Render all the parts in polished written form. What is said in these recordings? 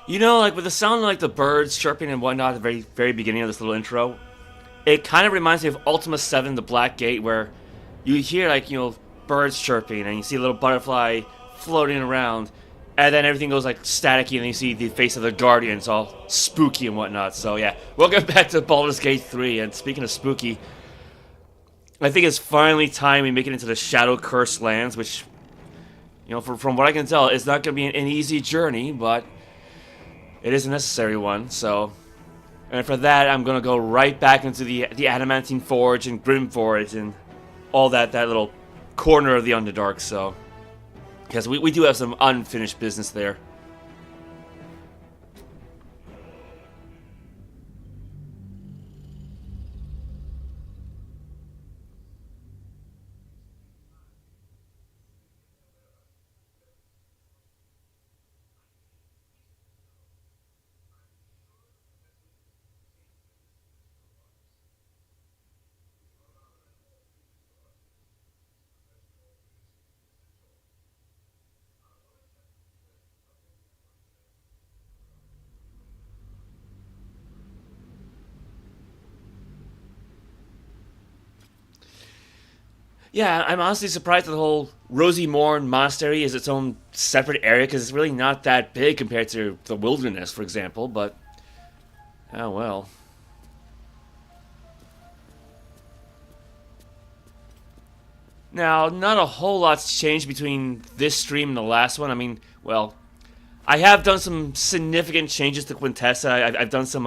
You know, like with the sound of like the birds chirping and whatnot at the very beginning of this little intro, it kind of reminds me of Ultima 7, the Black Gate, where you hear like, birds chirping and you see a little butterfly floating around, and then everything goes like staticky, and then you see the face of the Guardians all spooky and whatnot. So yeah, welcome back to Baldur's Gate 3, and speaking of spooky, I think it's finally time we make it into the Shadow Cursed lands, which, from what I can tell, is not going to be an easy journey, but it is a necessary one, so... And for that, I'm going to go right back into the Adamantine Forge and Grymforge and all that little corner of the Underdark, so... Because we do have some unfinished business there. Yeah, I'm honestly surprised that the whole Rosymorn Monastery is its own separate area, because it's really not that big compared to the wilderness, for example, but... Oh well. Now, not a whole lot's changed between this stream and the last one. I mean, well, I have done some significant changes to Quintessa. I've done some,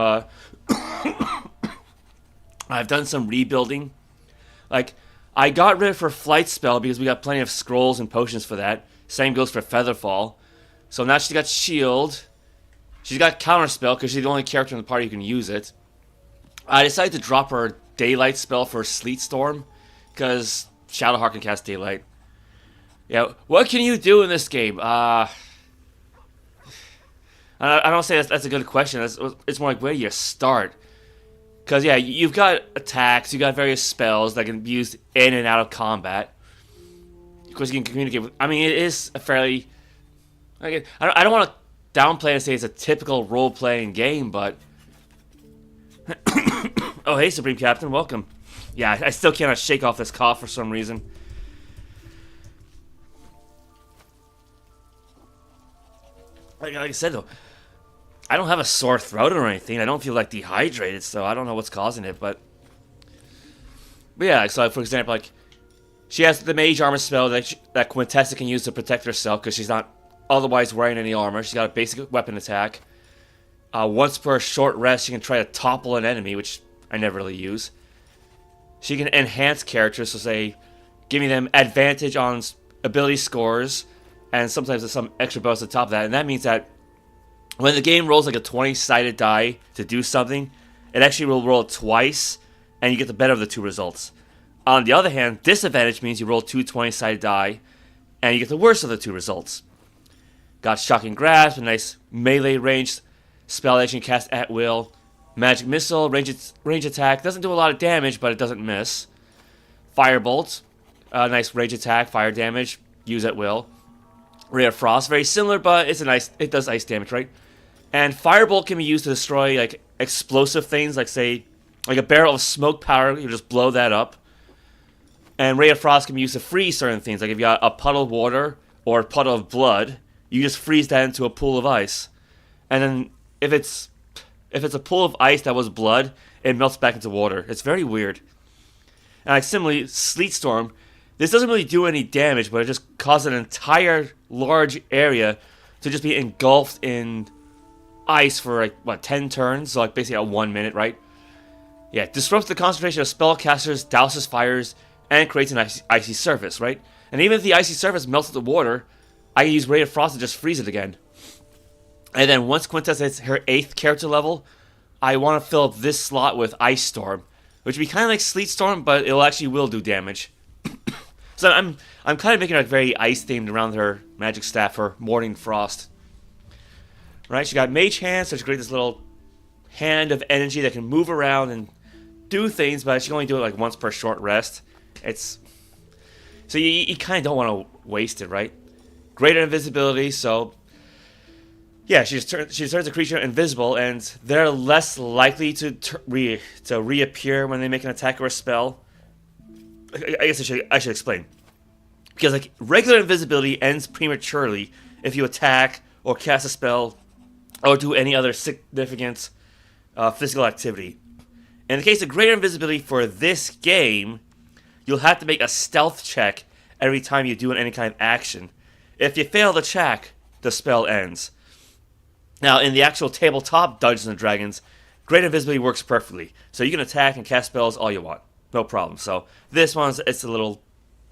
I've done some rebuilding. Like, I got rid of her flight spell because we got plenty of scrolls and potions for that. Same goes for Featherfall. So now she's got shield. She's got counterspell because she's the only character in the party who can use it. I decided to drop her daylight spell for Sleet Storm because Shadowheart can cast daylight. Yeah, what can you do in this game? I don't say that's a good question. It's more like, where do you start? Because, yeah, you've got attacks, you've got various spells that can be used in and out of combat. Of course, you can communicate with... I mean, it is a fairly... I don't want to downplay and say it's a typical role-playing game, but... Oh, hey, Supreme Captain, welcome. Yeah, I still cannot shake off this cough for some reason. Like I said, though, I don't have a sore throat or anything. I don't feel like dehydrated, so I don't know what's causing it, but yeah, so for example, like, she has the mage armor spell that Quintessa can use to protect herself because she's not otherwise wearing any armor. She's got a basic weapon attack. Once per short rest, she can try to topple an enemy, which I never really use. She can enhance characters, so say, giving them advantage on ability scores, and sometimes there's some extra bonus on top of that, and that means that when the game rolls like a 20-sided die to do something, it actually will roll twice, and you get the better of the two results. On the other hand, disadvantage means you roll two 20-sided die, and you get the worst of the two results. Got Shocking Grasp, a nice melee ranged spell that you can cast at will. Magic Missile, range attack, doesn't do a lot of damage, but it doesn't miss. Firebolt, a nice range attack, fire damage, use at will. Ray of Frost, very similar, but it does ice damage, right? And Firebolt can be used to destroy, like, explosive things, like, say, like a barrel of smoke powder, you just blow that up. And Ray of Frost can be used to freeze certain things, like if you got a puddle of water or a puddle of blood, you just freeze that into a pool of ice. And then if it's a pool of ice that was blood, it melts back into water. It's very weird. And like similarly, Sleet Storm, this doesn't really do any damage, but it just causes an entire large area to just be engulfed in ice for, like, what, 10 turns? So, like, basically 1 minute, right? Yeah, disrupts the concentration of spellcasters, douses fires, and creates an icy surface, right? And even if the icy surface melts the water, I can use Ray of Frost to just freeze it again. And then once Quintessa hits her 8th character level, I want to fill up this slot with Ice Storm, which would be kind of like Sleet Storm, but it actually will do damage. So I'm kind of making her very ice themed around her magic staff for Morning Frost. Right, she got Mage Hand, so she creates this little hand of energy that can move around and do things, but she can only do it like once per short rest. So you kind of don't want to waste it, right? Greater invisibility, so Yeah, she turns a creature invisible, and they're less likely to reappear when they make an attack or a spell. I guess I should explain. Because like regular invisibility ends prematurely if you attack or cast a spell or do any other significant physical activity. In the case of greater invisibility for this game, you'll have to make a stealth check every time you do any kind of action. If you fail the check, the spell ends. Now, in the actual tabletop Dungeons & Dragons, greater invisibility works perfectly. So you can attack and cast spells all you want. No problem. So this one's it's a little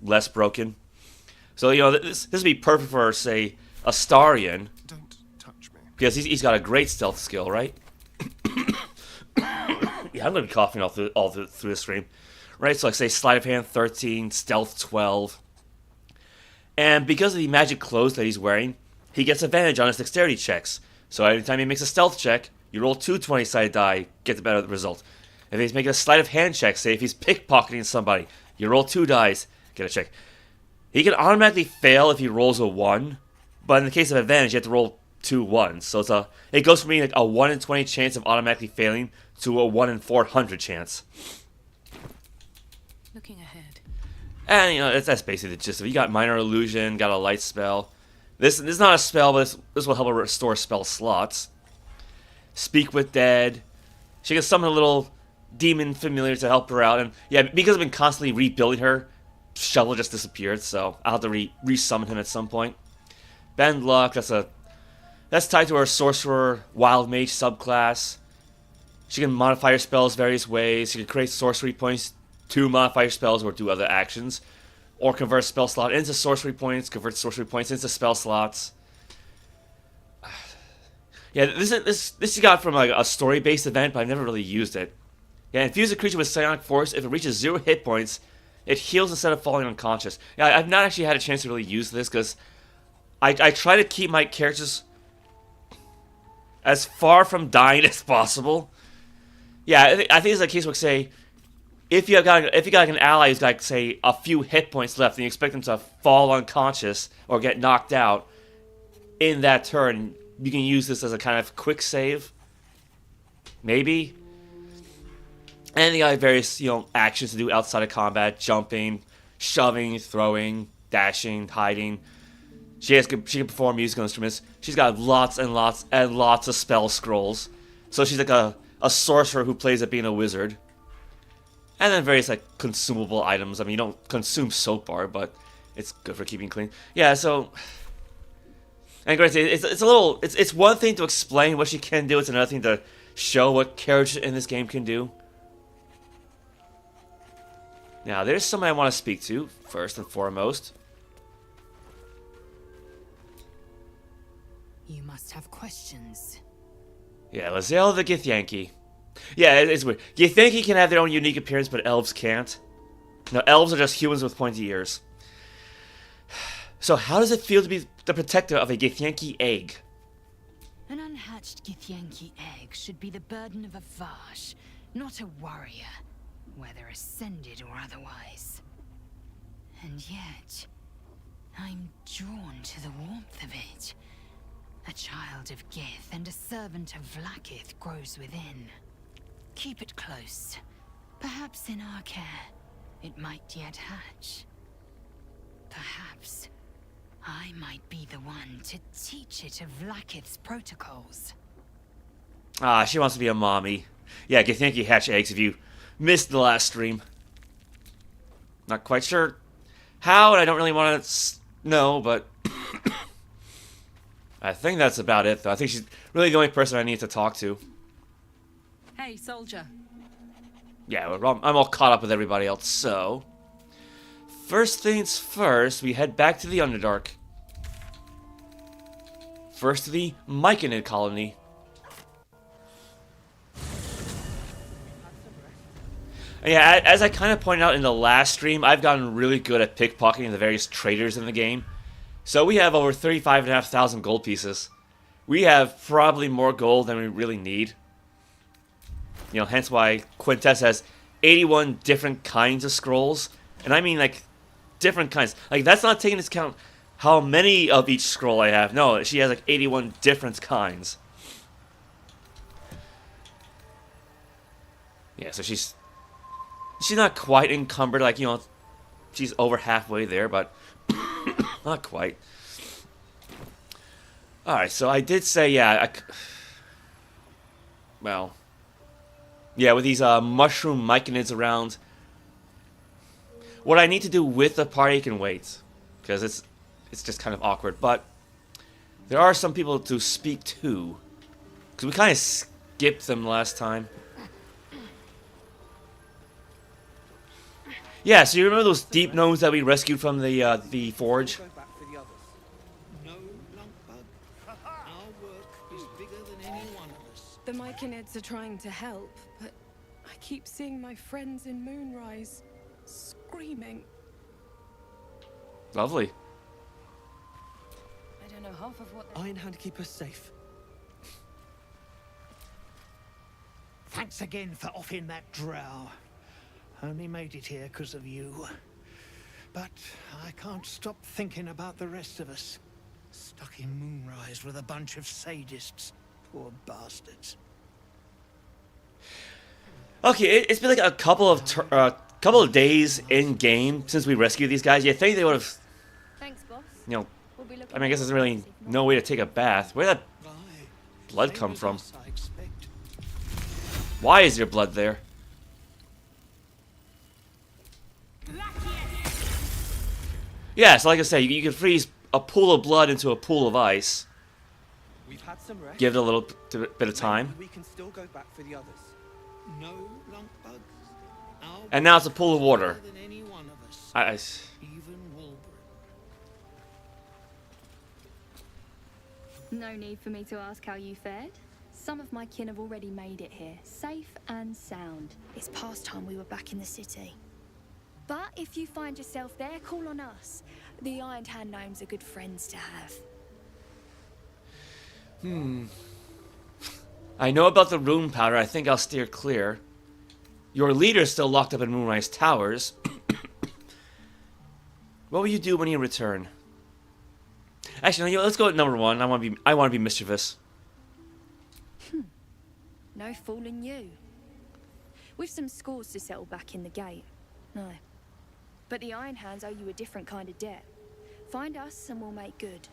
less broken. So, you know, this would be perfect for, say, Astarion. Don't touch me. Because he's got a great stealth skill, right? Yeah, I'm going to be coughing all through the stream. Right, so like say sleight of hand 13, stealth 12. And because of the magic clothes that he's wearing, he gets advantage on his dexterity checks. So anytime he makes a stealth check, you roll 2 20-sided die, get the better result. If he's making a sleight of hand check, say if he's pickpocketing somebody, you roll 2 dice, get a check. He can automatically fail if he rolls a 1, but in the case of advantage, you have to roll 2 1s. So it goes from being like a 1 in 20 chance of automatically failing to a 1 in 400 chance. Looking ahead. And, you know, that's basically the gist of it. You got Minor Illusion, got a light spell. This is not a spell, but this will help her restore spell slots. Speak with Dead. She can summon a little demon familiar to help her out. And, yeah, because I've been constantly rebuilding her, Shovel just disappeared, so I'll have to re-summon him at some point. Bend Luck, that's tied to her Sorcerer Wild Mage subclass. She can modify her spells various ways. She can create sorcery points to modify her spells or do other actions. Or convert spell slot into sorcery points, convert sorcery points into spell slots. Yeah, this you got from like a story-based event, but I've never really used it. Yeah, infuse a creature with Psionic Force. If it reaches 0 hit points, it heals instead of falling unconscious. Yeah, I've not actually had a chance to really use this because I try to keep my characters as far from dying as possible. Yeah, I think it's a case where, say, if you got an ally who's got, say, a few hit points left, and you expect them to fall unconscious or get knocked out in that turn, you can use this as a kind of quick save, maybe. And you got various, you know, actions to do outside of combat: jumping, shoving, throwing, dashing, hiding. She can perform musical instruments. She's got lots and lots and lots of spell scrolls. So she's like a sorcerer who plays at being a wizard. And then various like consumable items. I mean, you don't consume soap bar, but it's good for keeping clean. Yeah, so. And granted, it's one thing to explain what she can do. It's another thing to show what characters in this game can do. Now, there's someone I want to speak to first and foremost. You must have questions. Yeah, Lae'zel the Githyanki. Yeah, it's weird. Githyanki can have their own unique appearance, but elves can't. No, elves are just humans with pointy ears. So how does it feel to be the protector of a Githyanki egg? An unhatched Githyanki egg should be the burden of a Vash, not a warrior, whether ascended or otherwise. And yet, I'm drawn to the warmth of it. A child of Gith and a servant of Vlaakith grows within. Keep it close. Perhaps in our care, it might yet hatch. Perhaps I might be the one to teach it of Vlaakith's protocols. Ah, she wants to be a mommy. Yeah, Githyanki hatch eggs if you missed the last stream. Not quite sure how, and I don't really want to know, but I think that's about it, though. I think she's really the only person I need to talk to. Hey, soldier. Yeah, I'm all caught up with everybody else, so... First things first, we head back to the Underdark. First to the Myconid colony. And yeah, as I kind of pointed out in the last stream, I've gotten really good at pickpocketing the various traders in the game. So we have over 35,500 gold pieces. We have probably more gold than we really need. You know, hence why Quintessa has 81 different kinds of scrolls. And I mean, like, different kinds. Like, that's not taking into account how many of each scroll I have. No, she has like 81 different kinds. Yeah, so she's not quite encumbered, like, you know, she's over halfway there, but not quite. Alright, so I did say, yeah, well, yeah, with these mushroom myconids around, what I need to do with the party can wait, because it's just kind of awkward, but there are some people to speak to, because we kind of skipped them last time. Yeah, so you remember those deep gnomes that we rescued from the forge? The myconids are trying to help, but I keep seeing my friends in Moonrise screaming. Lovely. I don't know half of what Iron Hand keep us safe. Thanks again for offing that drow. Only made it here because of you. But I can't stop thinking about the rest of us. Stuck in Moonrise with a bunch of sadists. Poor bastards. Okay, it's been like a couple of days in game since we rescued these guys. You think they would have, Thanks, boss. you know, We'll be looking I mean, I guess there's really no way to take a bath. Where did that blood come from? I expect. Why is there blood there? Yeah, so like I said, you can freeze a pool of blood into a pool of ice. We've had some rest. Give it a little bit of time. Maybe we can still go back for the others. No lump bugs. Our And now it's a pool of water. better than any one of us. Even Wolverine. No need for me to ask how you fared. Some of my kin have already made it here, safe and sound. It's past time we were back in the city. But if you find yourself there, call on us. The Iron Hand gnomes are good friends to have. I know about the rune powder. I think I'll steer clear. Your leader's still locked up in Moonrise Towers. What will you do when you return? Actually, no, let's go at number one. I want to be mischievous. No fooling you. We've some scores to settle back in the gate. No. But the Iron Hands owe you a different kind of debt. Find us and we'll make good.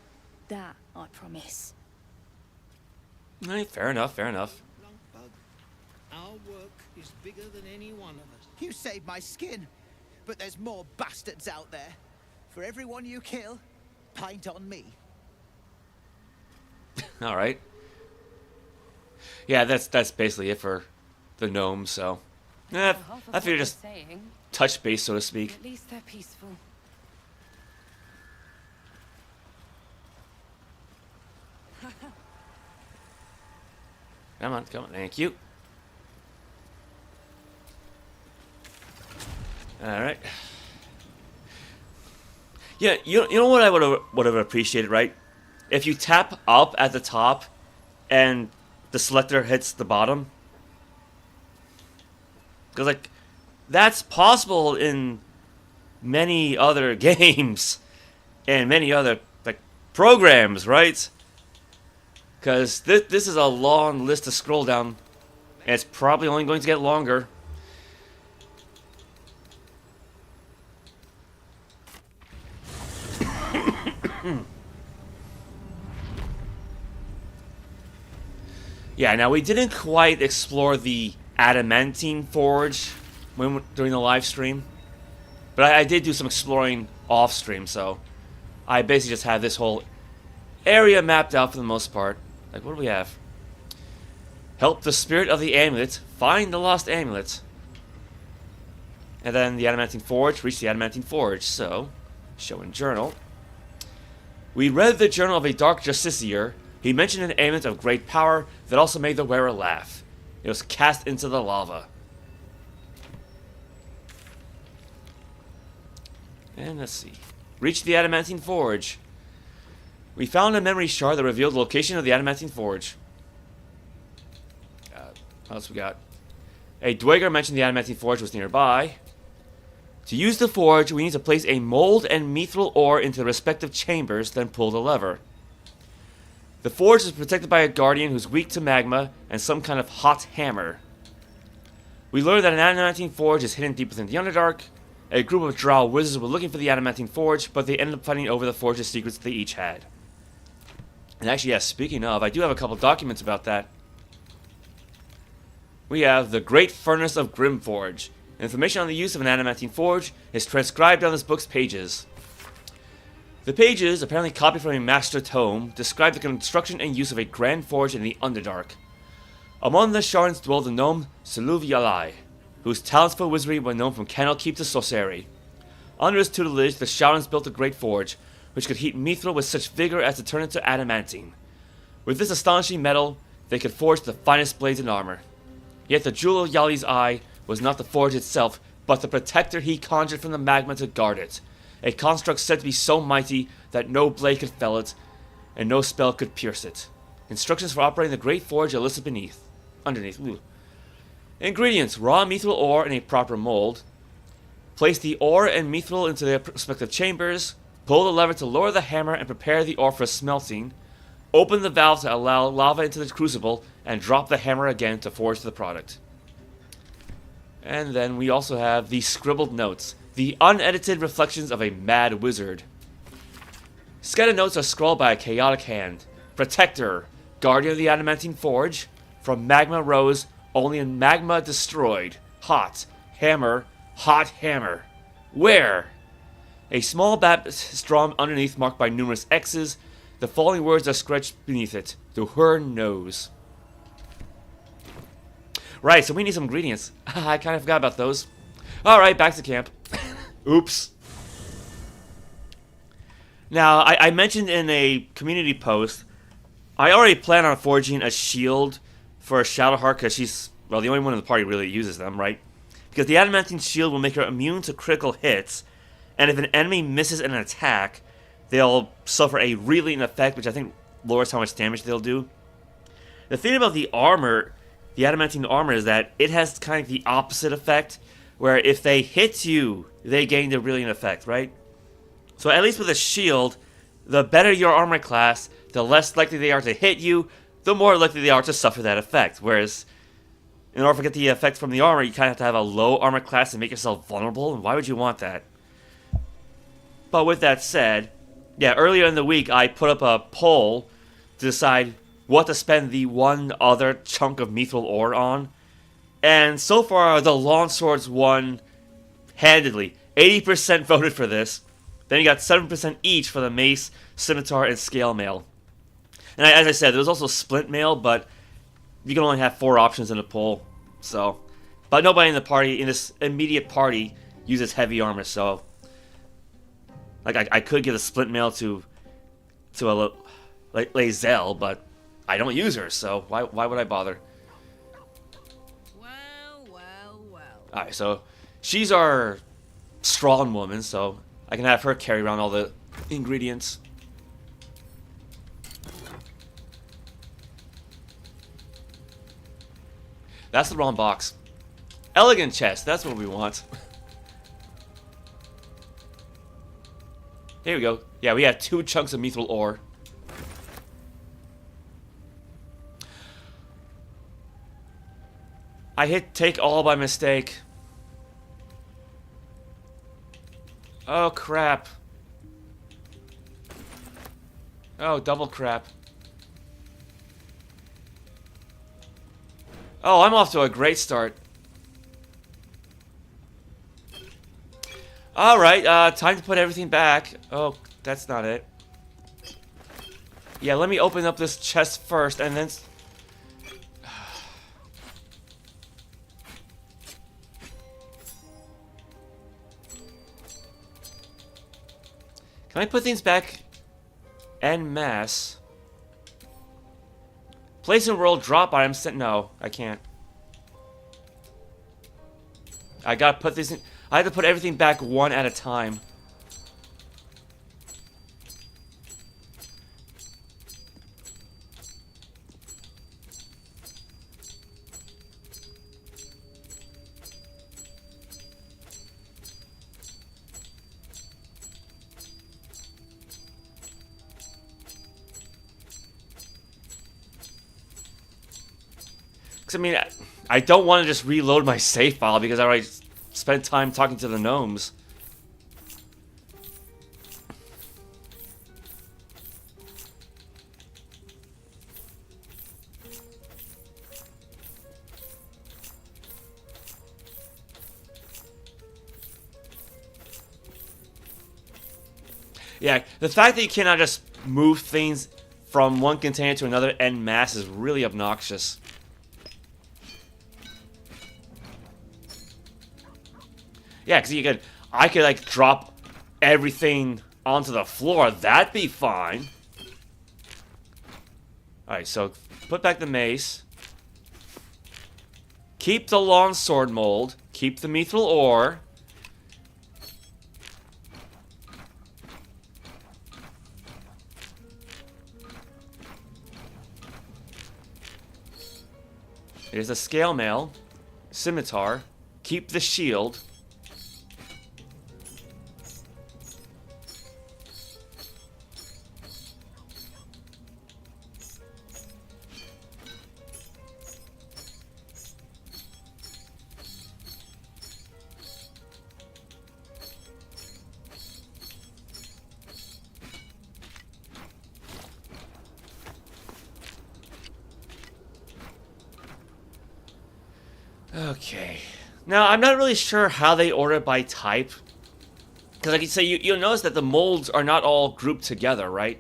That, I promise. Alright, fair enough, fair enough. Lump bug. Our work is bigger than any one of us. You saved my skin, but there's more bastards out there. For everyone you kill, paint on me. Alright. Yeah, that's basically it for the gnomes, so. Eh, I figured just saying. touch base, so to speak. At least they're peaceful. Come on, thank you. Alright. Yeah, you know what I would have appreciated, right? If you tap up at the top and the selector hits the bottom. Because, like, that's possible in many other games and many other, like, programs, right? Because this is a long list to scroll down, and it's probably only going to get longer. Yeah, now we didn't quite explore the adamantine forge during the live stream, but I did do some exploring off stream, so I basically just have this whole area mapped out for the most part. Like, what do we have? Help the spirit of the amulet find the lost amulet. And then the adamantine forge, reach the adamantine forge. So, show in journal. We read the journal of a dark justiciar. He mentioned an amulet of great power that also made the wearer laugh. It was cast into the lava. And let's see. Reach the adamantine forge. We found a memory shard that revealed the location of the adamantine forge. What else we got? A Dweger mentioned the adamantine forge was nearby. To use the forge, we need to place a mold and mithril ore into the respective chambers, then pull the lever. The forge is protected by a guardian who's weak to magma and some kind of hot hammer. We learn that an adamantine forge is hidden deep within the Underdark. A group of drow wizards were looking for the adamantine forge, but they ended up fighting over the forge's secrets they each had. And actually, yeah, speaking of, I do have a couple documents about that. We have the Great Furnace of Grymforge. Information on the use of an adamantine forge is transcribed on this book's pages. The pages, apparently copied from a master tome, describe the construction and use of a grand forge in the Underdark. Among the shards dwelled the gnome Seluvialai, whose talents for wizardry were known from Candlekeep to sorcery. Under his tutelage, the Shaolins built a great forge, which could heat mithril with such vigor as to turn it to adamantine. With this astonishing metal, they could forge the finest blades and armor. Yet the jewel of Yali's eye was not the forge itself, but the protector he conjured from the magma to guard it. A construct said to be so mighty that no blade could fell it, and no spell could pierce it. Instructions for operating the great forge are listed underneath. Ooh. Ingredients: raw mithril ore in a proper mold. Place the ore and mithril into their respective chambers. Pull the lever to lower the hammer and prepare the ore for smelting. Open the valve to allow lava into the crucible, and drop the hammer again to forge the product. And then we also have the scribbled notes, the unedited reflections of a mad wizard. Scattered notes are scrawled by a chaotic hand. Protector, guardian of the adamantine forge. From magma rose, only in magma destroyed. Hot hammer, hot hammer. Where? A small baptist is drawn underneath, marked by numerous X's. The following words are scratched beneath it. To her nose. Right, so we need some ingredients. I kind of forgot about those. Alright, back to camp. Oops. Now, I mentioned in a community post, I already plan on forging a shield for Shadowheart, because she's, well, the only one in the party really uses them, right? Because the adamantine shield will make her immune to critical hits, and if an enemy misses an attack, they'll suffer a reeling effect, which I think lowers how much damage they'll do. The thing about the armor, the adamantine armor, is that it has kind of the opposite effect, where if they hit you, they gain the reeling effect, right? So at least with a shield, the better your armor class, the less likely they are to hit you, the more likely they are to suffer that effect. Whereas, in order to get the effect from the armor, you kind of have to have a low armor class and make yourself vulnerable, and why would you want that? But with that said, yeah, earlier in the week, I put up a poll to decide what to spend the one other chunk of mithril ore on. And so far, the longswords won handedly. 80% voted for this. Then you got 7% each for the mace, scimitar, and scale mail. And as I said, there was also splint mail, but you can only have 4 options in a poll. So, but nobody in the party, in this immediate party, uses heavy armor. So, like I could give a splint mail to a Lae'zel, but I don't use her, so why would I bother? Well. Alright, so she's our strong woman, so I can have her carry around all the ingredients. That's the wrong box. Elegant chest, that's what we want. Here we go. Yeah, we have 2 chunks of mithril ore. I hit take all by mistake. Oh, crap. Oh, double crap. Oh, I'm off to a great start. Alright, time to put everything back. Oh, that's not it. Yeah, let me open up this chest first, and then... Can I put things back en masse? Place in world drop items. No, I can't. I gotta put these in. I have to put everything back one at a time. Because, I mean, I don't want to just reload my save file because I already spent time talking to the gnomes. Yeah, the fact that you cannot just move things from one container to another en masse is really obnoxious. Yeah, because I could like drop everything onto the floor. That'd be fine. Alright, so put back the mace. Keep the longsword mold. Keep the mithril ore. Here's a scale mail, scimitar, keep the shield. Okay. Now, I'm not really sure how they order it by type. Because like you say, you'll notice that the molds are not all grouped together, right?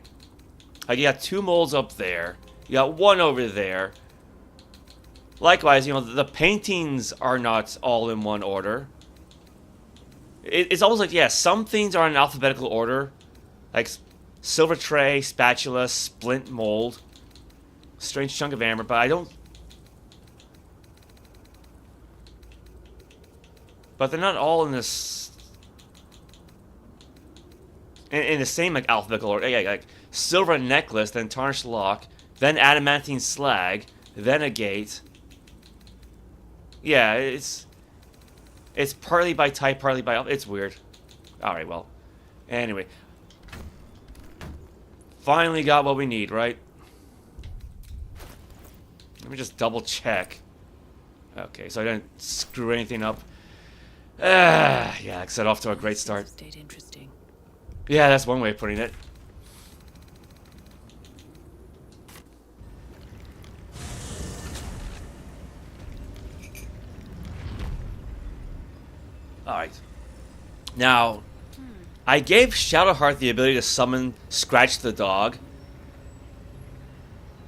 Like you got 2 molds up there. You got 1 over there. Likewise, the paintings are not all in one order. It's almost like, yeah, some things are in alphabetical order. Like silver tray, spatula, splint mold, strange chunk of amber, but I don't... But they're not all in this... In the same, like, alphabetical order. Yeah, like, silver necklace, then tarnished lock, then adamantine slag, then agate. Yeah, it's partly by type, partly by... It's weird. Alright, well. Anyway. Finally got what we need, right? Let me just double check. Okay, so I didn't screw anything up. Yeah, set off to a great start. Stayed interesting. Yeah, that's one way of putting it. Alright. Now, I gave Shadowheart the ability to summon Scratch the dog.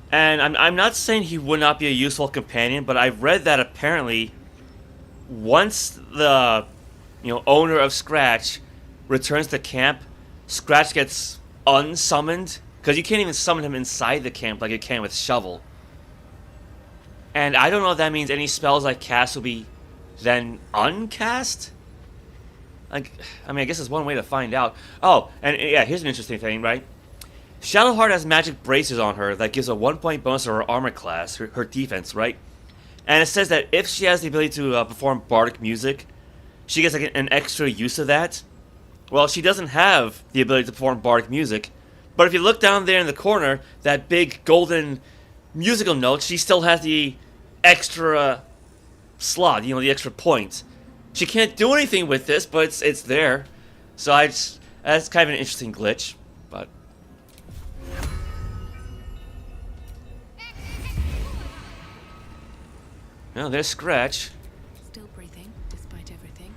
And I'm not saying he would not be a useful companion, but I've read that apparently once the owner of Scratch returns to camp, Scratch gets unsummoned, because you can't even summon him inside the camp like you can with Shovel. And I don't know if that means any spells I cast will be then uncast? Like, I mean, I guess there's one way to find out. Oh, and yeah, here's an interesting thing, right? Shadowheart has magic braces on her that gives a 1-point bonus to her armor class, her defense, right? And it says that if she has the ability to perform bardic music, she gets like an extra use of that. Well, she doesn't have the ability to perform bardic music, but if you look down there in the corner, that big golden musical note, she still has the extra slot, the extra point. She can't do anything with this, but it's there. So that's kind of an interesting glitch, but... Well, there's Scratch. Still breathing, despite everything.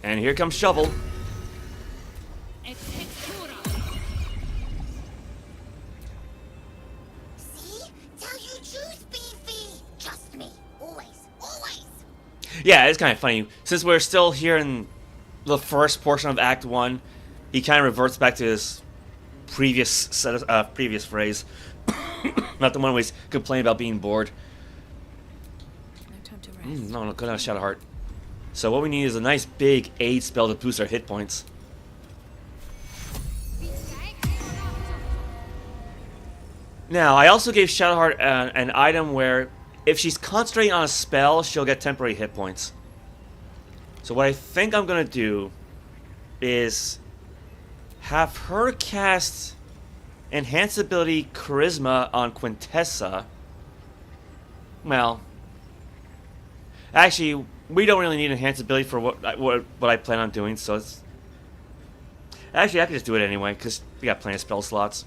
And here comes Shovel. See? Tell you choose, Beefy. Trust me. Always. Always. Yeah, it's kind of funny. Since we're still here in the first portion of Act 1, he kind of reverts back to his previous previous phrase. Not the one where he's complaining about being bored. No time to rest. No, go down to Shadowheart. So what we need is a nice big aid spell to boost our hit points. Now, I also gave Shadowheart an item where if she's concentrating on a spell, she'll get temporary hit points. So what I think I'm going to do is have her cast Enhance Ability Charisma on Quintessa. Well, actually, we don't really need enhanced ability for what I plan on doing, so it's... Actually, I can just do it anyway, because we got plenty of spell slots.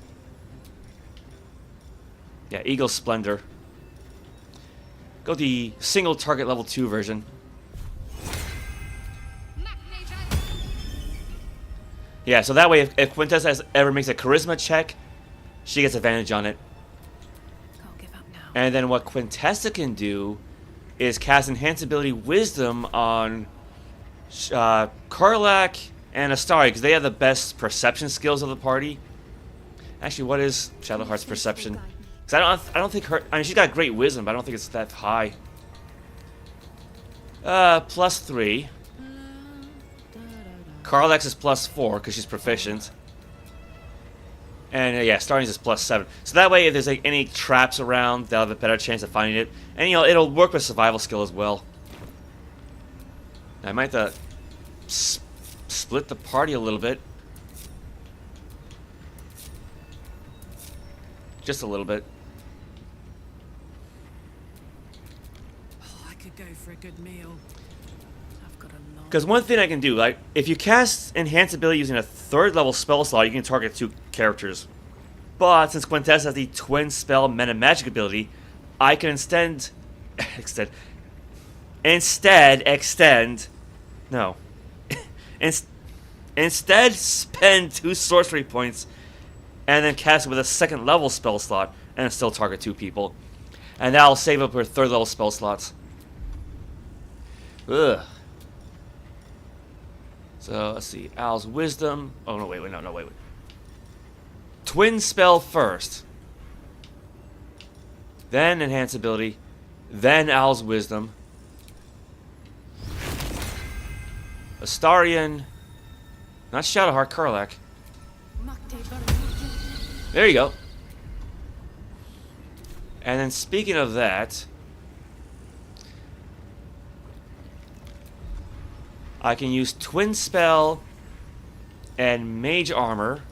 Yeah, Eagle Splendor. Go the single target level 2 version. Yeah, so that way if Quintessa ever makes a charisma check, she gets advantage on it. Can't give up now. And then what Quintessa can do is cast Enhance Ability Wisdom on Karlach and Astari, because they have the best perception skills of the party. Actually, what is Shadowheart's perception? Because I don't think her... I mean, she's got great wisdom, but I don't think it's that high. +3. Karlach's is +4, because she's proficient. And, yeah, Astari's is +7. So that way, if there's, like, any traps around, they'll have a better chance of finding it. And, you know, it'll work with survival skill as well. I might have to split the party a little bit. Just a little bit. Oh, I could go for a good meal. I've got a lot. Because one thing I can do, like, if you cast Enhance Ability using a 3rd level spell slot, you can target 2 characters. But since Quintessa has the Twin Spell Meta Magic ability, I can extend... No. Instead, spend 2 sorcery points and then cast it with a 2nd level spell slot and still target 2 people. And that'll save up her 3rd level spell slots. Ugh. So, let's see. Owl's Wisdom. Oh, no, wait. Twin Spell first. Then Enhance Ability. Then Owl's Wisdom. Astarion. Not Shadowheart, Karlach. There you go. And then speaking of that, I can use Twin Spell and Mage Armor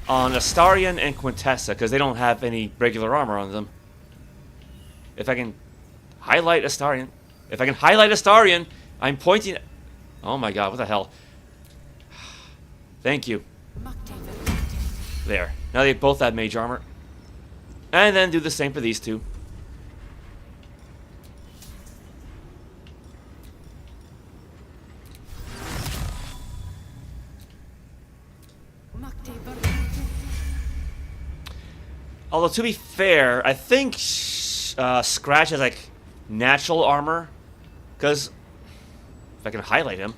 on Astarion and Quintessa, because they don't have any regular armor on them. If I can highlight Astarion. I'm pointing... Oh my god, what the hell? Thank you. There. Now they both have Mage Armor. And then do the same for these 2. Although, to be fair, I think Scratch has, like, natural armor. Because, if I can highlight him.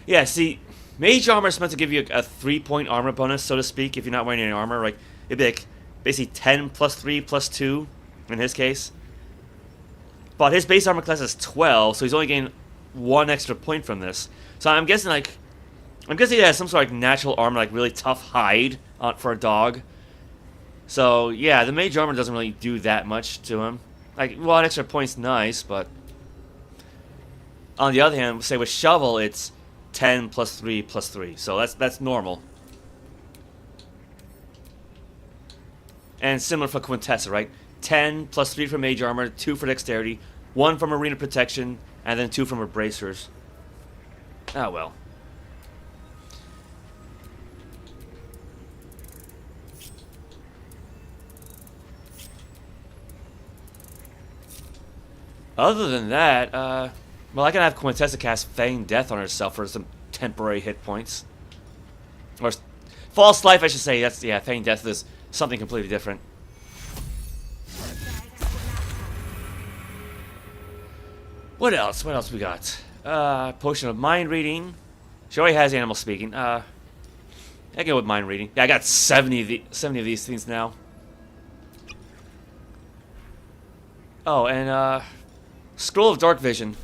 Yeah, see, Mage Armor is meant to give you a 3-point armor bonus, so to speak, if you're not wearing any armor. Like, it'd be, like, basically 10 plus 3 plus 2, in his case. But his base armor class is 12, so he's only getting 1 extra point from this. So I'm guessing, like... he has some sort of like natural armor, like really tough hide for a dog. So, yeah, the Mage Armor doesn't really do that much to him. Like, well, an extra point's nice, but... On the other hand, say with Shovel, it's 10 plus 3 plus 3. So that's normal. And similar for Quintessa, right? 10 plus 3 for Mage Armor, 2 for Dexterity, 1 from Arena Protection, and then 2 from her Bracers. Ah, well. Other than that, well, I can have Quintessa cast Feigned Death on herself for some temporary hit points. Or False Life, I should say. That's, yeah, Feigned Death is something completely different. What else? What else we got? Potion of Mind Reading. She already has Animal Speaking. I go with Mind Reading. Yeah, I got 70 of these things now. Oh, and, Scroll of Dark Vision.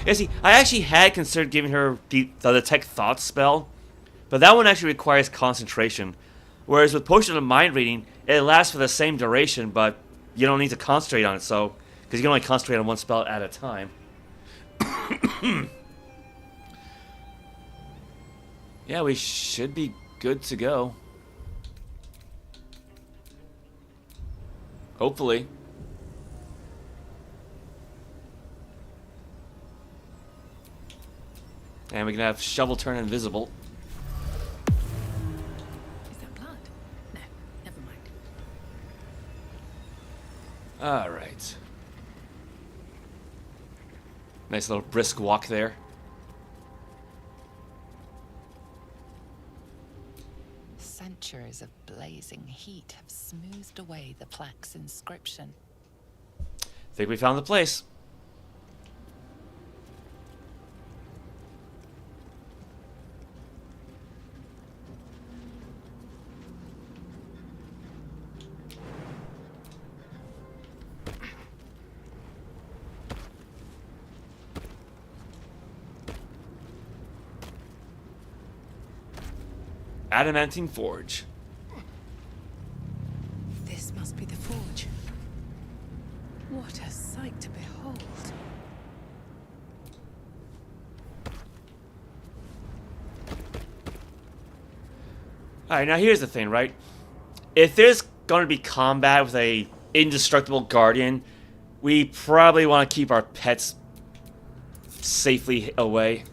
Yeah, see, I actually had considered giving her the Detect Thoughts spell, but that one actually requires concentration. Whereas with Potion of Mind Reading, it lasts for the same duration, but you don't need to concentrate on it, so... Because you can only concentrate on one spell at a time. Yeah, we should be good to go. Hopefully. And we can have Shovel turn invisible. Is that blood? No, never mind. Alright. Nice little brisk walk there. Centuries of blazing heat have smoothed away the plaque's inscription. Think we found the place. Adamantine Forge. This must be the forge. What a sight to behold. Alright, now here's the thing, right? If there's going to be combat with a indestructible guardian, we probably want to keep our pets safely away.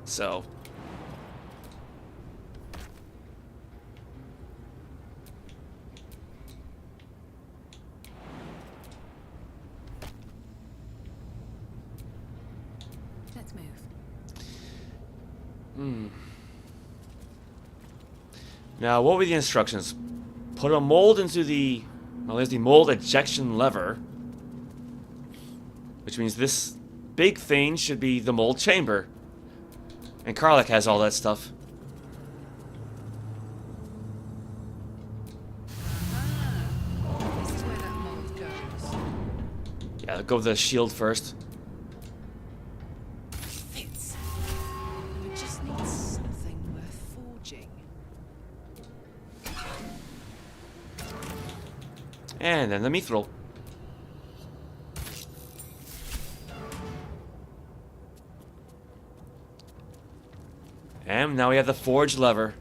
So... Let's move. Now, what were the instructions? Put a mold into the... Well, there's the mold ejection lever. Which means this big thing should be the mold chamber. And Karlach has all that stuff. This is where that mold goes. Yeah, let's go with the shield first. Fits. We just need something worth forging. And then the mithril. And now we have the forge lever.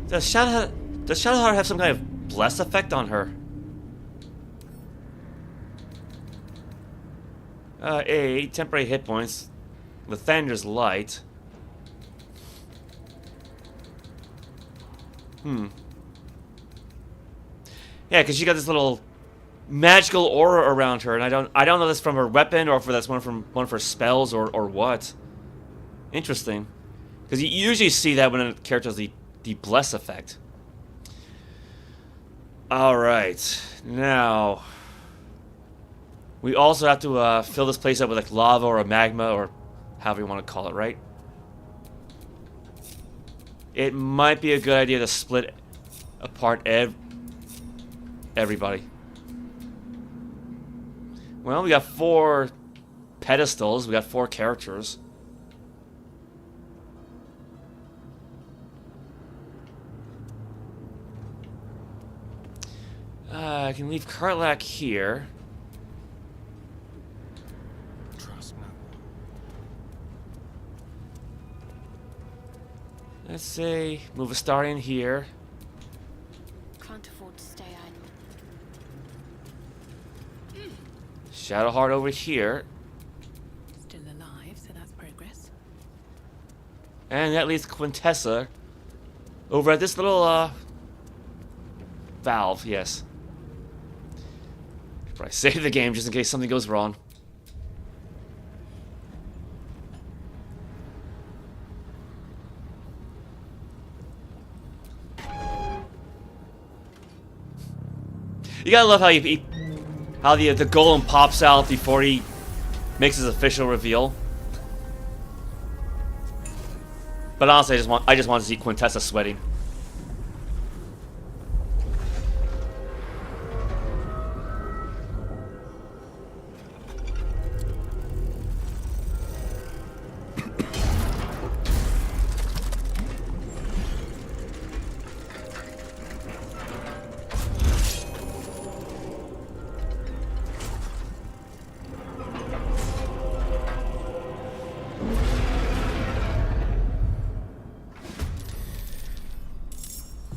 Does Shadowheart have some kind of bless effect on her? Temporary hit points. Lathander's light. Yeah, because she got this little magical aura around her, and I don't know this from her weapon or if that's one of her spells or what. Interesting, because you usually see that when a character has the bless effect. All right, now we also have to fill this place up with like lava or a magma or however you want to call it, right? It might be a good idea to split apart everybody. Well, we got 4 pedestals. We got 4 characters. I can leave Karlach here. Trust no one. Let's say move Astarion here. Can't afford to stay idle. Shadowheart over here. Still alive, so that's progress. And that leaves Quintessa over at this little valve, yes. Should probably save the game just in case something goes wrong. You gotta love how how the golem pops out before he makes his official reveal. But honestly, I just want to see Quintessa sweating.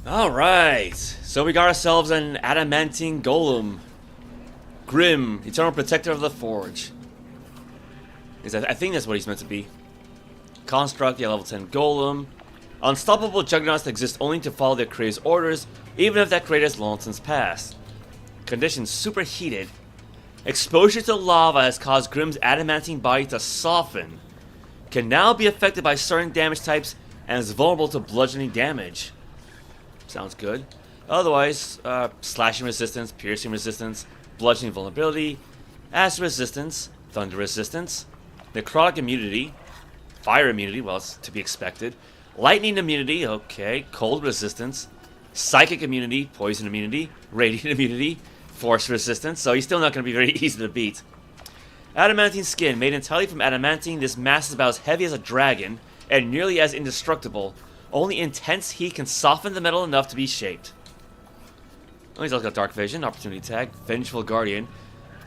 Alright, so we got ourselves an adamantine golem. Grym, eternal protector of the forge. I think that's what he's meant to be. Construct, yeah, level 10 golem. Unstoppable juggernauts that exist only to follow their creator's orders, even if that creator has long since passed. Conditions superheated. Exposure to lava has caused Grym's adamantine body to soften. Can now be affected by certain damage types and is vulnerable to bludgeoning damage. Sounds good. Otherwise, slashing resistance, piercing resistance, bludgeoning vulnerability, acid resistance, thunder resistance, necrotic immunity, fire immunity, well, it's to be expected, lightning immunity, okay, cold resistance, psychic immunity, poison immunity, radiant immunity, force resistance, so he's still not going to be very easy to beat. Adamantine skin, made entirely from adamantine, this mass is about as heavy as a dragon, and nearly as indestructible. Only intense heat can soften the metal enough to be shaped. Oh, he's also got dark vision, opportunity tag, vengeful guardian.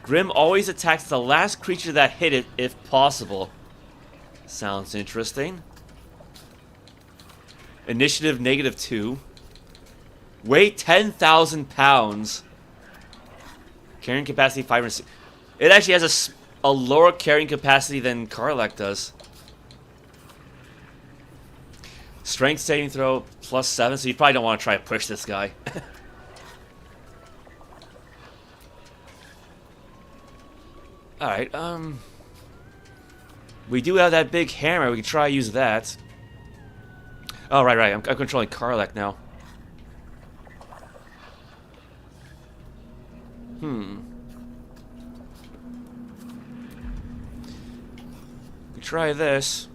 Grym always attacks the last creature that hit it, if possible. Sounds interesting. Initiative -2. Weight 10,000 pounds. Carrying capacity 500. It actually has a lower carrying capacity than Karlach does. Strength saving throw +7, so you probably don't want to try to push this guy. Alright, we do have that big hammer, we can try to use that. Oh, right, I'm controlling Karlach now. We try this.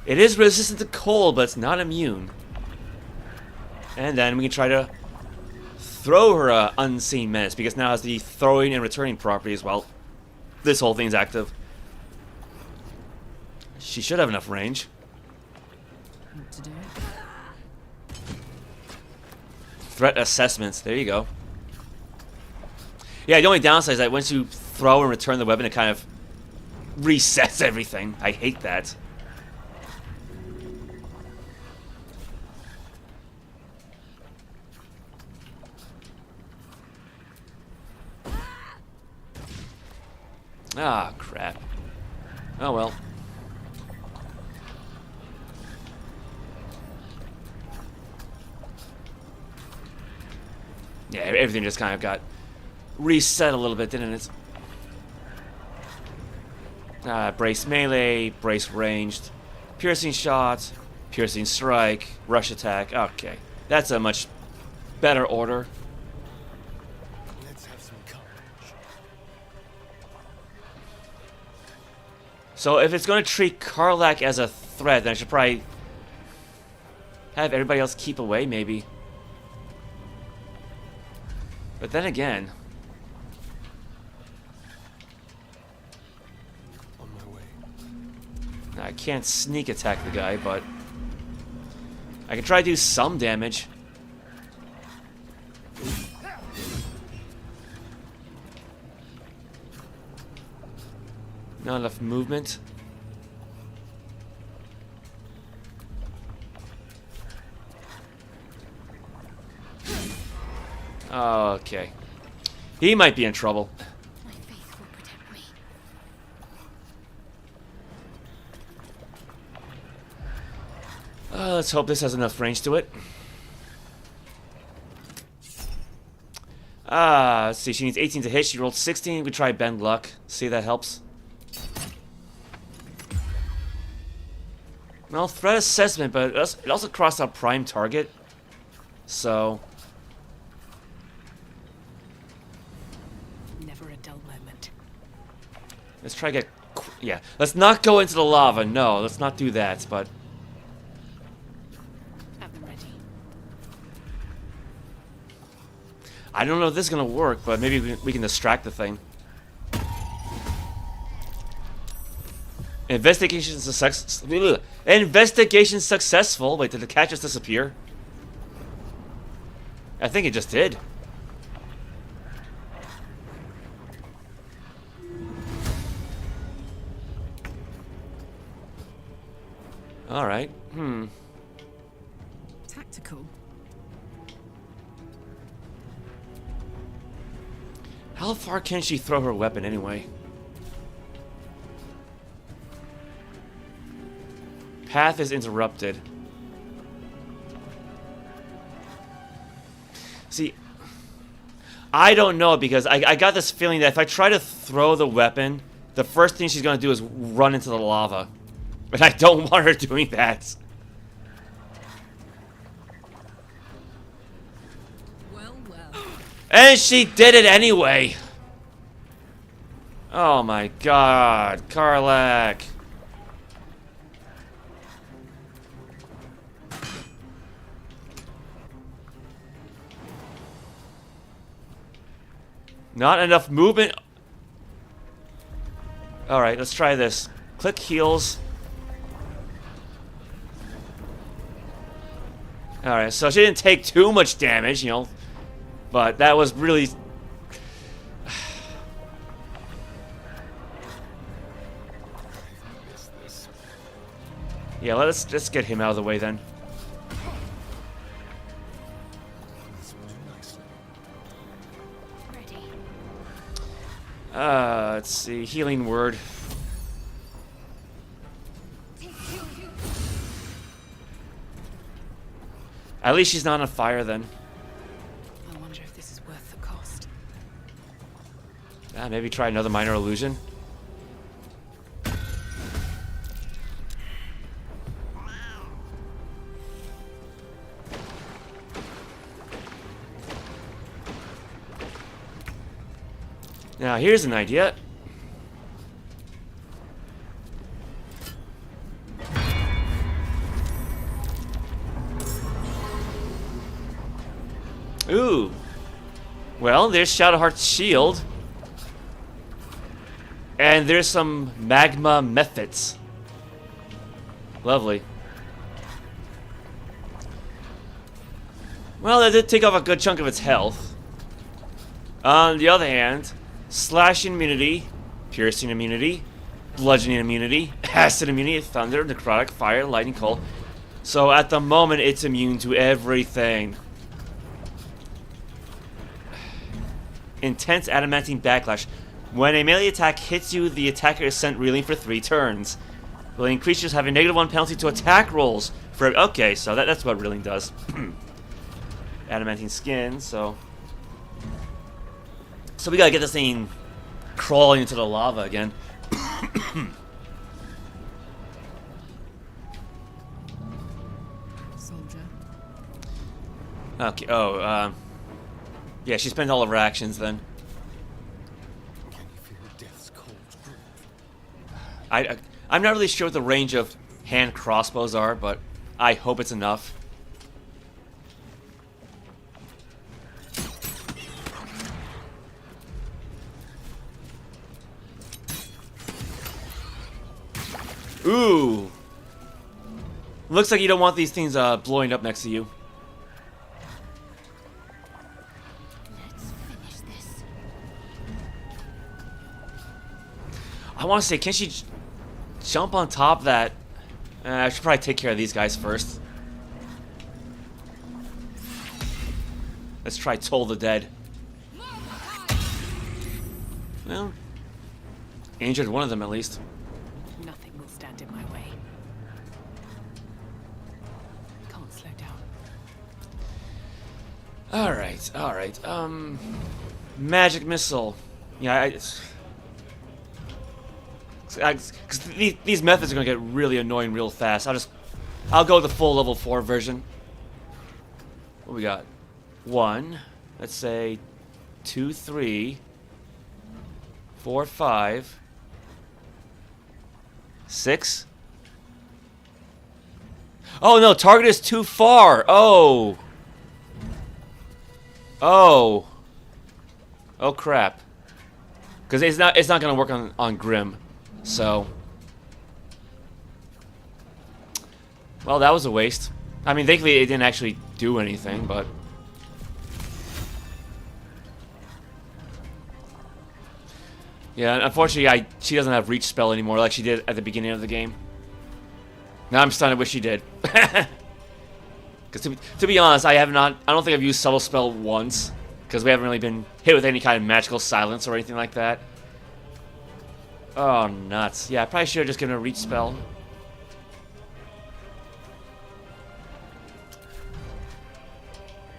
It is resistant to cold, but it's not immune. And then we can try to throw her unseen menace, because now it has the throwing and returning properties. Well, this whole thing's active. She should have enough range. What to do? Threat assessments. There you go. Yeah, the only downside is that once you throw and return the weapon, it kind of resets everything. I hate that. Ah, crap. Oh well. Yeah, everything just kind of got reset a little bit, didn't it? Brace melee, brace ranged, piercing shot, piercing strike, rush attack. Okay, that's a much better order. Let's have some courage. So if it's going to treat Karlach as a threat, then I should probably have everybody else keep away, maybe. But then again, On my way. I can't sneak attack the guy, but I can try to do some damage. Not enough movement. Okay. He might be in trouble. My faith will protect me. Let's hope this has enough range to it. Let's see. She needs 18 to hit. She rolled 16. We try bend luck. See if that helps. Well, threat assessment, but it also crossed out prime target. So Never a dull moment. let's try to get... Yeah, let's not go into the lava. No, let's not do that, but... Have them ready. I don't know if this is going to work, but maybe we can distract the thing. Investigation Investigation successful. Wait, did the cat just disappear? I think it just did. Alright. Tactical. How far can she throw her weapon anyway? Path is interrupted. See, I don't know because I got this feeling that if I try to throw the weapon, the first thing she's going to do is run into the lava. But I don't want her doing that. Well. And she did it anyway. Oh my god, Karlach. Not enough movement. Alright, let's try this. Click heals. Alright, so she didn't take too much damage, you know. But that was really... Yeah, let's get him out of the way then. Let's see. Healing word. At least she's not on fire then. I wonder if this is worth the cost. Maybe try another minor illusion. Now here's an idea. Ooh. Well, there's Shadowheart's shield. And there's some magma methods. Lovely. Well, that did take off a good chunk of its health. On the other hand, slashing immunity, piercing immunity, bludgeoning immunity, acid immunity, thunder, necrotic, fire, lightning, cold. So at the moment, it's immune to everything. Intense adamantine backlash. When a melee attack hits you, the attacker is sent reeling for 3 turns. Reeling creatures have a -1 penalty to attack rolls. Okay, so that's what reeling does. Adamantine skin, so we gotta get this thing crawling into the lava again. Soldier. Okay, yeah, she spent all of her actions then. Can you feel death's cold grip? I'm not really sure what the range of hand crossbows are, but I hope it's enough. Ooh! Looks like you don't want these things blowing up next to you. Let's finish this. I want to say, can she jump on top of that? I should probably take care of these guys first. Let's try Toll the Dead. Well, injured one of them at least. Nothing will stand in my way. Can't slow down. Alright. Magic missile. Yeah, because these methods are gonna get really annoying real fast. I'll go with the full level 4 version. What we got? 1. Let's say 2, 3, 4, 5, 6. Oh no, target is too far. Oh crap. Because it's not gonna work on Grym. So, well, that was a waste. I mean, thankfully it didn't actually do anything, but yeah, unfortunately she doesn't have reach spell anymore like she did at the beginning of the game. Now I'm starting to wish he did. Because to be honest, I don't think I've used subtle spell once. Because we haven't really been hit with any kind of magical silence or anything like that. Oh, nuts. Yeah, I probably should have just given a reach spell.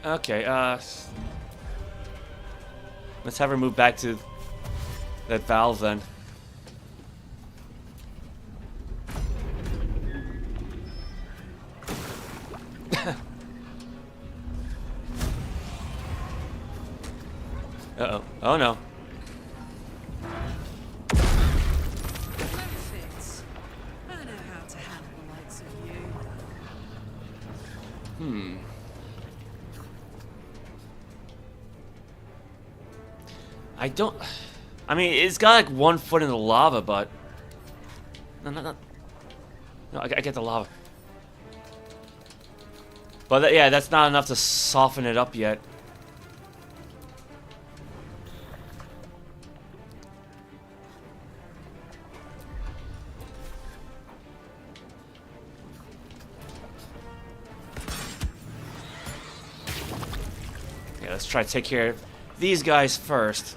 Okay, let's have her move back to that valve then. Uh-oh. Oh no. I mean, it's got like 1 foot in the lava, but... No, I get the lava. But yeah, that's not enough to soften it up yet. Yeah, let's try to take care of these guys first.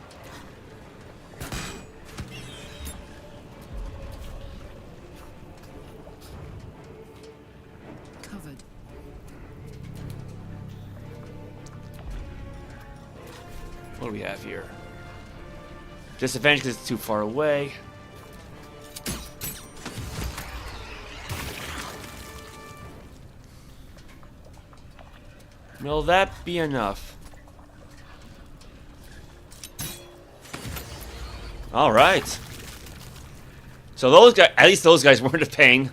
Covered. What do we have here? Disadvantage because it's too far away. Will that be enough? All right. So those guys, at least those guys weren't a pain.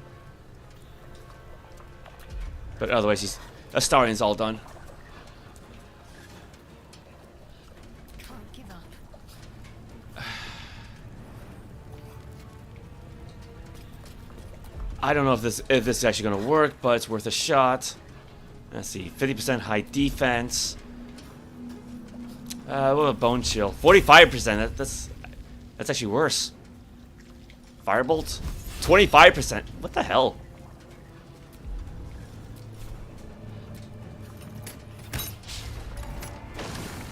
But otherwise, Astarion's all done. Can't give up. I don't know if this is actually going to work, but it's worth a shot. Let's see, 50% high defense. What about bone chill? 45%. That's actually worse. Firebolt, 25%. What the hell?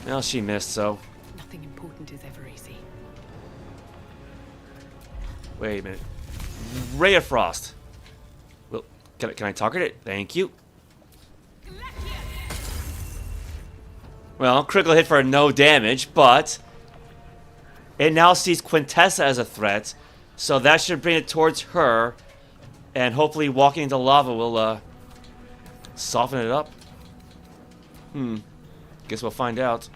Well, she missed, so. Nothing important is ever easy. Wait a minute. Ray of Frost. Well, can I target it? Thank you. Well, critical hit for no damage, but it now sees Quintessa as a threat, so that should bring it towards her, and hopefully walking into lava will soften it up. Guess we'll find out.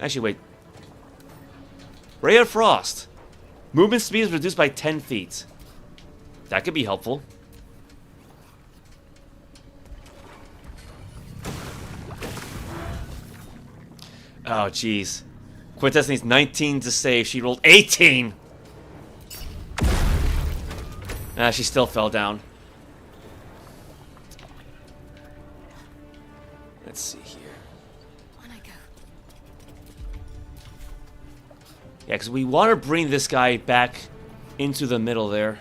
Actually, wait. Ray of Frost. Movement speed is reduced by 10 feet. That could be helpful. Oh, jeez. Quintessa needs 19 to save. She rolled 18. She still fell down. Let's see here. On I go. Yeah, because we want to bring this guy back into the middle there.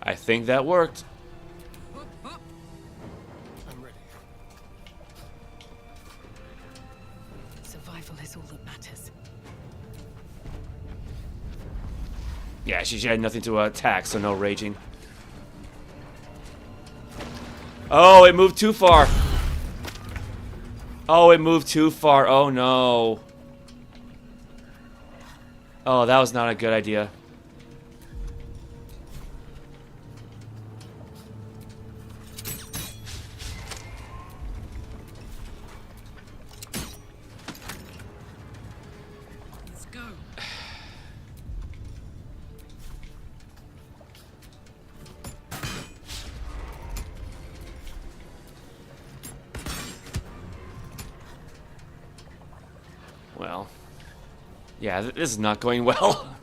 I think that worked. I'm ready. Survival is all that matters. Yeah, she had nothing to attack, so no raging. Oh, it moved too far. Oh, it moved too far. Oh, no. Oh, that was not a good idea. Let's go. Well, yeah, this is not going well.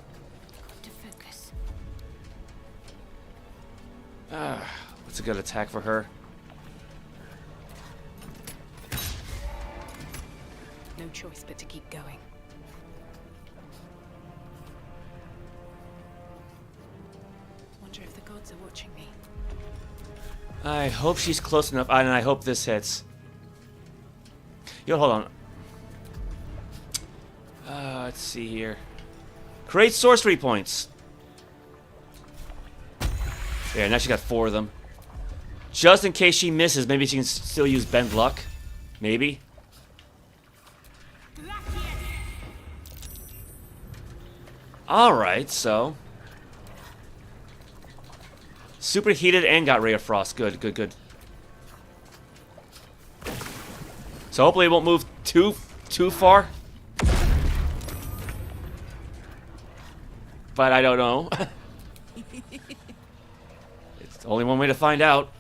To focus. What's a good attack for her? No choice but to keep going. watching me. I hope she's close enough, and I hope this hits. Yo, hold on. Let's see here. Create sorcery points. There, now she got 4 of them. Just in case she misses, maybe she can still use Bend Luck. Maybe. Alright, so. Superheated and got Ray of Frost. Good, good, good. So hopefully it won't move too far. But I don't know. It's only one way to find out.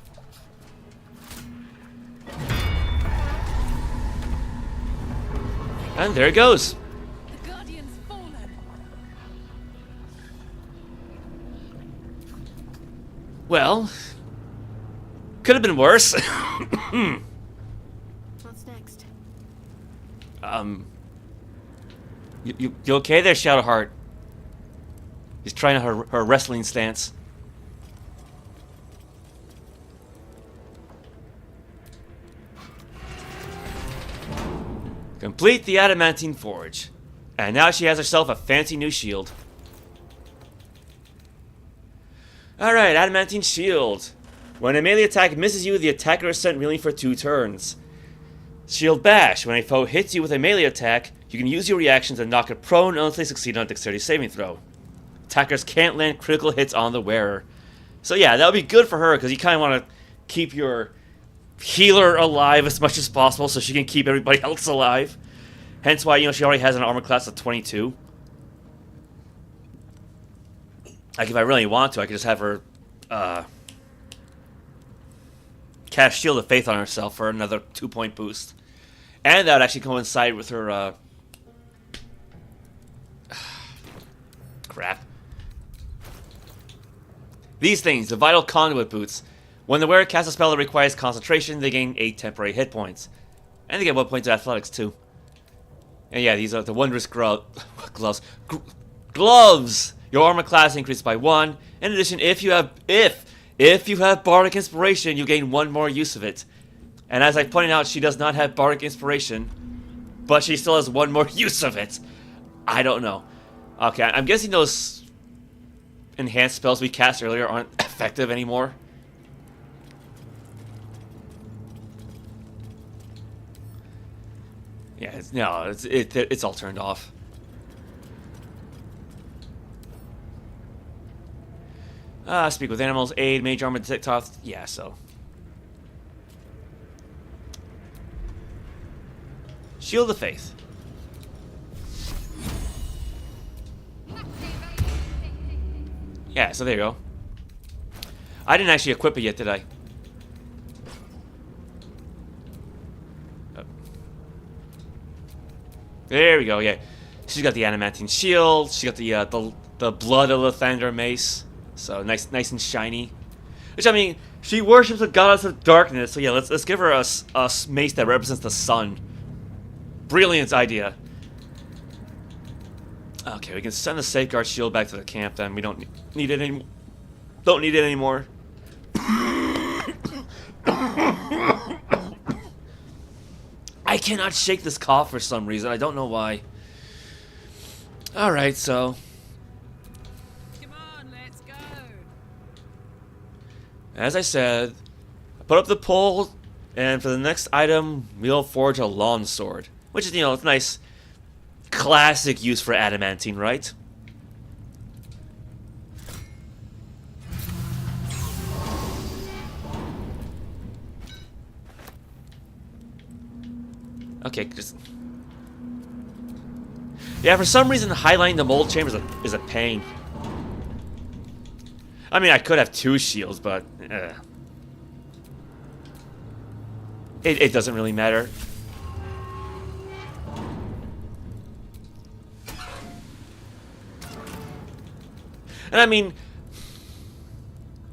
And there it goes. The Guardian's fallen. Well, could have been worse. What's next? You okay there, Shadowheart? He's trying her wrestling stance. Complete the adamantine forge. And now she has herself a fancy new shield. Alright, adamantine shield. When a melee attack misses you, the attacker is sent reeling for 2 turns. Shield bash. When a foe hits you with a melee attack, you can use your reaction to knock it prone unless they succeed on a dexterity saving throw. Attackers can't land critical hits on the wearer. So yeah, that would be good for her, because you kind of want to keep your healer alive as much as possible so she can keep everybody else alive. Hence why, she already has an armor class of 22. Like, if I really want to, I could just have her cast Shield of Faith on herself for another 2-point boost. And that would actually coincide with her, crap. These things, the Vital Conduit Boots. When the wearer casts a spell that requires concentration, they gain 8 temporary hit points. And they get 1 point to athletics, too. And yeah, these are the wondrous gloves. Gloves! Your armor class increases by 1. In addition, if you have Bardic Inspiration, you gain 1 more use of it. And as I pointed out, she does not have Bardic Inspiration, but she still has 1 more use of it. I don't know. Okay, I'm guessing those enhanced spells we cast earlier aren't effective anymore. Yeah, it's all turned off. Speak with animals, aid, mage armor, detect tough. Yeah, so. Shield of Faith. Yeah, so there you go. I didn't actually equip it yet, did I? Oh. There we go, yeah. She's got the adamantine shield. She got the blood of the Thunder mace. So nice and shiny. Which, I mean, she worships the goddess of darkness. So yeah, let's give her a mace that represents the sun. Brilliant idea. Okay, we can send the safeguard shield back to the camp. Then we don't need it anymore. Don't need it anymore. I cannot shake this cough for some reason. I don't know why. All right, so. As I said, I put up the poll, and for the next item, we'll forge a lawn sword. Which is, it's nice, classic use for adamantine, right? Okay, just... Yeah, for some reason, highlighting the mold chamber is a pain. I mean, I could have 2 shields, but it doesn't really matter. And I mean,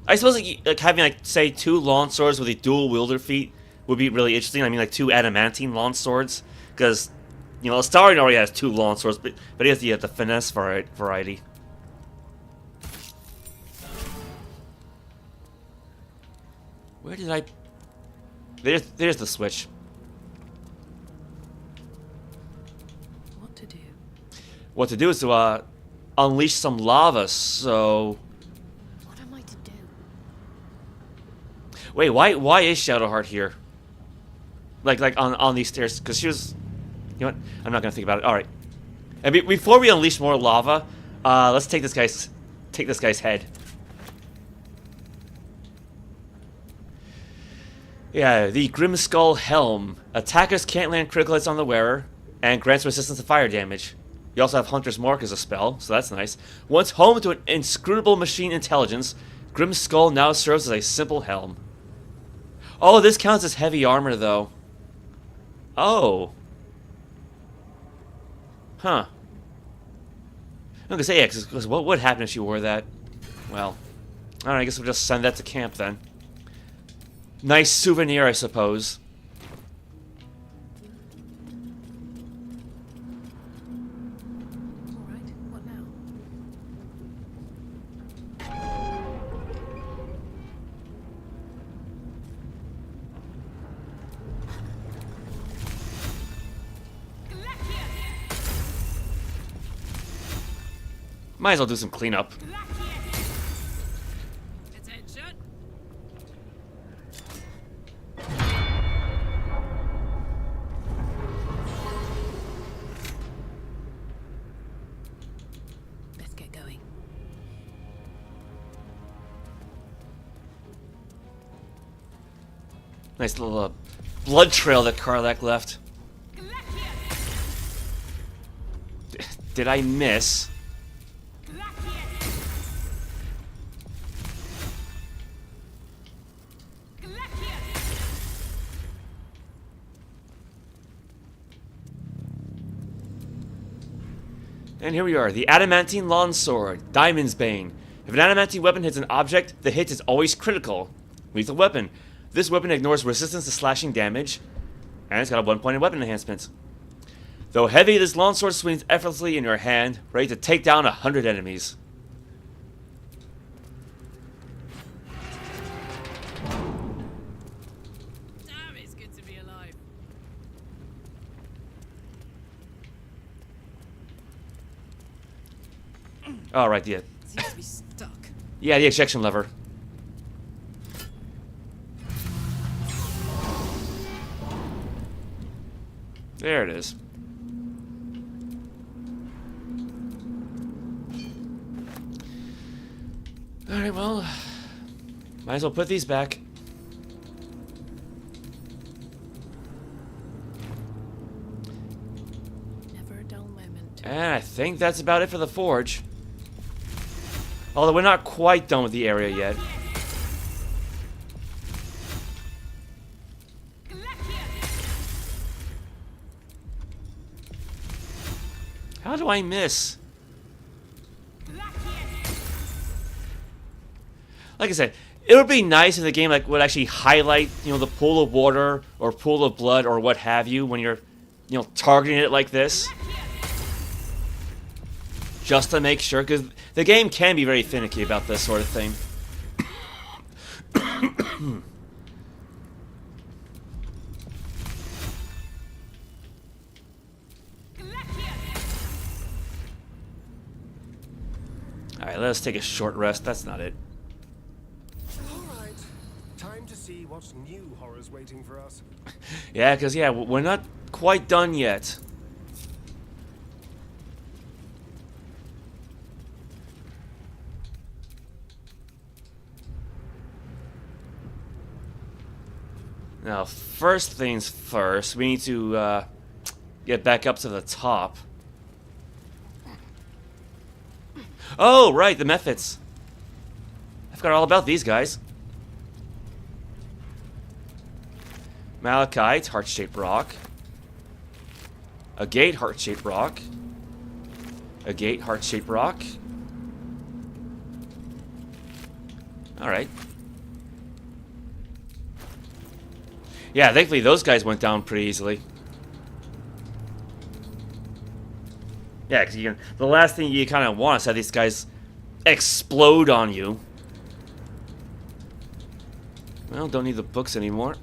I suppose like having say 2 lawn swords with a dual wielder feat would be really interesting. I mean, like 2 adamantine lawn swords, because Astarion already has 2 lawn swords, but he has the finesse variety. Where did I... There's the switch. What to do? What to do is to, unleash some lava, so... What am I to do? Wait, why is Shadowheart here? Like on these stairs? Because she was... You know what? I'm not gonna think about it. Alright. And before we unleash more lava, let's take this guy's head. Yeah, the Grim Skull Helm. Attackers can't land critical hits on the wearer, and grants resistance to fire damage. You also have Hunter's Mark as a spell, so that's nice. Once home to an inscrutable machine intelligence, Grim Skull now serves as a simple helm. Oh, this counts as heavy armor, though. Oh. Huh. I'm gonna say, yeah, because what would happen if she wore that? Well, alright, I guess we'll just send that to camp then. Nice souvenir, I suppose. All right, what now? Might as well do some cleanup. Attention! Let's get going. Nice little blood trail that Karlach left. Did I miss? And here we are, the Adamantine Longsword, Diamond's Bane. If an adamantine weapon hits an object, the hit is always critical. Lethal weapon. This weapon ignores resistance to slashing damage, and it's got a one-pointed weapon enhancement. Though heavy, this longsword swings effortlessly in your hand, ready to take down 100 enemies. Damn, it's good to be alive. Oh, right, yeah. Seems to be stuck. Yeah, the ejection lever. There it is. Alright, well, might as well put these back. Never a dull moment. And I think that's about it for the forge. Although we're not quite done with the area yet. How do I miss? Like I said, it would be nice if the game would actually highlight, the pool of water or pool of blood or what have you when you're, targeting it like this. Just to make sure, because the game can be very finicky about this sort of thing. Alright, let us take a short rest. That's not it. Alright. Time to see what new horror's waiting for us. Yeah, because, we're not quite done yet. Now, first things first, we need to get back up to the top. Oh, right, the methods. I forgot all about these guys. Malachite, heart-shaped rock. Agate, heart-shaped rock. Agate, heart-shaped rock. Alright. Yeah, thankfully those guys went down pretty easily. Yeah, because the last thing you kind of want is have these guys explode on you. Well, don't need the books anymore.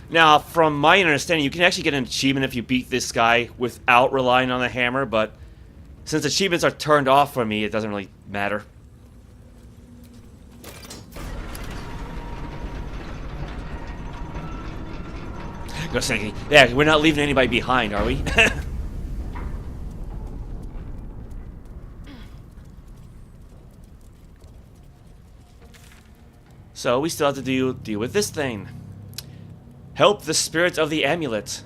Now, from my understanding, you can actually get an achievement if you beat this guy without relying on the hammer, but since achievements are turned off for me, it doesn't really matter. Yeah, we're not leaving anybody behind, are we? So we still have to deal with this thing. Help the spirit of the amulet.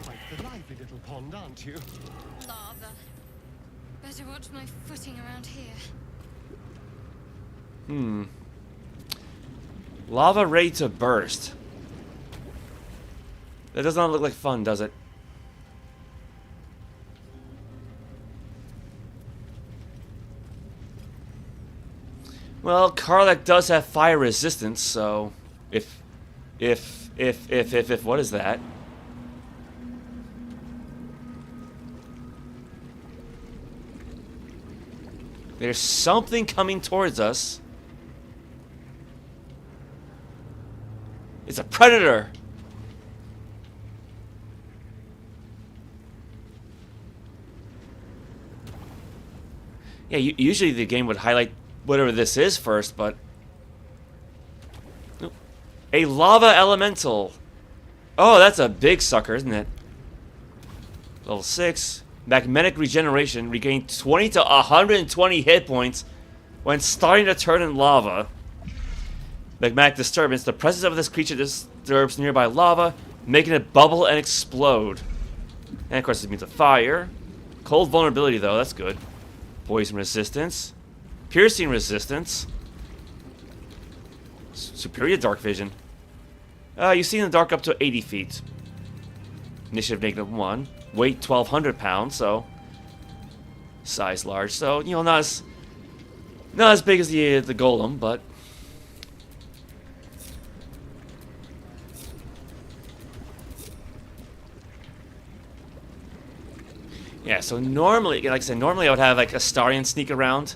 Quite the lively little pond, aren't you? Lava. Better watch my footing around here. Lava ready to burst. That does not look like fun, does it? Well, Karlach does have fire resistance, so if what is that? There's something coming towards us. It's a predator. Yeah, usually the game would highlight whatever this is first, but... Nope. A lava elemental. Oh, that's a big sucker, isn't it? Level 6. Magnetic regeneration. Regain 20 to 120 hit points when starting to turn in lava. Magmatic disturbance. The presence of this creature disturbs nearby lava, making it bubble and explode. And of course it means a fire. Cold vulnerability though, that's good. Poison resistance. Piercing resistance. Superior dark vision. You see in the dark up to 80 feet. Initiative -1. Weight 1,200 pounds, so... Size large, so, you know, not as big as the golem, but... Yeah, so normally, like I said, normally I would have like Astarion sneak around.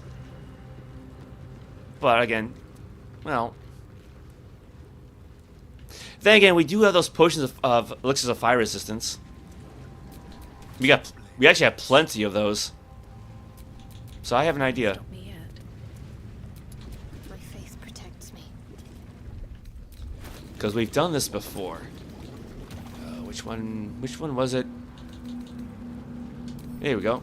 But again, well... Then again, we do have those potions of elixirs of fire resistance. We actually have plenty of those. So I have an idea. My faith protects me. Because we've done this before. Which one was it? There we go.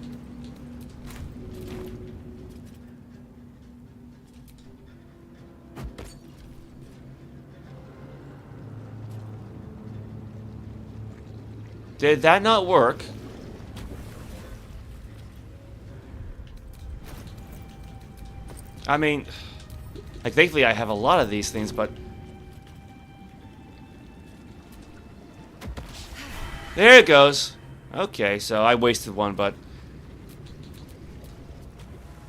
Did that not work? I mean, like, thankfully I have a lot of these things, but... There it goes. Okay, so I wasted one, but...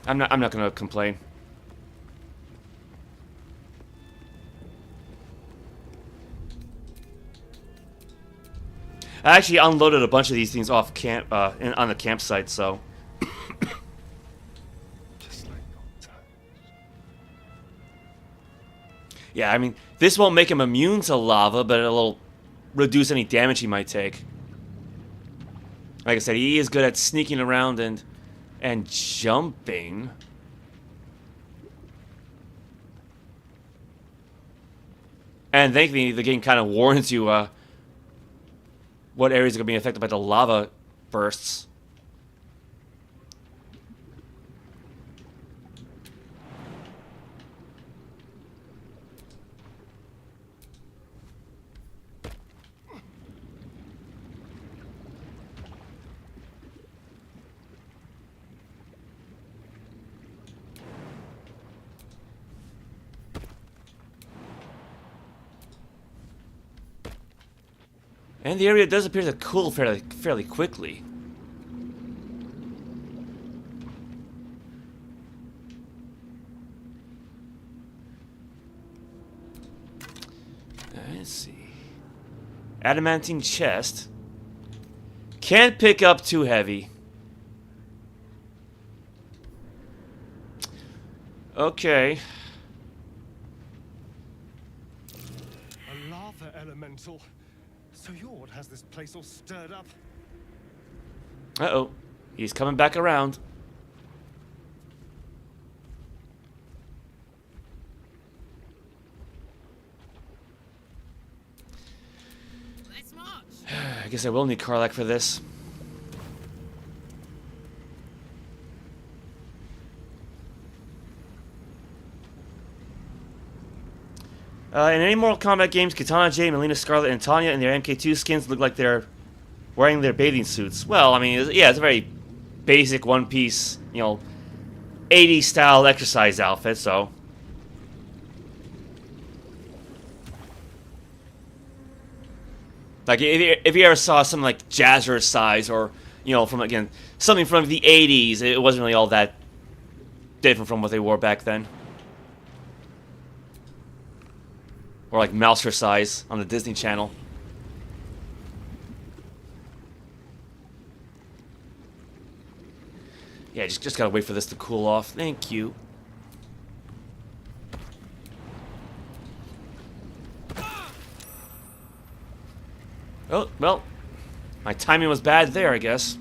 I'm not gonna complain. I actually unloaded a bunch of these things off camp on the campsite, so... Yeah, I mean, this won't make him immune to lava, but it'll reduce any damage he might take. Like I said, he is good at sneaking around and jumping. And thankfully, the game kind of warns you what areas are going to be affected by the lava bursts. And the area does appear to cool fairly quickly. Let's see. Adamantine chest. Can't pick up too heavy. Okay. A lava elemental. So you're what has this place all stirred up? Uh-oh. He's coming back around. I guess I will need Karlach for this. In any Mortal Kombat games, Katana J, Melina Scarlet, and Tanya in their MK2 skins look like they're wearing their bathing suits. Well, I mean, yeah, it's a very basic one-piece, you know, 80s style exercise outfit, so... Like, if you ever saw something like Jazzercise or, you know, from, again, something from the 80s, it wasn't really all that different from what they wore back then. Or like Mousercise on the Disney Channel. Yeah, just gotta wait for this to cool off. Thank you. Oh, well, my timing was bad there, I guess.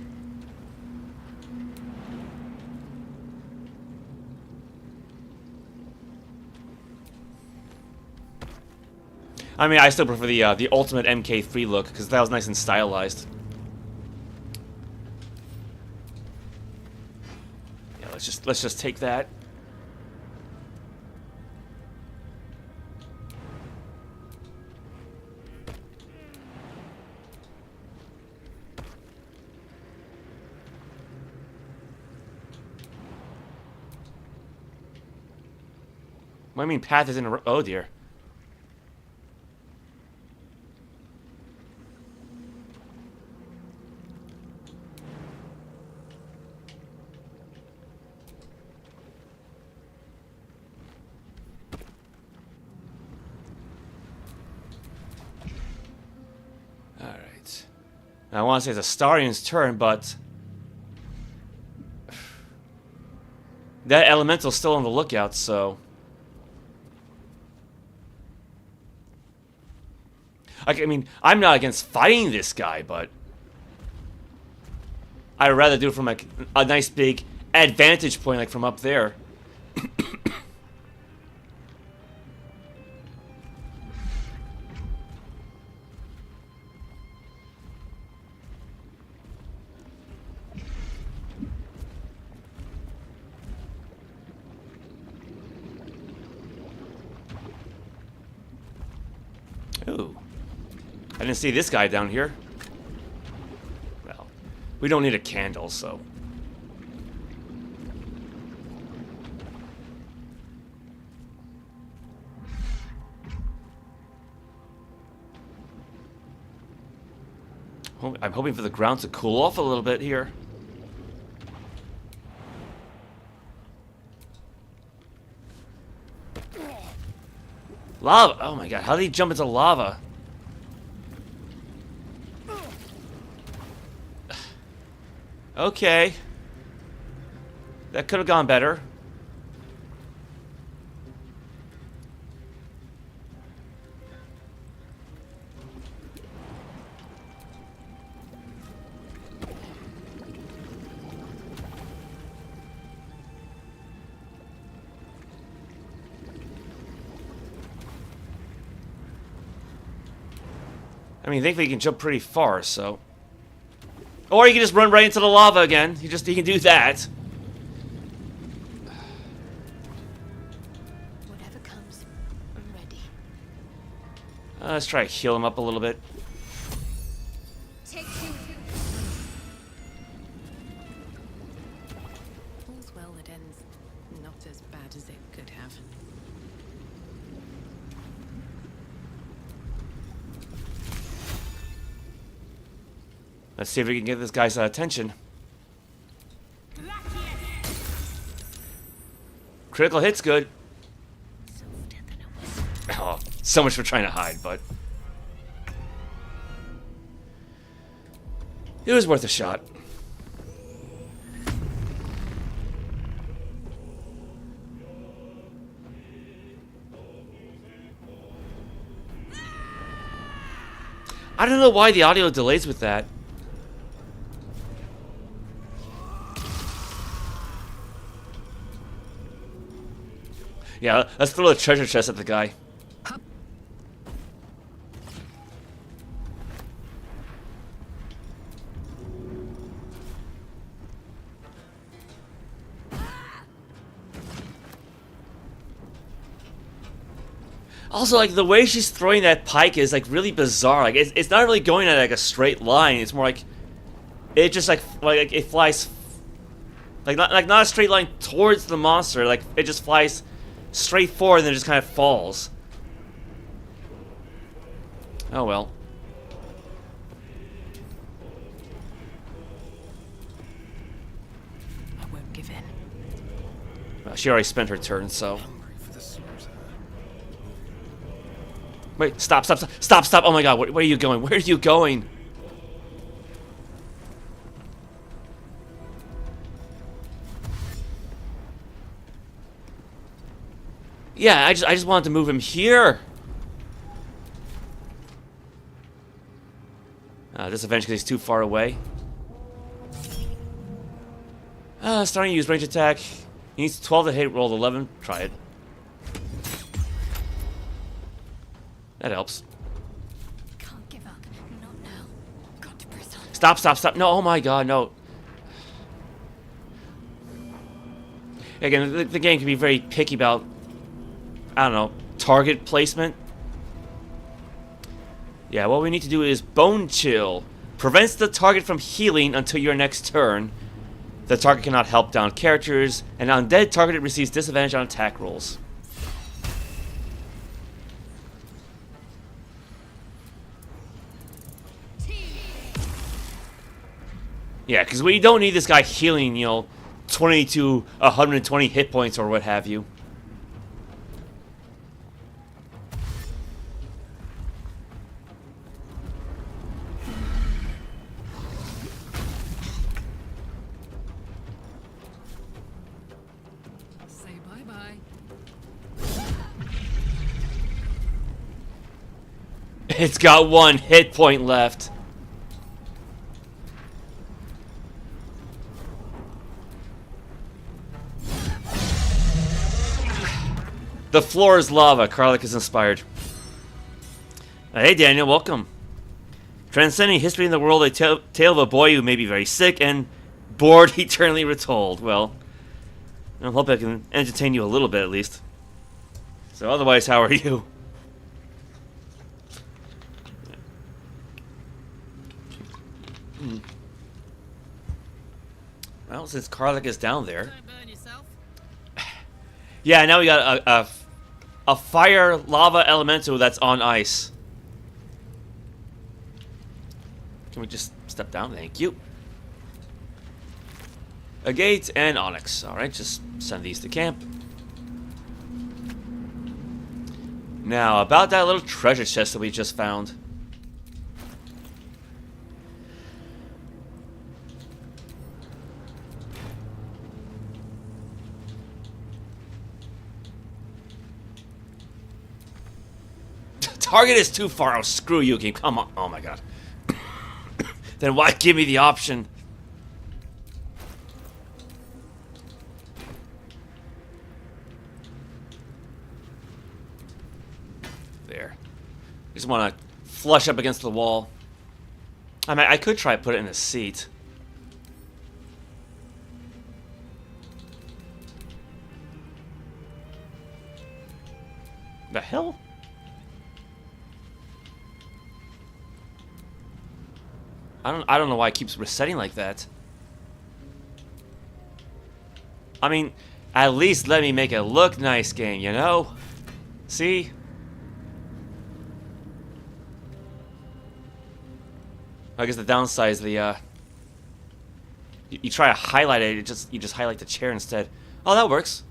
I mean, I still prefer the ultimate MK3 look because that was nice and stylized. Yeah, let's just take that. What do you mean path is in a... Oh, dear. Alright. Now, I want to say it's Astarion's turn, but... that elemental's still on the lookout, so... I mean, I'm not against fighting this guy, but... I'd rather do it from, like, a nice big advantage point, like, from up there. Ooh. I didn't see this guy down here. Well, we don't need a candle, so... I'm hoping for the ground to cool off a little bit here. Lava! Oh my god, how did he jump into lava? Okay. That could have gone better. I mean, thankfully he can jump pretty far, so... Or he can just run right into the lava again. He can do that. Whatever comes, I'm ready. Let's try to heal him up a little bit. All's well that ends not as bad as it could have. Let's see if we can get this guy's attention. Critical hit's good. Oh, so much for trying to hide, but It was worth a shot. I don't know why the audio delays with that. Yeah, let's throw a treasure chest at the guy. Also, like, the way she's throwing that pike is, like, really bizarre. Like, it's not really going at, like, a straight line. It's more like... It just, like it flies... Like, not a straight line towards the monster. Like, it just flies straight forward and then just kind of falls. Oh, well. I won't give in. Well, she already spent her turn, so... Wait, stop. Oh my god, where are you going? Where are you going? Yeah, I just wanted to move him here. Disadvantage because he's too far away. Starting to use range attack. He needs 12 to hit, roll 11. Try it. That helps. Can't give up. Not now. Got to press on. Stop. No, oh my god, no. Again, the game can be very picky about, I don't know, target placement. Yeah, what we need to do is Bone Chill. Prevents the target from healing until your next turn. The target cannot help down characters, and undead target receives disadvantage on attack rolls. Yeah, because we don't need this guy healing, you know, 20 to 120 hit points or what have you. Say bye-bye. It's got 1 hit point left. The floor is lava. Karlach is inspired. Hey, Daniel, welcome. Transcending history in the world, a tale of a boy who may be very sick and bored, eternally retold. Well, I hope I can entertain you a little bit, at least. So, otherwise, how are you? Well, since Karlach is down there... Yeah, now we got a fire lava elemental that's on ice. Can we just step down? Thank you. A gate and onyx. Alright, just send these to camp. Now, about that little treasure chest that we just found. Target is too far. Oh, screw you, game. Come on. Oh my god. Then why give me the option? There. Just want to flush up against the wall. I mean, I could try to put it in a seat. The hell? I don't know why it keeps resetting like that. I mean, at least let me make it look nice, game, you know? See? I guess the downside is the you try to highlight it, you just highlight the chair instead. Oh, that works.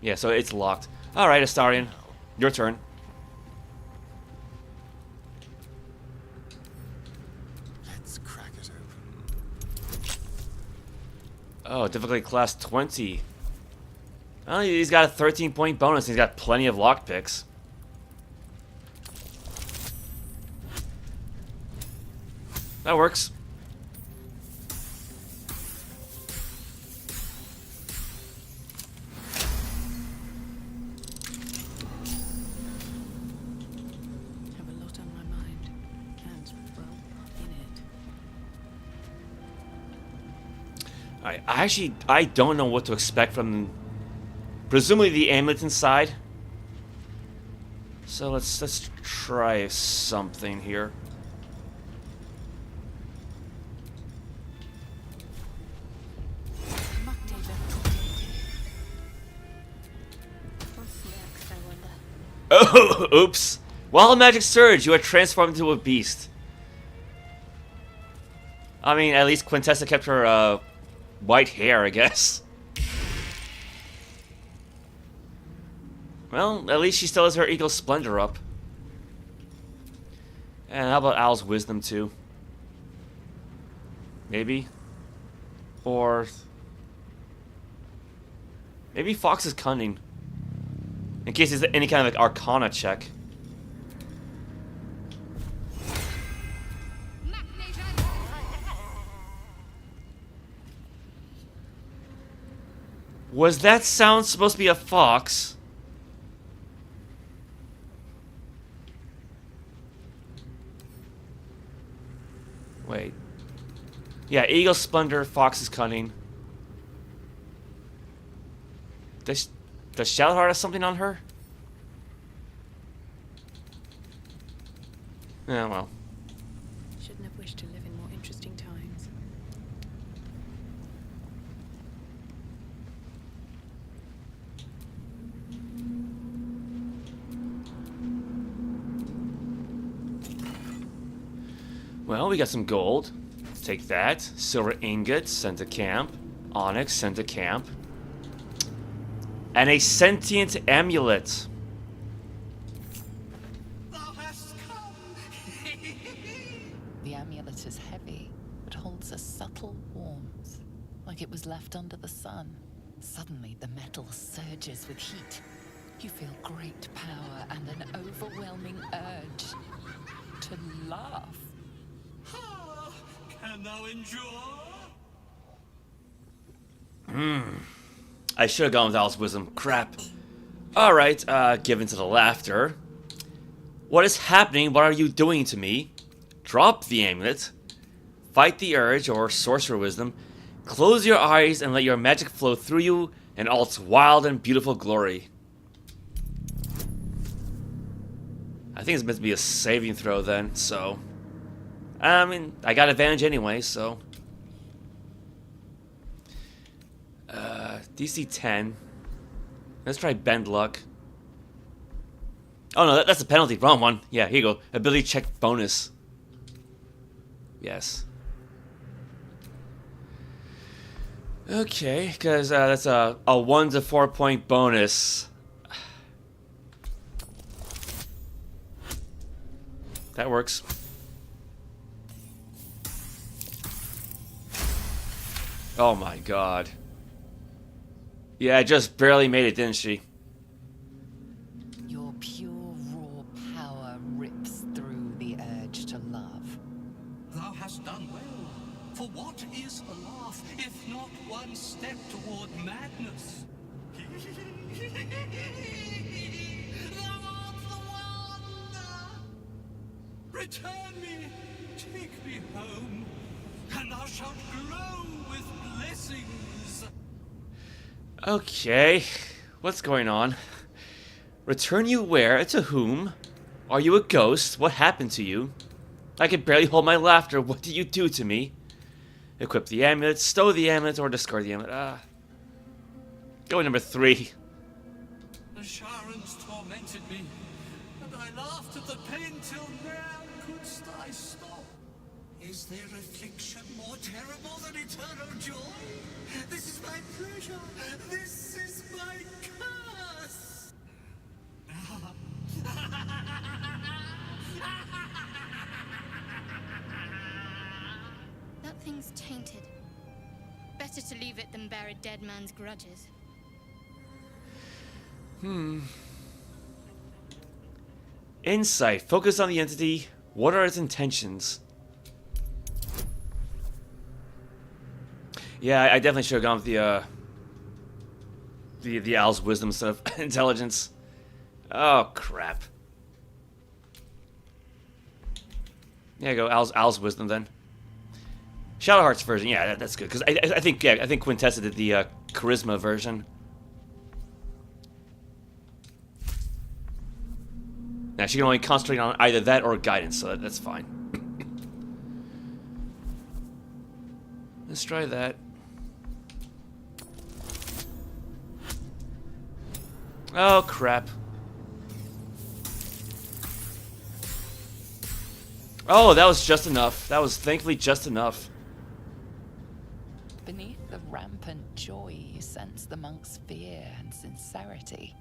Yeah, so it's locked. All right, Astarion, your turn. Let's crack it open. Oh, difficulty class 20. Well, he's got a 13-point bonus. He's got plenty of lockpicks. That works. Have a lot on my mind, and well, in it. I don't know what to expect from presumably the amulet inside. So let's try something here. What's next, I wonder? Oh, oops. Wild magic surge, you are transformed into a beast. I mean, at least Quintessa kept her white hair, I guess. Well, at least she still has her Eagle Splendor up. And how about Owl's Wisdom, too? Maybe? Or... maybe Fox's Cunning. In case there's any kind of like Arcana check. Was that sound supposed to be a fox? Wait. Yeah, Eagle Splendor, Fox's Cunning. Does Shadowheart have something on her? Yeah, well. Shouldn't have wished to live in more interesting times. Well, we got some gold. Take that. Silver ingot, sent to camp. Onyx, sent to camp. And a sentient amulet. Thou hast come. The amulet is heavy, but holds a subtle warmth, like it was left under the sun. Suddenly, the metal surges with heat. You feel great power and an overwhelming urge to laugh. Can thou endure? I should have gone with Owl's Wisdom. Crap. Alright, given to the laughter. What is happening? What are you doing to me? Drop the amulet. Fight the urge, or Sorcerer Wisdom. Close your eyes and let your magic flow through you in all its wild and beautiful glory. I think it's meant to be a saving throw then, so... I mean, I got advantage anyway, so... DC 10. Let's try Bend Luck. Oh no, that's a penalty. Wrong one. Yeah, here you go. Ability check bonus. Yes. Okay, because that's a 1 to 4 point bonus. That works. Oh my god. Yeah, I just barely made it, didn't she? Your pure raw power rips through the urge to love. Thou hast done well. For what is a laugh if not one step toward madness? Thou art the one! Return me, take me home, and thou shalt glow with blessings. Okay, what's going on? Return you where? To whom? Are you a ghost? What happened to you? I can barely hold my laughter. What did you do to me? Equip the amulet, stow the amulet, or discard the amulet. Go with number 3. The Sharons tormented me, and I laughed at the pain till ne'er couldst I stop. Is there affliction more terrible than eternal joy? This is my pleasure. This is my curse. That thing's tainted. Better Better to leave it than bear a dead man's grudges. Insight. Focus on the entity. What are its intentions? Yeah, I definitely should have gone with the owl's wisdom instead of intelligence. Oh crap. Yeah, go owl's wisdom then. Shadowheart's version, yeah, that's good because I think Quintessa did the charisma version. Now she can only concentrate on either that or guidance, so that's fine. Let's try that. Oh crap. Oh, that was just enough. That was thankfully just enough. Beneath the rampant joy, you sense the monk's fear and sincerity.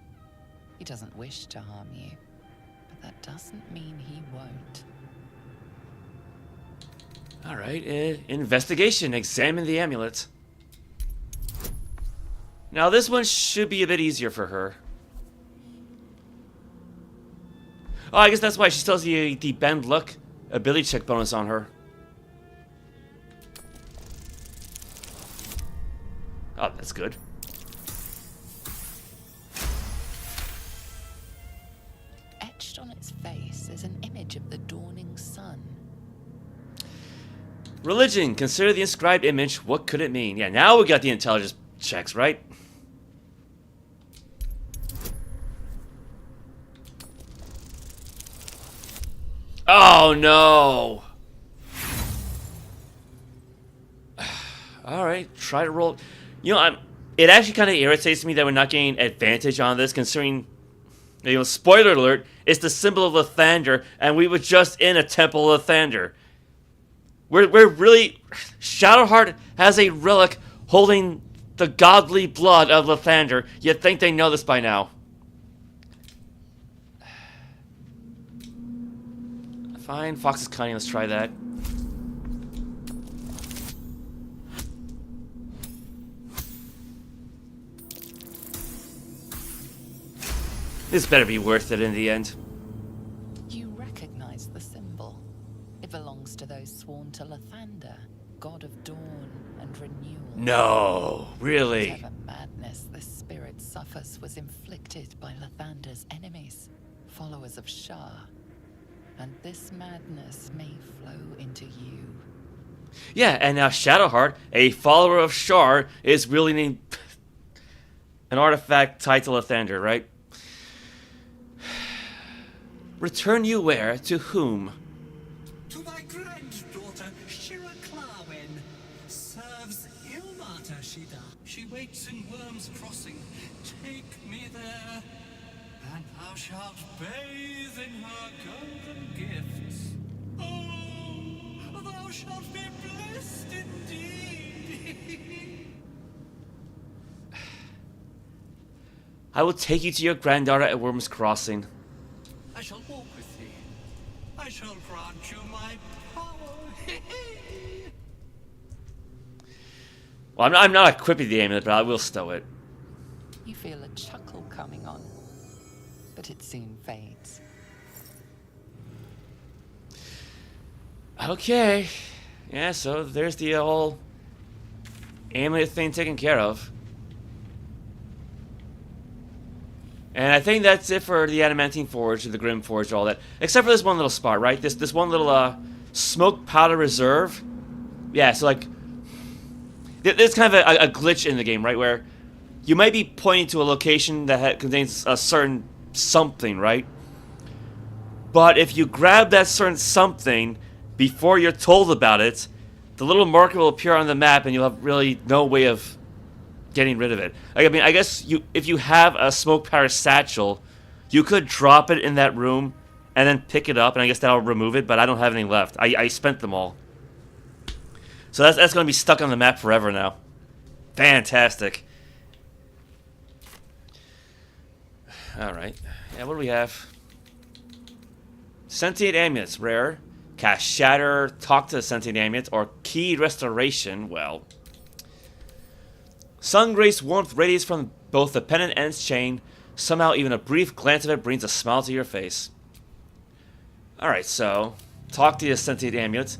He doesn't wish to harm you, but that doesn't mean he won't. Alright, investigation. Examine the amulet. Now this one should be a bit easier for her. Oh, I guess that's why she still has the bend luck ability check bonus on her. Oh, that's good. Etched on its face is an image of the dawning sun. Religion. Consider the inscribed image. What could it mean? Yeah, now we got the intelligence checks, right? Oh no! Alright, try to roll. You know, it actually kind of irritates me that we're not getting advantage on this, considering, you know, spoiler alert, it's the symbol of Lathander, and we were just in a Temple of Lathander. We're really... Shadowheart has a relic holding the godly blood of Lathander. You'd think they know this by now. Fine, Fox is cunning, let's try that. This better be worth it in the end. You recognize the symbol. It belongs to those sworn to Lathander, god of dawn and renewal. No, really? Whatever madness this spirit suffers was inflicted by Lathander's enemies, followers of Shah. And this madness may flow into you. Yeah, and now Shadowheart, a follower of Shar, is wielding an artifact tied to Lathander, right? Return you where? To whom? To my granddaughter, Shira Clarwen. Serves Ilmata, she does. She waits in Worm's Crossing. Take me there, and thou shalt bathe in her golden gifts. Oh, thou shalt be blessed indeed. I will take you to your granddaughter at Worm's Crossing. I shall walk with thee. I shall grant you my power. Well, I'm not equipping the amulet, but I will stow it. You feel a chuckle coming on, but it soon fades. Okay. Yeah, so there's the whole amulet thing taken care of. And I think that's it for the Adamantine Forge, the Grymforge, all that. Except for this one little spot, right? This one little smoke powder reserve. Yeah, so like... There's kind of a glitch in the game, right? Where you might be pointing to a location that contains a certain something, right? But if you grab that certain something before you're told about it, the little marker will appear on the map and you'll have really no way of getting rid of it. Like, I mean, I guess if you have a smoke powder satchel, you could drop it in that room and then pick it up, and I guess that'll remove it, but I don't have any left. I spent them all. So that's going to be stuck on the map forever now. Fantastic. Alright. Yeah, what do we have? Sentient Amulets, rare. Cast Shatter, talk to the Sentient Amulet, or Key Restoration. Well, Sun-graced warmth radiates from both the pendant and its chain. Somehow, even a brief glance of it brings a smile to your face. Alright, so... talk to the sentient amulet.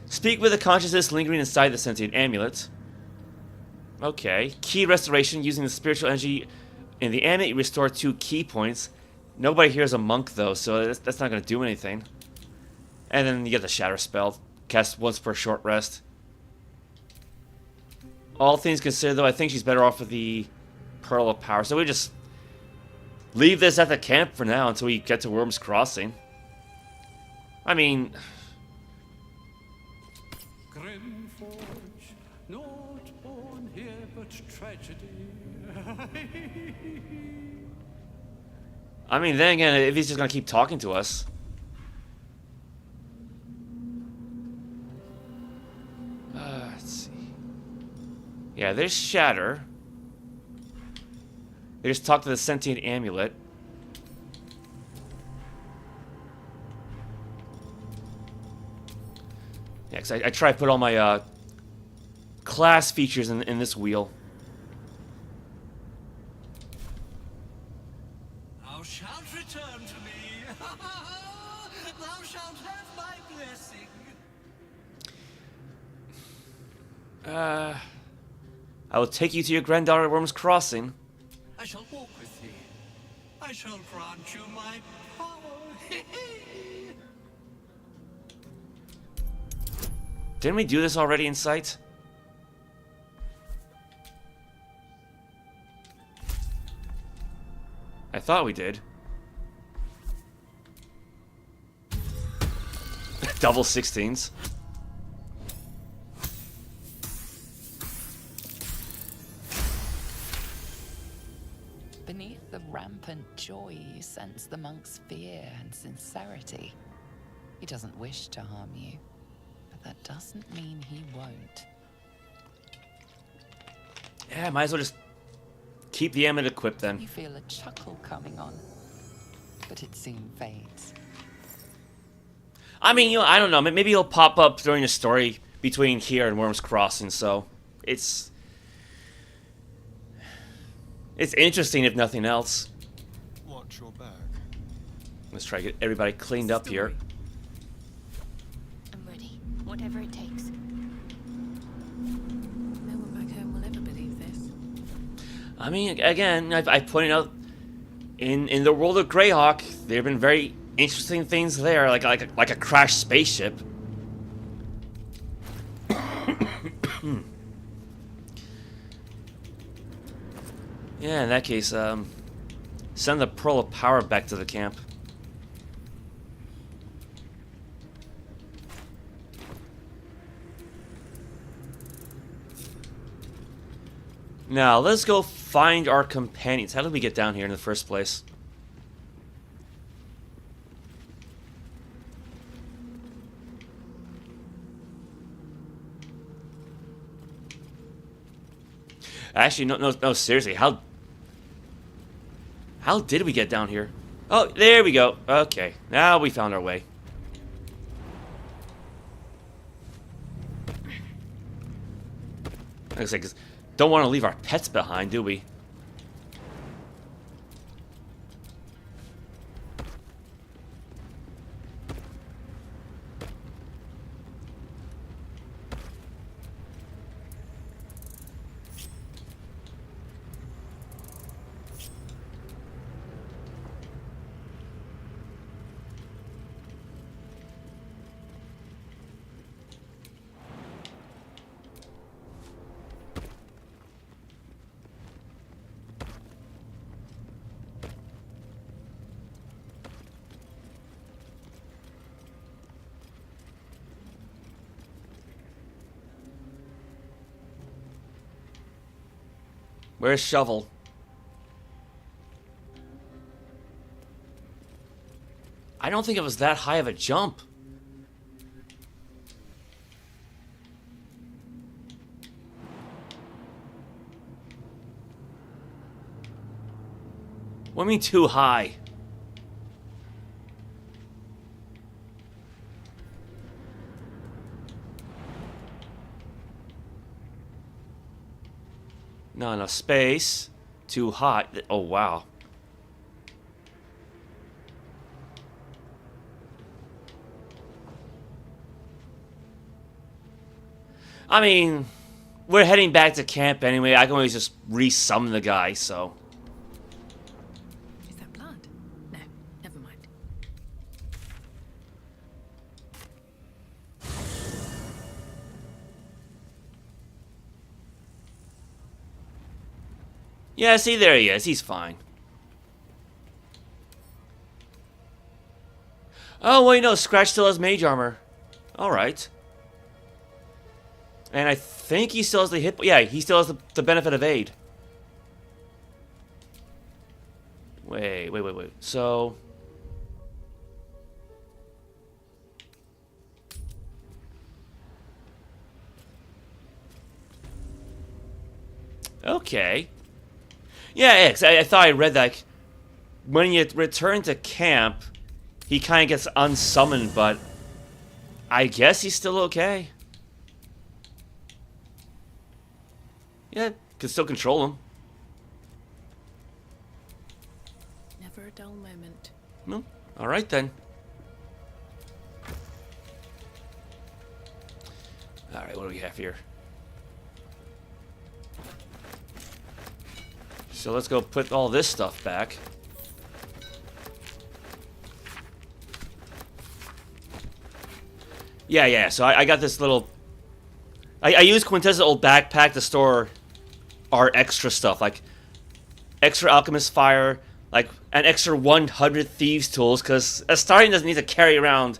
Speak with the consciousness lingering inside the sentient amulet. Okay. Key restoration. Using the spiritual energy in the amulet, you restore 2 key points. Nobody here is a monk, though, so that's not going to do anything. And then you get the shatter spell. Cast once per short rest. All things considered, though, I think she's better off with the Pearl of Power. So we just leave this at the camp for now until we get to Worm's Crossing. I mean... Grymforge, not born here but tragedy. I mean, then again, if he's just gonna keep talking to us. Let's see. Yeah, there's Shatter. They just talk to the sentient amulet. Yeah, cause I try to put all my class features in this wheel. Thou shalt return to me. Thou shalt have my blessing. I will take you to your granddaughter at Worm's Crossing. I shall walk with thee. I shall grant you my power. Didn't we do this already in sight? I thought we did. Double 16s. Beneath the rampant joy, you sense the monk's fear and sincerity. He doesn't wish to harm you, but that doesn't mean he won't. Yeah, might as well just keep the amulet equipped then. You feel a chuckle coming on, but it soon fades. I mean, you know, I don't know. Maybe he'll pop up during the story between here and Worm's Crossing, so it's interesting if nothing else. Watch your back. Let's try to get everybody cleaned up here. I'm ready. Whatever it takes. No one back home will ever believe this. I mean, again, I pointed out in the world of Greyhawk, there have been very interesting things there, like a crashed spaceship. Yeah, in that case, send the Pearl of Power back to the camp. Now, let's go find our companions. How did we get down here in the first place? Actually, no, seriously, how did we get down here? Oh, there we go. Okay, now we found our way. Like I said, 'cause don't want to leave our pets behind, do we? Where's Shovel? I don't think it was that high of a jump. What do you mean too high? Not enough space. Too hot. Oh, wow. I mean, we're heading back to camp anyway. I can always just resummon the guy, so. Is that blood? No, never mind. Yeah, see, there he is. He's fine. Oh, wait, no. Scratch still has mage armor. Alright. And I think he still has the hit... Yeah, he still has the benefit of aid. Wait. So... Okay. Yeah, 'cause I thought I read that, like, when you return to camp, he kind of gets unsummoned, but I guess he's still okay. Yeah, can still control him. Never a dull moment. Well, alright then. Alright, what do we have here? So let's go put all this stuff back. Yeah, so I got this little... I used Quintessa's old backpack to store our extra stuff, like extra alchemist fire, like an extra 100 thieves tools, because Astarion doesn't need to carry around,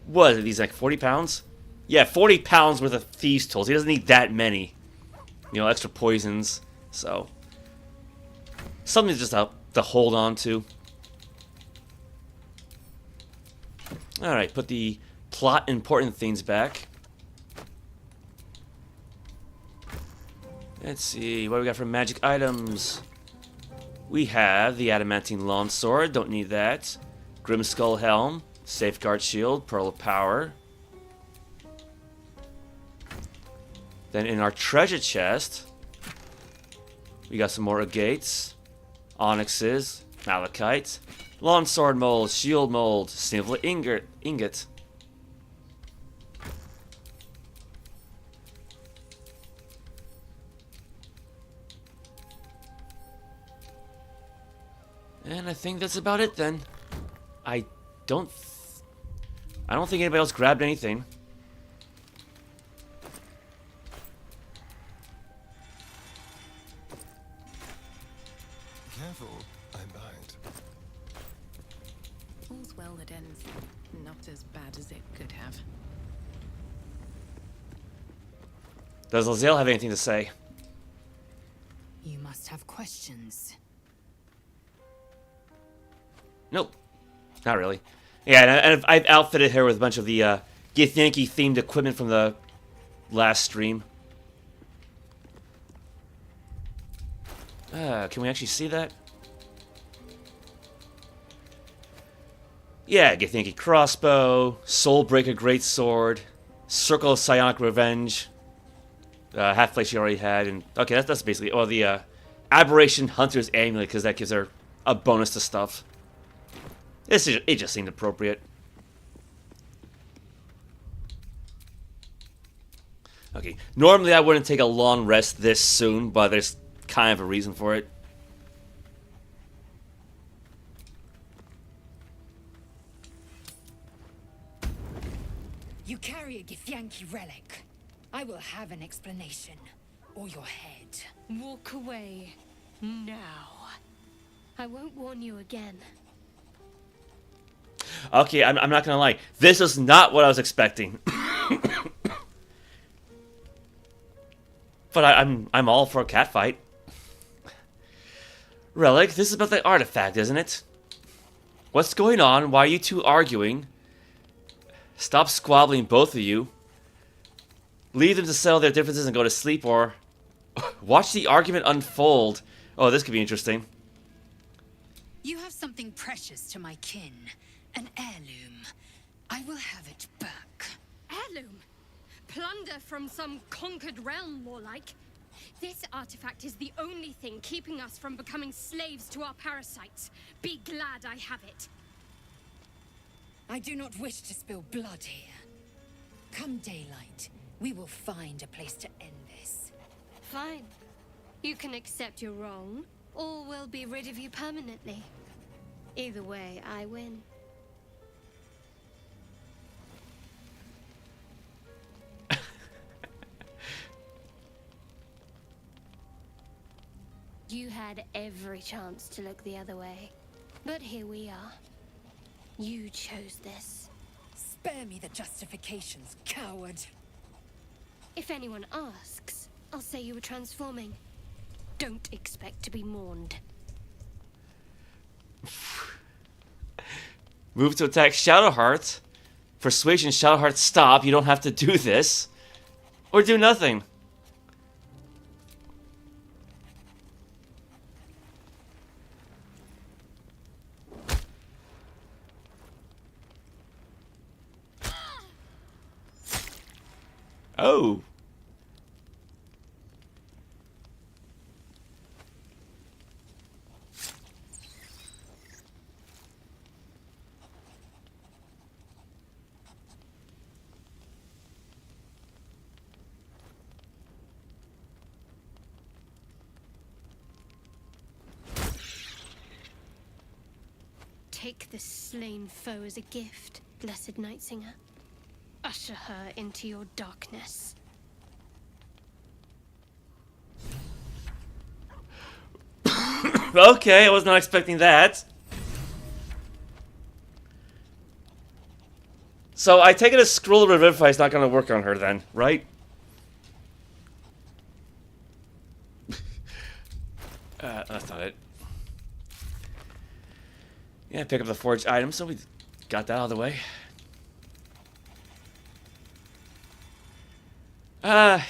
what are these, like 40 pounds? Yeah, 40 pounds worth of thieves tools. He doesn't need that many, you know, extra poisons, so something just to hold on to. Alright, put the plot important things back. Let's see, what do we got for magic items? We have the adamantine longsword, don't need that. Grim skull helm, safeguard shield, pearl of power. Then in our treasure chest, we got some more agates, onyxes, malachite, longsword mold, shield mold, silver ingot. And I think that's about it then. I don't think anybody else grabbed anything. Careful, I'm behind. All's well that ends not as bad as it could have. Does Lae'zel have anything to say? You must have questions. Nope. Not really. Yeah, and I've outfitted her with a bunch of the Githyanki themed equipment from the last stream. Can we actually see that? Yeah, Githyanki crossbow, Soulbreaker greatsword, Circle of Psionic Revenge, half-plate she already had, and okay, that's basically the Aberration Hunter's Amulet, because that gives her a bonus to stuff. It just seemed appropriate. Okay, normally I wouldn't take a long rest this soon, but there's kind of a reason for it. You carry a Githyanki relic. I will have an explanation, or your head. Walk away. Now. I won't warn you again. Okay, I'm not gonna lie. This is not what I was expecting. But I'm all for a catfight. Relic, this is about the artifact, isn't it? What's going on? Why are you two arguing? Stop squabbling, both of you. Leave them to settle their differences and go to sleep, or watch the argument unfold. Oh, this could be interesting. You have something precious to my kin. An heirloom. I will have it back. Heirloom? Plunder from some conquered realm, more like. This artifact is the only thing keeping us from becoming slaves to our parasites. Be glad I have it. I do not wish to spill blood here. Come daylight, we will find a place to end this. Fine. You can accept you're wrong, or we'll be rid of you permanently. Either way, I win. You had every chance to look the other way, but here we are. You chose this. Spare me the justifications, coward. If anyone asks, I'll say you were transforming. Don't expect to be mourned. Move to attack Shadowheart. Persuasion Shadowheart, stop. You don't have to do this. Or do nothing. Oh. Take this slain foe as a gift, blessed Nightsinger. Usher her into your darkness. Okay, I was not expecting that. So I take it a scroll of Revivify is not going to work on her then, right? That's not it. Yeah, pick up the forged item, so we got that out of the way.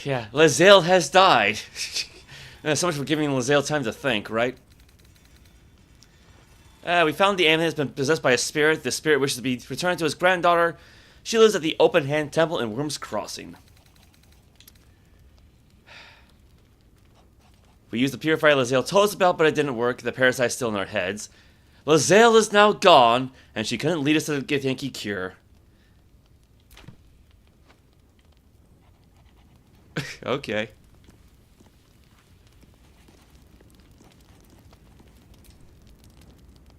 Yeah, Lae'zel has died. So much for giving Lae'zel time to think, right? We found the amulet has been possessed by a spirit. The spirit wishes to be returned to his granddaughter. She lives at the Open Hand Temple in Worm's Crossing. We used the purifier Lae'zel told us about, but it didn't work. The parasite's still in our heads. Lae'zel is now gone, and she couldn't lead us to the Githyanki cure. Okay.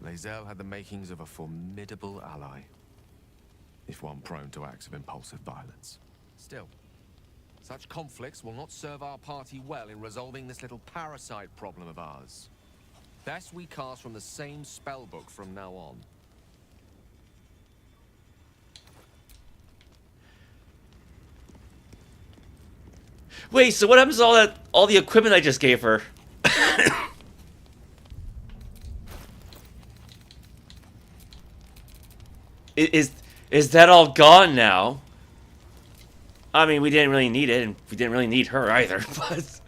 Lae'zel had the makings of a formidable ally, if one prone to acts of impulsive violence. Still, such conflicts will not serve our party well in resolving this little parasite problem of ours. Best we cast from the same spellbook from now on. Wait, so what happens to all the equipment I just gave her? Is that all gone now? I mean, we didn't really need it, and we didn't really need her either, but...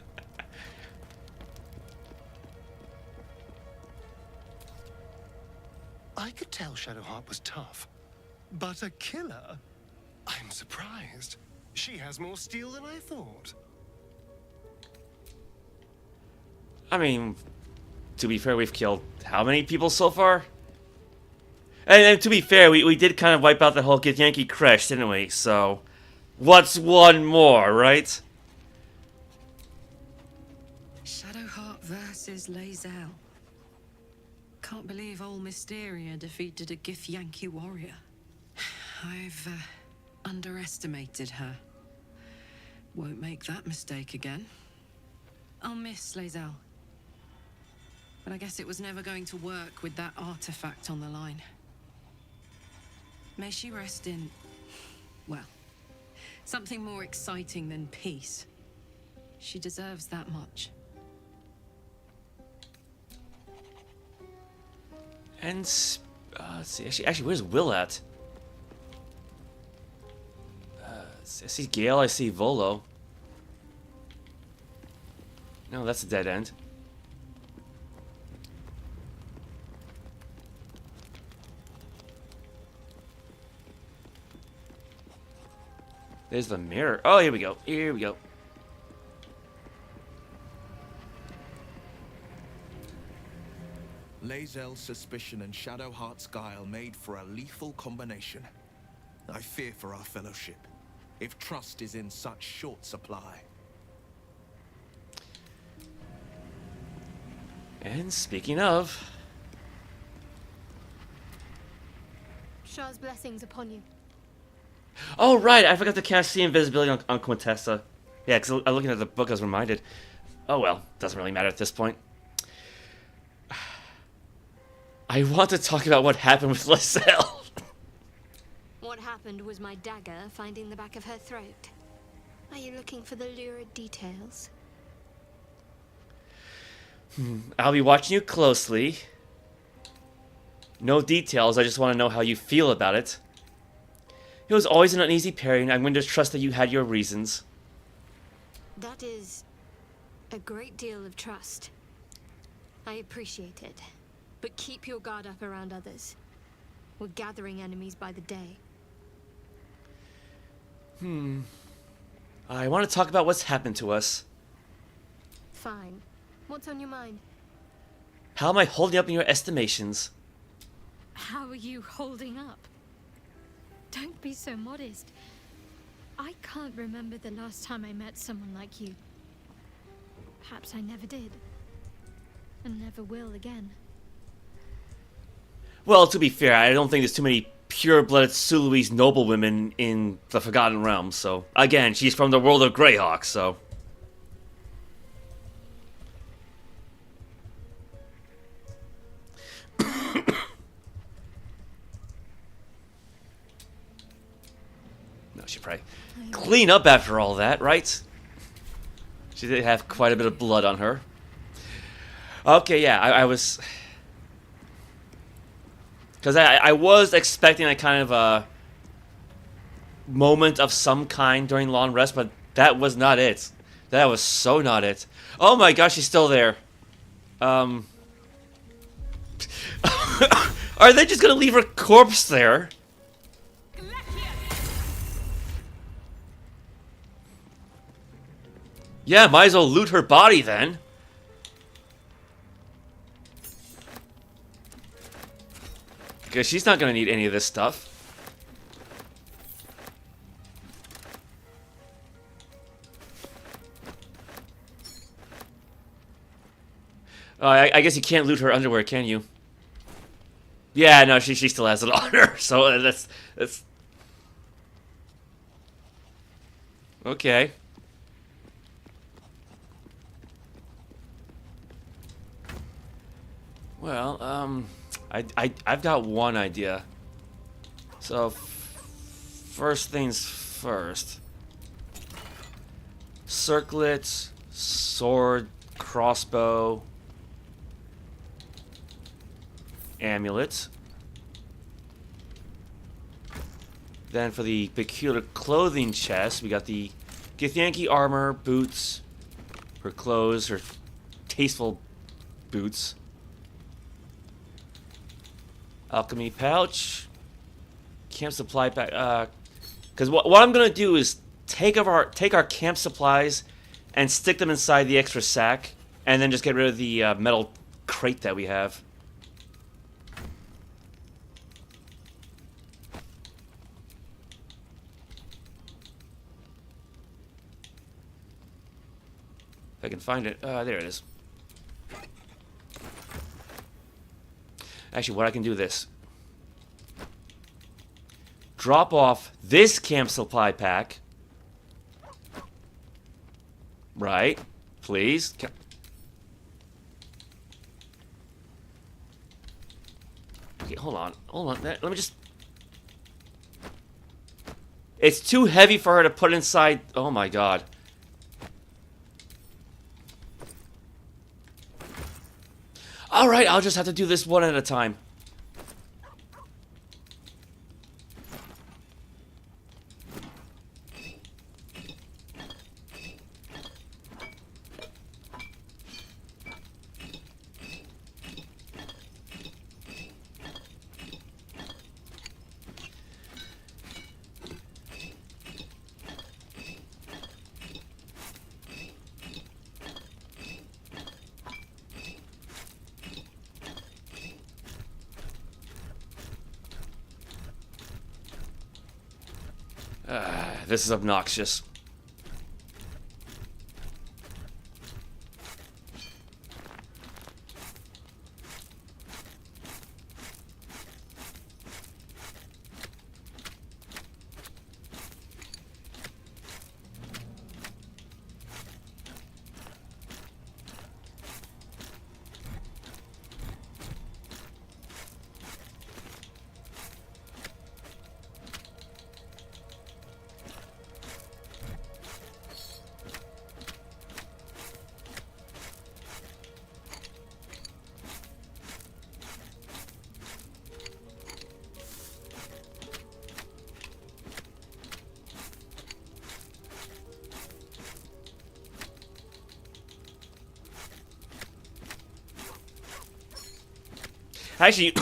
I could tell Shadowheart was tough, but a killer? I'm surprised. She has more steel than I thought. I mean, to be fair, we've killed how many people so far? And to be fair, we did kind of wipe out the whole Githyanki crèche, didn't we? So, what's one more, right? Shadowheart versus Lae'zel. Can't believe old Mysteria defeated a Githyanki warrior. I've underestimated her. Won't make that mistake again. I'll miss Lae'zel. But I guess it was never going to work with that artifact on the line. May she rest in, well, something more exciting than peace. She deserves that much. And, let's see, actually, where's Will at? I see Gale, I see Volo. No, that's a dead end. There's the mirror. Oh, here we go. Here we go. Lae'zel's suspicion and Shadowheart's guile made for a lethal combination. I fear for our fellowship, if trust is in such short supply. And speaking of... Shah's blessings upon you. Oh, right, I forgot to cast the invisibility on Quintessa. Yeah, because looking at the book, I was reminded. Oh well, doesn't really matter at this point. I want to talk about what happened with Lae'zel. What happened was my dagger finding the back of her throat. Are you looking for the lurid details? I'll be watching you closely. No details, I just want to know how you feel about it. It was always an uneasy pairing. I'm going to trust that you had your reasons. That is a great deal of trust. I appreciate it. But keep your guard up around others. We're gathering enemies by the day. I want to talk about what's happened to us. Fine. What's on your mind? How am I holding up in your estimations? How are you holding up? Don't be so modest. I can't remember the last time I met someone like you. Perhaps I never did. And never will again. Well, to be fair, I don't think there's too many pure-blooded Suluise noblewomen in the Forgotten Realms, so... Again, she's from the world of Greyhawk, so... No, she probably clean up after all that, right? She did have quite a bit of blood on her. Okay, yeah, I was... Because I was expecting a kind of a moment of some kind during long rest, but that was not it. That was so not it. Oh my gosh, she's still there. Are they just gonna leave her corpse there? Yeah, might as well loot her body then. Because she's not going to need any of this stuff. I guess you can't loot her underwear, can you? Yeah, no, she still has it on her. So that's... Okay. Well, I've got one idea. So, first things first. Circlet, sword, crossbow, amulet. Then for the peculiar clothing chest, we got the Githyanki armor, boots, her clothes, her tasteful boots. Alchemy pouch, camp supply pack. Because what I'm gonna do is take our camp supplies and stick them inside the extra sack, and then just get rid of the metal crate that we have. If I can find it, there it is. Actually, what I can do this. Drop off this camp supply pack. Right. Please. Okay, hold on. Let me just... It's too heavy for her to put inside... Oh my god. Alright, I'll just have to do this one at a time. This is obnoxious. Actually,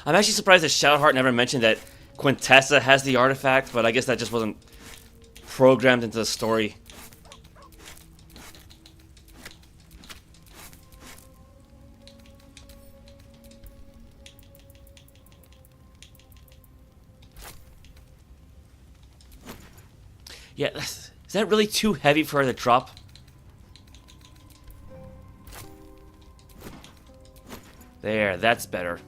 I'm actually surprised that Shadowheart never mentioned that Quintessa has the artifact, but I guess that just wasn't programmed into the story. Yeah, is that really too heavy for her to drop? There, that's better.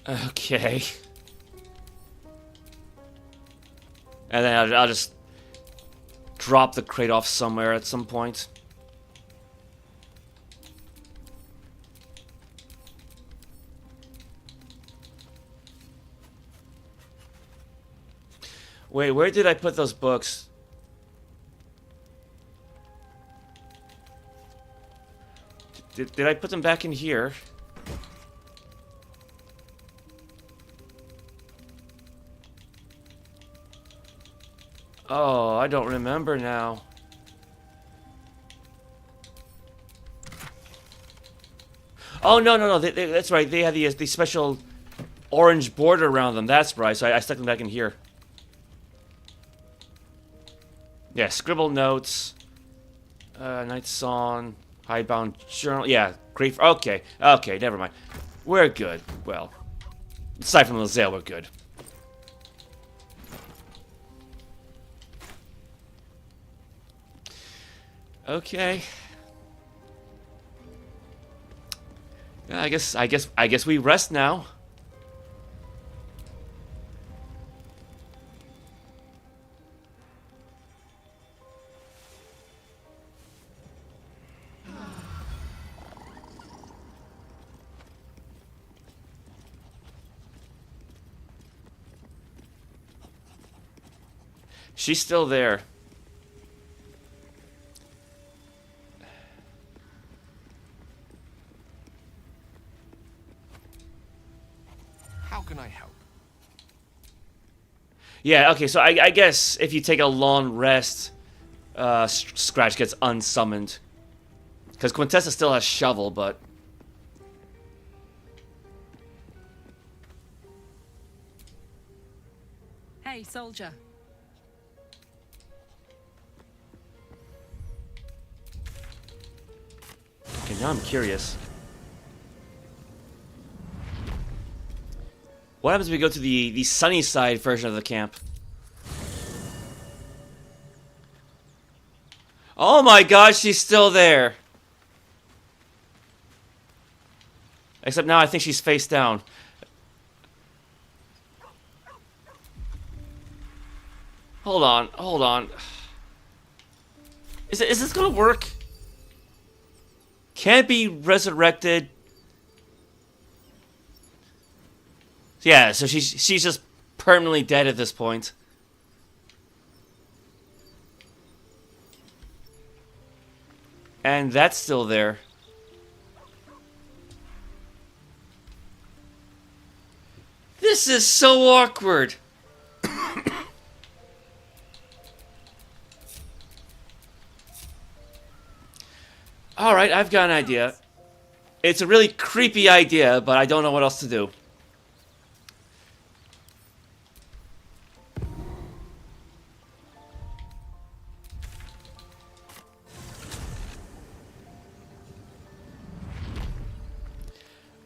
Okay. And then I'll just drop the crate off somewhere at some point. Wait, where did I put those books? Did I put them back in here? Oh, I don't remember now. Oh, no. That's right. They had the special orange border around them. That's right. So I stuck them back in here. Yeah, scribble notes. Night Song. Hidebound journal. Yeah, great. Okay, never mind. We're good. Well, aside from Lae'zel, we're good. Okay. Yeah, I guess we rest now. She's still there. How can I help? Yeah, okay, so I guess if you take a long rest, Scratch gets unsummoned. Because Quintessa still has Shovel, but... Hey, soldier. Okay, now I'm curious. What happens if we go to the sunny side version of the camp? Oh my god, she's still there! Except now I think she's face down. Hold on. Is this gonna work? Can't be resurrected. Yeah, so she's just permanently dead at this point. And that's still there. This is so awkward. Alright, I've got an idea. It's a really creepy idea, but I don't know what else to do.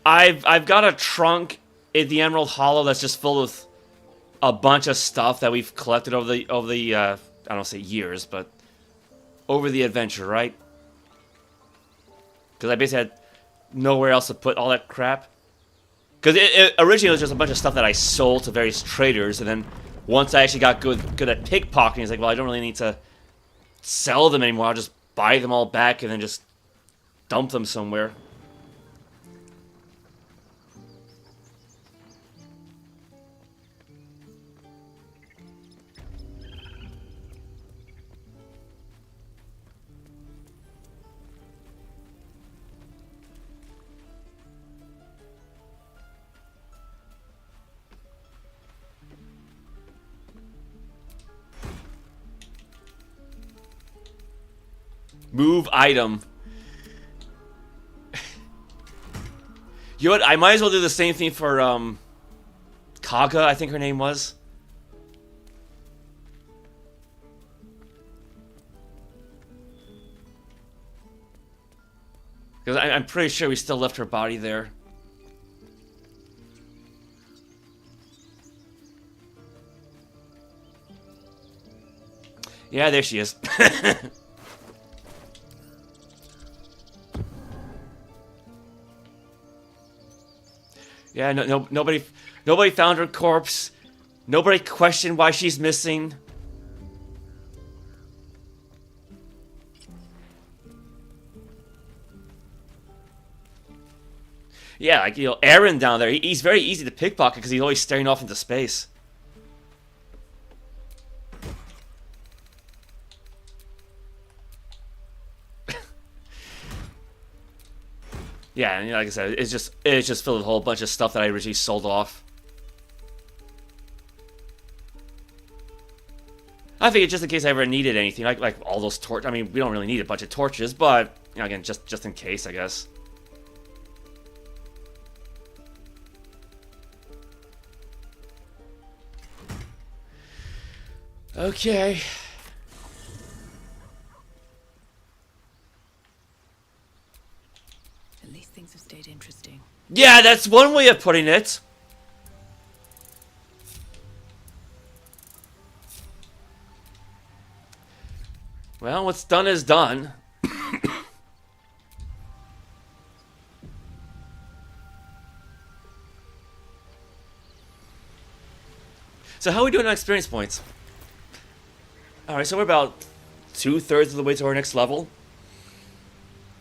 I've got a trunk in the Emerald Hollow that's just full of a bunch of stuff that we've collected over the I don't say years, but over the adventure, right? Because I basically had nowhere else to put all that crap. Because it originally was just a bunch of stuff that I sold to various traders, and then once I actually got good at pickpocketing, it's like, well, I don't really need to sell them anymore. I'll just buy them all back and then just dump them somewhere. Move item. You know what? I might as well do the same thing for Kaga, I think her name was. Because I'm pretty sure we still left her body there. Yeah, there she is. Yeah, nobody found her corpse. Nobody questioned why she's missing. Yeah, like, you know, Aaron down there, he's very easy to pickpocket because he's always staring off into space. Yeah, and like I said, it's just filled with a whole bunch of stuff that I originally sold off. I figured just in case I ever needed anything, like all those torches. I mean, we don't really need a bunch of torches, but you know, again, just in case, I guess. Okay. Things have stayed interesting. Yeah, that's one way of putting it. Well, what's done is done. So how are we doing on experience points? Alright, so we're about 2/3 of the way to our next level.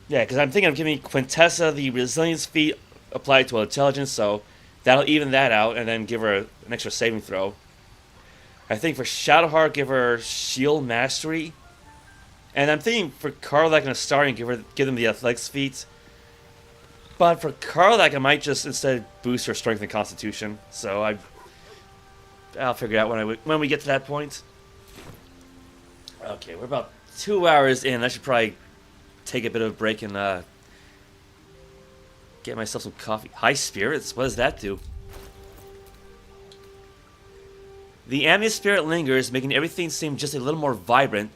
Yeah, because I'm thinking of giving Quintessa the resilience feat applied to intelligence, so that'll even that out, and then give her an extra saving throw. I think for Shadowheart, give her shield mastery, and I'm thinking for Karlach and Astarion, give them the athletics feat. But for Karlach, I might just instead boost her strength and constitution. So I'll figure it out when we get to that point. Okay, we're about 2 hours in. I should probably take a bit of a break and get myself some coffee. High spirits? What does that do? The ambient spirit lingers, making everything seem just a little more vibrant.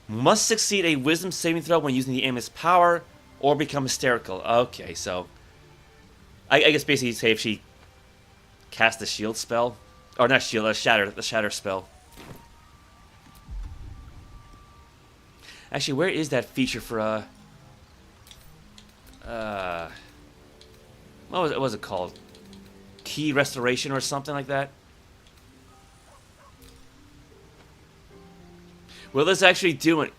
Must succeed a wisdom saving throw when using the ambient power, or become hysterical. Okay, so I guess basically say if she casts the shield spell, or not shield, the shatter spell. Actually, where is that feature for what was it called? Key restoration or something like that? Will this actually do it?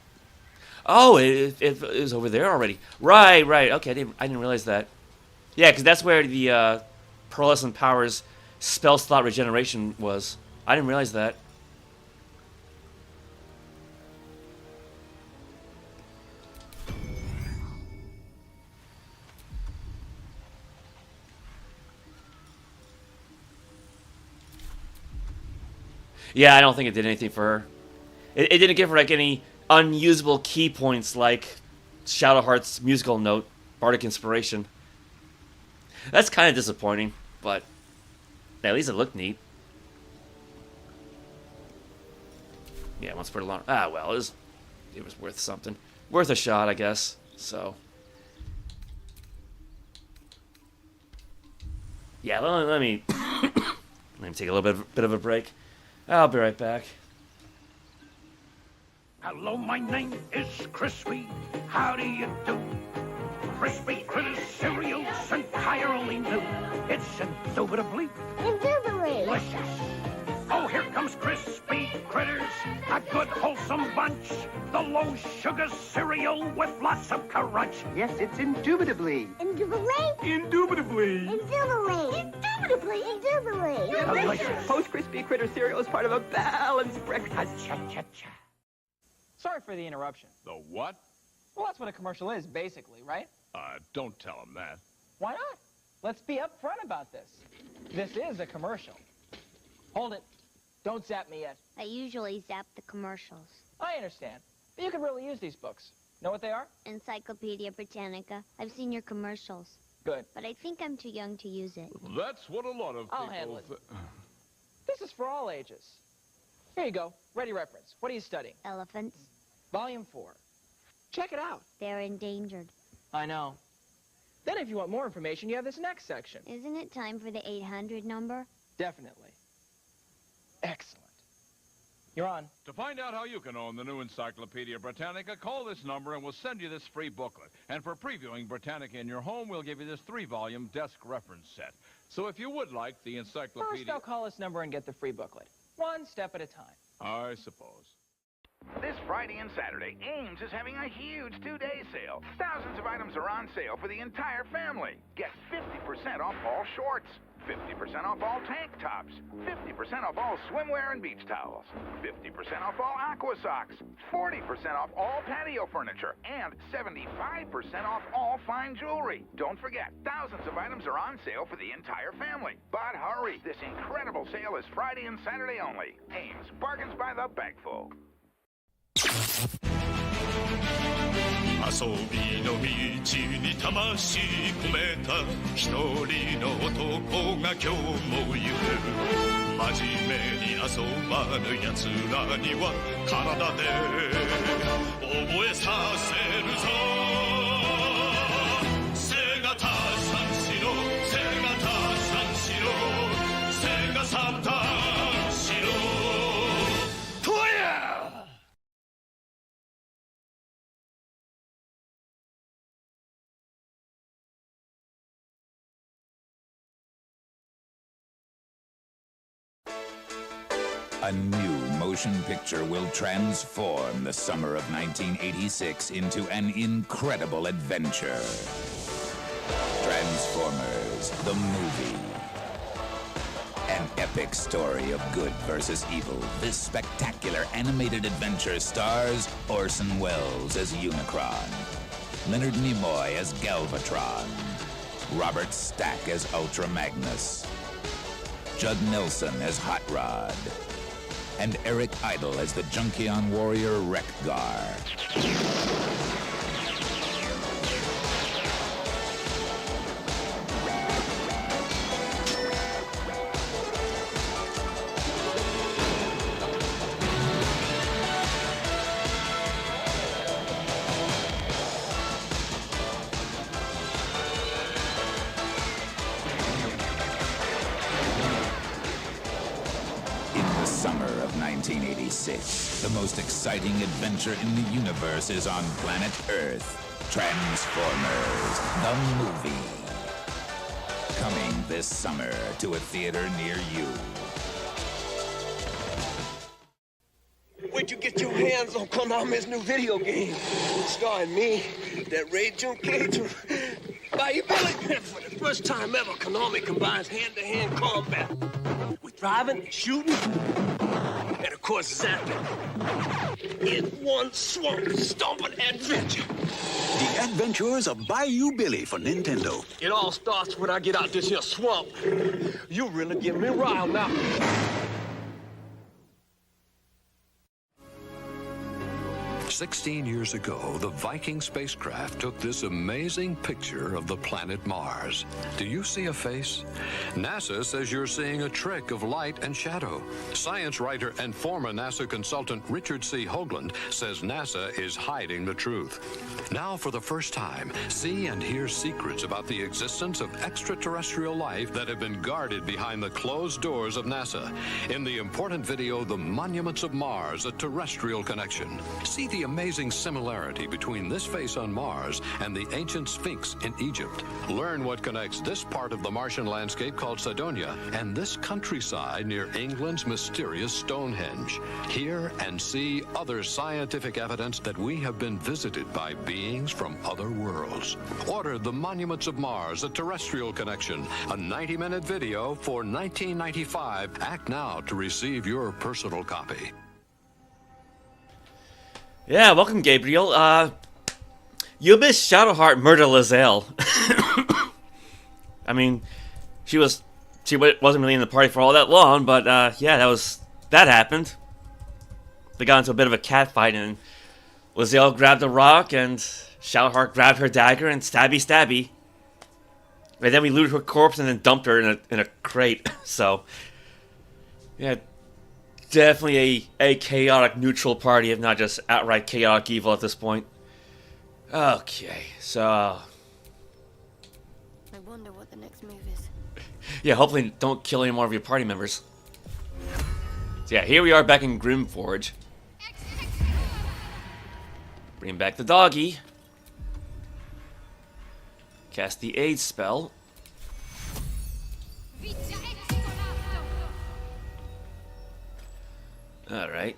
Oh, it was over there already. Right. Okay, I didn't realize that. Yeah, because that's where the Pearlescent Powers spell slot regeneration was. I didn't realize that. Yeah, I don't think it did anything for her. It didn't give her like any unusable key points like Shadowheart's musical note, Bardic Inspiration. That's kind of disappointing, but at least it looked neat. Yeah, once per alarm. Ah, well, it was worth something. Worth a shot, I guess. So. Yeah, let me take a little bit of a break. I'll be right back. Hello, my name is Crispy. How do you do? Crispy Critters cereal entirely new. It's indubitably delicious. Oh, here comes Crispy Critters, a good wholesome bunch. The low sugar cereal with lots of crunch. Yes, it's indubitably. Indubitably. Delicious. Post Crispy Critter cereal is part of a balanced breakfast. Cha-cha-cha. Sorry for the interruption. The what? Well, that's what a commercial is, basically, right? Don't tell him that. Why not? Let's be upfront about this. This is a commercial. Hold it. Don't zap me yet. I usually zap the commercials. I understand. But you could really use these books. Know what they are? Encyclopedia Britannica. I've seen your commercials. Good. But I think I'm too young to use it. That's what a lot of people... I'll handle it. This is for all ages. Here you go. Ready reference. What are you studying? Elephants. Volume 4. Check it out. They're endangered. I know. Then if you want more information, you have this next section. Isn't it time for the 800 number? Definitely. Excellent. You're on. To find out how you can own the new Encyclopedia Britannica, call this number and we'll send you this free booklet. And for previewing Britannica in your home, we'll give you this 3-volume desk reference set. So if you would like the encyclopedia... First, I'll call this number and get the free booklet. One step at a time. I suppose. This Friday and Saturday, Ames is having a huge 2-day sale. Thousands of items are on sale for the entire family. Get 50% off all shorts, 50% off all tank tops, 50% off all swimwear and beach towels, 50% off all aqua socks, 40% off all patio furniture, and 75% off all fine jewelry. Don't forget, thousands of items are on sale for the entire family. But hurry, this incredible sale is Friday and Saturday only. Ames, bargains by the bagful. 遊びの道に魂込めた一人の男が今日も行く真面目に遊ばぬ奴らには体で覚えさせるぞ背がたさんしろ背がたさんしろ背がさんたんしろとやA new motion picture will transform the summer of 1986 into an incredible adventure. Transformers, the movie. An epic story of good versus evil. This spectacular animated adventure stars Orson Welles as Unicron, Leonard Nimoy as Galvatron, Robert Stack as Ultra Magnus, Judd Nelson as Hot Rod, and Eric Idle as the Junkion warrior Wreck-Gar. Summer of 1986, the most exciting adventure in the universe is on planet Earth. Transformers, the movie. Coming this summer to a theater near you. Where'd you get your hands on Konami's new video game? Starring me, that Ray Junkion, Bayou Billy. For the first time ever, Konami combines hand-to-hand combat with driving, shooting, and of course zapping. In one swamp stomping adventure. The Adventures of Bayou Billy for Nintendo. It all starts when I get out this here swamp. You really get me riled now. 16 years ago, the Viking spacecraft took this amazing picture of the planet Mars. Do you see a face? NASA says you're seeing a trick of light and shadow. Science writer and former NASA consultant Richard C. Hoagland says NASA is hiding the truth. Now, for the first time, see and hear secrets about the existence of extraterrestrial life that have been guarded behind the closed doors of NASA. In the important video, The Monuments of Mars, a Terrestrial Connection. See the amazing similarity between this face on Mars and the ancient Sphinx in Egypt. Learn what connects this part of the Martian landscape called Cydonia and this countryside near England's mysterious Stonehenge. Hear and see other scientific evidence that we have been visited by beings from other worlds. Order The Monuments of Mars, a Terrestrial Connection, a 90-minute video for $19.95. Act now to receive your personal copy. Yeah, welcome, Gabriel. You missed Shadowheart murder Lae'zel. I mean, she wasn't really in the party for all that long, but yeah, that happened. They got into a bit of a catfight, and Lae'zel grabbed a rock, and Shadowheart grabbed her dagger, and stabby. And then we looted her corpse and then dumped her in a crate. So, yeah, definitely a chaotic neutral party, if not just outright chaotic evil at this point. Okay, so I wonder what the next move is. yeah, hopefully don't kill any more of your party members. So yeah, here we are back in Grymforge. Bring back the doggy. Cast the aid spell. Alright.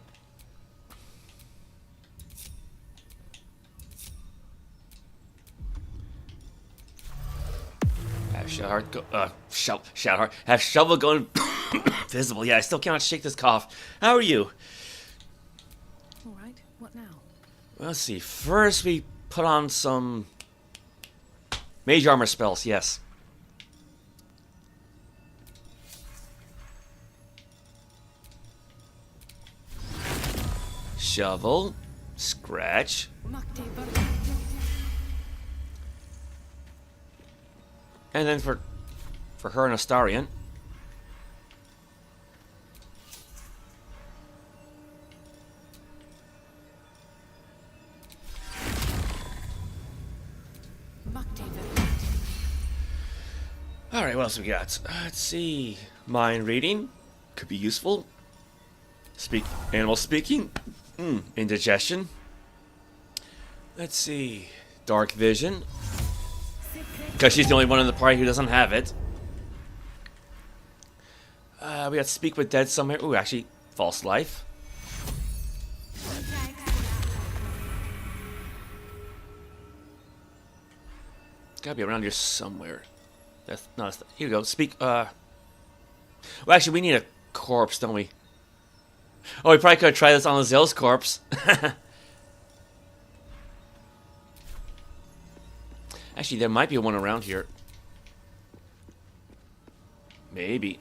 Have Shadowheart go, Shadowheart. Have Shovel go invisible. Yeah, I still cannot shake this cough. How are you? Alright, what now? Let's see. First, we put on some mage armor spells, yes. Shovel, scratch. And then for her and Astarion. Alright, what else we got? Let's see. Mind reading. Could be useful. Animal speaking. Indigestion. Let's see. Dark vision. Because she's the only one in the party who doesn't have it. We got speak with dead somewhere. Ooh, actually, false life. Gotta be around here somewhere. That's not. Here we go. Speak. Well, actually, we need a corpse, don't we? Oh, we probably could have tried this on Lae'zel's corpse. Actually, there might be one around here. Maybe.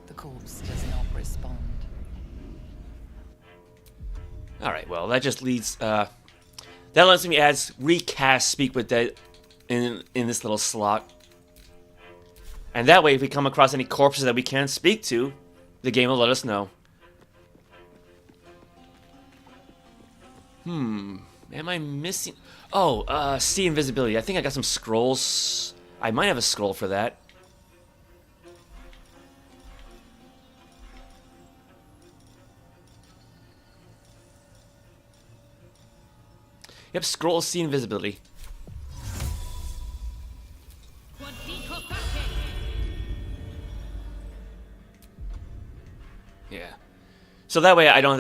The corpse does not respond. Alright, well, that just leads, that lets me recast Speak with Dead in this little slot. And that way, if we come across any corpses that we can't speak to, the game will let us know. Am I missing? Oh, see invisibility. I think I got some scrolls. I might have a scroll for that. Yep, scroll see invisibility. Yeah. So that way I don't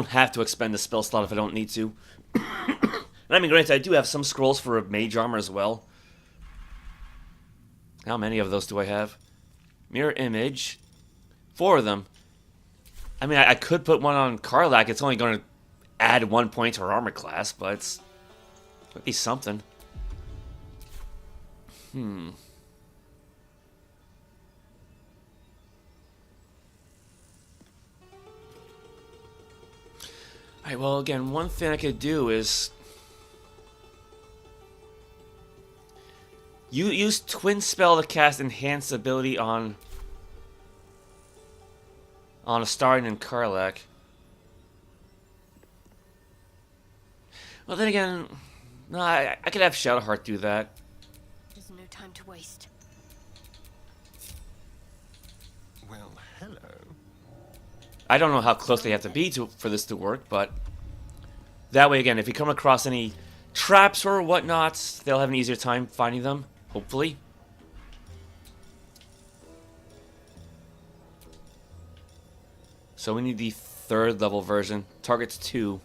have to expend the spell slot if I don't need to. And I mean, granted, I do have some scrolls for mage armor as well. How many of those do I have? Mirror image. 4 of them. I mean, I could put one on Karlach. It's only going to add 1 point to her armor class, but it's might be something. Alright, well, again, one thing I could do is... You use Twin Spell to cast Enhanced ability on Astarion and Karlach. Well, then again, no, I could have Shadowheart do that. There's no time to waste. Well, hello. I don't know how close they have to be for this to work, but that way, again, if you come across any traps or whatnot, they'll have an easier time finding them, hopefully. So we need the 3rd level version. Targets 2.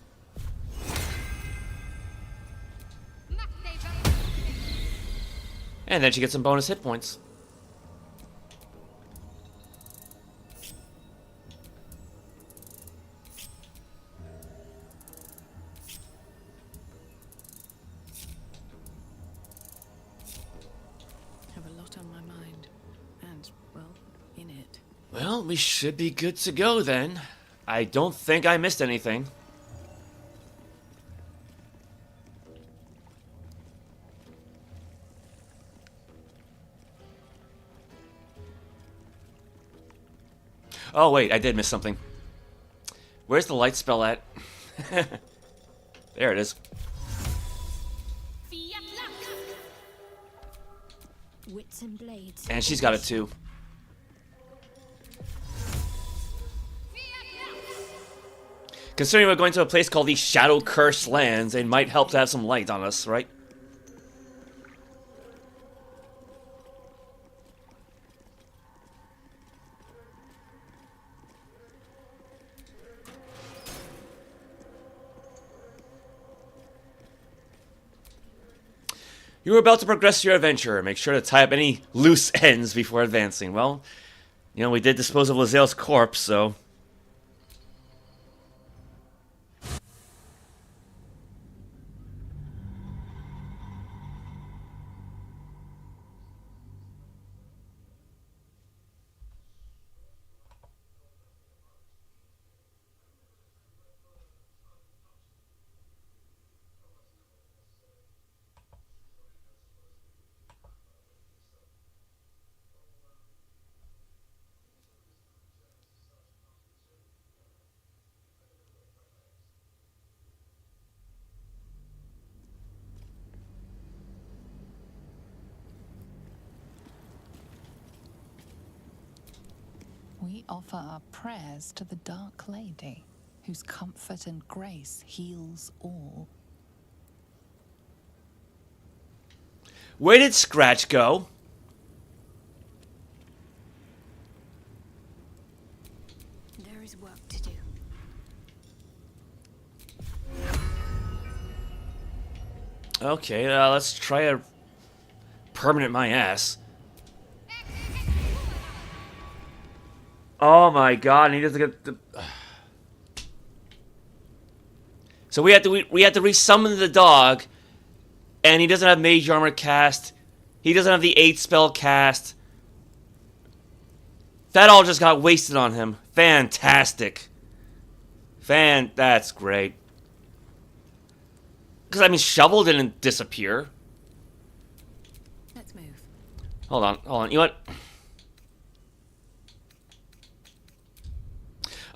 And then she gets some bonus hit points. Have a lot on my mind. And, well, in it. Well, we should be good to go then. I don't think I missed anything. Oh, wait, I did miss something. Where's the light spell at? There it is. Wits and blades. And she's got it too. Considering we're going to a place called the Shadow Cursed Lands, it might help to have some light on us, right? You are about to progress your adventure. Make sure to tie up any loose ends before advancing. Well, you know, we did dispose of Lae'zel's corpse, so... We offer our prayers to the Dark Lady, whose comfort and grace heals all. Where did Scratch go? There is work to do. Okay, let's try a permanent my ass. Oh my god, he doesn't get the... So we have to resummon the dog, and he doesn't have Mage Armor cast. He doesn't have the 8 spell cast. That all just got wasted on him. Fantastic. That's great. Because, I mean, Shovel didn't disappear. Let's move. Hold on. You know what?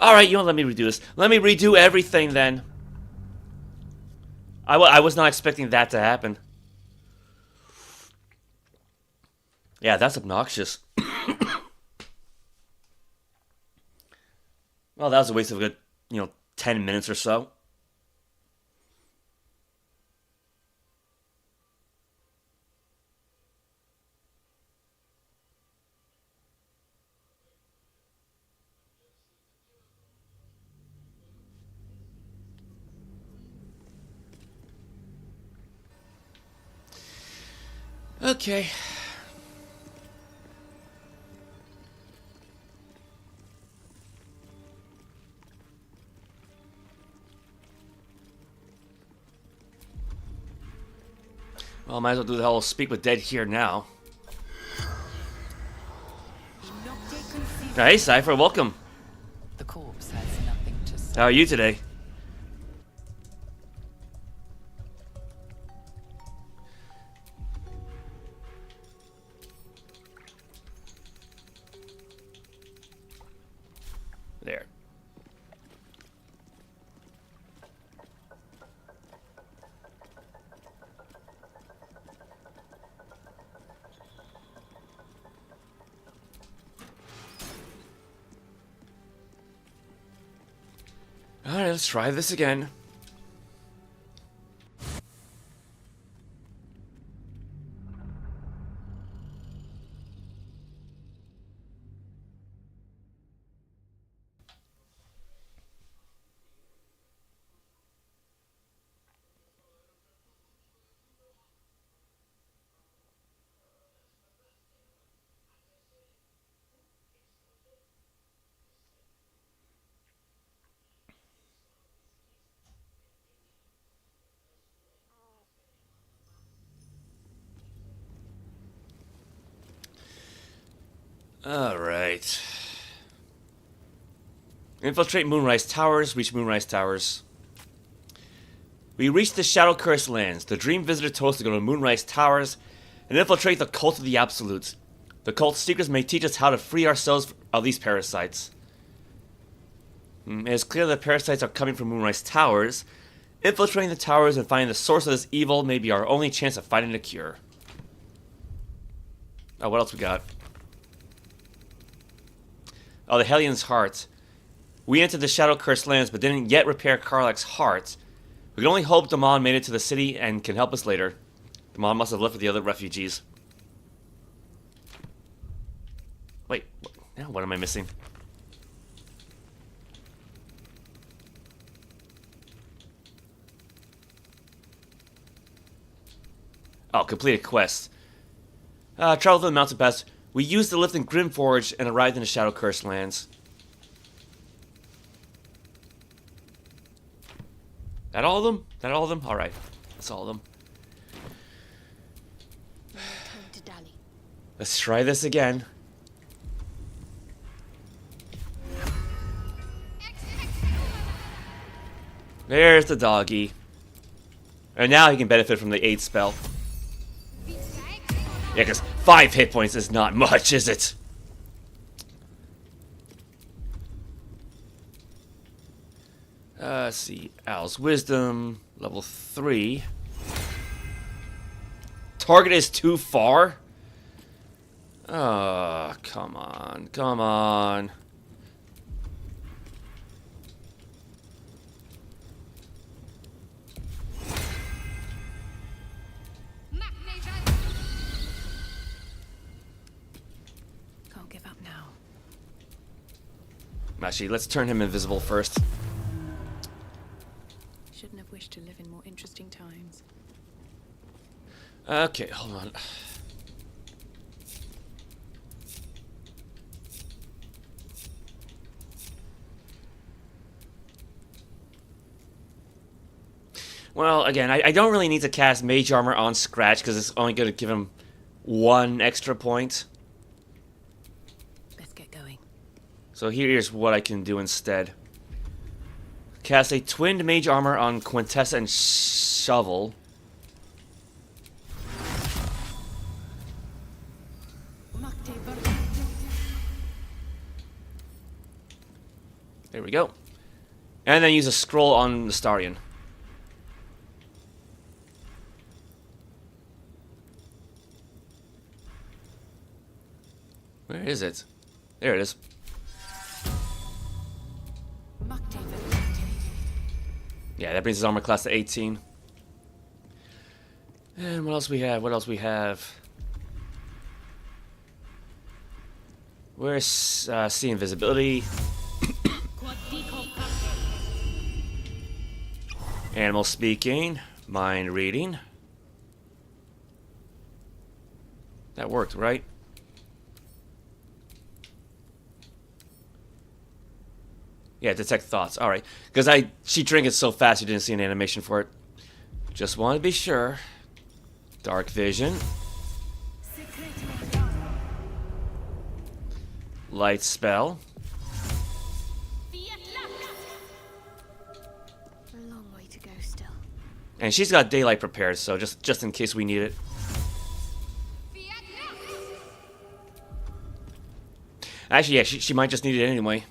Alright, you know what? Let me redo this. Let me redo everything, then. I was not expecting that to happen. Yeah, that's obnoxious. Well, that was a waste of a good, 10 minutes or so. Okay. Well, might as well do the whole speak with dead here now. Hey, Cypher, welcome. The corpse has nothing to say. How are you today? There. Alright, let's try this again. Alright. Infiltrate Moonrise Towers, reach Moonrise Towers. We reach the Shadow Cursed Lands. The Dream Visitor told us to go to Moonrise Towers and infiltrate the Cult of the Absolute. The cult's secrets may teach us how to free ourselves of these parasites. It is clear that parasites are coming from Moonrise Towers. Infiltrating the towers and finding the source of this evil may be our only chance of finding a cure. Oh, what else we got? Oh, the Hellion's Heart. We entered the Shadow Cursed Lands, but didn't yet repair Karlach's heart. We can only hope Damon made it to the city and can help us later. Damon must have left with the other refugees. Wait, now what am I missing? Oh, complete a quest. Travel to the mountain pass. We used the lift in Grymforge and arrived in the Shadow Cursed Lands. That all of them? That all of them? Alright. That's all of them. Let's try this again. There's the doggy. And now he can benefit from the aid spell. Yeah, because 5 hit points is not much, is it? Let's see. Owl's Wisdom, level 3. Target is too far? Oh, come on. Come on. Can't give up now. Actually, let's turn him invisible first. Shouldn't have wished to live in more interesting times. Okay, hold on. Well, again, I don't really need to cast Mage Armor on Scratch because it's only going to give him 1 extra point. Let's get going. So here's what I can do instead. Cast a Twinned Mage Armor on Quintessa and Shovel. There we go. And then use a scroll on the Starion. Where is it? There it is. Yeah, that brings his armor class to 18. And what else we have? What else we have? Where's see invisibility? Animal speaking. Mind reading. That worked, right? Yeah, detect thoughts. All right, because she drank it so fast you didn't see an animation for it. Just want to be sure. Dark vision. Light spell. A long way to go still. And she's got daylight prepared, so just in case we need it. Actually, yeah, she might just need it anyway.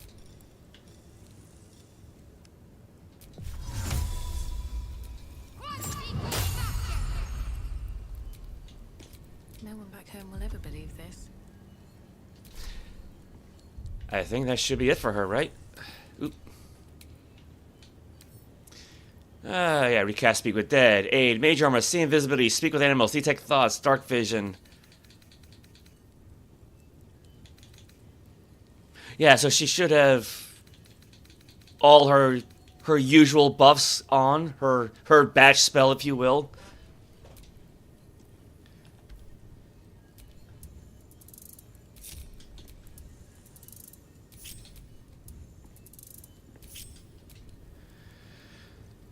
No one back home will ever believe this. I think that should be it for her, right? Oop. Yeah, recast Speak with Dead. Aid, Mage Armor, See Invisibility, Speak with Animals, Detect Thoughts, Dark Vision. Yeah, so she should have all her usual buffs on, her batch spell, if you will.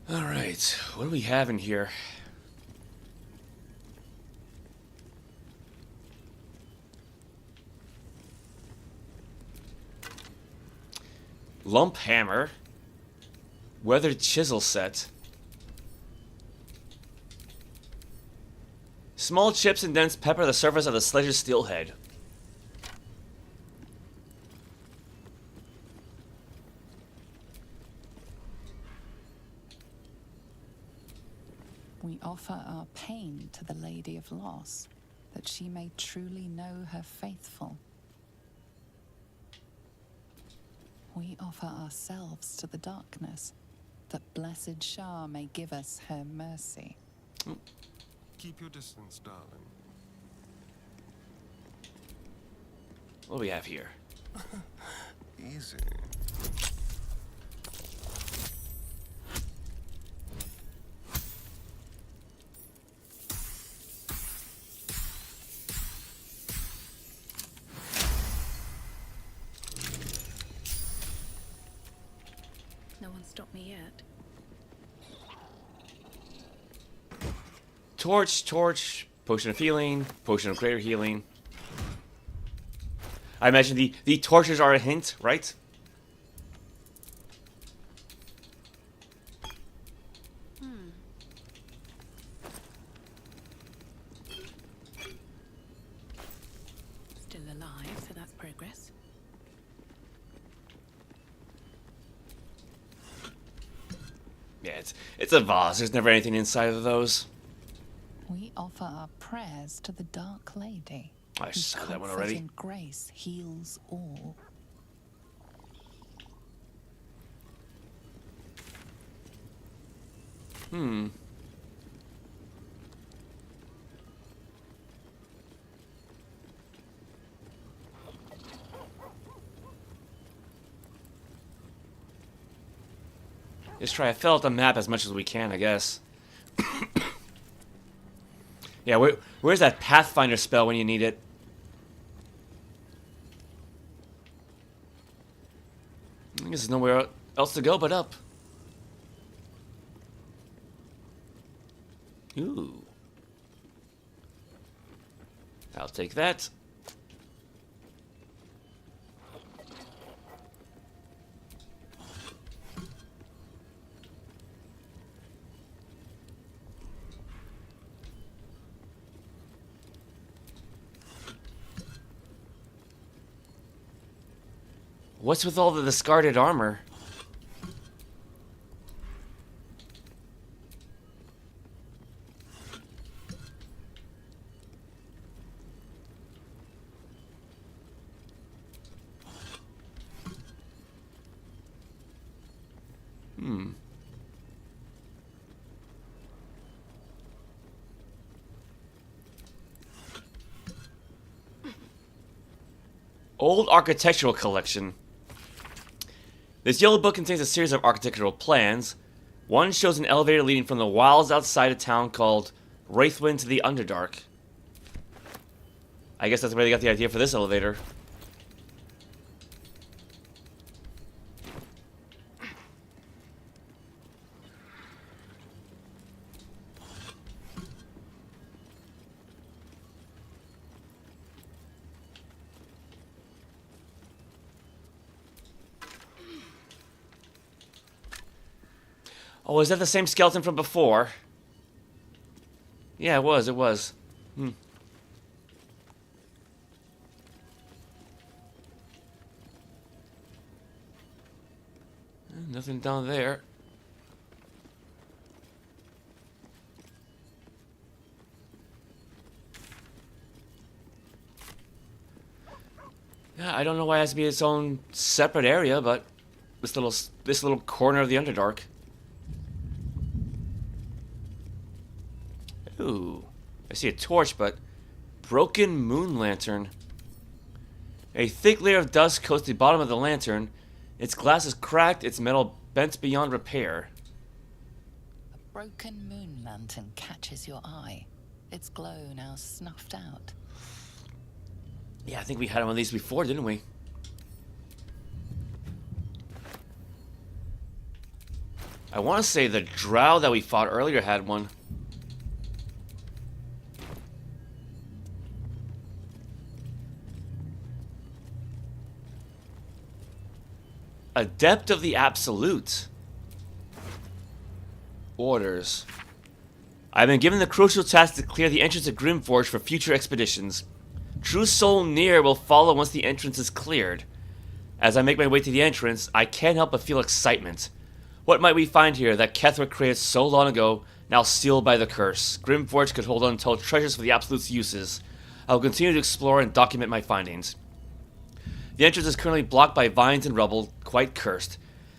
Alright, what do we have in here? Lump Hammer. Weathered Chisel Set. Small chips and dents pepper the surface of the sledge's steelhead. We offer our pain to the Lady of Loss, that she may truly know her faithful. We offer ourselves to the darkness, that blessed Shah may give us her mercy. Keep your distance, darling. What do we have here? Easy. No one stopped me yet. Torch, Potion of Healing, Potion of Greater Healing. I imagine the torches are a hint, right? Still alive, so that's progress. Yeah, it's a vase. There's never anything inside of those. We offer our prayers to the Dark Lady. I whose saw that one comfort already. and grace heals all. Just try to fill out the map as much as we can, I guess. Yeah, where's that Pathfinder spell when you need it? I guess there's nowhere else to go but up. Ooh. I'll take that. What's with all the discarded armor? Old Architectural Collection. This yellow book contains a series of architectural plans. One shows an elevator leading from the wilds outside a town called Wraithwind to the Underdark. I guess that's where they got the idea for this elevator. Oh, is that the same skeleton from before? Yeah, it was. Nothing down there. Yeah, I don't know why it has to be its own separate area, but this little corner of the Underdark. Ooh, I see a torch, but broken moon lantern. A thick layer of dust coats the bottom of the lantern. Its glass is cracked, its metal bent beyond repair. A broken moon lantern catches your eye. Its glow now snuffed out. Yeah, I think we had one of these before, didn't we? I want to say the drow that we fought earlier had one. Adept of the Absolute. Orders. I've been given the crucial task to clear the entrance of Grymforge for future expeditions. True soul near will follow once the entrance is cleared. As I make my way to the entrance, I can't help but feel excitement. What might we find here that Kethra created so long ago, now sealed by the curse? Grymforge could hold untold treasures for the Absolute's uses. I will continue to explore and document my findings. The entrance is currently blocked by vines and rubble, quite cursed.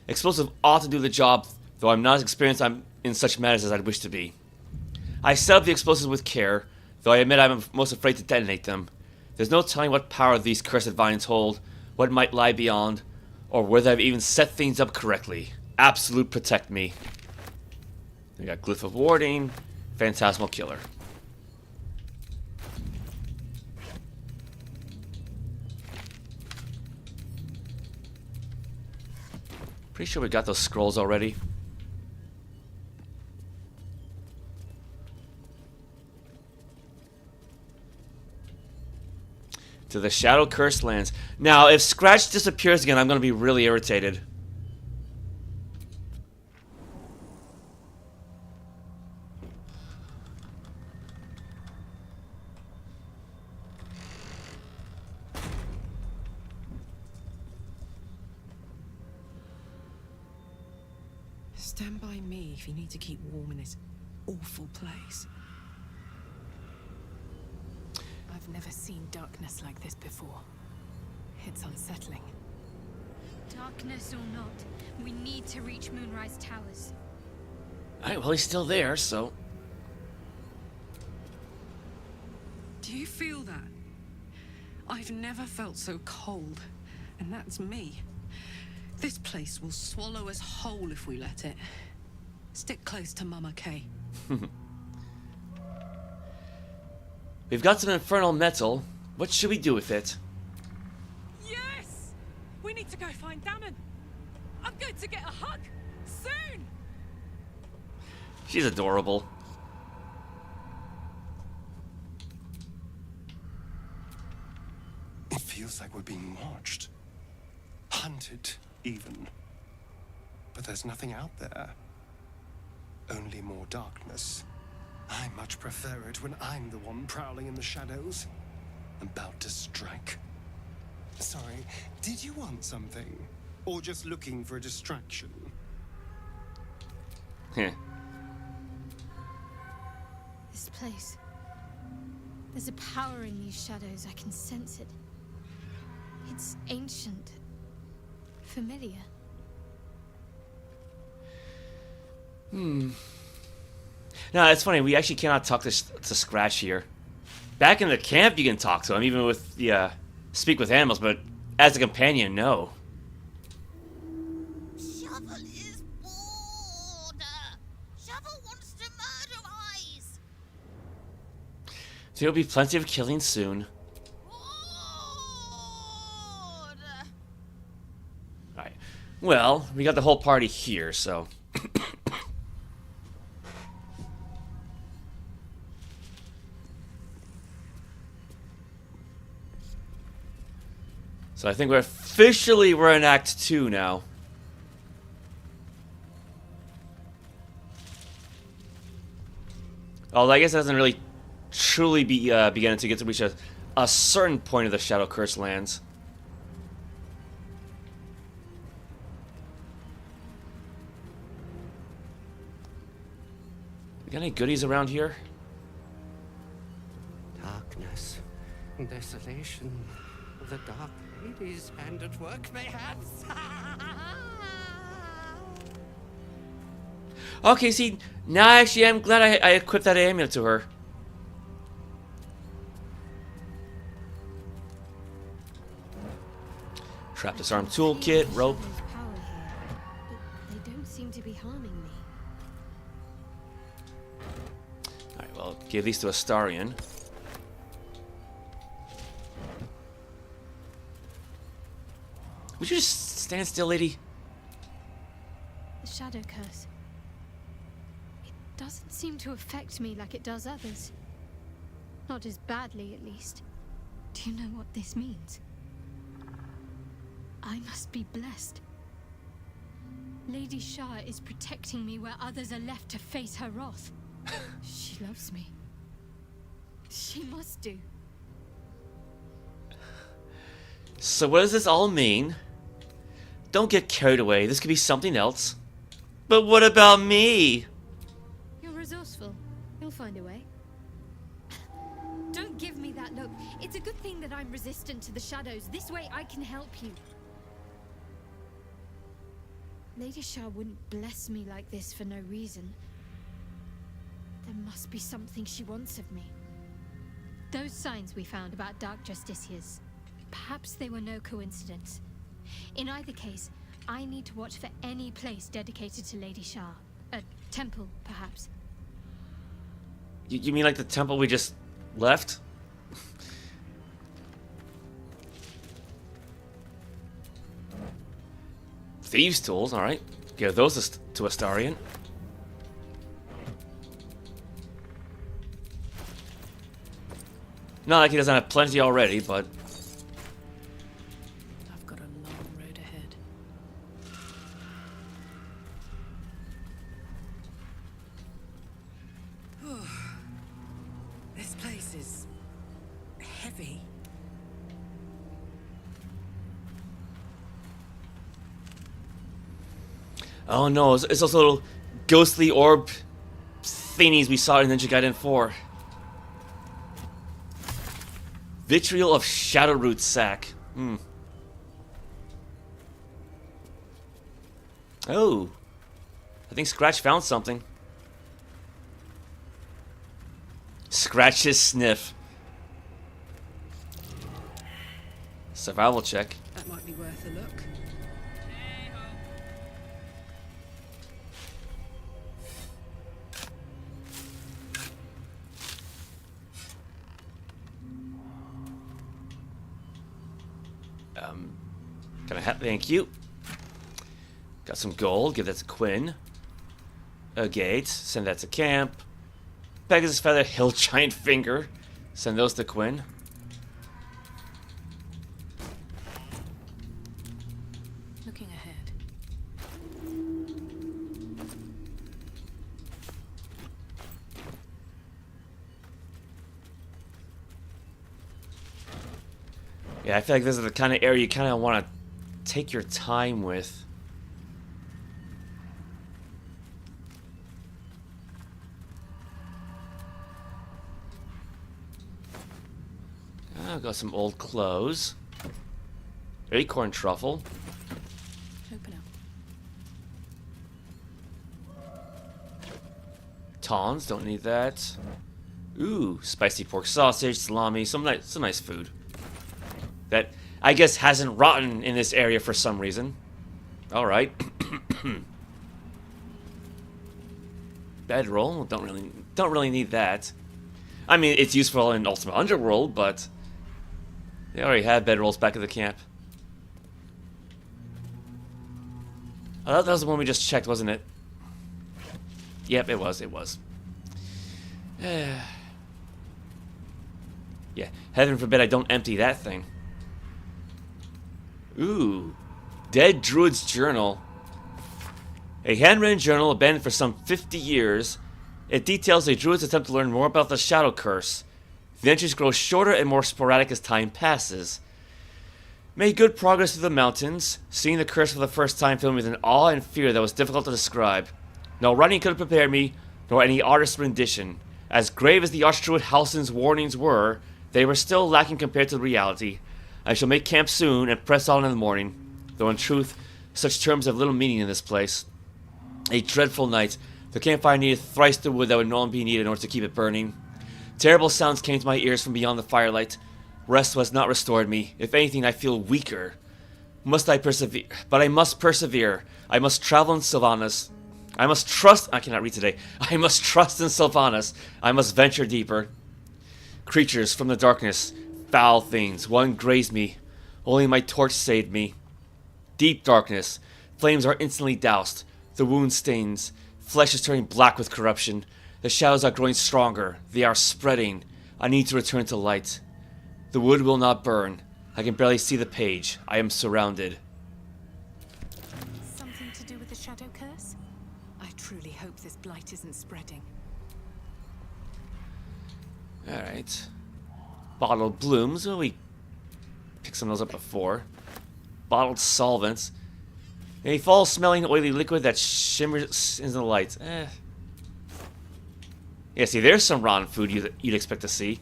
Explosive ought to do the job, though I'm not as experienced in such matters as I'd wish to be. I set up the explosives with care, though I admit I'm most afraid to detonate them. There's no telling what power these cursed vines hold, what might lie beyond, or whether I've even set things up correctly. Absolute protect me. We got Glyph of Warding, Phantasmal Killer. Pretty sure we got those scrolls already. To the Shadow Cursed Lands. Now, if Scratch disappears again, I'm going to be really irritated. Stand by me if you need to keep warm in this awful place. I've never seen darkness like this before. It's unsettling. Darkness or not, we need to reach Moonrise Towers. Alright, well, he's still there, so... Do you feel that? I've never felt so cold, and that's me. This place will swallow us whole if we let it. Stick close to Mama Kay. We've got some infernal metal. What should we do with it? Yes! We need to go find Damon. I'm going to get a hug soon. She's adorable. It feels like we're being watched. Hunted, even. But there's nothing out there. Only more darkness. I much prefer it when I'm the one prowling in the shadows. About to strike. Sorry, did you want something? Or just looking for a distraction? Heh. This place. There's a power in these shadows. I can sense it. It's ancient. Familiar. No, it's funny. We actually cannot talk to Scratch here. Back in the camp, you can talk to him, even with the speak with animals. But as a companion, no. Shovel is bored. Shovel wants to murder Eyes. So there'll be plenty of killing soon. Alright. Well, we got the whole party here, so... So I think we're in Act 2 now. Although I guess it doesn't really truly be begin until you get to reach a certain point of the Shadow Curse lands. You got any goodies around here? Darkness, desolation, the Dark Lady's hand at work, mayhaps. Okay, see, now actually I'm glad I equipped that amulet to her. Trap disarm toolkit, rope. Power here, but they don't seem to be harming me. Alright, well, give these to Astarion. Would you just stand still, lady? The Shadow Curse. It doesn't seem to affect me like it does others. Not as badly, at least. Do you know what this means? I must be blessed. Lady Shah is protecting me where others are left to face her wrath. She loves me. She must do. So what does this all mean? Don't get carried away. This could be something else. But what about me? You're resourceful. You'll find a way. Don't give me that look. It's a good thing that I'm resistant to the shadows. This way I can help you. Lady Shah wouldn't bless me like this for no reason. There must be something she wants of me. Those signs we found about Dark Justiciars, perhaps they were no coincidence. In either case, I need to watch for any place dedicated to Lady Shah. A temple, perhaps. You mean like the temple we just left? Thieves' tools, alright. Give those to Astarion. Not like he doesn't have plenty already, but... I've got a long road ahead. This place is heavy. Oh no, it's those little ghostly orb thingies we saw in Ninja Gaiden 4. Vitriol of Shadowroot Sack. Oh. I think Scratch found something. Scratch his sniff. Survival check. That might be worth a look. Thank you. Got some gold. Give that to Quinn. A gate. Send that to camp. Pegasus Feather. Hill Giant Finger. Send those to Quinn. Looking ahead. Yeah, I feel like this is the kind of area you kind of want to take your time with. I've got some old clothes. Acorn truffle. Open up. Tons, don't need that. Ooh, spicy pork sausage, salami, some nice food. That I guess hasn't rotten in this area for some reason. All right. Bedroll, don't really need that. I mean, it's useful in Ultimate Underworld, but they already had bedrolls back at the camp. I thought that was the one we just checked, wasn't it? Yep, it was. Yeah, heaven forbid I don't empty that thing. Ooh, Dead Druid's Journal. A handwritten journal abandoned for some 50 years. It details a druid's attempt to learn more about the Shadow Curse. The entries grow shorter and more sporadic as time passes. Made good progress through the mountains. Seeing the curse for the first time filled me with an awe and fear that was difficult to describe. No writing could have prepared me, nor any artist's rendition. As grave as the Archdruid Halsin's warnings were, they were still lacking compared to the reality. I shall make camp soon and press on in the morning, though in truth, such terms have little meaning in this place. A dreadful night. The campfire needed thrice the wood that would normally be needed in order to keep it burning. Terrible sounds came to my ears from beyond the firelight. Rest has not restored me. If anything, I feel weaker. Must I persevere? But I must persevere. I must travel in Sylvanas. I must trust... I cannot read today. I must trust in Sylvanas. I must venture deeper. Creatures from the darkness. Foul things. One grazed me. Only my torch saved me. Deep darkness. Flames are instantly doused. The wound stains. Flesh is turning black with corruption. The shadows are growing stronger. They are spreading. I need to return to light. The wood will not burn. I can barely see the page. I am surrounded. Something to do with the Shadow Curse? I truly hope this blight isn't spreading. Alright. Bottled blooms. Well, we picked some of those up before. Bottled solvents. A fall-smelling oily liquid that shimmers in the light. Yeah, see, there's some rotten food you'd expect to see.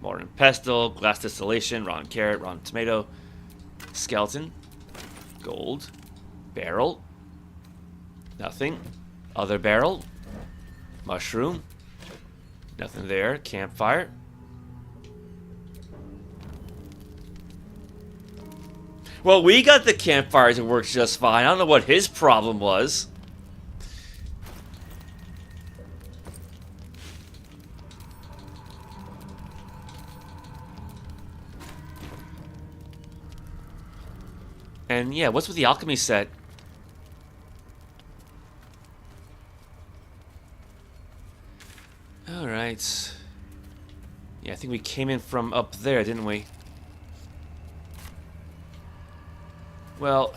Mortar pestle, glass distillation, rotten carrot, rotten tomato, skeleton, gold, barrel, nothing, other barrel, mushroom, nothing there, campfire. Well, we got the campfire to work just fine. I don't know what his problem was. And yeah, what's with the alchemy set? Alright. Yeah, I think we came in from up there, didn't we? Well...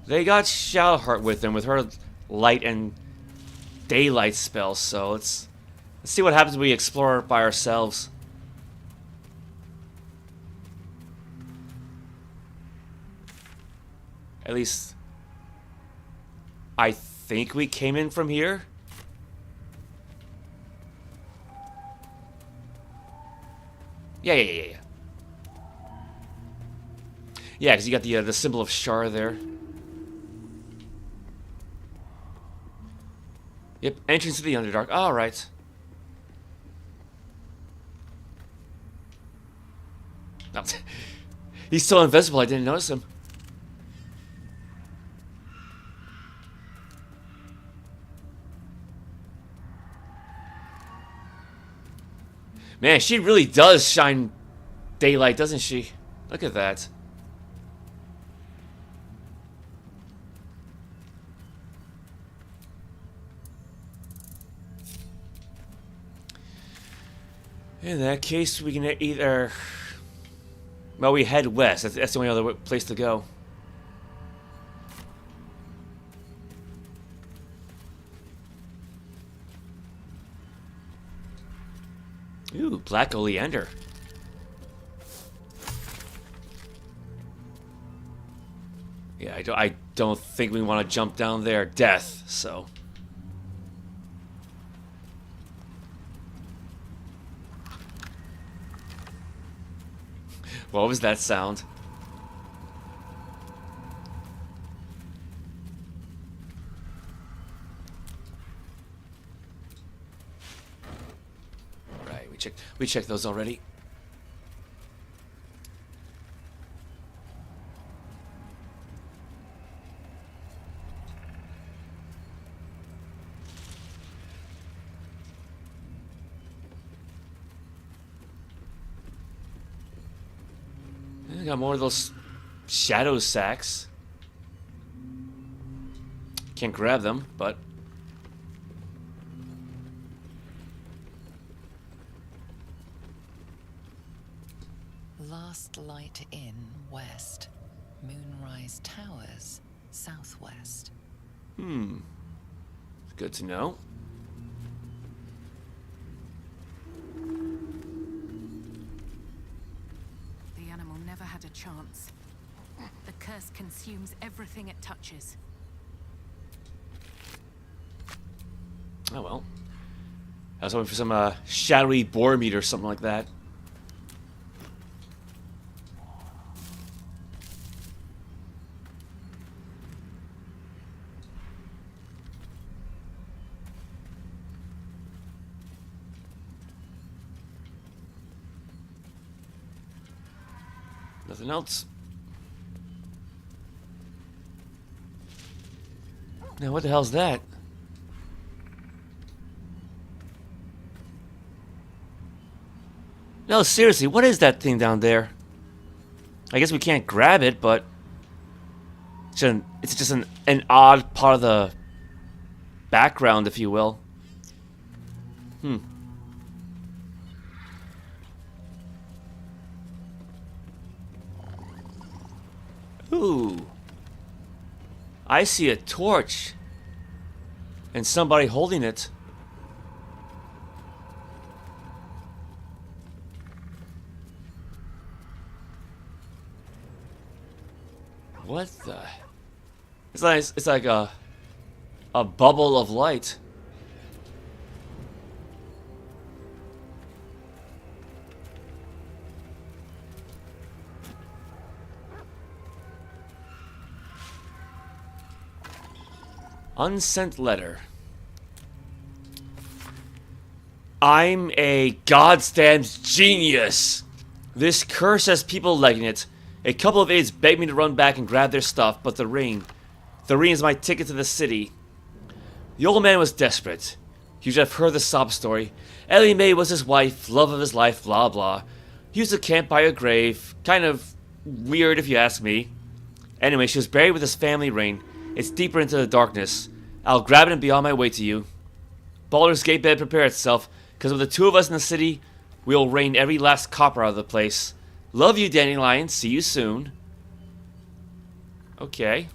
They got Shadowheart with them, with her light and daylight spells, so let's see what happens when we explore by ourselves. At least, I think we came in from here. Yeah. Yeah, because you got the symbol of Shar there. Yep, entrance to the Underdark. All right. No, he's so invisible. I didn't notice him. Man, she really does shine daylight, doesn't she? Look at that. In that case, we can either... Well, we head west. That's the only other place to go. Ooh, black oleander. Yeah, I don't think we want to jump down there. Death, so... What was that sound? Right, we checked those already. I got more of those shadow sacks. Can't grab them, but... Last Light Inn, west. Moonrise Towers, southwest. Good to know. The animal never had a chance. The curse consumes everything it touches. Oh well. I was hoping for some shadowy boar meat or something like that. Nothing else. Now what the hell's that? No, seriously, what is that thing down there? I guess we can't grab it, but it's just an odd part of the background, if you will. Ooh. I see a torch. And somebody holding it. What the? It's like a bubble of light. Unsent letter. I'm a goddamn genius. This curse has people legging it. A couple of idiots begged me to run back and grab their stuff, but the ring is my ticket to the city. The old man was desperate. You should have heard the sob story. Ellie Mae was his wife, love of his life, blah blah. He used to camp by her grave. Kind of weird if you ask me. Anyway, she was buried with his family ring. It's deeper into the darkness. I'll grab it and be on my way to you. Baldur's Gate bed prepare itself, because with the two of us in the city, we'll rain every last copper out of the place. Love you, Dandelion. See you soon. Okay.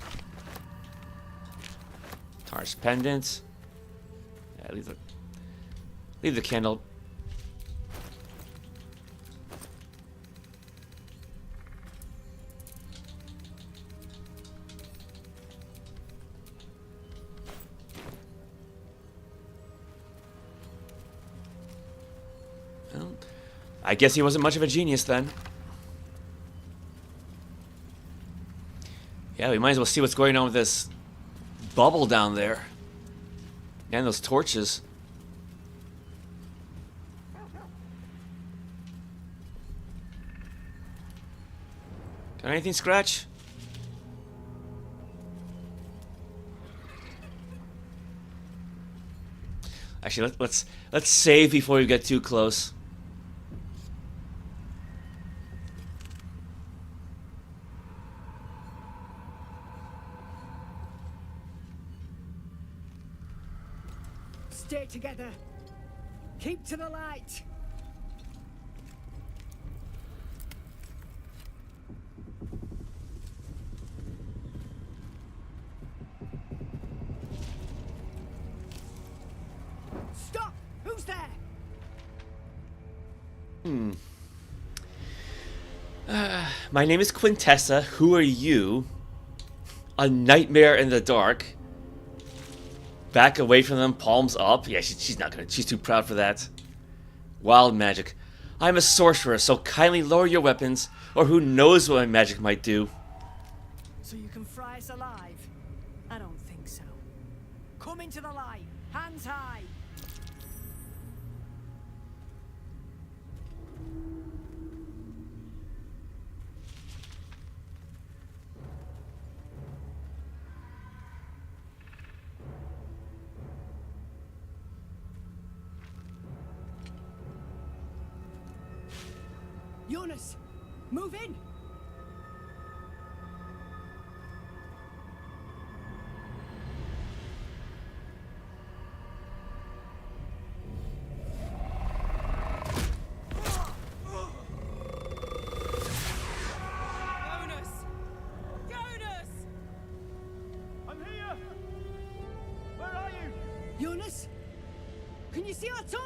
Tarnished pendant. Yeah, leave the candle. Well, I guess he wasn't much of a genius then. Yeah, we might as well see what's going on with this bubble down there. And those torches. Got anything, Scratch? Actually, let's save before we get too close. Stay together. Keep to the light. Stop! Who's there? My name is Quintessa. Who are you? A nightmare in the dark. Back away from them, palms up. Yeah, she's not gonna. She's too proud for that. Wild magic. I'm a sorcerer, so kindly lower your weapons, or who knows what my magic might do. So you can fry us alive? I don't think so. Come into the light. Hands high. Yonas, move in!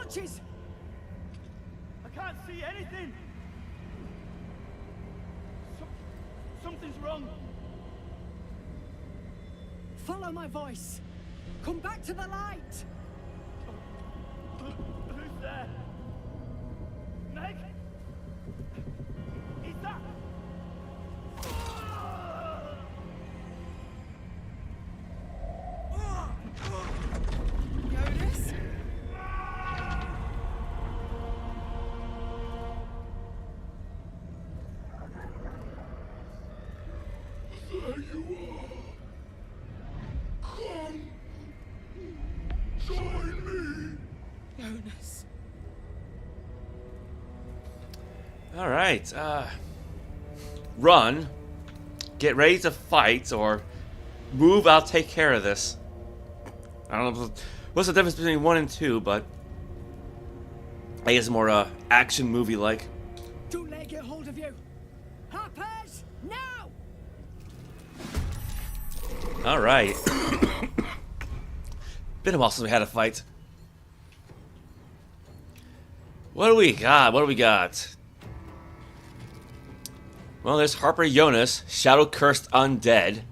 torches! I can't see anything. Something's wrong. Follow my voice. Come back to the light. Who's there? Meg? Is that? Yonas? There you are. Come. Join me. Yonas. All right. Run. Get ready to fight, or move. I'll take care of this. I don't know what's the difference between 1 and 2, but I guess more action movie like. Don't let it get hold of you. Harpers, now! All right. Been a while since we had a fight. What do we got? What do we got? Well, there's Harper Yonas, Shadow Cursed Undead.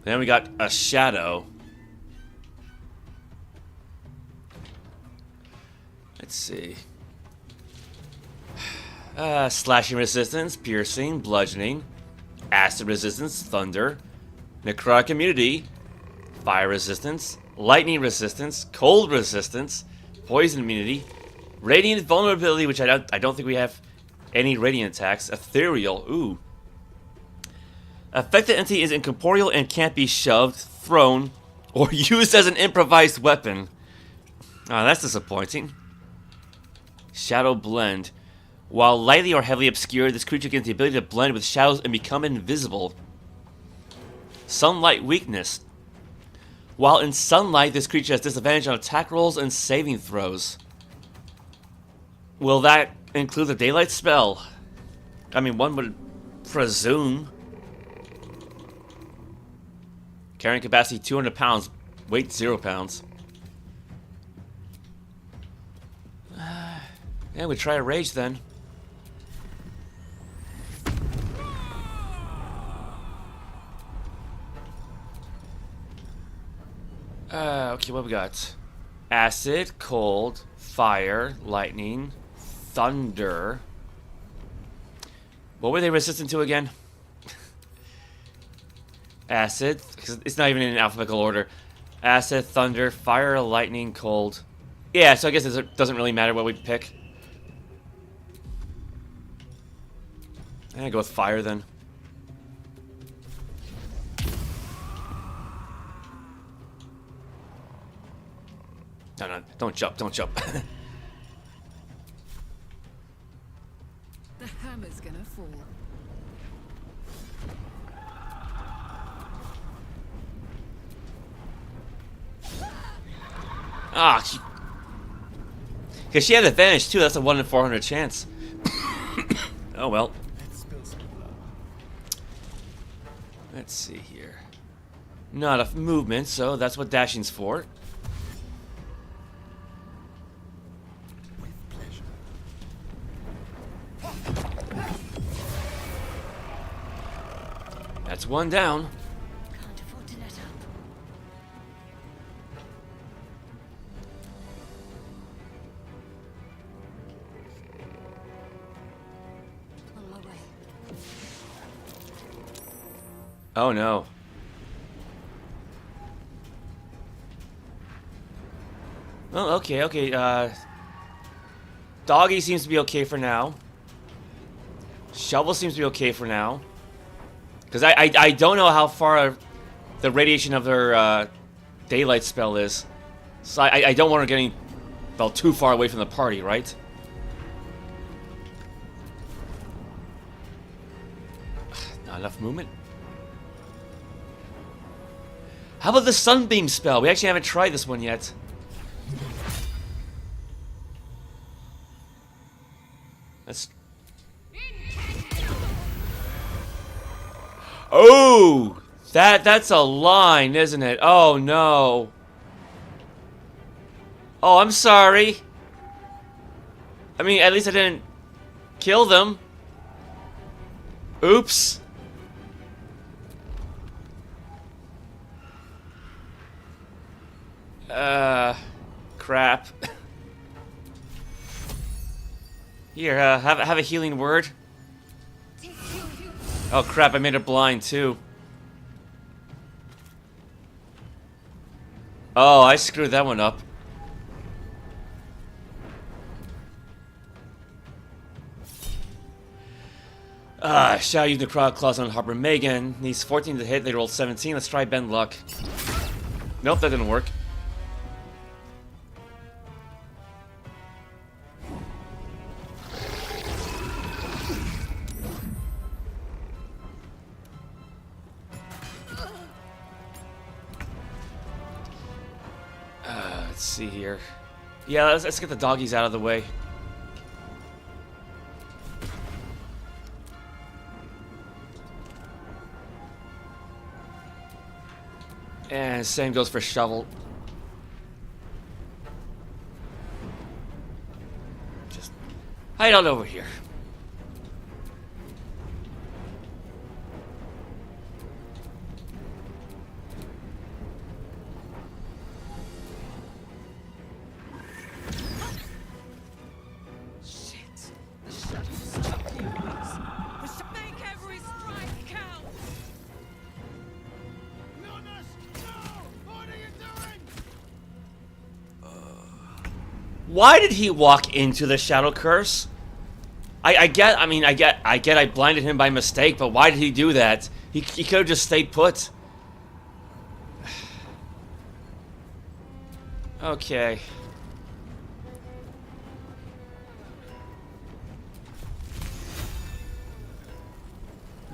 Then we got a Shadow. Let's see. Slashing resistance, piercing, bludgeoning, acid resistance, thunder, necrotic immunity, fire resistance, lightning resistance, cold resistance, poison immunity, radiant vulnerability, which I don't think we have any radiant attacks, ethereal, ooh. Affected entity is incorporeal and can't be shoved, thrown, or used as an improvised weapon. Oh, that's disappointing. Shadow blend. While lightly or heavily obscured, this creature gains the ability to blend with shadows and become invisible. Sunlight weakness. While in sunlight, this creature has disadvantage on attack rolls and saving throws. Will that include the daylight spell? I mean, one would presume. Carrying capacity 200 pounds, weight 0 pounds. Yeah, we try a rage then. Okay, what we got? Acid, cold, fire, lightning, thunder. What were they resistant to again? Acid, because it's not even in alphabetical order. Acid, thunder, fire, lightning, cold. Yeah, so I guess it doesn't really matter what we pick. I'm gonna go with fire then. No, don't jump, don't jump. The hammer's gonna fall. Ah, because she had advantage too. That's a 1 in 400 chance. Oh well. Let's see here. Not enough movement, so that's what dashing's for. That's one down. Can't afford to let up. On my way. Oh no. Well, okay. Doggy seems to be okay for now. Shovel seems to be okay for now. Because I don't know how far the radiation of their daylight spell is. So I don't want her getting, well, too far away from the party, right? Not enough movement. How about the sunbeam spell? We actually haven't tried this one yet. Let's... Oh! That's a line, isn't it? Oh no. Oh, I'm sorry. I mean, at least I didn't kill them. Oops. Crap. Here, have a healing word. Oh crap, I made it blind too. Oh, I screwed that one up. Shall use the crowd clause on Harper Megan. Needs 14 to hit, they rolled 17. Let's try bend luck. Nope, that didn't work. Let's see here. Yeah, let's get the doggies out of the way. And same goes for shovel. Just hide on over here. Why did he walk into the Shadow Curse? I get I blinded him by mistake, but why did he do that? He could have just stayed put. Okay.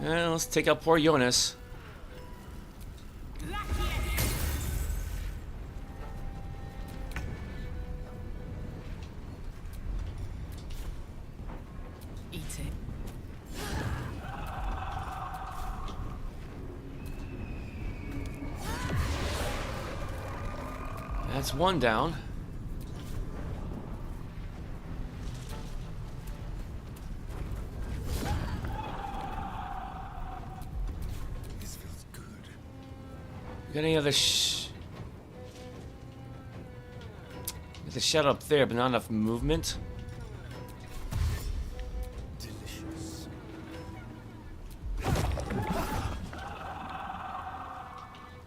Well, let's take out poor Yonas. That's one down. This feels good. Got any other There's a shadow up there, but not enough movement. Delicious.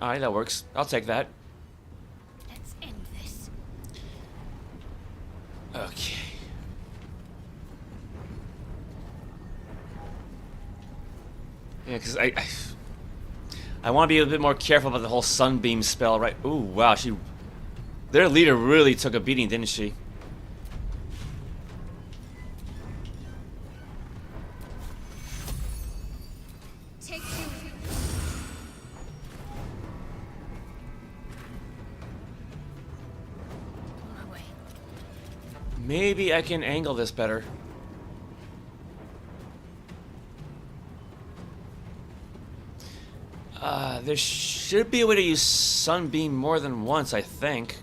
Alright, that works. I'll take that. Okay. Yeah, because I want to be a bit more careful about the whole sunbeam spell, right? Ooh, wow, their leader really took a beating, didn't she? Maybe I can angle this better. There should be a way to use Sunbeam more than once, I think.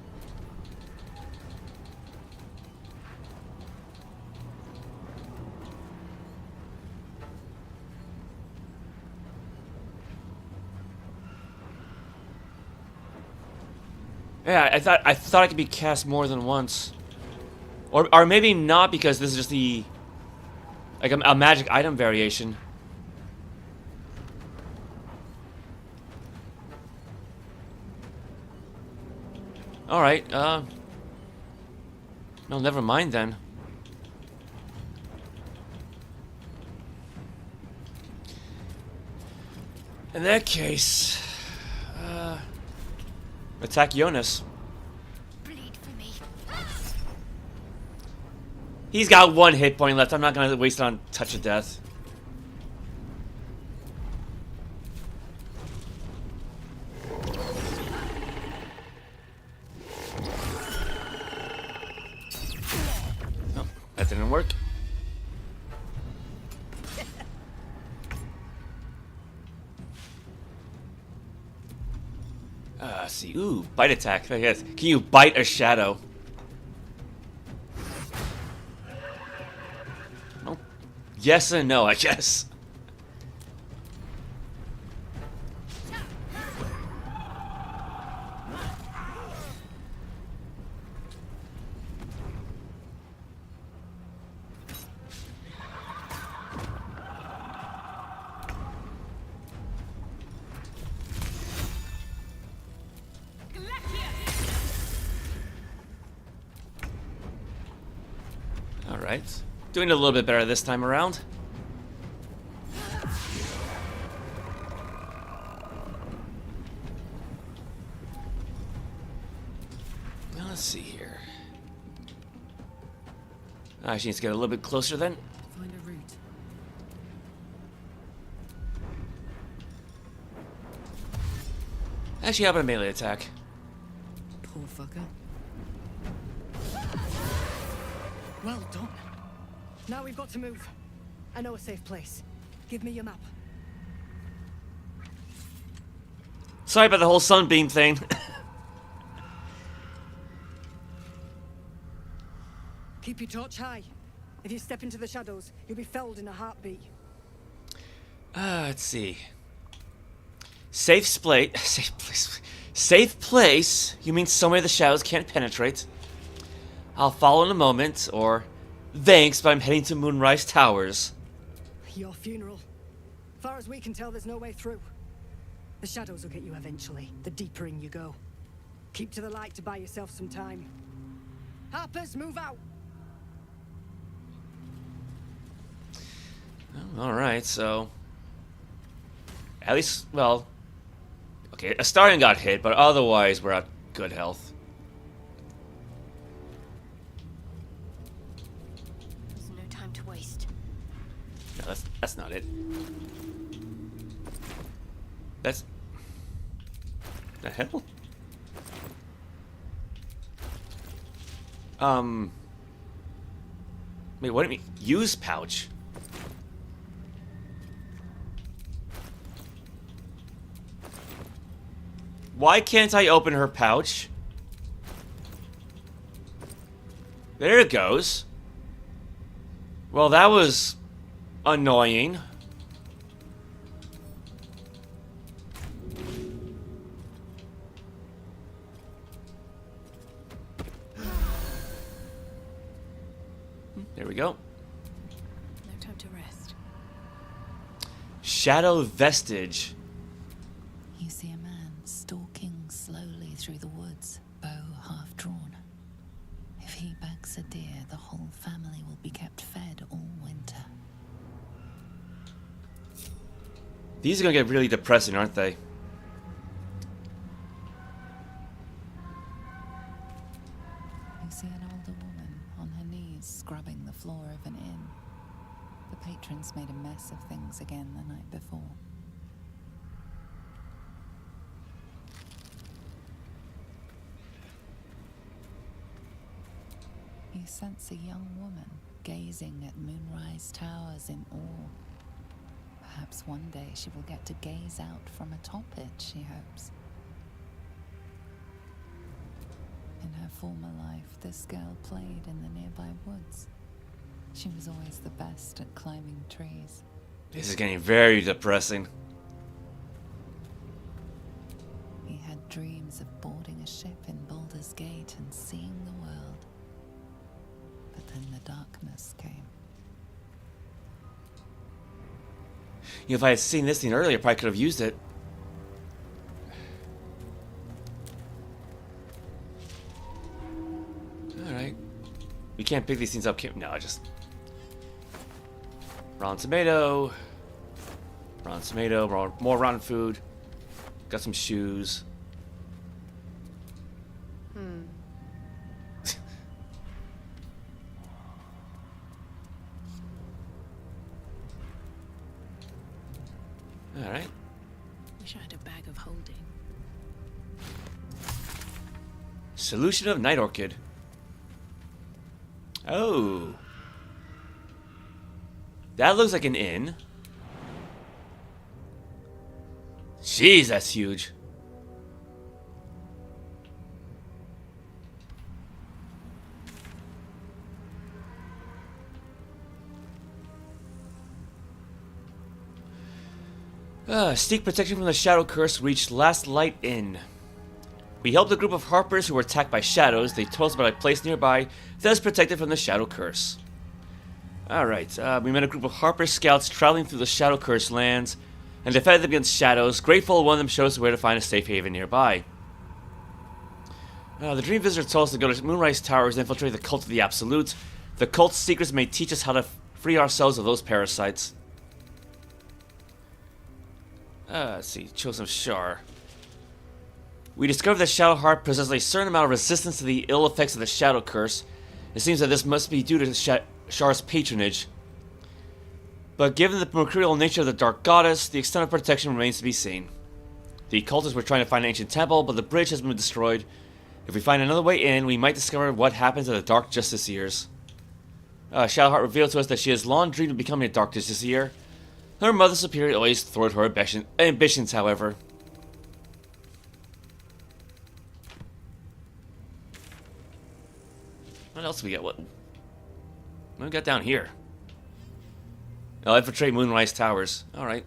Yeah, I thought it could be cast more than once. Or maybe not, because this is just the like a magic item variation. All right. No, never mind then. In that case, attack Yonas. He's got one hit point left. I'm not gonna waste it on Touch of Death. Oh, that didn't work. See, ooh, bite attack. Yes. Can you bite a shadow? Yes and no, I guess. Alright. Doing a little bit better this time around. Well, let's see here. I actually need to get a little bit closer then. Find a route. Actually, how about a melee attack? Poor fucker. Well done. Now we've got to move. I know a safe place. Give me your map. Sorry about the whole sunbeam thing. Keep your torch high. If you step into the shadows, you'll be felled in a heartbeat. Let's see. Safe place. Safe place? You mean somewhere the shadows can't penetrate? I'll follow in a moment, or thanks, but I'm heading to Moonrise Towers. Your funeral. Far as we can tell, there's no way through. The shadows will get you eventually, the deeper in you go. Keep to the light to buy yourself some time. Harpers, move out! Alright, so... At least, well... Okay, Astarion got hit, but otherwise we're at good health. There's no time to waste. No, that's not it. That's... The hell? Wait, what do you mean? Use pouch? Why can't I open her pouch? There it goes. Well, that was annoying. There we go. No time to rest. Shadow Vestige. You see a man stalking slowly through the woods, bow half drawn. If he bags a deer, the whole family will be kept fed all winter. These are gonna get really depressing, aren't they? You see an older woman on her knees scrubbing the floor of an inn. The patrons made a mess of things again the night before. You sense a young woman gazing at Moonrise Towers in awe. Perhaps one day she will get to gaze out from atop it, she hopes. In her former life, this girl played in the nearby woods. She was always the best at climbing trees. This is getting very depressing. He had dreams of boarding a ship in Baldur's Gate and seeing the world. But then the darkness came. You know, if I had seen this thing earlier, I probably could have used it. Alright. We can't pick these things up, can we? No, I just... Rotten tomato. Rotten tomato. More rotten food. Got some shoes. Alright. Wish I had a bag of holding. Solution of Night Orchid. Oh. That looks like an inn. Jeez, that's huge. Seek protection from the Shadow Curse reached Last Light Inn. We helped a group of Harpers who were attacked by shadows. They told us about a place nearby that is protected from the Shadow Curse. Alright, we met a group of Harper scouts traveling through the Shadow Curse lands and defended them against shadows. Grateful, one of them showed us where to find a safe haven nearby. The Dream Visitor told us to go to Moonrise Towers and infiltrate the Cult of the Absolute. The cult's secrets may teach us how to free ourselves of those parasites. Let's see, Chosen Shar. We discovered that Shadowheart possesses a certain amount of resistance to the ill effects of the Shadow Curse. It seems that this must be due to Shar's patronage. But given the mercurial nature of the Dark Goddess, the extent of protection remains to be seen. The cultists were trying to find an ancient temple, but the bridge has been destroyed. If we find another way in, we might discover what happened to the Dark Justiciars. Shadowheart revealed to us that she has long dreamed of becoming a Dark Justiciar. Her Mother Superior always thwarted her ambitions, however. What else do we got? What do we got down here? Oh, infiltrate Moonrise Towers. Alright.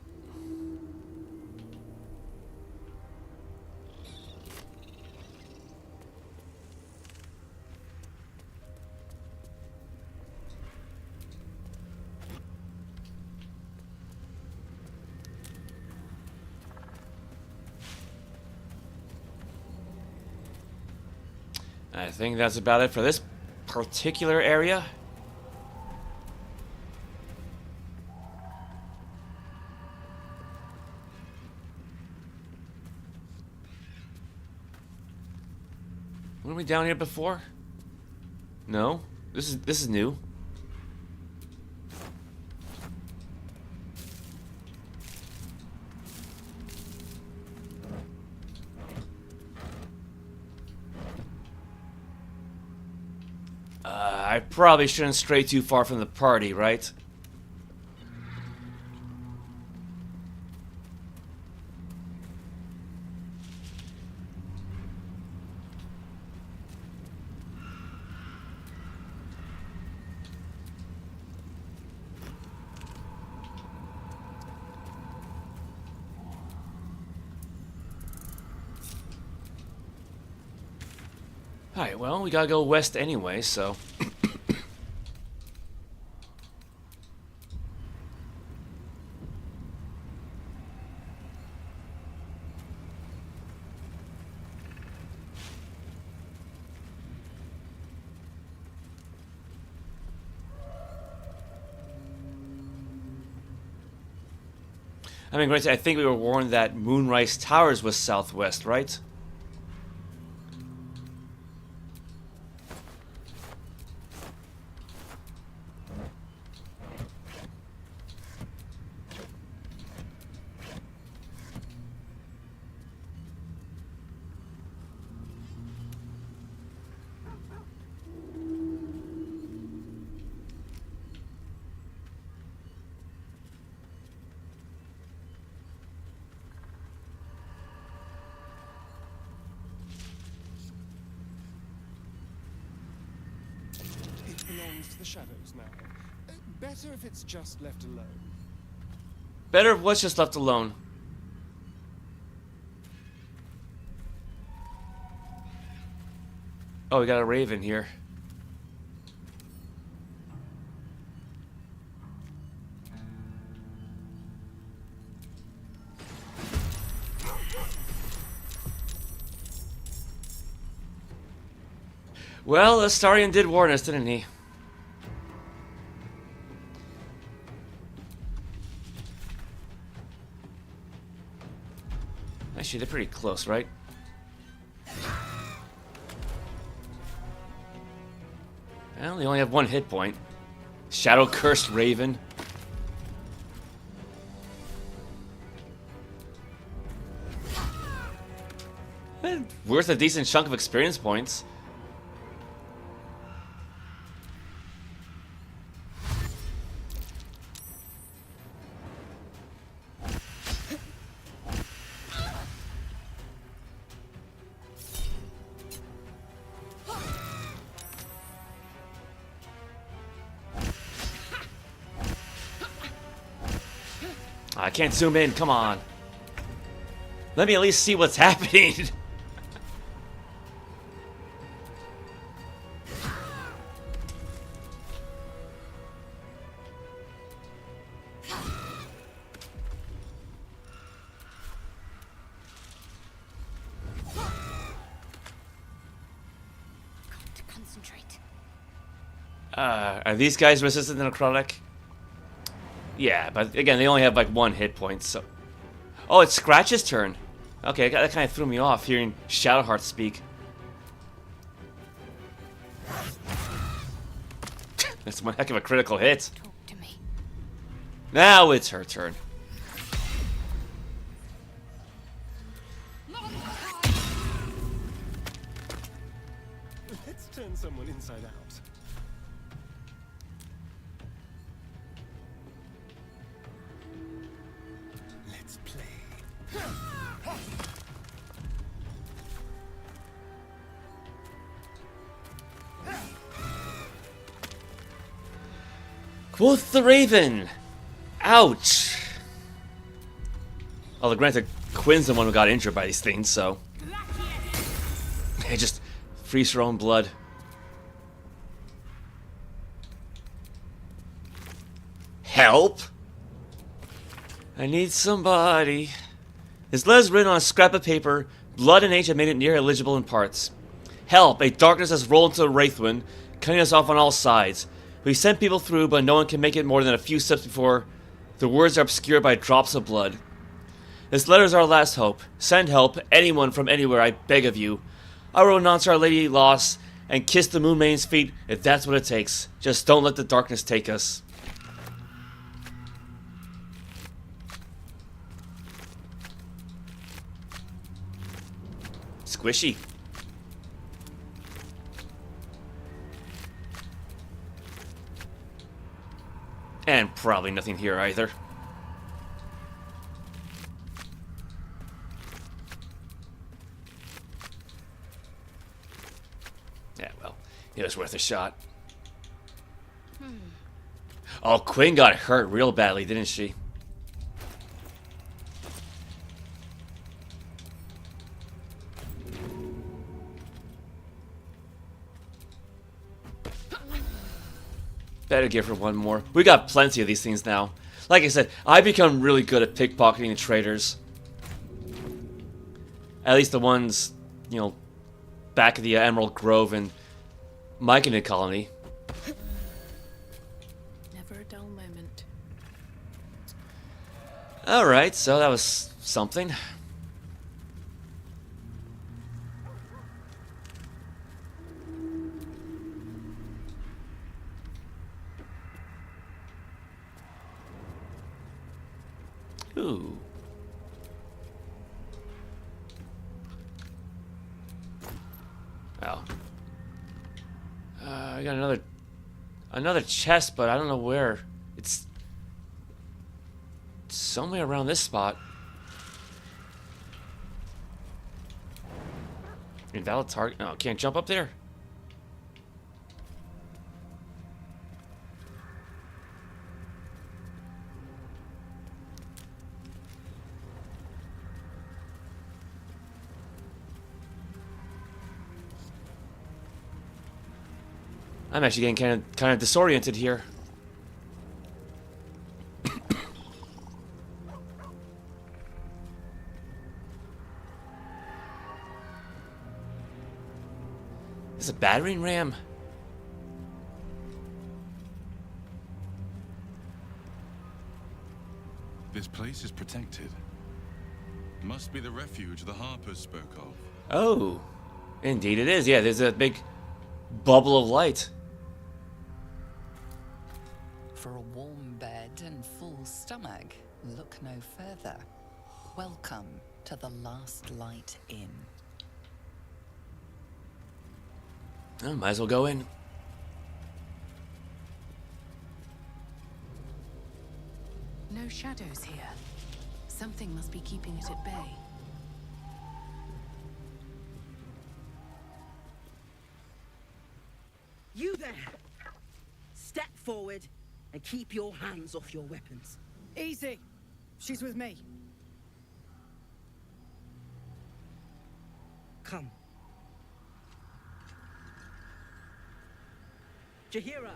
I think that's about it for this particular area. Were we down here before? No. This is new. I probably shouldn't stray too far from the party, right? Alright, well, we gotta go west anyway, so... I mean, granted, I think we were warned that Moonrise Towers was southwest, right? Belongs to the shadows now. Better if it's just left alone. Better if what's just left alone. Oh, we got a raven here. Well, Astarion did warn us, didn't he? Actually, they're pretty close, right? Well, they only have one hit point. Shadow Cursed Raven. Worth a decent chunk of experience points. I can't zoom in, come on. Let me at least see what's happening. Are these guys resistant to necrotic? Yeah, but again, they only have like 1 hit point, so... Oh, it's Scratch's turn. Okay, that kind of threw me off, hearing Shadowheart speak. That's one heck of a critical hit. Talk to me. Now it's her turn. Let's turn someone inside out. Let's play. Quoth the Raven. Ouch. Although granted, Quinn's the one who got injured by these things, so... Hey, just freeze her own blood. Help? I need somebody. His letter is written on a scrap of paper. Blood and age have made it near illegible in parts. Help! A darkness has rolled into the Wraithwind, cutting us off on all sides. We sent people through, but no one can make it more than a few steps before the words are obscured by drops of blood. This letter is our last hope. Send help, anyone from anywhere, I beg of you. I will renounce Our Lady lost and kiss the Moon Maiden's feet if that's what it takes. Just don't let the darkness take us. Squishy. And probably nothing here either. Yeah, well, it was worth a shot. Oh, Quinn got hurt real badly, didn't she? Better give her one more. We got plenty of these things now. Like I said, I've become really good at pickpocketing the traders. At least the ones, you know, back at the Emerald Grove and Myconid Colony. Never a dull moment. Alright, so that was something. Ooh. Oh. I got another chest, but I don't know where. It's somewhere around this spot. Invalid target. No, can't jump up there. I'm actually getting kind of disoriented here. Is a battering ram? This place is protected. Must be the refuge the Harpers spoke of. Oh, indeed it is. Yeah, there's a big bubble of light. For a warm bed and full stomach, look no further. Welcome to the Last Light Inn. Oh, might as well go in. No shadows here. Something must be keeping it at bay. You there! Step forward and keep your hands off your weapons. Easy. She's with me. Come. Jahira!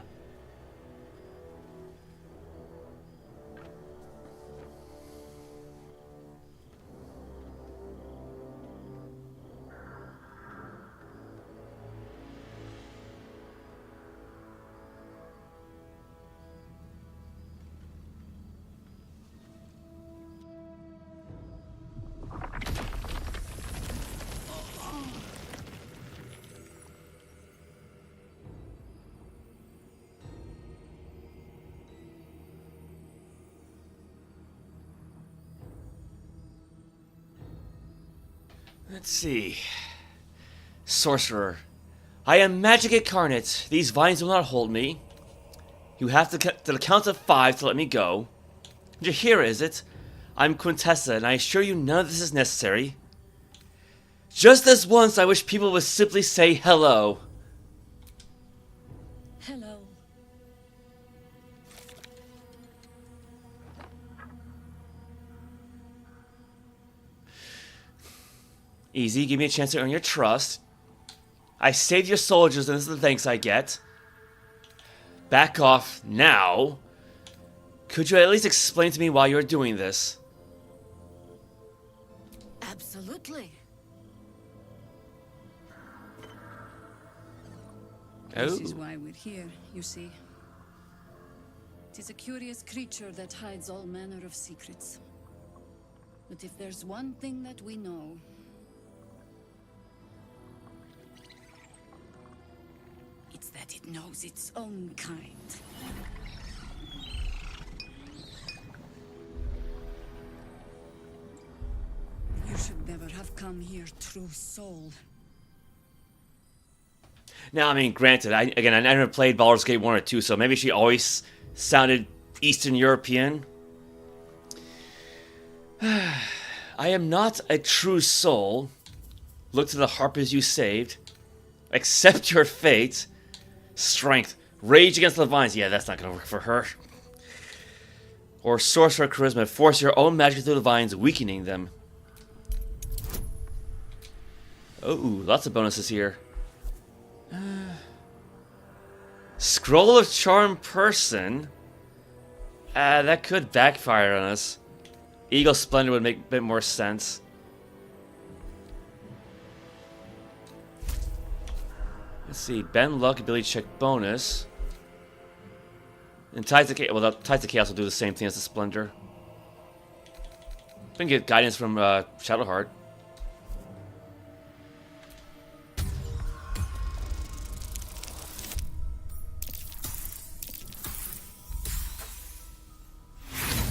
Let's see. Sorcerer. I am magic incarnate. These vines will not hold me. You have to the count of 5 to let me go. Jahira, is it? I'm Quintessa, and I assure you none of this is necessary. Just this once, I wish people would simply say hello. Hello. Easy, give me a chance to earn your trust. I saved your soldiers, and this is the thanks I get. Back off now. Could you at least explain to me why you're doing this? Absolutely. Oh. This is why we're here, you see. It is a curious creature that hides all manner of secrets. But if there's one thing that we know, it's that it knows its own kind. You should never have come here, true soul. Now, I mean, granted, I never played Baldur's Gate 1 or 2, so maybe she always sounded Eastern European. I am not a true soul. Look to the Harpers you saved. Accept your fate. Strength. Rage against the vines. Yeah, that's not going to work for her. Or sorcerer charisma. Force your own magic through the vines, weakening them. Oh, lots of bonuses here. Scroll of Charm Person. That could backfire on us. Eagle Splendor would make a bit more sense. Let's see. Bend Luck ability check bonus. And Ties to Chaos. Well, Ties to Chaos will do the same thing as the Splendor. We can get guidance from Shadowheart.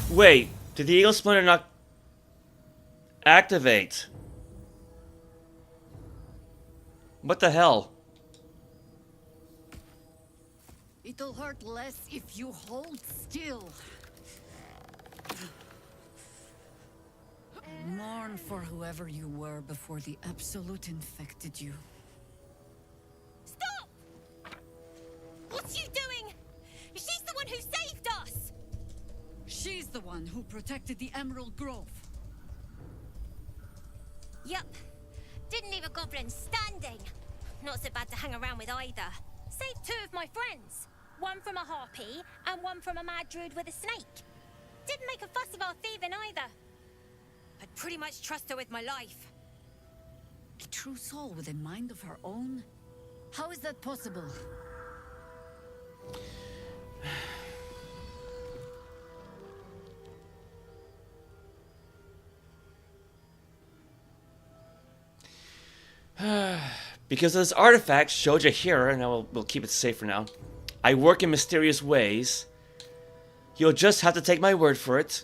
Wait, did the Eagle Splendor not activate? What the hell? It'll hurt less if you hold still. Mourn for whoever you were before the Absolute infected you. Stop! What's you doing? She's the one who saved us! She's the one who protected the Emerald Grove. Yup. Didn't leave a goblin standing. Not so bad to hang around with either. Saved 2 of my friends. One from a harpy, and one from a mad druid with a snake. Didn't make a fuss of our thieving either. I'd pretty much trust her with my life. A true soul with a mind of her own? How is that possible? Because this artifact showed Jahira, and we'll keep it safe for now. I work in mysterious ways. You'll just have to take my word for it.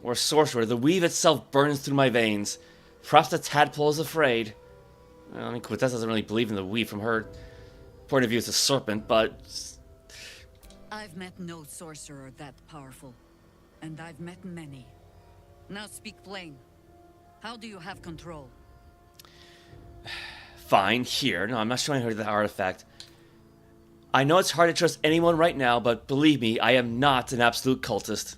Or sorcerer, the weave itself burns through my veins. Perhaps the tadpole is afraid. I mean, Quintessa doesn't really believe in the weave from her point of view as a serpent, but... I've met no sorcerer that powerful. And I've met many. Now speak plain. How do you have control? Fine, here. No, I'm not showing her the artifact. I know it's hard to trust anyone right now, but believe me, I am not an absolute cultist.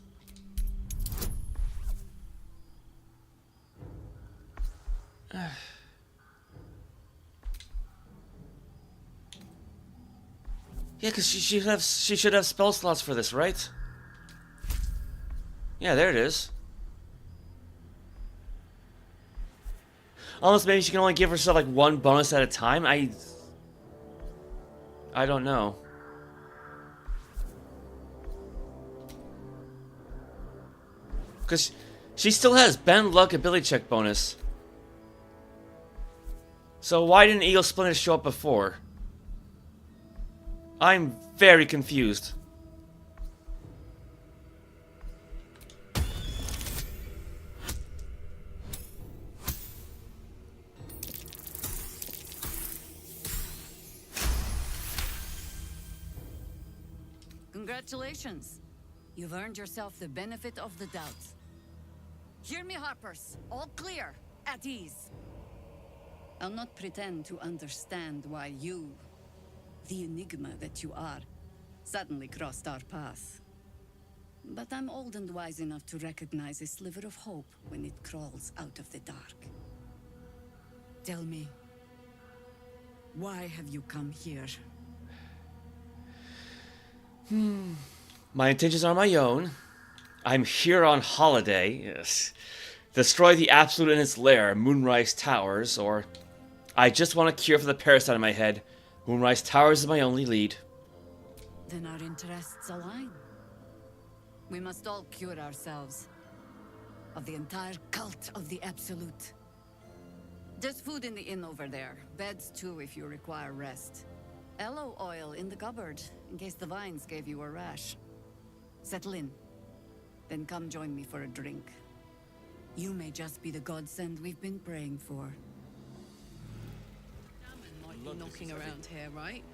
Yeah, because she should have spell slots for this, right? Yeah, there it is. Almost maybe she can only give herself like one bonus at a time. I don't know. Because she still has bend luck ability check bonus. So why didn't Eagle Splinter show up before? I'm very confused. Congratulations. You've earned yourself the benefit of the doubt. Hear me, Harpers. All clear. At ease. I'll not pretend to understand why you, the enigma that you are, suddenly crossed our path. But I'm old and wise enough to recognize a sliver of hope when it crawls out of the dark. Tell me, why have you come here? My intentions are my own. I'm here on holiday. Yes. Destroy the Absolute in its lair, Moonrise Towers, or I just want a cure for the parasite in my head. Moonrise Towers is my only lead. Then our interests align. We must all cure ourselves of the entire cult of the Absolute. There's food in the inn over there. Beds too if you require rest. Aloe oil in the cupboard in case the vines gave you a rash. Settle in. Then come join me for a drink. You may just be the godsend we've been praying for. Might be knocking around here, right?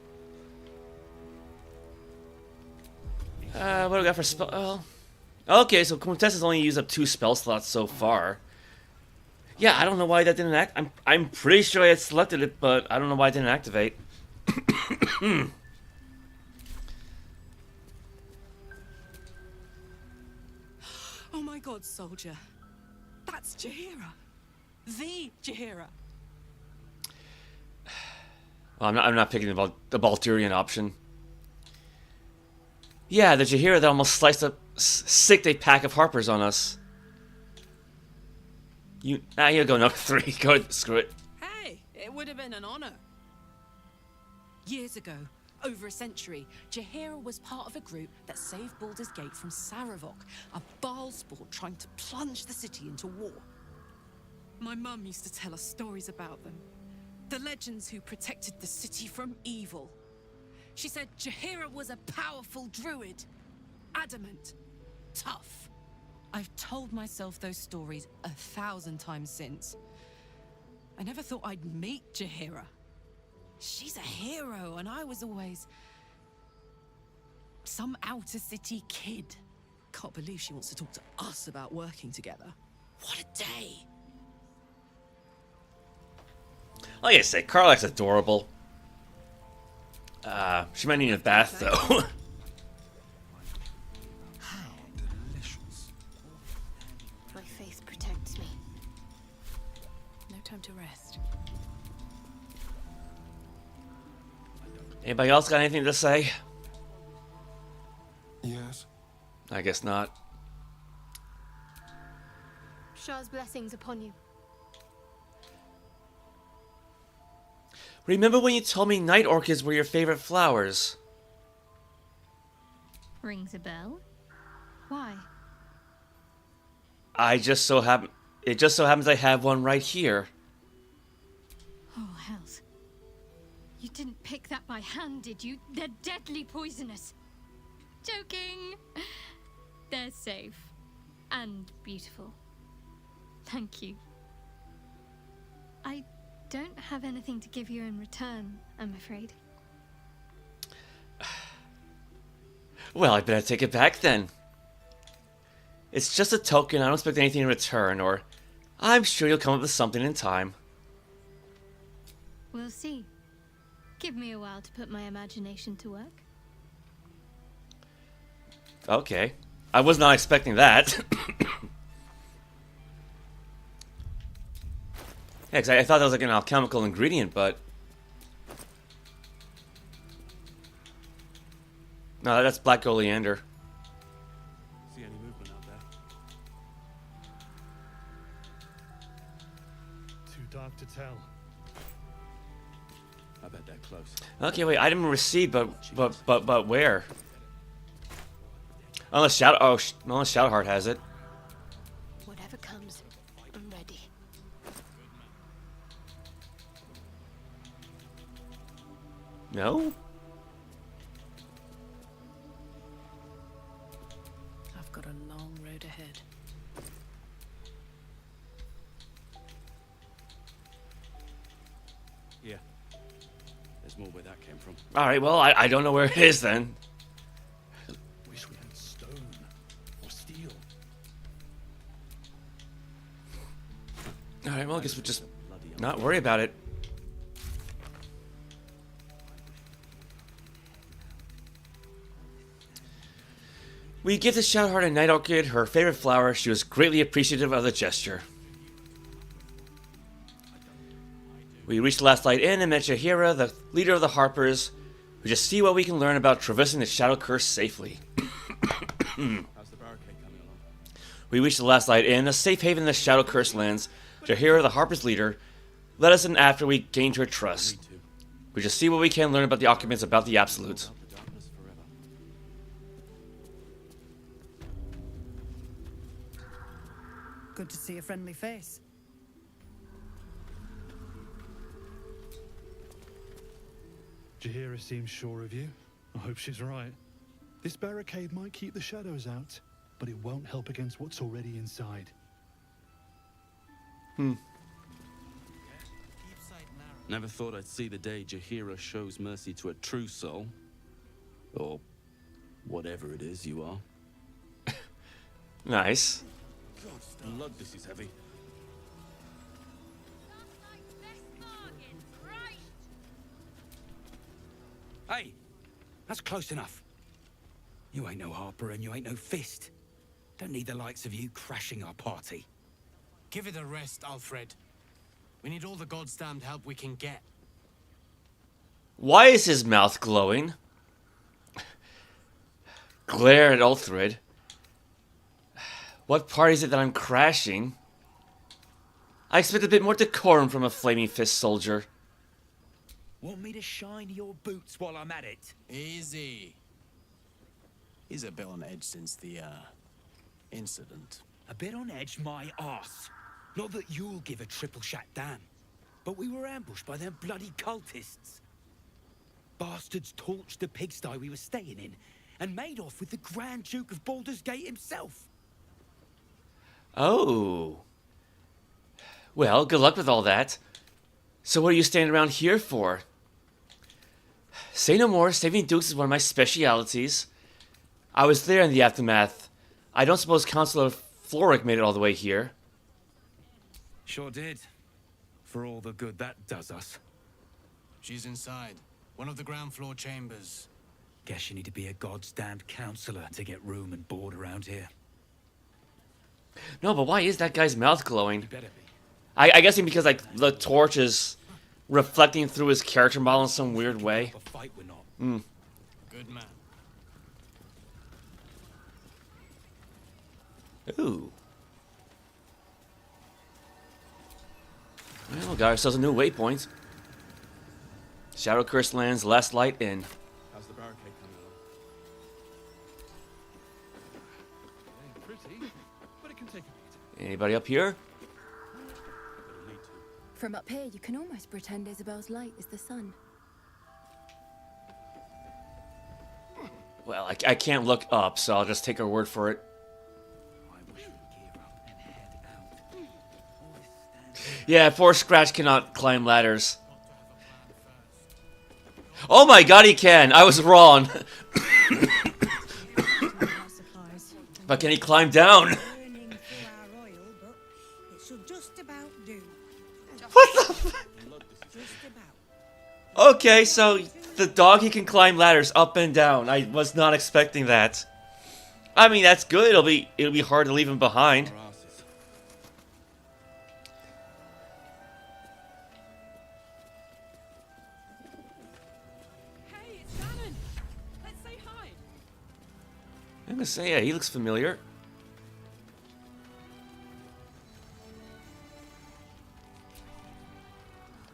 What do we got for spell? Oh. Okay, so Quintessa's only used up 2 spell slots so far. Yeah, I don't know why that didn't act. I'm pretty sure I had selected it, but I don't know why it didn't activate. Oh my god, soldier. That's Jaheira. The Jaheira. Well, I'm not picking the Baldurian option. Yeah, the Jaheira that almost sliced up, sicked a pack of Harpers on us. You go number 3. Go screw it. Hey, it would have been an honor. Years ago, over a century, Jaheira was part of a group that saved Baldur's Gate from Saravok, a Baalspawn trying to plunge the city into war. My mum used to tell us stories about them. The legends who protected the city from evil. She said Jaheira was a powerful druid. Adamant. Tough. I've told myself those stories 1,000 times since. I never thought I'd meet Jaheira. She's a hero, and I was always some outer city kid. Can't believe she wants to talk to us about working together. What a day! Like I say, Karlach's adorable. She might need a bath though. My faith protects me. No time to rest. Anybody else got anything to say? Yes. I guess not. Shah's blessings upon you. Remember when you told me night orchids were your favorite flowers? Rings a bell? Why? It just so happens I have one right here. Oh, hells. You didn't pick that by hand, did you? They're deadly poisonous. Joking. They're safe. And beautiful. Thank you. I don't have anything to give you in return, I'm afraid. Well, I better take it back then. It's just a token, I don't expect anything in return, or I'm sure you'll come up with something in time. We'll see. Give me a while to put my imagination to work. Okay. I was not expecting that. Yeah, 'cause I thought that was like an alchemical ingredient, but... No, that's black oleander. See any movement out there? Too dark to tell. I bet they're close. Okay, wait. Item received, but where? Unless Shadowheart has it. Whatever comes, I'm ready. No? I've got a long road ahead. Yeah. There's more where that came from. Alright, well, I don't know where it is then. Wish we had stone or steel. Alright, well, I guess we'll just not worry about it. We give the Shadowheart a night orchid, her favorite flower. She was greatly appreciative of the gesture. We reach the last light inn and met Jaheira, the leader of the Harpers. We just see what we can learn about traversing the Shadow Curse safely. How's the barricade coming along? We reach the last light inn, a safe haven in the Shadow Curse lands. Jaheira, the Harper's leader, let us in after we gained her trust. We just see what we can learn about the occupants, about the absolutes. Good to see a friendly face. Jaheira seems sure of you. I hope she's right. This barricade might keep the shadows out, but it won't help against what's already inside. Never thought I'd see the day Jaheira shows mercy to a true soul. Or whatever it is you are. Nice. God, blood, this is heavy. Hey, that's close enough. You ain't no Harper and you ain't no Fist. Don't need the likes of you crashing our party. Give it a rest, Alfred. We need all the goddamned help we can get. Why is his mouth glowing? Glare at Ulthred. What part is it that I'm crashing? I expect a bit more decorum from a Flaming Fist soldier. Want me to shine your boots while I'm at it? Easy. He's a bit on edge since the, incident. A bit on edge, my arse. Not that you'll give a triple shot damn, but we were ambushed by them bloody cultists. Bastards torched the pigsty we were staying in and made off with the Grand Duke of Baldur's Gate himself. Oh. Well, good luck with all that. So what are you standing around here for? Say no more, saving dukes is one of my specialities. I was there in the aftermath. I don't suppose Councillor Floric made it all the way here. Sure did. For all the good that does us. She's inside. One of the ground floor chambers. Guess you need to be a goddamned counselor to get room and board around here. No, but why is that guy's mouth glowing? I guess because like the torch is reflecting through his character model in some weird way. Good man. Ooh. Well, got ourselves a new waypoint. Shadow Curse lands, last light in. How's the barricade coming along? Pretty, but it can take a beat. Anybody up here? From up here, you can almost pretend Isabel's light is the sun. Well, I can't look up, so I'll just take her word for it. Yeah, poor Scratch cannot climb ladders. Oh my god, he can! I was wrong. But can he climb down? What the f- Okay, so the doggy can climb ladders up and down. I was not expecting that. I mean, that's good. It'll be hard to leave him behind. Hey, it's Shannon. Let's say hi. gonna say, yeah, he looks familiar.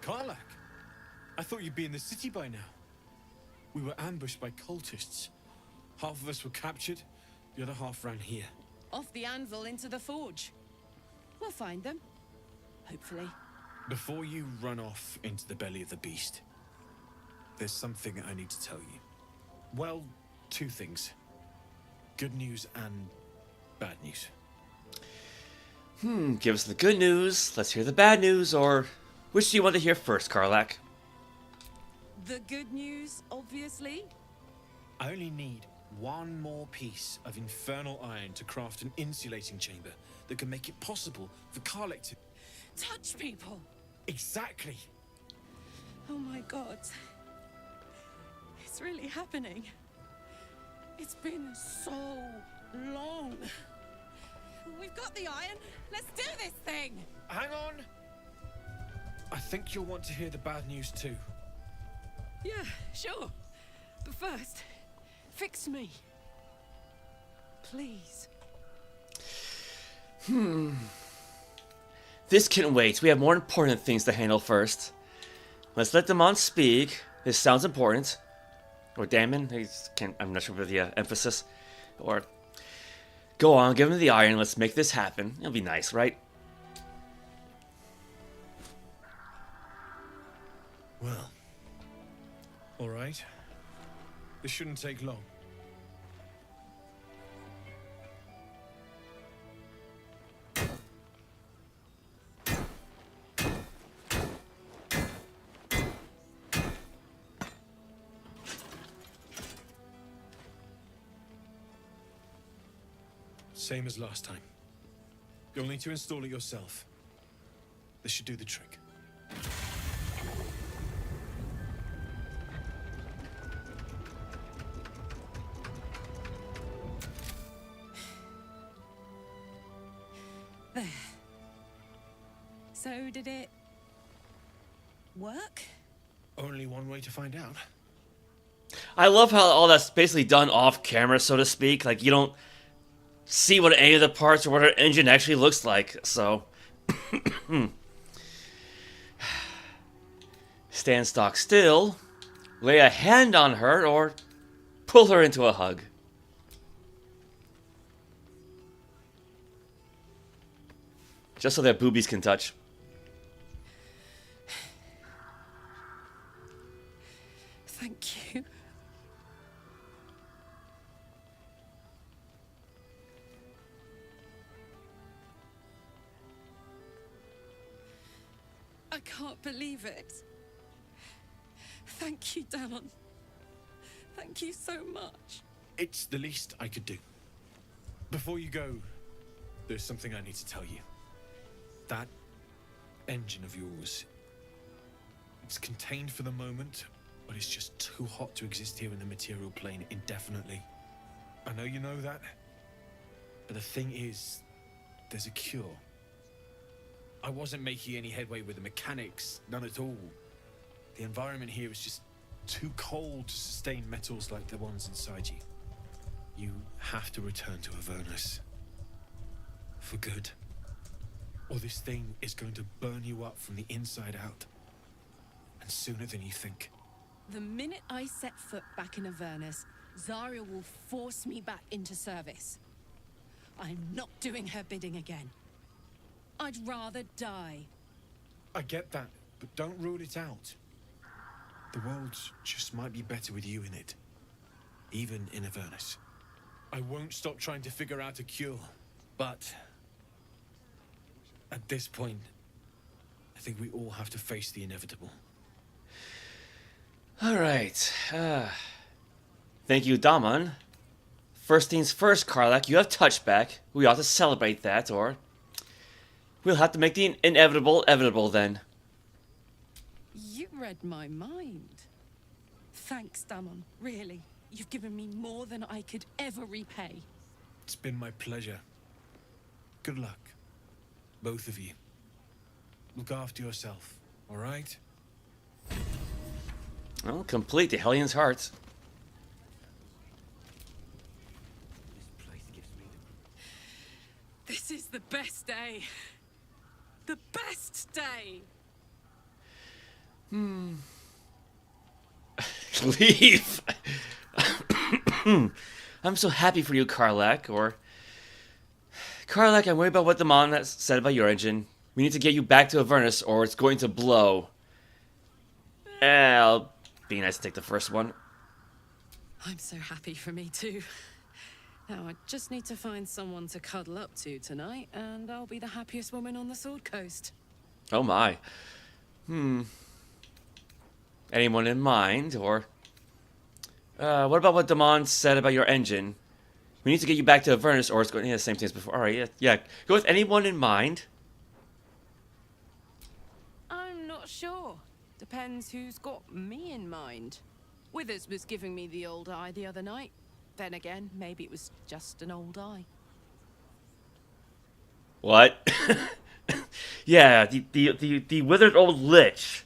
Karlach, I thought you'd be in the city by now. We were ambushed by cultists. Half of us were captured, the other half ran here. Off the anvil into the forge. We'll find them. Hopefully. Before you run off into the belly of the beast, there's something I need to tell you. Well, two things. Good news and bad news. Give us the good news, let's hear the bad news, or which do you want to hear first, Karlach? The good news, obviously. I only need one more piece of infernal iron to craft an insulating chamber that can make it possible for Karlach to touch people. Exactly. Oh my god. It's really happening. It's been so long. We've got the iron. Let's do this thing. Hang on. I think you'll want to hear the bad news too. Yeah, sure. But first, fix me. Please. This can wait. We have more important things to handle first. Let's let Damon speak. This sounds important. Or Damon. I'm not sure about the emphasis. Or go on, give him the iron. Let's make this happen. It'll be nice, right? Well, all right. This shouldn't take long. Same as last time. You'll need to install it yourself. This should do the trick. There. So did it work? Only one way to find out. I love how all that's basically done off camera, so to speak. Like, you don't see what any of the parts or what her engine actually looks like, so stand stock still, lay a hand on her, or pull her into a hug. Just so their boobies can touch. Thank you. I can't believe it. Thank you, Damon. Thank you so much. It's the least I could do. Before you go, there's something I need to tell you. That engine of yours, it's contained for the moment, but it's just too hot to exist here in the material plane indefinitely. I know you know that, but the thing is, there's a cure. I wasn't making any headway with the mechanics, none at all. The environment here is just too cold to sustain metals like the ones inside you. You have to return to Avernus. For good. Or this thing is going to burn you up from the inside out. And sooner than you think. The minute I set foot back in Avernus, Zarya will force me back into service. I'm not doing her bidding again. I'd rather die. I get that, but don't rule it out. The world just might be better with you in it. Even in Avernus. I won't stop trying to figure out a cure, but at this point, I think we all have to face the inevitable. Alright. Thank you, Damon. First things first, Karlach, you have touchback. We ought to celebrate that, or we'll have to make the inevitable evitable then. You read my mind. Thanks, Damon. Really. You've given me more than I could ever repay. It's been my pleasure. Good luck. Both of you. Look after yourself, all right? Well, complete the Hellion's heart. best day. The best day. Leave. I'm so happy for you, Karlach. Or Karlach, I'm worried about what the Mon has said about your engine. We need to get you back to Avernus, or it's going to blow. I'll be nice to take the first one. I'm so happy for me too. Now I just need to find someone to cuddle up to tonight, and I'll be the happiest woman on the Sword Coast. Oh my. Anyone in mind, or what about what Damon said about your engine? We need to get you back to Avernus, or it's going to the same thing as before. All right, yeah. Go with anyone in mind. I'm not sure. Depends who's got me in mind. Withers was giving me the old eye the other night. Then again, maybe it was just an old eye. What? Yeah, the withered old lich.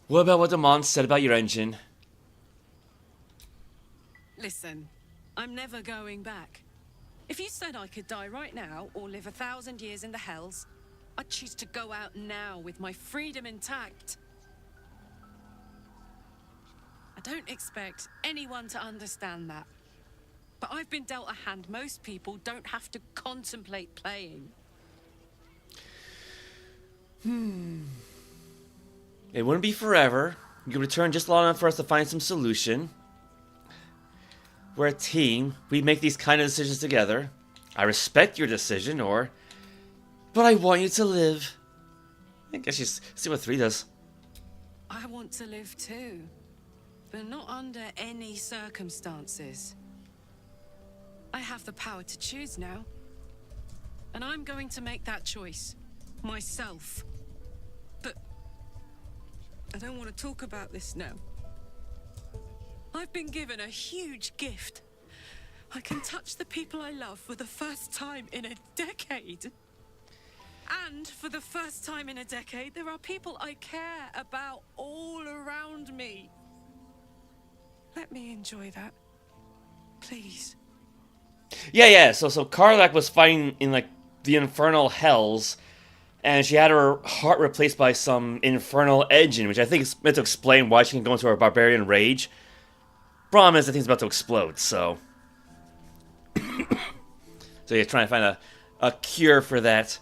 What about what Damon said about your engine? Listen, I'm never going back. If you said I could die right now or live 1,000 years in the Hells, I'd choose to go out now with my freedom intact. I don't expect anyone to understand that. But I've been dealt a hand most people don't have to contemplate playing. It wouldn't be forever. You could return just long enough for us to find some solution. We're a team. We make these kind of decisions together. I respect your decision, but I want you to live. I guess you see what 3 does. I want to live too, but not under any circumstances. I have the power to choose now, and I'm going to make that choice myself. But I don't want to talk about this now. I've been given a huge gift. I can touch the people I love for the first time in a decade. And for the first time in a decade, there are people I care about all around me. Let me enjoy that, please. Yeah. So Karlach was fighting in like the infernal hells, and she had her heart replaced by some infernal engine, which I think is meant to explain why she can go into her barbarian rage. Problem is, the thing's about to explode, so... So you're trying to find a cure for that.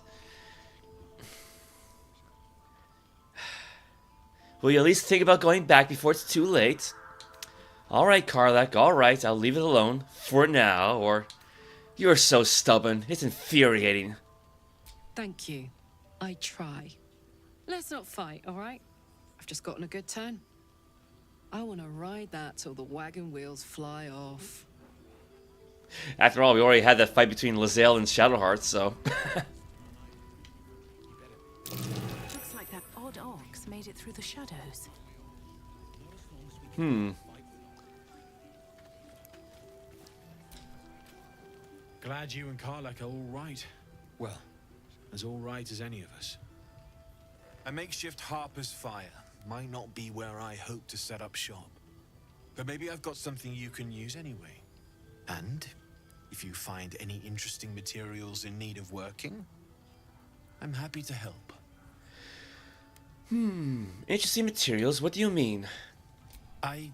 Will you at least think about going back before it's too late? Alright, Karlach, alright, I'll leave it alone. For now, or... You're so stubborn, it's infuriating. Thank you. I try. Let's not fight, alright? I've just gotten a good turn. I want to ride that till the wagon wheels fly off. After all, we already had that fight between Lae'zel and Shadowheart, so... Looks like that odd ox made it through the shadows. Glad you and Karlach are all right. Well, as all right as any of us. A makeshift Harper's fire might not be where I hope to set up shop. But maybe I've got something you can use anyway. And if you find any interesting materials in need of working, I'm happy to help. Interesting materials? What do you mean? I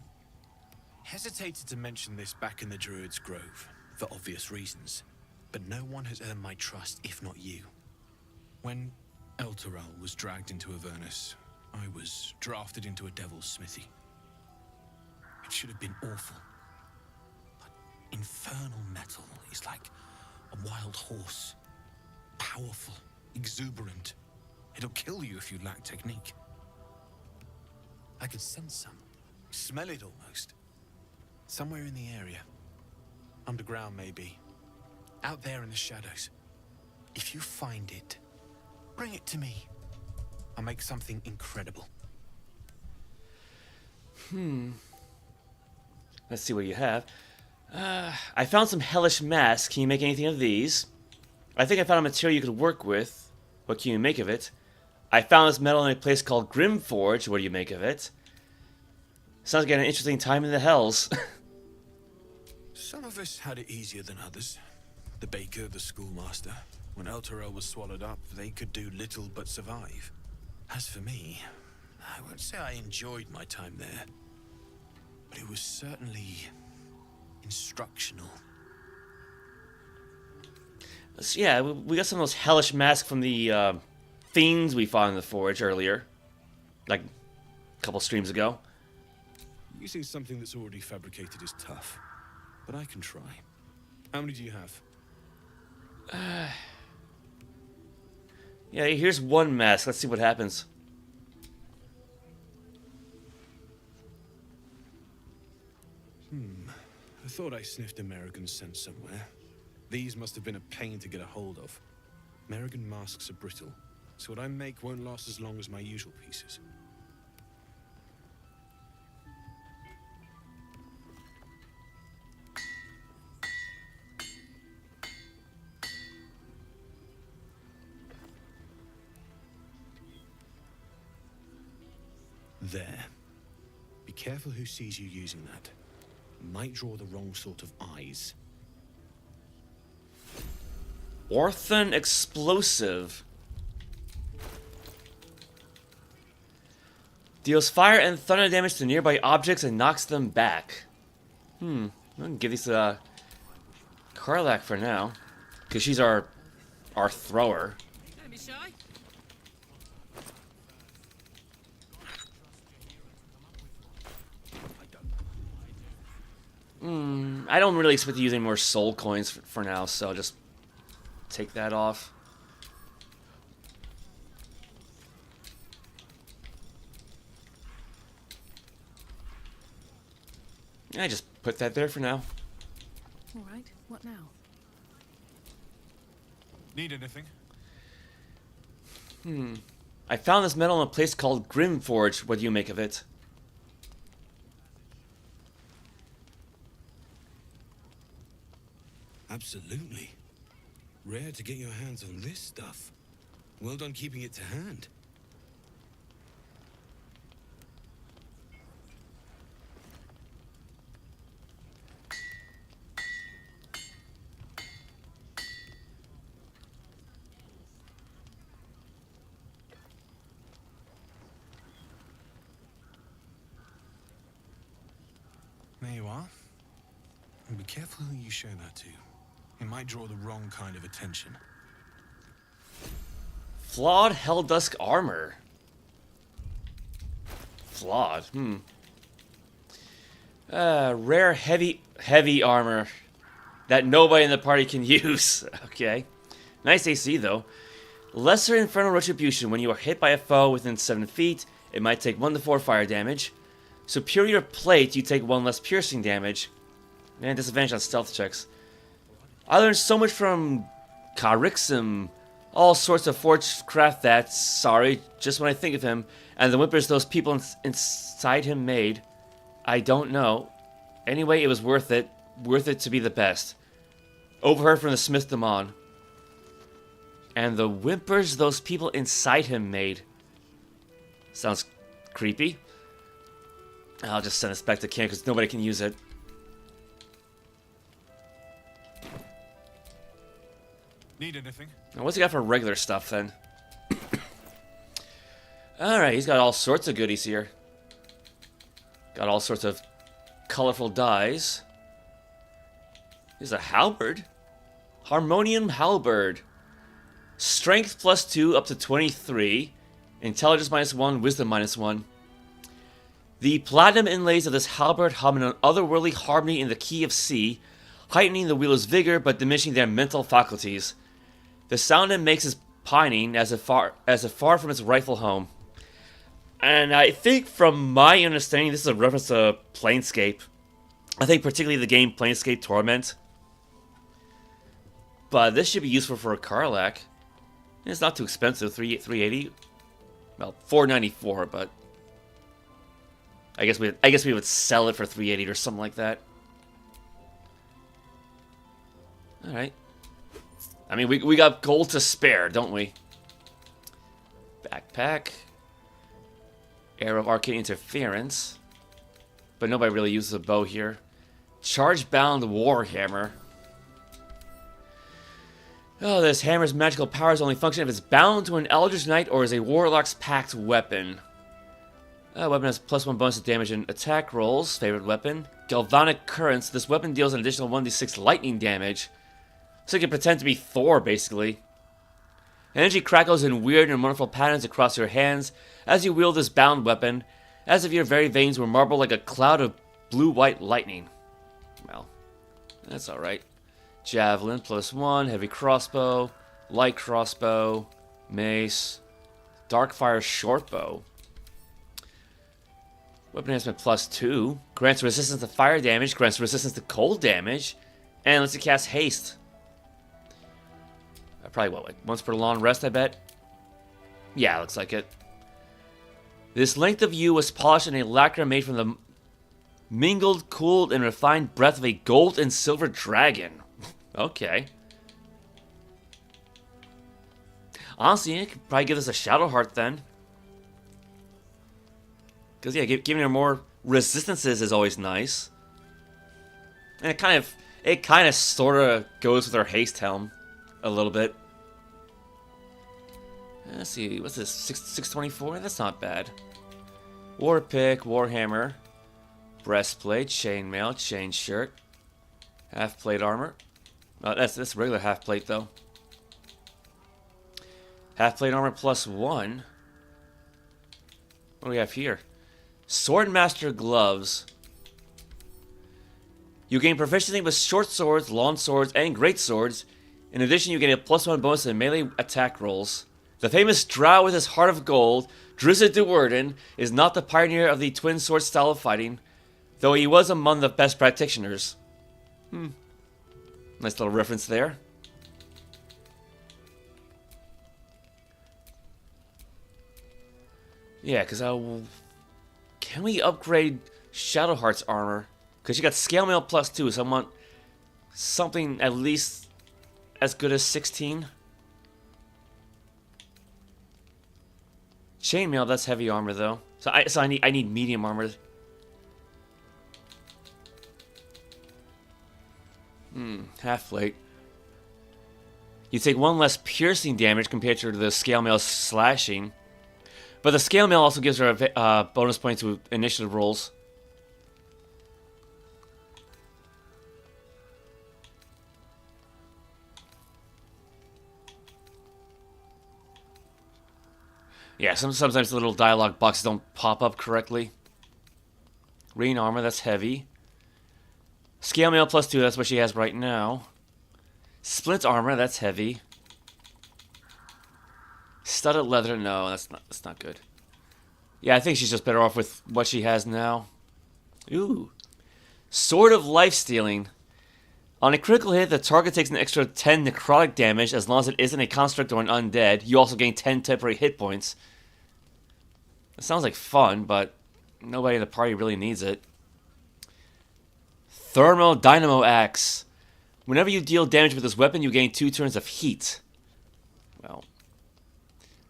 hesitated to mention this back in the Druid's Grove, for obvious reasons. But no one has earned my trust, if not you. When Elturel was dragged into Avernus, I was drafted into a devil's smithy. It should have been awful. But infernal metal is like a wild horse. Powerful, exuberant. It'll kill you if you lack technique. I could sense some. Smell it almost. Somewhere in the area. Underground, maybe. Out there in the shadows. If you find it, bring it to me. I'll make something incredible. Let's see what you have. I found some hellish masks. Can you make anything of these? I think I found a material you could work with. What can you make of it? I found this metal in a place called Grymforge. What do you make of it? Sounds like an interesting time in the hells. Some of us had it easier than others. The baker, the schoolmaster. When Elturel was swallowed up, they could do little but survive. As for me, I won't say I enjoyed my time there, but it was certainly instructional. So yeah, we got some of those hellish masks from the fiends we fought in the Forge earlier. Like, a couple streams ago. Using something that's already fabricated is tough, but I can try. How many do you have? Yeah, here's one mask. Let's see what happens. I thought I sniffed American scent somewhere. These must have been a pain to get a hold of. American masks are brittle, so what I make won't last as long as my usual pieces. There. Be careful who sees you using that. Might draw the wrong sort of eyes. Orphan explosive. Deals fire and thunder damage to nearby objects and knocks them back. I'm gonna give these to Karlach for now, because she's our thrower. Don't be shy. I don't really expect to use any more soul coins for now, so I'll just take that off. I just put that there for now. All right, what now? Need anything? I found this metal in a place called Grymforge. What do you make of it? Absolutely. Rare to get your hands on this stuff. Well done keeping it to hand. There you are. And be careful who you show that to. It might draw the wrong kind of attention. Flawed Helldusk armor. Flawed, rare heavy armor that nobody in the party can use. Okay. Nice AC though. Lesser Infernal Retribution. When you are hit by a foe within 7 feet, it might take 1 to 4 fire damage. Superior Plate, you take 1 less piercing damage. And disadvantage on stealth checks. I learned so much from Karixim. All sorts of forged craft that, sorry, just when I think of him, and the whimpers those people inside him made. I don't know. Anyway, it was worth it. Worth it to be the best. Overheard from the Smith Demon. And the whimpers those people inside him made. Sounds creepy. I'll just send this back to camp because nobody can use it. Need anything? Now, what's he got for regular stuff then? Alright, he's got all sorts of goodies here. Got all sorts of colorful dyes. Here's a halberd. Harmonium halberd. Strength +2 up to 23. Intelligence -1, wisdom -1. The platinum inlays of this halberd hum an otherworldly harmony in the key of C, heightening the wielders' vigor but diminishing their mental faculties. The sound it makes is pining as if far from its rightful home. And I think from my understanding, this is a reference to Planescape. I think particularly the game Planescape Torment. But this should be useful for a Karlach. It's not too expensive, $380. Well, $494, but I guess we would sell it for $380 or something like that. All right. I mean, we got gold to spare, don't we? Backpack. Arrow of Arcane Interference. But nobody really uses a bow here. Charge-bound Warhammer. Oh, this hammer's magical powers only function if it's bound to an Eldritch Knight or is a Warlock's Pact weapon. Weapon has +1 bonus to damage and attack rolls. Favorite weapon. Galvanic Currents. This weapon deals an additional 1d6 lightning damage. So you can pretend to be Thor, basically. Energy crackles in weird and wonderful patterns across your hands as you wield this bound weapon, as if your very veins were marbled like a cloud of blue-white lightning. Well, that's alright. Javelin, +1, heavy crossbow, light crossbow, mace, darkfire shortbow. Weapon enhancement +2, grants resistance to fire damage, grants resistance to cold damage, and lets you cast haste. Probably what, like once per long rest, I bet? Yeah, looks like it. This length of yew was polished in a lacquer made from the mingled, cooled, and refined breath of a gold and silver dragon. Okay. Honestly, you could probably give this a Shadowheart then. Because, yeah, giving her more resistances is always nice. And it kind of sort of goes with her haste helm a little bit. Let's see, what's this? 624? That's not bad. War pick, warhammer, breastplate, chainmail, chain shirt, half plate armor. That's regular half plate though. Half plate armor +1. What do we have here? Swordmaster gloves. You gain proficiency with short swords, long swords, and great swords. In addition, you gain a +1 bonus in melee attack rolls. The famous drow with his heart of gold, Drizzt Do'Urden, is not the pioneer of the twin sword style of fighting, though he was among the best practitioners. Nice little reference there. Yeah, because can we upgrade Shadowheart's armor? Because she got scale mail +2, so I want something at least as good as 16. Chainmail, that's heavy armor though. So I need medium armor. Half plate. You take 1 less piercing damage compared to the scale mail slashing. But the scale mail also gives her a bonus point to initiative rolls. Yeah, sometimes the little dialogue boxes don't pop up correctly. Rain armor, that's heavy. Scale mail +2, that's what she has right now. Splint armor, that's heavy. Studded leather, no, that's not good. Yeah, I think she's just better off with what she has now. Ooh. Sword of Life Stealing. On a critical hit, the target takes an extra 10 necrotic damage as long as it isn't a construct or an undead. You also gain 10 temporary hit points. It sounds like fun, but nobody in the party really needs it. Thermal Dynamo Axe. Whenever you deal damage with this weapon, you gain 2 turns of heat. Well.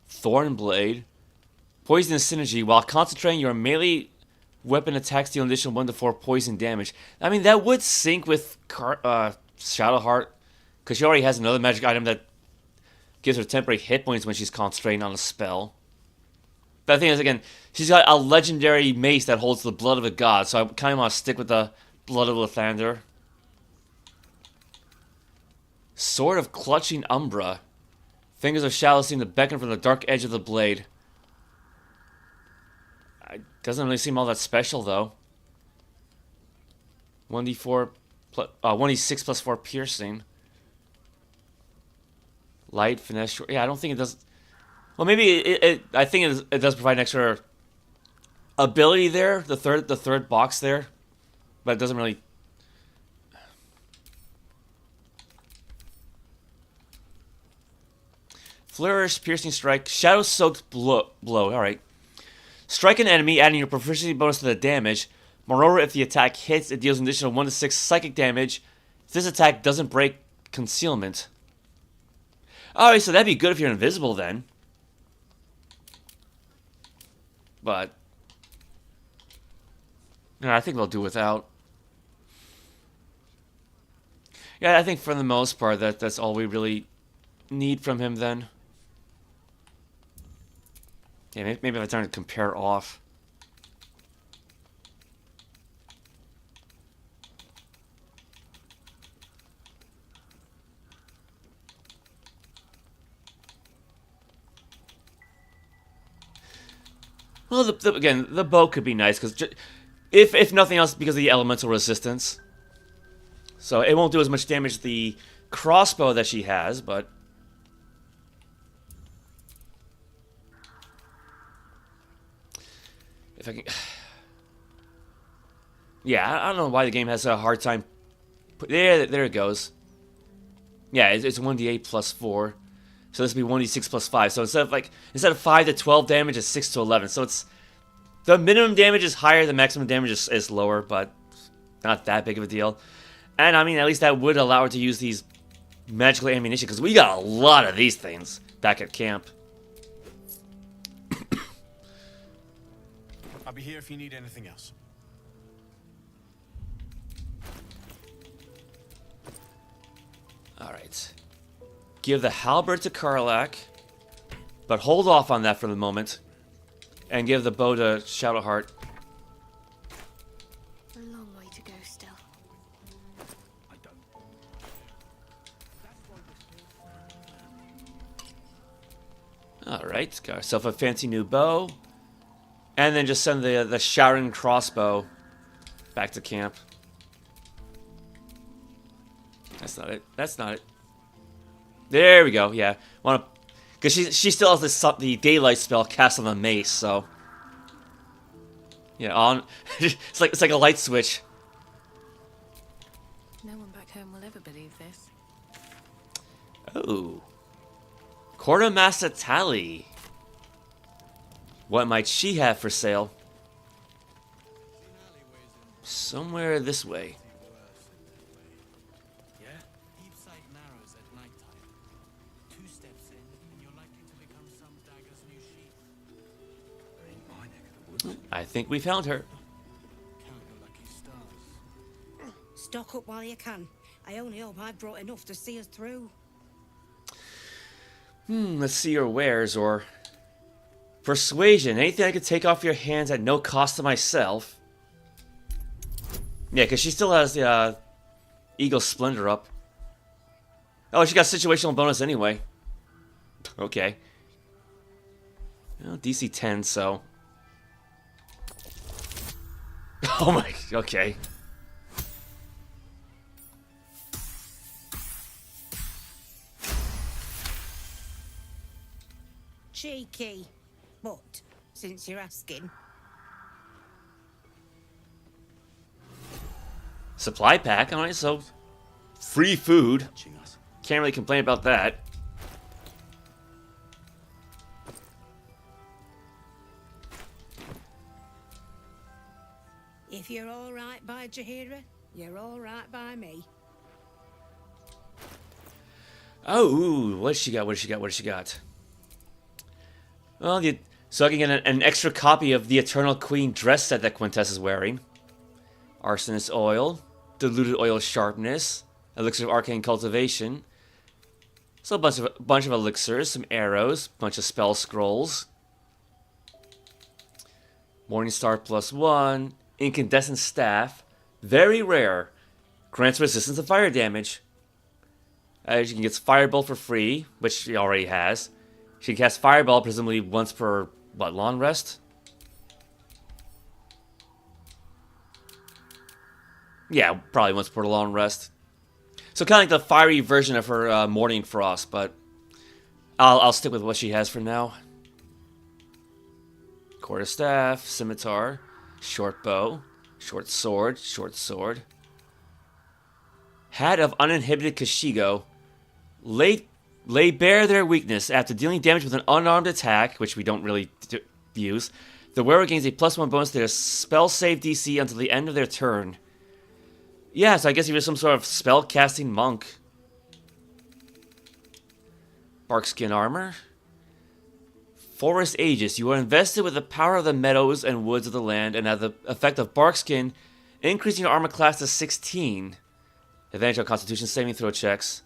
Thorn Blade. Poison Synergy. While concentrating, your melee weapon attacks deal an additional 1 to 4 poison damage. I mean, that would sync with Shadowheart, because she already has another magic item that gives her temporary hit points when she's concentrating on a spell. But the thing is, again, she's got a legendary mace that holds the blood of a god, so I kind of want to stick with the blood of Lathander. Sword of Clutching Umbra. Fingers of Shadow seem to beckon from the dark edge of the blade. It doesn't really seem all that special, though. 1d4 plus, 1d6 plus 4 piercing. Light, finesse, yeah, I don't think it does. Well, maybe I think it does provide an extra ability there, the third box there, but it doesn't really. Flourish, piercing strike, shadow soaked blow. All right. Strike an enemy, adding your proficiency bonus to the damage. Moreover, if the attack hits, it deals an additional 1 to 6 psychic damage. If this attack doesn't break concealment. Alright, so that'd be good if you're invisible then. But no, I think they'll do without. Yeah, I think for the most part that's all we really need from him then? Yeah, maybe if I turn to compare off. Well, again, the bow could be nice because, if nothing else, because of the elemental resistance. So it won't do as much damage as the crossbow that she has, but if I can, yeah, I don't know why the game has a hard time. There it goes. Yeah, it's 1d8 plus 4. So this would be 1d6 plus 5. So instead of 5 to 12 damage, it's 6 to 11. So it's the minimum damage is higher, the maximum damage is lower, but not that big of a deal. And I mean, at least that would allow her to use these magical ammunition, because we got a lot of these things back at camp. I'll be here if you need anything else. Alright. Give the halberd to Karlach, but hold off on that for the moment. And give the bow to Shadowheart. A long way to go still. Alright, got ourselves a fancy new bow. And then just send the Sharon crossbow back to camp. That's not it. That's not it. There we go. Yeah, want to, because she still has the daylight spell cast on the mace. So yeah, on. it's like a light switch. No one back home will ever believe this. Oh, Quartermaster Tally. What might she have for sale? Somewhere this way. I think we found her. Stock up while you can. I only hope I brought enough to see us through. Let's see your wares, or persuasion. Anything I could take off your hands at no cost to myself. Yeah, because she still has the Eagle Splendor up. Oh, she got situational bonus anyway. Okay. Well, DC 10, so. Oh my, okay. Cheeky. But, since you're asking. Supply pack, alright, so free food. Can't really complain about that. If you're alright by Jaheira, you're alright by me. Oh, what does she got? What does she got? What does she got? Well, so I can get an extra copy of the Eternal Queen dress set that Quintessa is wearing. Arsonist oil, diluted oil sharpness, elixir of arcane cultivation. So a bunch of elixirs, some arrows, bunch of spell scrolls. Morningstar +1, incandescent staff, very rare, grants resistance to fire damage. She can get Firebolt for free, which she already has. She can cast Fireball presumably once per, what, long rest? Yeah, probably once per long rest. So kind of like the fiery version of her Morning Frost, but I'll stick with what she has for now. Quarterstaff, scimitar, short bow, short sword. Hat of uninhibited Kashigo. Lay bare their weakness. After dealing damage with an unarmed attack, which we don't really use, the wearer gains a +1 bonus to their spell save DC until the end of their turn. Yeah, so I guess he was some sort of spell-casting monk. Barkskin armor. Forest Aegis. You are invested with the power of the meadows and woods of the land and have the effect of Barkskin, increasing your armor class to 16. Advantage on Constitution saving throw checks.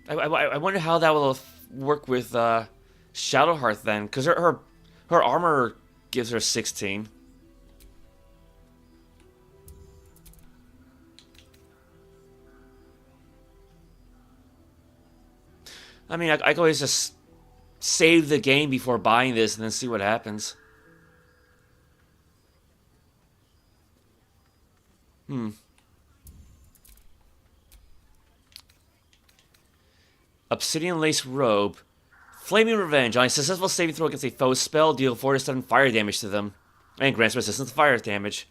I wonder how that will work with Shadowheart then, because her armor gives her 16. I mean, I can always just save the game before buying this and then see what happens. Obsidian Lace Robe. Flaming Revenge. On a successful saving throw against a foe spell, deal 4 to 7 fire damage to them. And grants resistance to fire damage.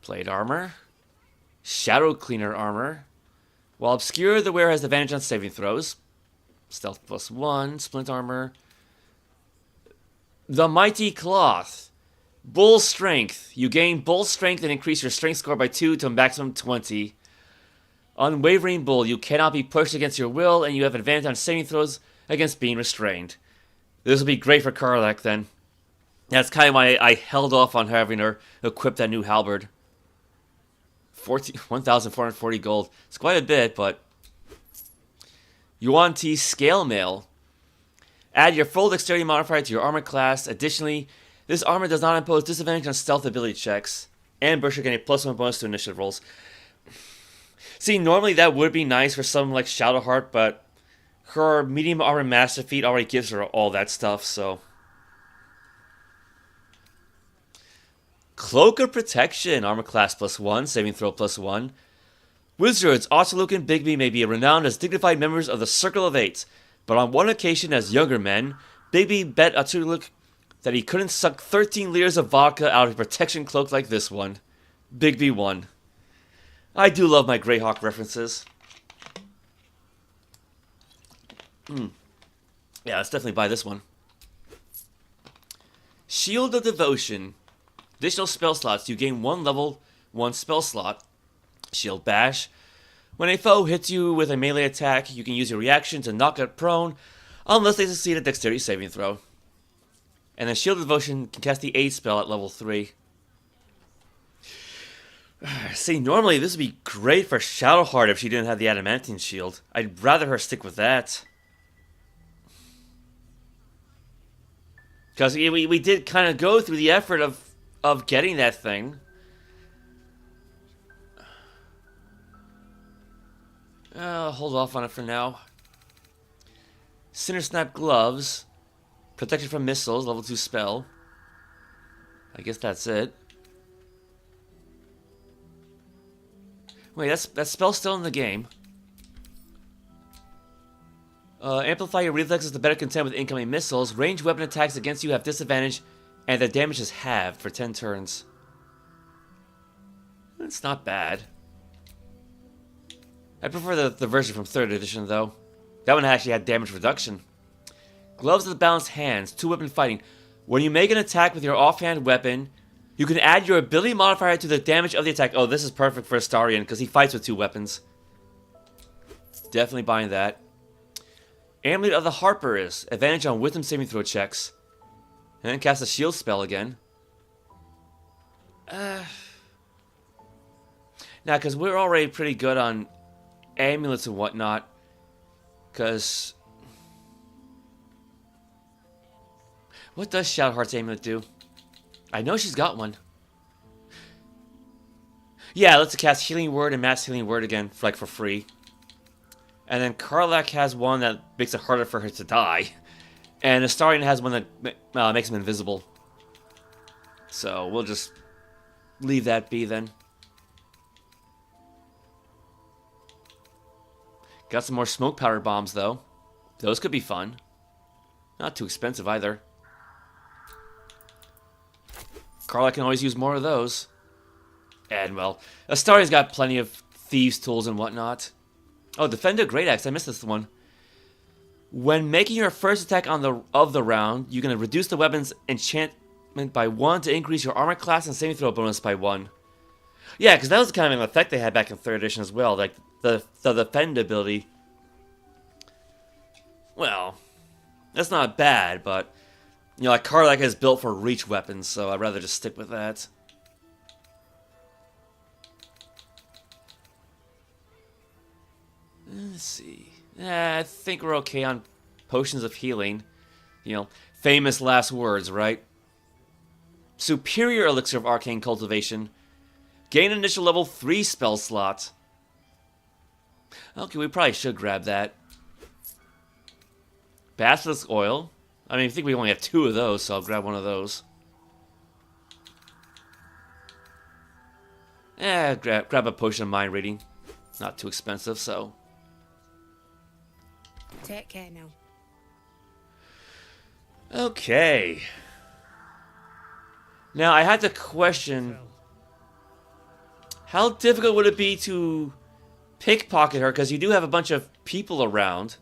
Plate Armor. Shadow Cleaner Armor. While Obscure, the wearer has advantage on saving throws. Stealth +1. Splint Armor. The Mighty Cloth. Bull Strength. You gain Bull Strength and increase your Strength score by 2 to a maximum 20. Unwavering Bull. You cannot be pushed against your will, and you have advantage on saving throws against being restrained. This will be great for Karlach then. That's kind of why I held off on having her equip that new halberd. 1,440 gold. It's quite a bit, but... Yuan-Ti Scale Mail. Add your full dexterity modifier to your armor class. Additionally, this armor does not impose disadvantage on stealth ability checks. And Bursher getting a +1 bonus to initiative rolls. See, normally that would be nice for someone like Shadowheart, but her medium armor master feat already gives her all that stuff, so... Cloak of Protection, armor class +1, saving throw +1. Wizards, Otterluke and Bigby may be renowned as dignified members of the Circle of Eight, but on one occasion as younger men, Bigby bet Otterluke that he couldn't suck 13 liters of vodka out of a protection cloak like this one. Bigby won. I do love my Greyhawk references. Yeah, let's definitely buy this one. Shield of Devotion. Additional spell slots. You gain 1 level 1 spell slot. Shield Bash. When a foe hits you with a melee attack, you can use your reaction to knock it prone, unless they succeed a dexterity saving throw. And then Shield of Devotion can cast the Aid spell at level 3. See, normally this would be great for Shadowheart if she didn't have the Adamantine Shield. I'd rather her stick with that. Because we did kind of go through the effort of getting that thing. I'll hold off on it for now. Sinner Snap Gloves. Protection from missiles, level 2 spell. I guess that's it. Wait, that spell's still in the game. Amplify your reflexes to better contend with incoming missiles. Ranged weapon attacks against you have disadvantage, and the damage is halved for 10 turns. It's not bad. I prefer the version from 3rd edition, though. That one actually had damage reduction. Gloves of the Balanced Hands, 2-weapon fighting. When you make an attack with your offhand weapon, you can add your ability modifier to the damage of the attack. Oh, this is perfect for Astarion, because he fights with 2 weapons. Definitely buying that. Amulet of the Harper is advantage on wisdom saving throw checks. And then cast a shield spell again. Now, because we're already pretty good on amulets and whatnot. Because... what does Shadowheart's amulet do? I know she's got one. Yeah, let's cast Healing Word and Mass Healing Word again, for free. And then Karlach has one that makes it harder for her to die. And Astarion has one that makes him invisible. So we'll just leave that be then. Got some more smoke powder bombs though. Those could be fun. Not too expensive either. Karlach can always use more of those. And well, Astarion's got plenty of thieves' tools and whatnot. Oh, Defender Great Axe. I missed this one. When making your first attack of the round, you can reduce the weapon's enchantment by 1 to increase your armor class and saving throw bonus by 1. Yeah, because that was kind of an effect they had back in 3rd edition as well. Like, the defend ability. Well, that's not bad, but... you know, like, Karlach is built for reach weapons, so I'd rather just stick with that. Let's see. I think we're okay on potions of healing. You know, famous last words, right? Superior elixir of arcane cultivation. Gain initial level 3 spell slot. Okay, we probably should grab that. Basilisk oil. I mean, I think we only have 2 of those, so I'll grab one of those. Grab a potion of mind reading. Not too expensive, so. Take care now. Okay. Now, I had to question, how difficult would it be to pickpocket her, because you do have a bunch of people around.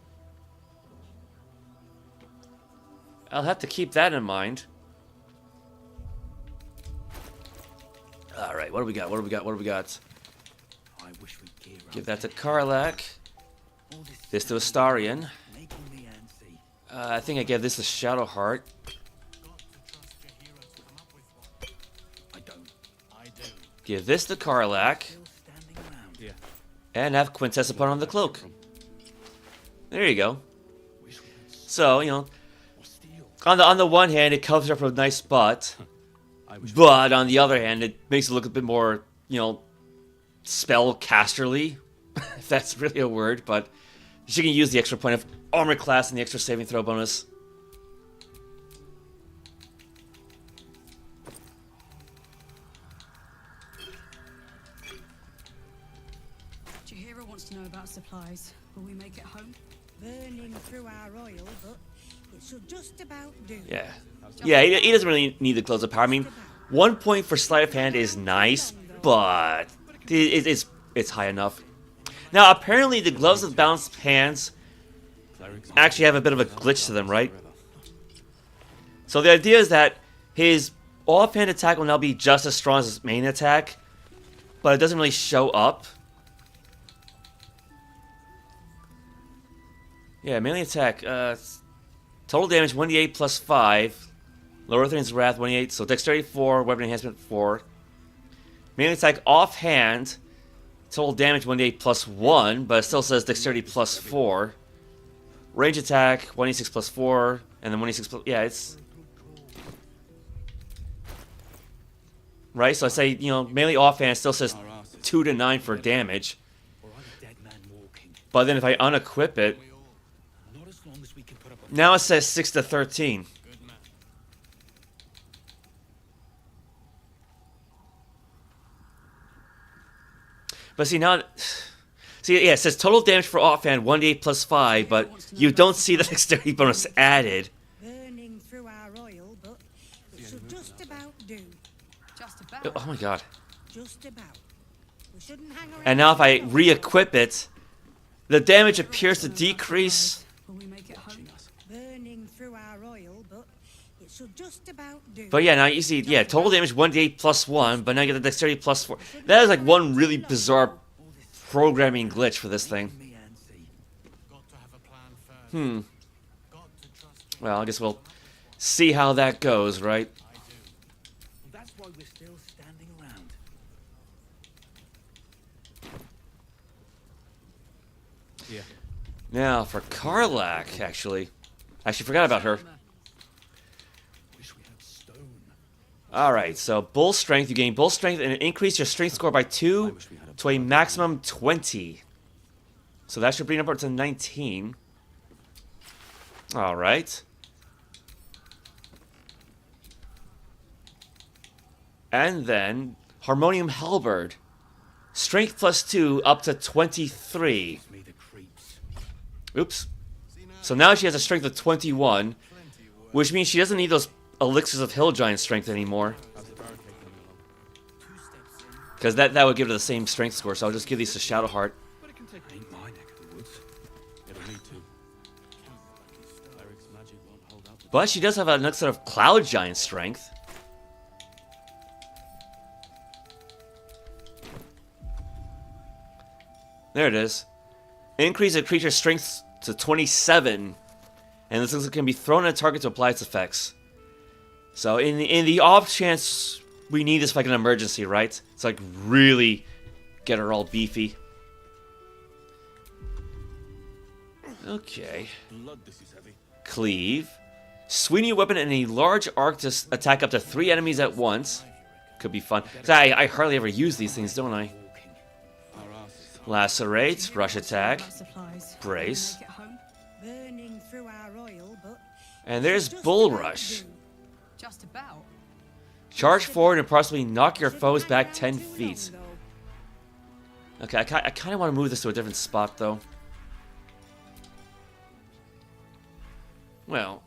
I'll have to keep that in mind. Alright, what do we got? What do we got? What do we got? Give that to Karlach. This to Astarion. I think I gave this to Shadowheart. Give this to Karlach. And have Quintessa put on the cloak. There you go. So, you know, on the one hand, it covers up a nice spot. But on the other hand, it makes it look a bit more, you know, spellcasterly. If that's really a word, but she can use the extra point of armor class and the extra saving throw bonus. Jaheira wants to know about supplies. Will we make it home? Burning through our oil, but it should just about do. Yeah. Yeah, he doesn't really need the gloves of power. I mean, 1 point for sleight of hand is nice, but it's high enough. Now, apparently the gloves of balanced hands actually have a bit of a glitch to them, right? So the idea is that his offhand attack will now be just as strong as his main attack, but it doesn't really show up. Yeah, melee attack. Total damage 1d8 plus 5. Lower Threaten's Wrath 1d8, so dexterity 4, weapon enhancement 4. Melee attack offhand. Total damage 1d8 plus 1, but it still says dexterity plus 4. Range attack 1d6 plus 4, and then 1d6 plus. Yeah, it's. Right, so I say, you know, melee offhand still says 2 to 9 for damage. But then if I unequip it, now it says 6 to 13. But see now, yeah, it says total damage for offhand 1d8 plus 5, but you don't see the dexterity bonus added. Burning through our oil, but it should just about do. Just about. Oh my god. Just about. We shouldn't hang around. And now if I re-equip it, the damage appears to decrease. Will we make it home? Burning through our oil, but it should just about do. But yeah, now you see, yeah, total damage 1d8 plus 1, but now you get the dexterity plus 4. That is like one really bizarre programming glitch for this thing. Well, I guess we'll see how that goes, right? That's why we're still standing around. Yeah. Now for Karlach, actually. I actually forgot about her. Alright, so Bull Strength. You gain Bull Strength and increase your Strength score by 2 to a maximum 20. So that should bring it up to 19. Alright. And then Harmonium Halberd. Strength plus 2 up to 23. Oops. So now she has a strength of 21, which means she doesn't need those elixirs of Hill Giant strength anymore. Because that would give her the same strength score, so I'll just give these to Shadowheart. But she does have an elixir of Cloud Giant strength. There it is. Increase a creature's strength to 27, and this can be thrown at a target to apply its effects. So in the off chance we need this for like an emergency, right? It's like really get her all beefy. Okay. Blood, this is heavy. Cleave. Swing your weapon in a large arc to attack up to 3 enemies at once. Could be fun. 'Cause I hardly ever use these things, don't I? Lacerate. Rush attack. Brace. Burning through our oil, but And there's Bull Rush. Just about. Charge forward and possibly knock your foes back 10 feet. Okay, I kind of want to move this to a different spot, though. Well.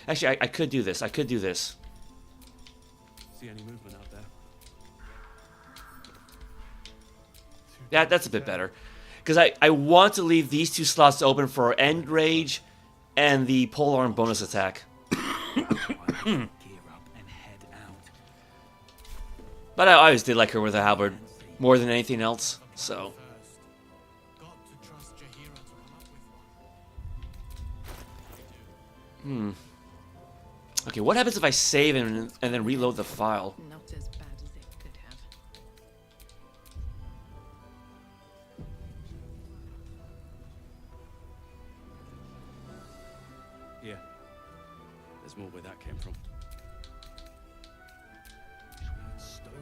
Actually, I could do this. I could do this. See any movement out there? Yeah, that's a bit better. Because I want to leave these 2 slots open for End Rage and the Polearm bonus attack. But I always did like her with a halberd more than anything else, so. Okay, what happens if I save and then reload the file? Not as bad as it could have. Yeah. There's more where that came from. Stone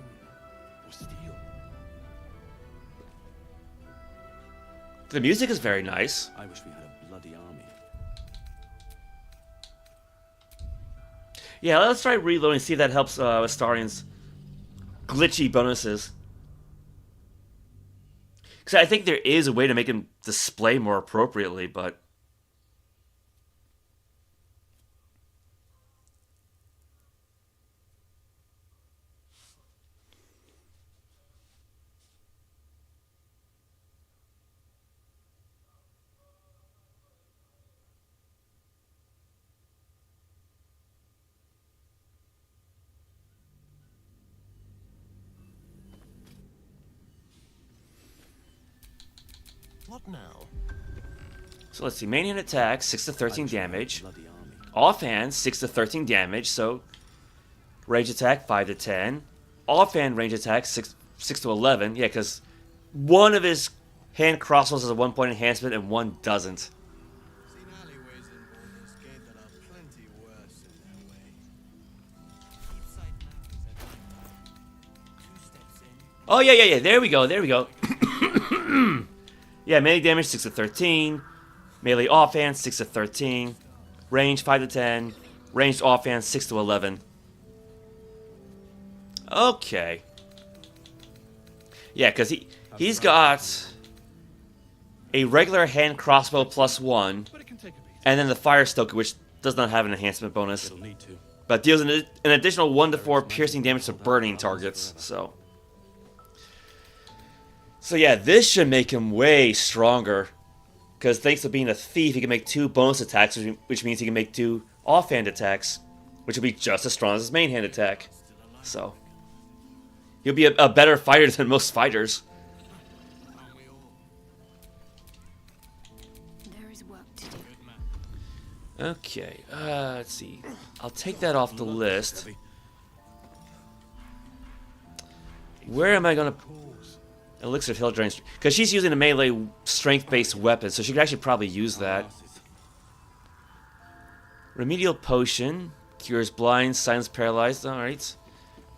or steel. The music is very nice. I wish we had a bloody army. Yeah, let's try reloading, see if that helps Astarian's glitchy bonuses. Because I think there is a way to make him display more appropriately, but... What now? So let's see, main hand attack, 6 to 13 damage. Offhand, 6 to 13 damage, so... Range attack, 5 to 10. Offhand range attack, 6 to 11. Yeah, because one of his hand crossbows has a 1-point enhancement and one doesn't. Oh, yeah, there we go. Yeah, melee damage, 6 to 13. Melee offhand, 6 to 13. Range, 5 to 10. Ranged offhand, 6 to 11. Okay. Yeah, because he's got a regular hand crossbow +1, and then the Fire Stoker, which does not have an enhancement bonus, but deals an additional 1 to 4 piercing damage to burning targets. So yeah, this should make him way stronger, because thanks to being a thief, he can make 2 bonus attacks, which means he can make 2 offhand attacks, which will be just as strong as his main hand attack. So he'll be a better fighter than most fighters. There is work to do. Okay, let's see. I'll take that off the list. Where am I gonna... Elixir of Hill Drain, because she's using a melee strength-based weapon, so she could actually probably use that. Remedial Potion cures blind, silence, paralyzed. All right.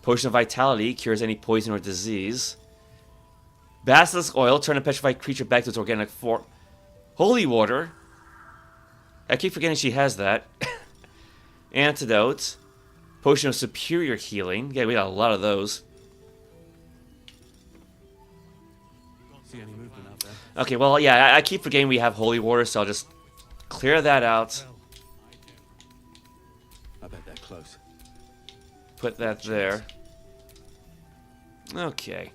Potion of Vitality cures any poison or disease. Basilisk Oil, turn a petrified creature back to its organic form. Holy Water. I keep forgetting she has that. Antidote. Potion of Superior Healing. Yeah, we got a lot of those. See any movement out there? Okay, well, yeah, I keep forgetting we have Holy Water, so I'll just clear that out. I bet they're close. Put that there. Okay.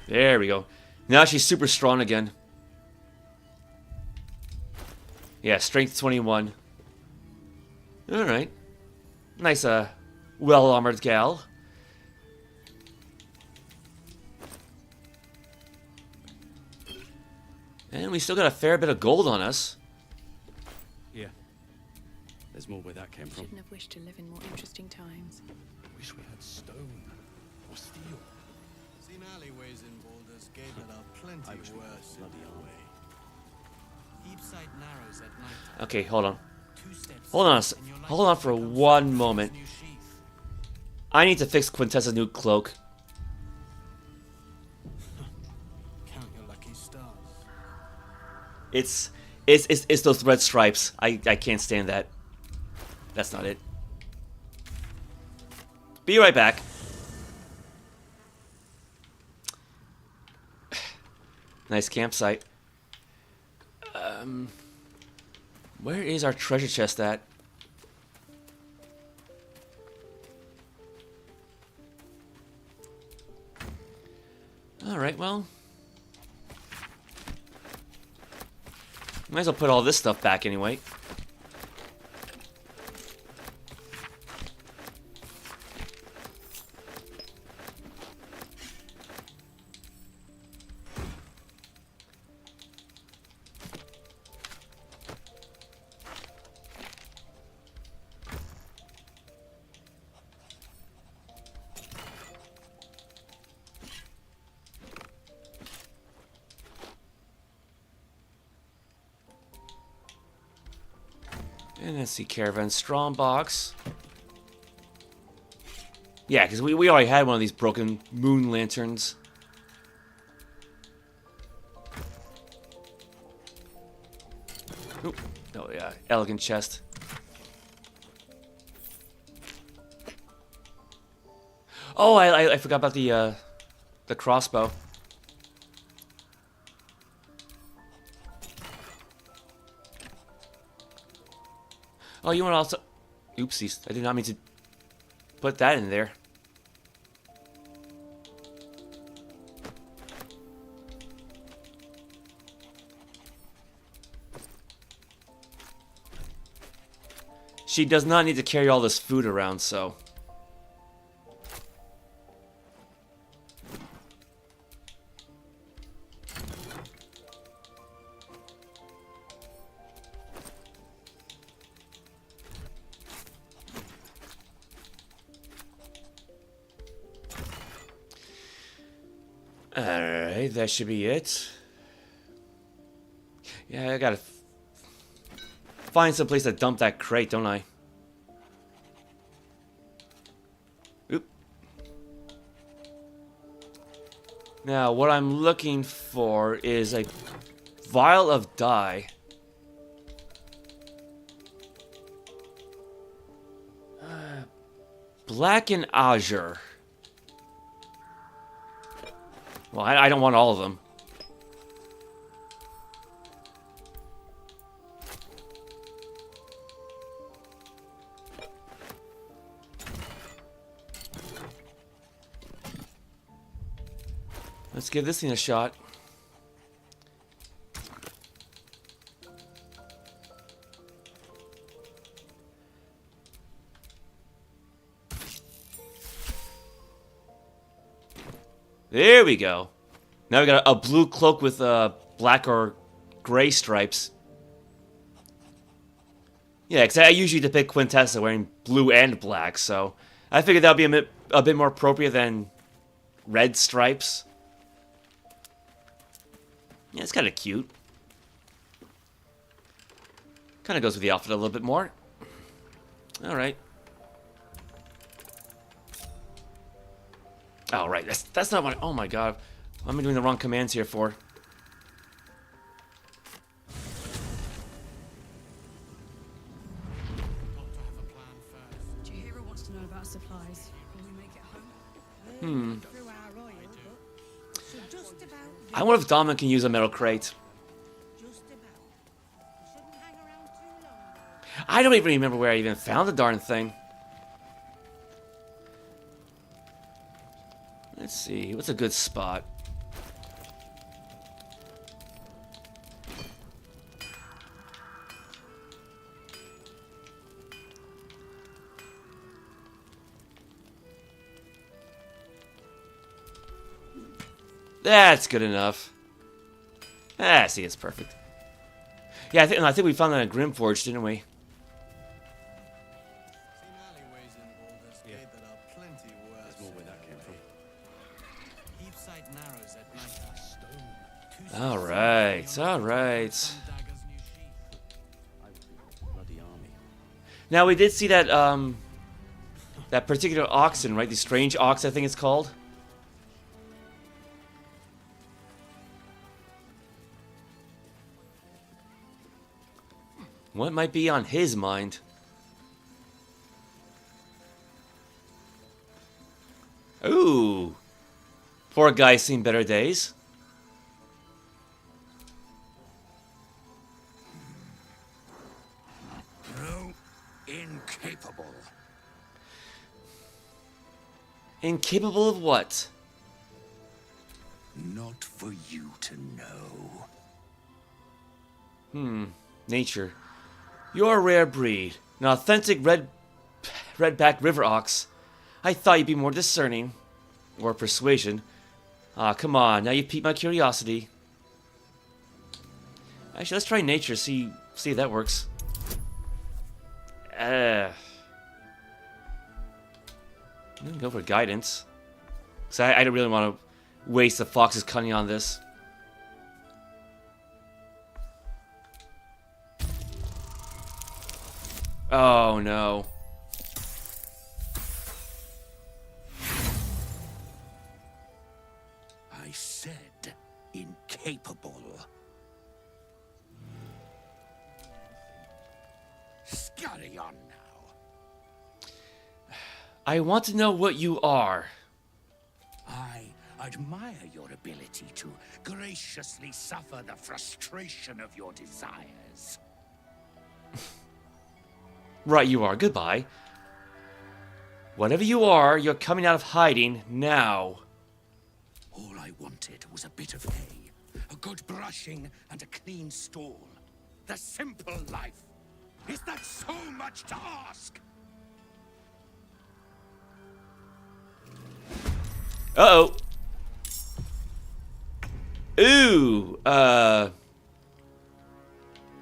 There we go. Now she's super strong again. Yeah, strength 21. Alright. Nice, well-armored gal. And we still got a fair bit of gold on us. Yeah. There's more where that came from. Shouldn't have wished to live in more interesting times. Wish we had stone or steel. Seen alleyways in Baldur. Baldur's Gate that are plenty worse. Deep sight narrows at night. Okay, hold on. Hold on for one moment. I need to fix Quintessa's new cloak. Count your lucky stars. It's those red stripes. I can't stand that. That's not it. Be right back. Nice campsite. Where is our treasure chest at? Alright, well. Might as well put all this stuff back anyway. And let's see, Caravan Strongbox. Yeah, because we already had one of these broken moon lanterns. Oop. Oh yeah, elegant chest. Oh, I forgot about the crossbow. Oh, you want to also... Oopsies, I did not mean to put that in there. She does not need to carry all this food around, so... Alright, that should be it. Yeah, I gotta find some place to dump that crate, don't I? Oop. Now, what I'm looking for is a vial of dye. Black and azure. Well, I don't want all of them. Let's give this thing a shot. There we go. Now we got a blue cloak with black or gray stripes. Yeah, because I usually depict Quintessa wearing blue and black, so I figured that would be a bit more appropriate than red stripes. Yeah, it's kind of cute. Kind of goes with the outfit a little bit more. Alright. Oh, right. That's not what... Oh, my God. What am I doing the wrong commands here for? Jahira wants to know about supplies. Will we make it home? I wonder if Dominic can use a metal crate. I don't even remember where I even found the darn thing. Let's see, what's a good spot? That's good enough. Ah, see, it's perfect. Yeah, I think we found that in Grymforge, didn't we? Alright, alright. Now we did see that that particular oxen, right? The strange ox, I think it's called. What might be on his mind? Ooh. Poor guy's seen better days. No, incapable. Incapable of what? Not for you to know. Nature. You're a rare breed. An authentic redback river ox. I thought you'd be more discerning. Or persuasion. Ah, come on. Now you piqued my curiosity. Actually, let's try nature. See if that works. Go for guidance. Because I don't really want to waste the fox's cunning on this. Oh no. I said incapable. Scurry on now. I want to know what you are. I admire your ability to graciously suffer the frustration of your desires. Right, you are. Goodbye. Whatever you are, you're coming out of hiding now. All I wanted was a bit of hay, a good brushing, and a clean stall. The simple life. Is that so much to ask? Uh-oh. Ooh,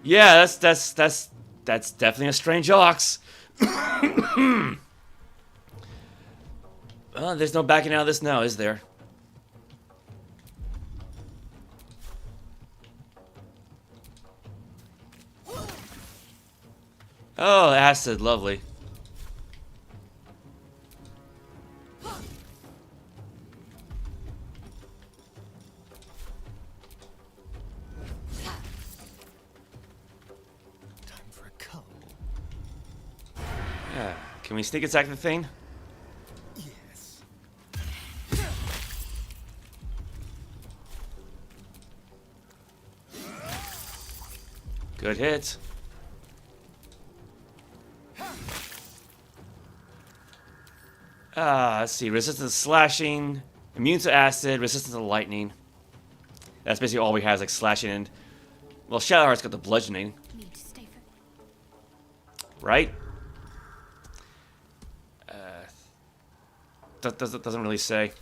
yeah, that's definitely a strange ox. Well, there's no backing out of this now, is there? Oh, acid, lovely. Yeah, can we sneak attack the thing? Yes. Good hit. Let's see. Resistance to slashing, immune to acid, resistance to lightning. That's basically all we have is like slashing and... Well, Shadowheart's got the bludgeoning. Right? Doesn't really say.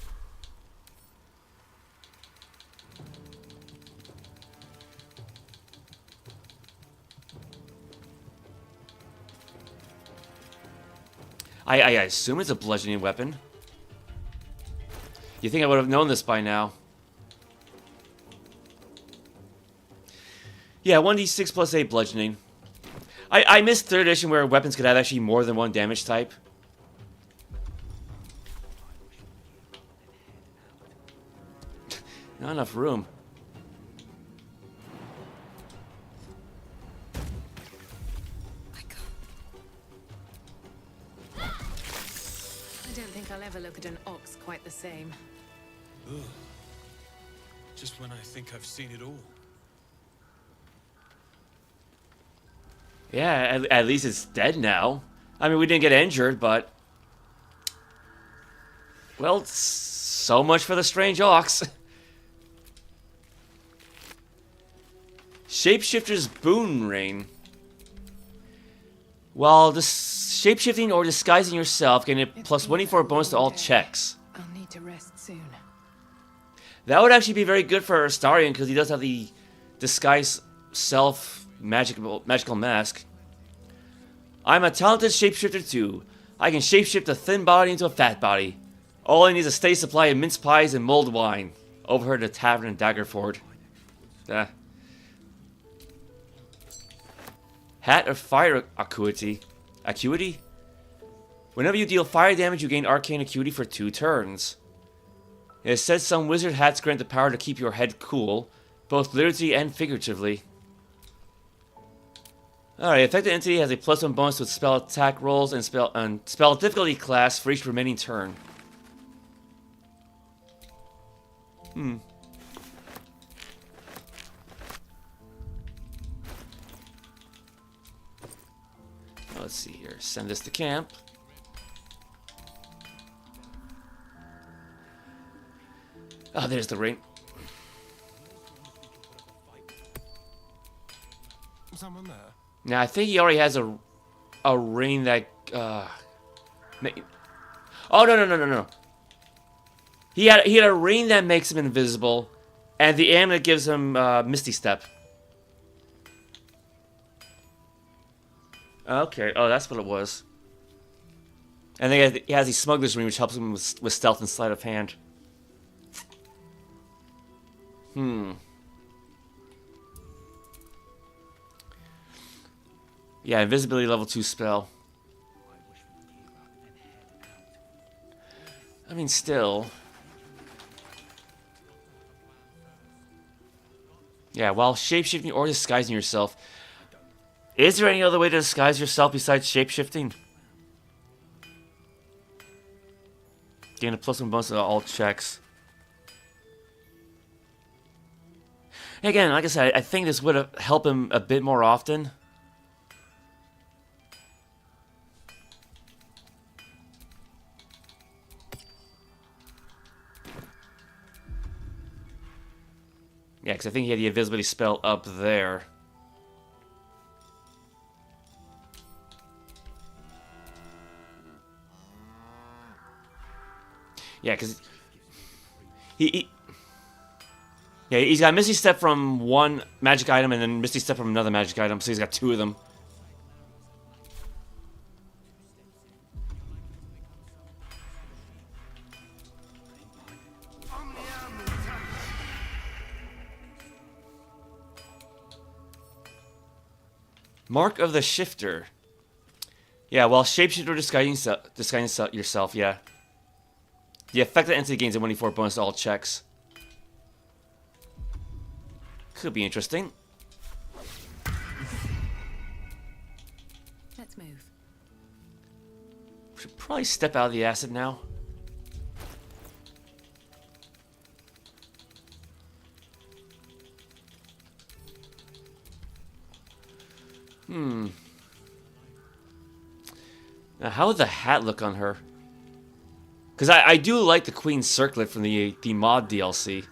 I assume it's a bludgeoning weapon. You think I would have known this by now? Yeah, 1d6 plus 8 bludgeoning. I missed 3rd edition where weapons could have actually more than one damage type. Not enough room. I don't think I'll ever look at an ox quite the same. Ugh. Just when I think I've seen it all. Yeah, at least it's dead now. I mean, we didn't get injured, but... Well, so much for the strange ox. Shapeshifter's Boon Ring. While shapeshifting or disguising yourself, getting a plus 24 bonus to all checks. I'll need to rest soon. That would actually be very good for Astarion, because he does have the disguise self magical mask. I'm a talented shapeshifter too. I can shapeshift a thin body into a fat body. All I need is a steady supply of mince pies and mulled wine. Overheard at a tavern in Daggerford. Hat of Fire Acuity. Acuity? Whenever you deal fire damage, you gain arcane acuity for 2 turns. It says some wizard hats grant the power to keep your head cool, both literally and figuratively. Alright, affected entity has a +1 bonus to its spell attack rolls and spell difficulty class for each remaining turn. Let's see here. Send this to camp. Oh, there's the ring. Someone there? Now, I think he already has a ring that... Oh, no. He had a ring that makes him invisible, and the amulet gives him Misty Step. Okay, oh, that's what it was. And then he has the Smuggler's Ring, which helps him with stealth and sleight of hand. Yeah, invisibility level 2 spell. I mean, still. Yeah, while shapeshifting or disguising yourself. Is there any other way to disguise yourself besides shapeshifting? Gain a +1 bonus to all checks. Again, like I said, I think this would help him a bit more often. Yeah, because I think he had the invisibility spell up there. Yeah, because he's got Misty Step from one magic item and then Misty Step from another magic item, so he's got 2 of them. Mark of the Shifter. Yeah, while shapeshifter disguising yourself, yeah. The affected entity gains a 1d4 bonus to all checks. Could be interesting. Let's move. Should probably step out of the acid now. Now, how would the hat look on her? Because I do like the Queen's Circlet from the mod DLC.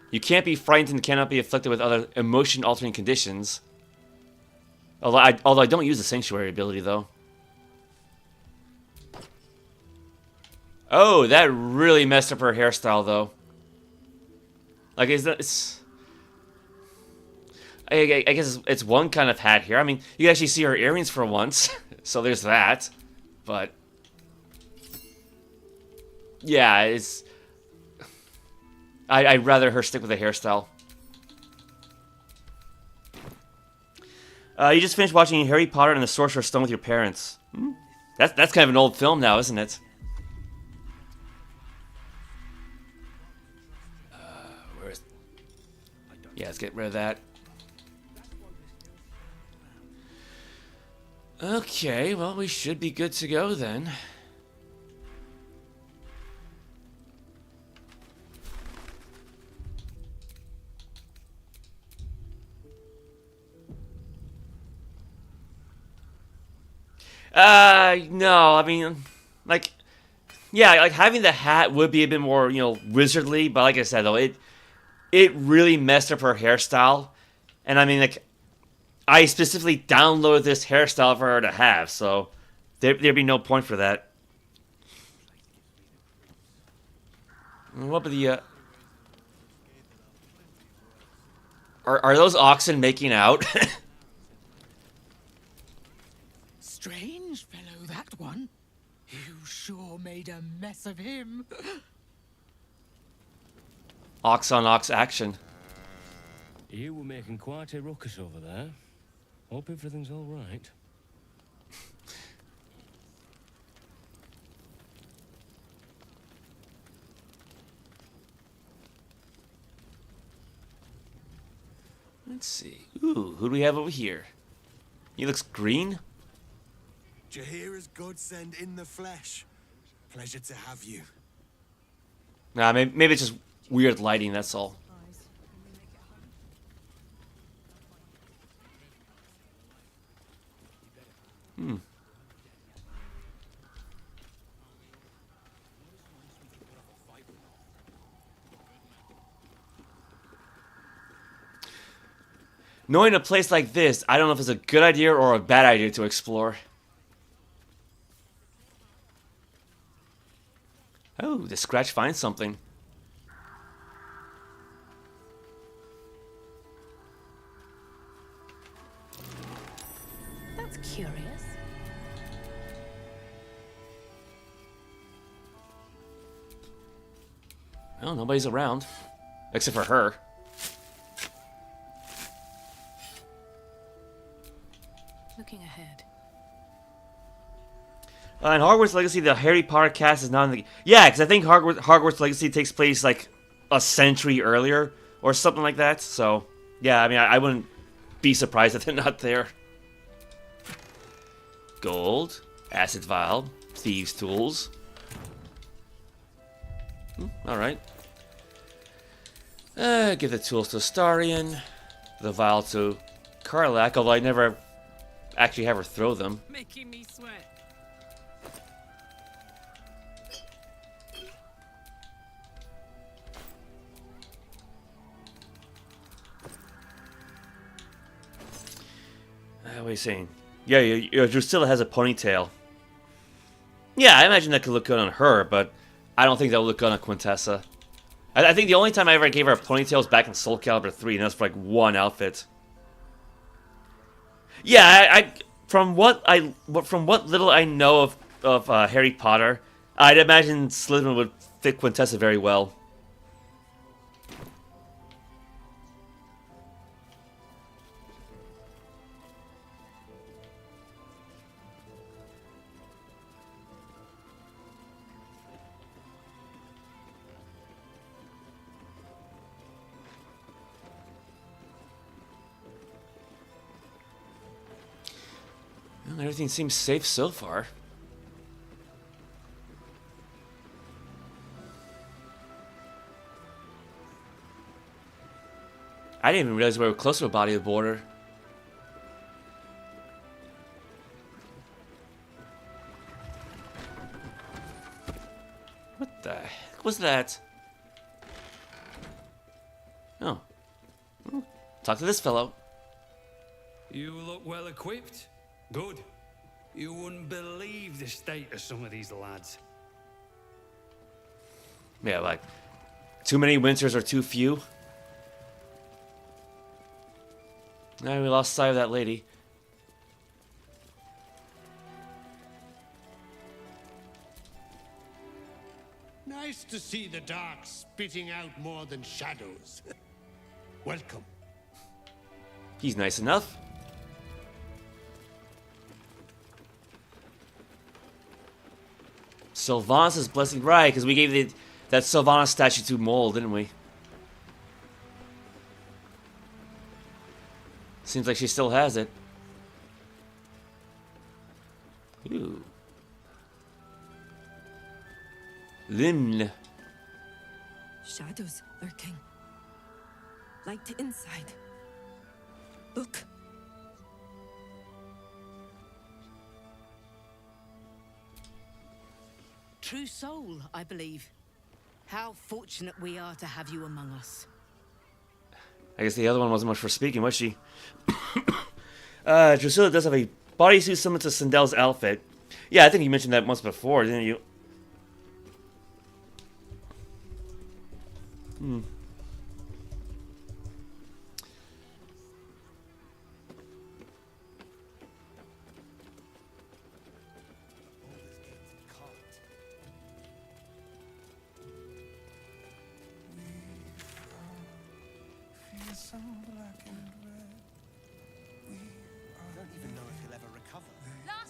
You can't be frightened and cannot be afflicted with other emotion-altering conditions. Although I don't use the Sanctuary ability, though. Oh, that really messed up her hairstyle, though. Like, I guess it's one kind of hat here. I mean, you can actually see her earrings for once, so there's that. But yeah, I'd rather her stick with the hairstyle. You just finished watching Harry Potter and the Sorcerer's Stone with your parents. That's kind of an old film now, isn't it? Yeah, let's get rid of that. Okay, well, we should be good to go then. No, I mean, like, yeah, like having the hat would be a bit more, wizardly, but like I said, though, it really messed up her hairstyle. And I mean, like, I specifically downloaded this hairstyle for her to have, so there'd be no point for that. What about the, Are those oxen making out? Strange fellow, that one. You sure made a mess of him. Ox on ox action. You were making quite a ruckus over there. Hope everything's all right. Let's see. Ooh, who do we have over here? He looks green. Jaheira's godsend in the flesh. Pleasure to have you. Nah, maybe it's just weird lighting, that's all. Hmm. Knowing a place like this, I don't know if it's a good idea or a bad idea to explore. Oh, the scratch finds something. That's curious. Well, nobody's around. Except for her. Looking ahead. In Hogwarts Legacy, the Harry Potter cast is not in the... Yeah, because I think Hogwarts Legacy takes place, like, a century earlier, or something like that. So, yeah, I mean, I wouldn't be surprised if they're not there. Gold, acid vial, thieves' tools. Alright. Give the tools to Astarion, the vial to Karlach, although I never actually have her throw them. Making me sweat. What are you saying? Yeah, Drusilla has a ponytail. Yeah, I imagine that could look good on her, but I don't think that would look good on Quintessa. I think the only time I ever gave her a ponytail was back in Soul Calibur 3, and that's for like one outfit. Yeah, from what little I know of Harry Potter, I'd imagine Slytherin would fit Quintessa very well. Well, everything seems safe so far. I didn't even realize we were close to a body of water. What the heck was that? Oh. Talk to this fellow. You look well equipped. Good. You wouldn't believe the state of some of these lads. Yeah, like, too many winters or too few. We lost sight of that lady. Nice to see the dark spitting out more than shadows. Welcome. He's nice enough. Sylvanas' blessing, right? Because we gave that Sylvanas statue to Mole, didn't we? Seems like she still has it. Ooh. Limn. Shadows lurking. Light inside. Look. True soul, I believe. How fortunate we are to have you among us. I guess the other one wasn't much for speaking, was she? Drusilla does have a bodysuit similar to Sindel's outfit. Yeah, I think you mentioned that once before, didn't you? Hmm. Last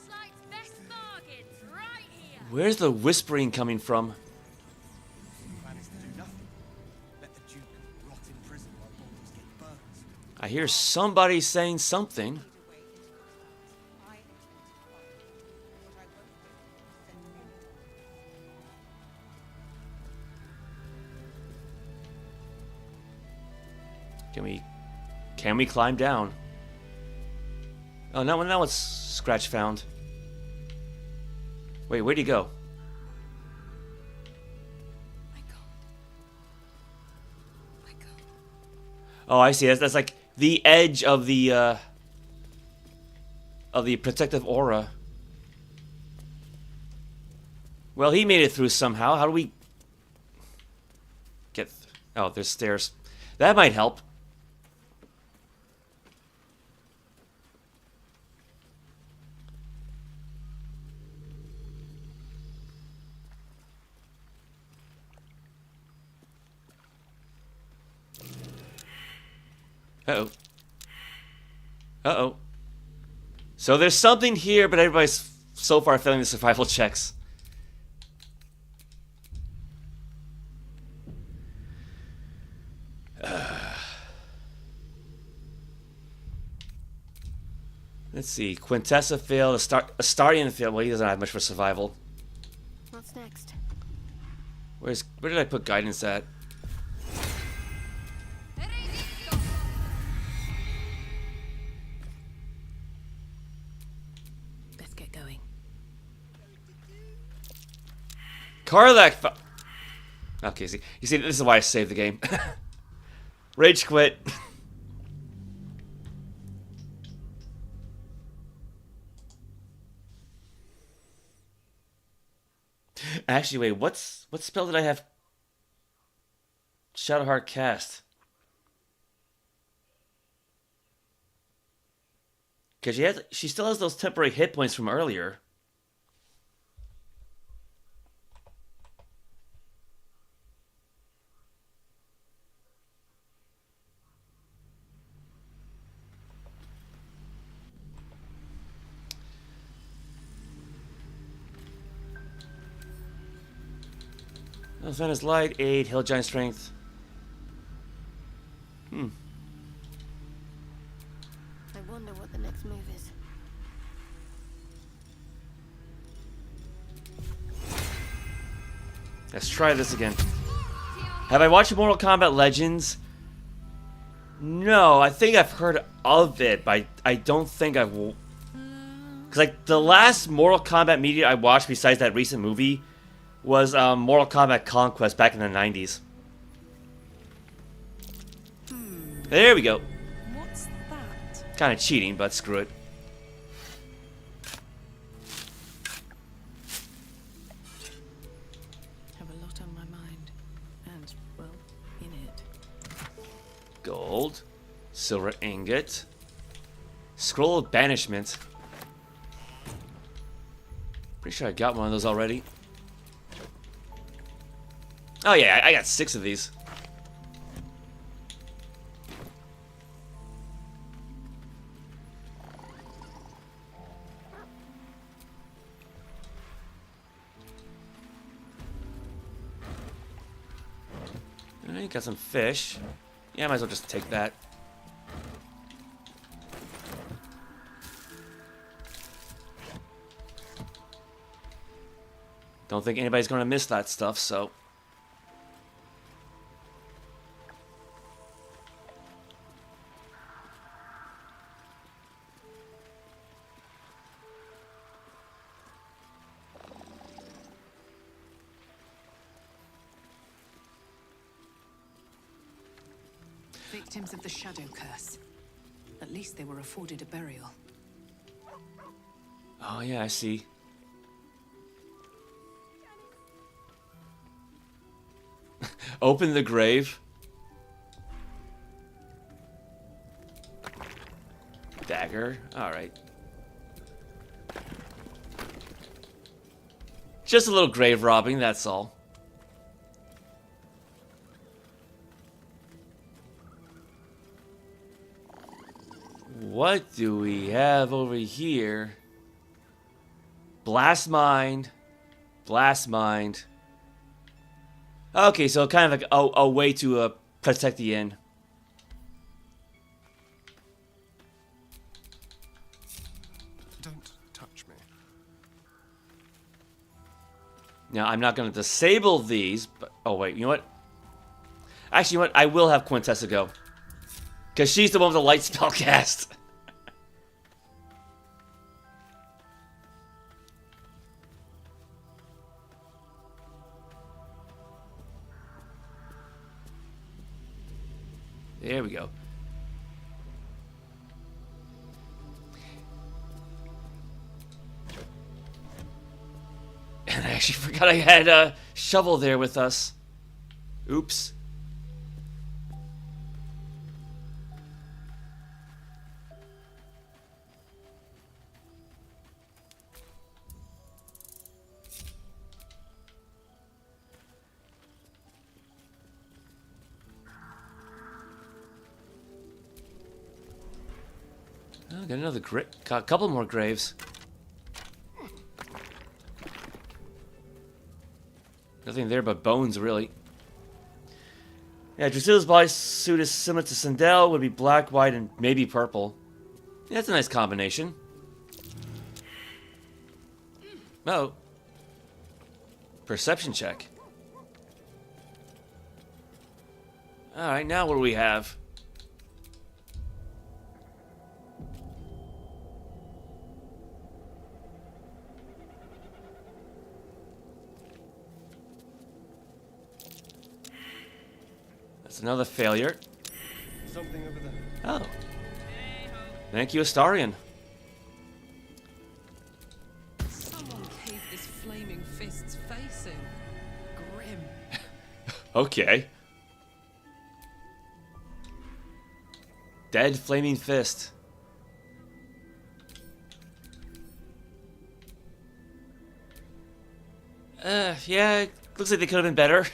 night's best bargains, right here. Where's the whispering coming from? I hear somebody saying something. Can we climb down? Oh, now it's Scratch found. Wait, where'd he go? Oh, I see. That's like the edge of the protective aura. Well, he made it through somehow. How do we get? Oh, there's stairs. That might help. Uh-oh. Uh-oh. So there's something here, but everybody's so far failing the survival checks. Let's see. Quintessa failed. Astarian failed. Well, he doesn't have much for survival. What's next? Where did I put guidance at? Let's get going. Karlak. Okay, see, you see, this is why I saved the game. Rage quit. Actually, wait, what spell did I have Shadowheart cast? Because she still has those temporary hit points from earlier. Is light, 8, Hill Giant Strength. I wonder what the next move is. Let's try this again. Have I watched Mortal Kombat Legends? No, I think I've heard of it, but I don't think I've... Because, like, the last Mortal Kombat media I watched besides that recent movie was Mortal Kombat Conquest back in the 90s. There we go. What's that? Kind of cheating, but screw it. Have a lot on my mind. And, well, in it. Gold. Silver ingot. Scroll of Banishment. Pretty sure I got one of those already. Oh yeah, I got 6 of these. Alright, got some fish. Yeah, I might as well just take that. Don't think anybody's gonna miss that stuff, so... Victims of the Shadow Curse. At least they were afforded a burial. Oh yeah, I see. Open the grave. Dagger. Alright. Just a little grave robbing, that's all. What do we have over here? Blast Mind. Blast Mind. Okay, so kind of like a way to protect the inn. Don't touch me. Now, I'm not going to disable these, but... Oh, wait, you know what? Actually, you know what? I will have Quintessa go. Because she's the one with the light spell cast. There we go. And I actually forgot I had a shovel there with us. Oops. Oh, got another couple more graves. Nothing there but bones, really. Yeah, Drusilla's bodysuit is similar to Sindel, would be black, white, and maybe purple. Yeah, that's a nice combination. Oh. Perception check. Alright, now what do we have? That's another failure. Something over there. Oh. Thank you, Astarion. Someone caved this flaming fist's face in. Grym. Okay. Dead flaming fist. Yeah, looks like they could have been better.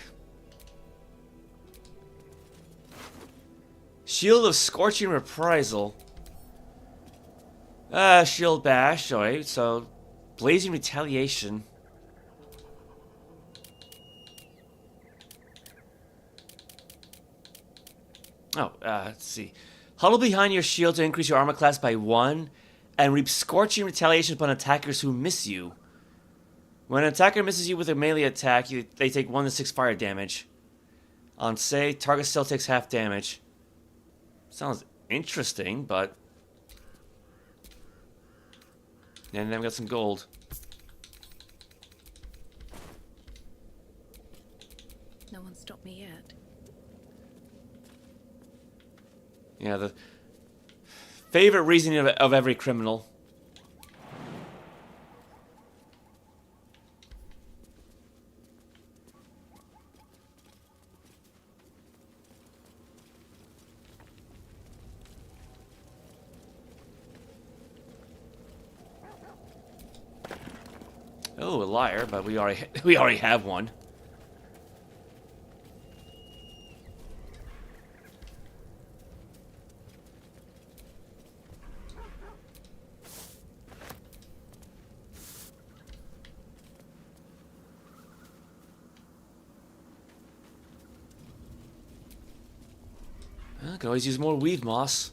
Shield of Scorching Reprisal. Shield Bash, alright, so Blazing Retaliation. Oh, let's see. Huddle behind your shield to increase your armor class by 1, and reap Scorching Retaliation upon attackers who miss you. When an attacker misses you with a melee attack, they take 1 to 6 fire damage. On save, target still takes half damage. Sounds interesting, but... And then we got some gold. No one stopped me yet. Yeah, the favorite reasoning of every criminal. Oh, a liar, but we already have one. I could always use more weave moss.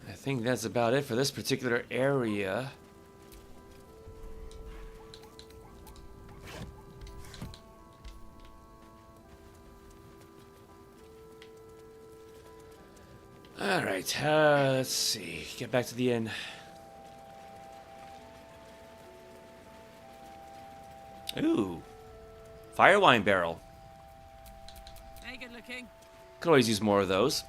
I think that's about it for this particular area. Alright, let's see. Get back to the inn. Ooh. Fire wine barrel. Hey, good looking. Could always use more of those.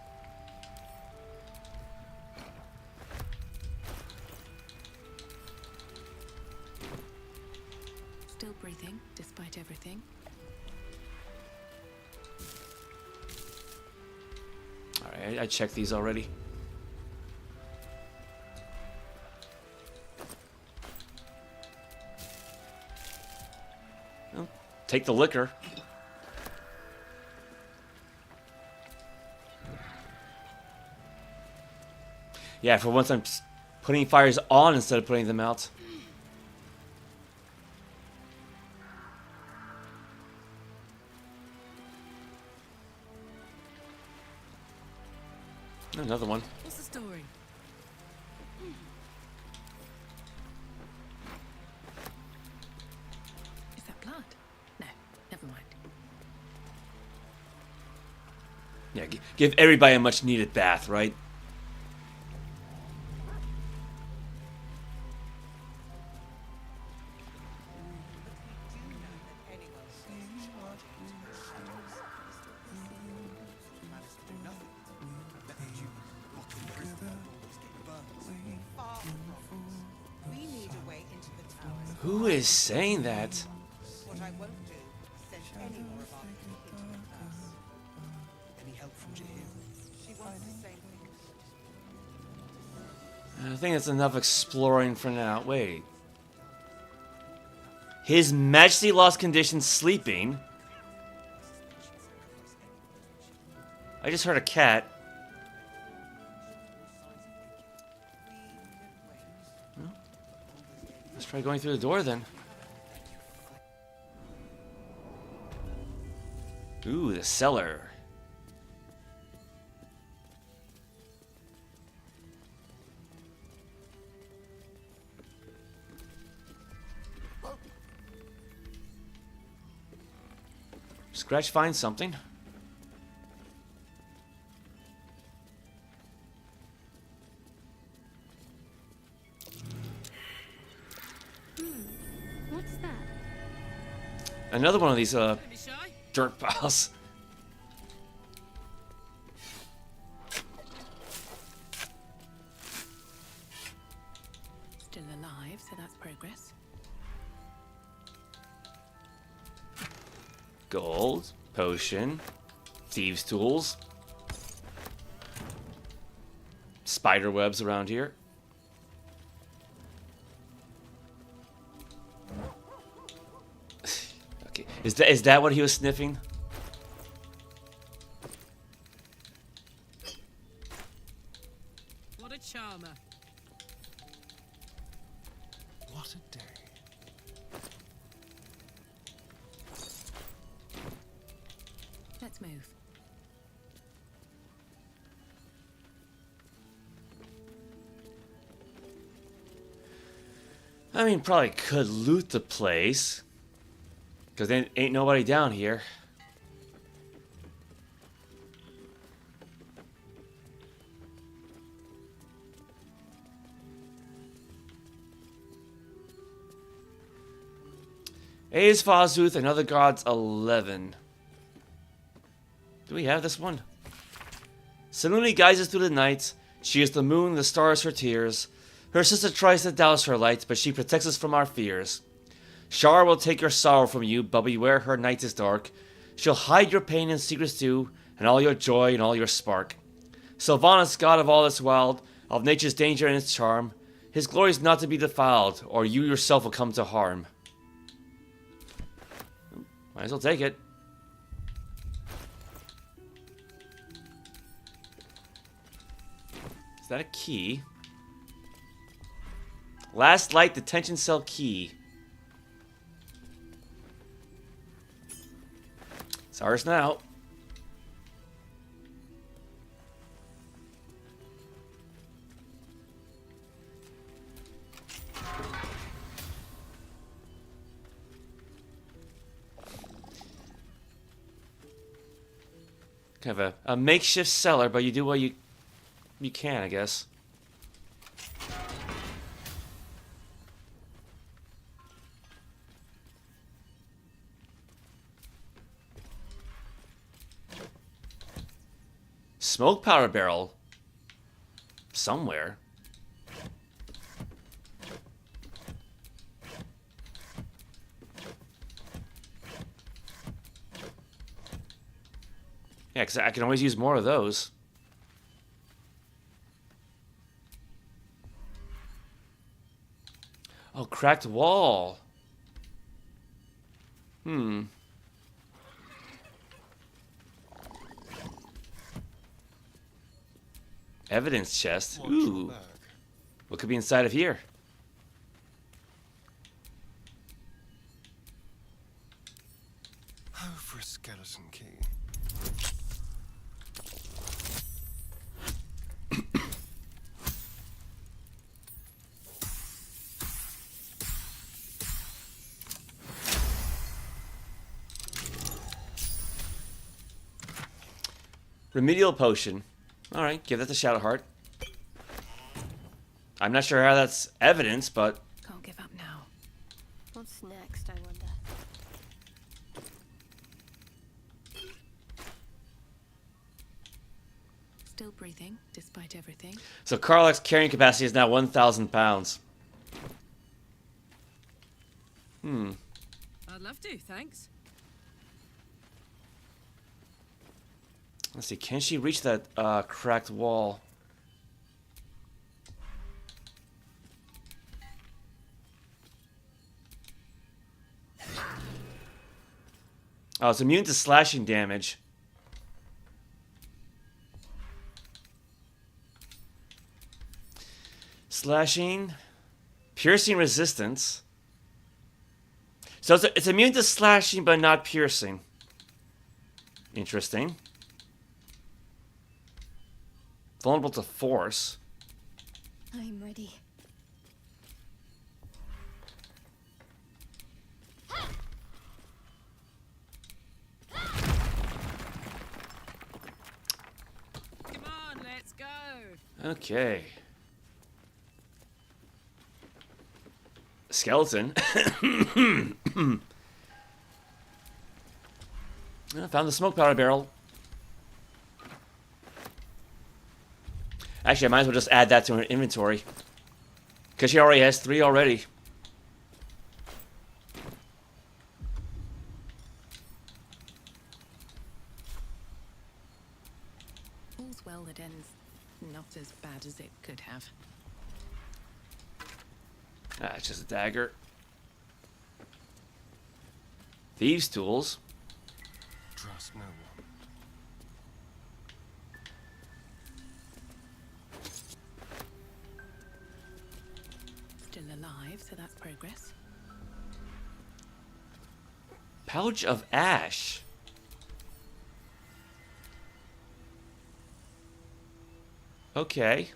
Still breathing, despite everything. Alright, I checked these already. take the liquor. Yeah, for once I'm putting fires on instead of putting them out. Another one. What's the story? Is that blood? No, never mind. Yeah, give everybody a much needed bath, right? Who is saying that? What I won't do is send any more of our people into the curse. Any help from Jahira? She wants the same thing. I think it's enough exploring for now. Wait. His Majesty lost condition sleeping. I just heard a cat. Well, let's try going through the door then. Ooh, the cellar. Scratch finds something. What's that? Another one of these dirt piles. Still alive, so that's progress. Gold, potion, thieves' tools, spider webs around here. Okay, is that what he was sniffing? What a charmer. What a day. Let's move. I mean, probably could loot the place. Because there ain't nobody down here. A's Fazuth and other gods 11. Do we have this one? Selûne guides us through the night. She is the moon, the stars her tears. Her sister tries to douse her light, but she protects us from our fears. Shar will take your sorrow from you, but beware her night is dark. She'll hide your pain and secrets too, and all your joy and all your spark. Sylvanas, god of all that's wild, of nature's danger and its charm. His glory is not to be defiled, or you yourself will come to harm. Might as well take it. Is that a key? Last light detention cell key. It's ours now. Kind of a makeshift cellar, but you do what you can, I guess. Smoke powder barrel. Somewhere. Yeah, because I can always use more of those. Oh, cracked wall. Evidence chest. Watch your Ooh. back. What could be inside of here? Oh, for a skeleton key. Remedial potion. Alright, give that to Shadowheart. I'm not sure how that's evidence, but... Can't give up now. What's next, I wonder? Still breathing, despite everything. So Karlach's carrying capacity is now 1,000 pounds. I'd love to, thanks. Let's see, can she reach that cracked wall? Oh, it's immune to slashing damage. Slashing, piercing resistance. So it's immune to slashing but not piercing. Interesting. Vulnerable to force. I'm ready. Come on, let's go. Okay. Skeleton. I found the smoke powder barrel. Actually, I might as well just add that to her inventory. Because she already has 3 already. All's well that ends not as bad as it could have. Ah, it's just a dagger. Thieves' tools. Trust no one. Still alive, so that's progress. Pouch of ash. Okay.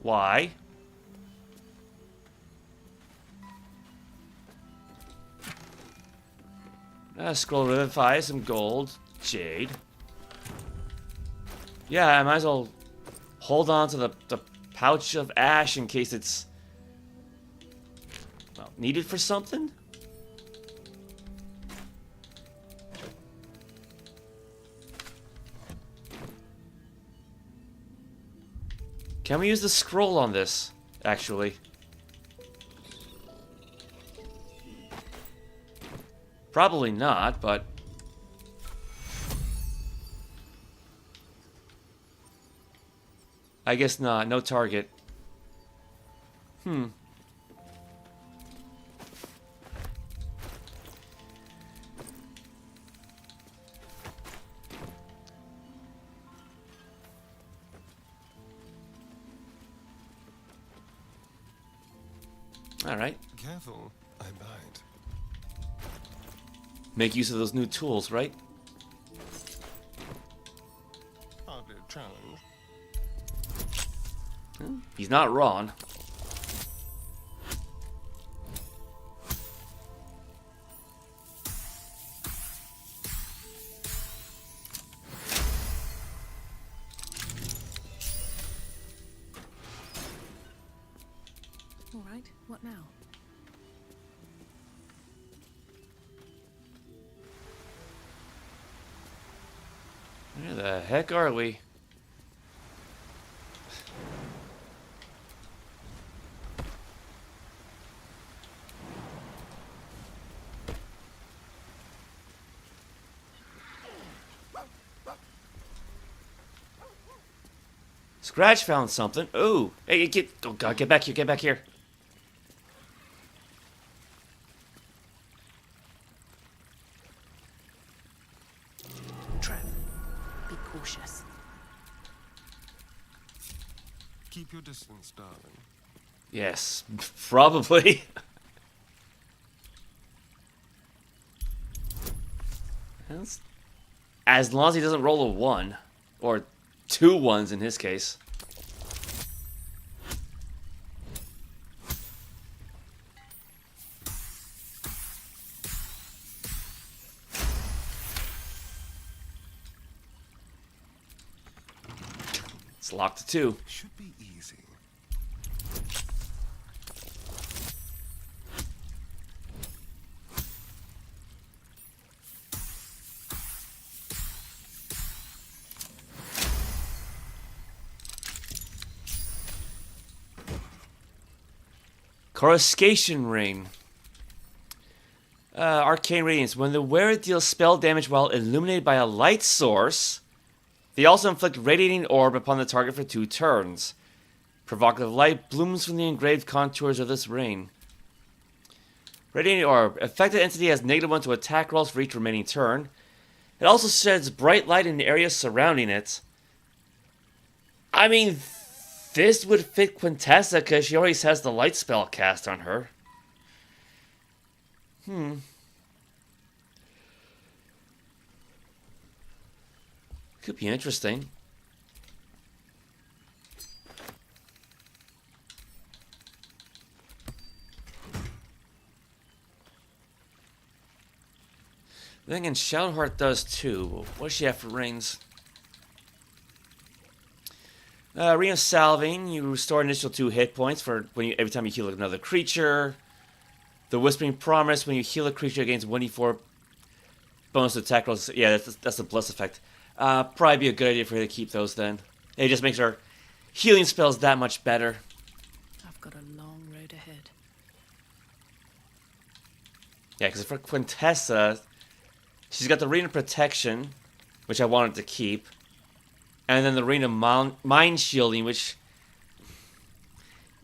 Why? Scroll revivify, some gold, jade. Yeah, I might as well hold on to the pouch of ash in case it's, well, needed for something? Can we use the scroll on this, actually? Probably not, but... I guess not. No target. Alright. Careful, I bite. Make use of those new tools, right? Hardly a challenge. He's not wrong. All right, what now? Where the heck are we? Scratch found something. Ooh. Hey, get, oh God, get back here, get back here. Trap. Be cautious. Keep your distance, darling. Yes, probably. As long as he doesn't roll a 1. Or 2 1s in his case. It's locked to 2. Should be easy. Coruscation Ring. Arcane Radiance. When the wearer deals spell damage while illuminated by a light source, they also inflict radiating orb upon the target for 2 turns. Provocative light blooms from the engraved contours of this ring. Radiating orb. Affected entity has -1 to attack rolls for each remaining turn. It also sheds bright light in the area surrounding it. I mean, this would fit Quintessa because she always has the light spell cast on her. Could be interesting. Then again, Shadowheart does too. What does she have for rings? Ring of Salving. You restore initial 2 hit points for every time you heal another creature. The Whispering Promise. When you heal a creature against 1d4 bonus to attack rolls. Yeah, that's the plus effect. Probably be a good idea for her to keep those then. It just makes her healing spells that much better. I've got a long road ahead. Yeah, because for Quintessa, she's got the Ring of Protection, which I wanted to keep. And then the Ring of Mind Shielding, which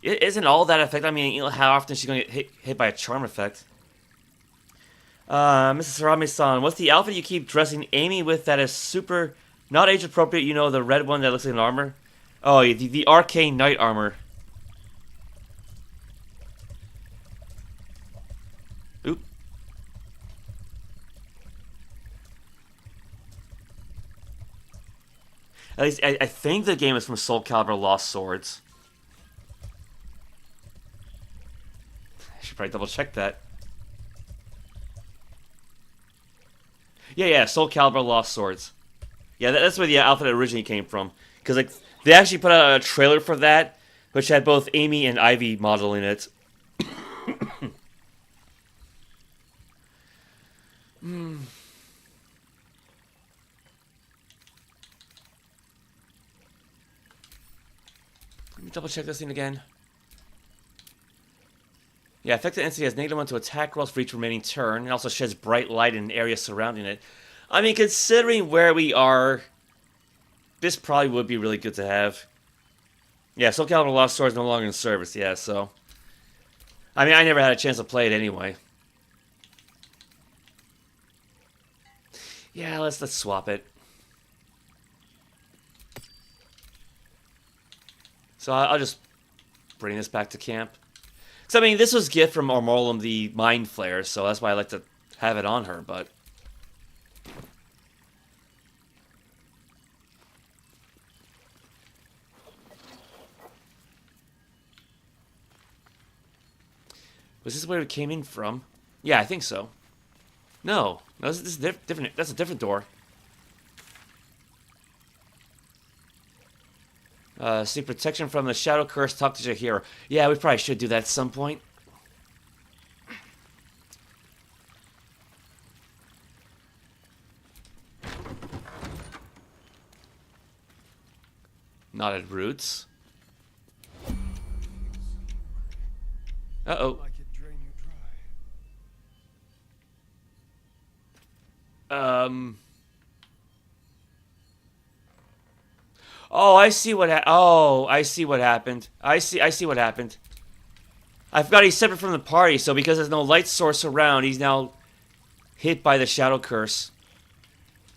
it isn't all that effective. I mean, you know, how often is she going to get hit by a charm effect? Mrs. Harami-san, what's the outfit you keep dressing Amy with that is super not age appropriate? You know, the red one that looks like an armor? Oh, the Arcane Knight armor. Oop. At least, I think the game is from Soul Calibur Lost Swords. I should probably double check that. Yeah, Soul Calibur Lost Swords. Yeah, that's where the outfit originally came from. Because like they actually put out a trailer for that, which had both Amy and Ivy modeling it. Let me double check this thing again. Yeah, affected entity has -1 to attack rolls for each remaining turn. It also sheds bright light in an area surrounding it. I mean, considering where we are, this probably would be really good to have. Yeah, Soul Calibur Lost Swords no longer in service, yeah, so. I mean, I never had a chance to play it anyway. Yeah, let's swap it. So I'll just bring this back to camp. So, I mean, this was gift from Ormolum, the Mind Flayer, so that's why I like to have it on her, but... Was this where it came in from? Yeah, I think so. No, this is different. That's a different door. Seek protection from the Shadow Curse. Talk to Jaheira. Yeah, we probably should do that at some point. Knotted roots. Uh-oh. Oh, I see what I see what happened. I see what happened. I forgot he's separate from the party, so because there's no light source around, he's now hit by the Shadow Curse.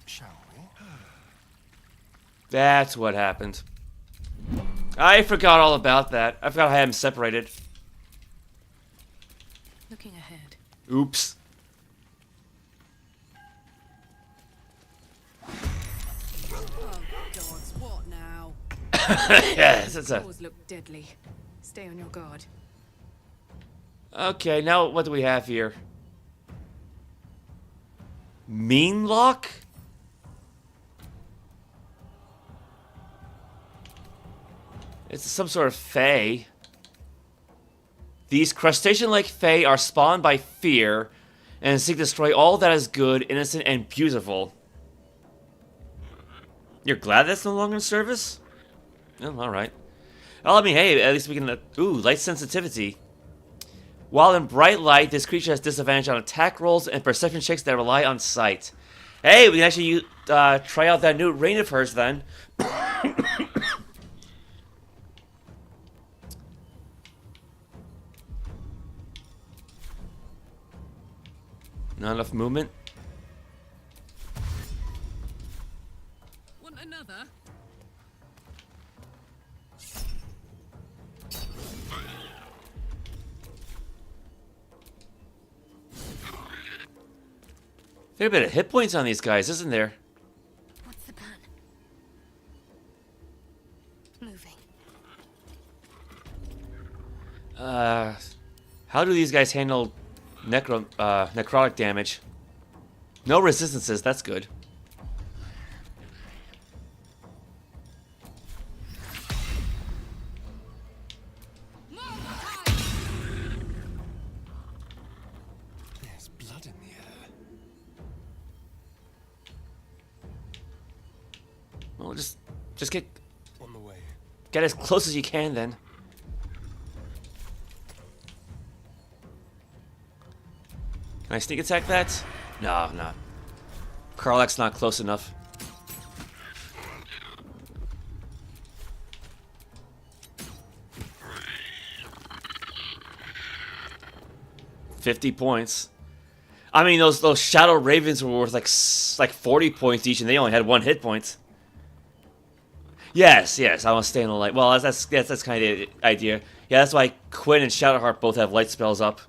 Shall we? That's what happened. I forgot all about that. I forgot I had them separated. Looking ahead. Oops. Oh gods, what now? Yes, it's a... Doors look deadly. Stay on your guard. Okay, now what do we have here? Meenlocks? It's some sort of fae. These crustacean-like fae are spawned by fear and seek to destroy all that is good, innocent, and beautiful. You're glad that's no longer in service? Oh, alright. Well, I mean, hey, at least we can... ooh, light sensitivity. While in bright light, this creature has disadvantage on attack rolls and perception checks that rely on sight. Hey, we can actually try out that new rain of hers then. Not enough movement. Want another? Fair bit of hit points on these guys, isn't there? What's the plan? Moving. How do these guys handle necrotic damage? No resistances, that's good. There's blood in the air. Well, just get On the way. get as close as you can then. Can I sneak attack that? No, no. Karlach's not close enough. $50 points. I mean, those Shadow Ravens were worth like 40 points each, and they only had 1 hit point. Yes, I want to stay in the light. Well, that's kind of the idea. Yeah, that's why Quinn and Shadowheart both have light spells up.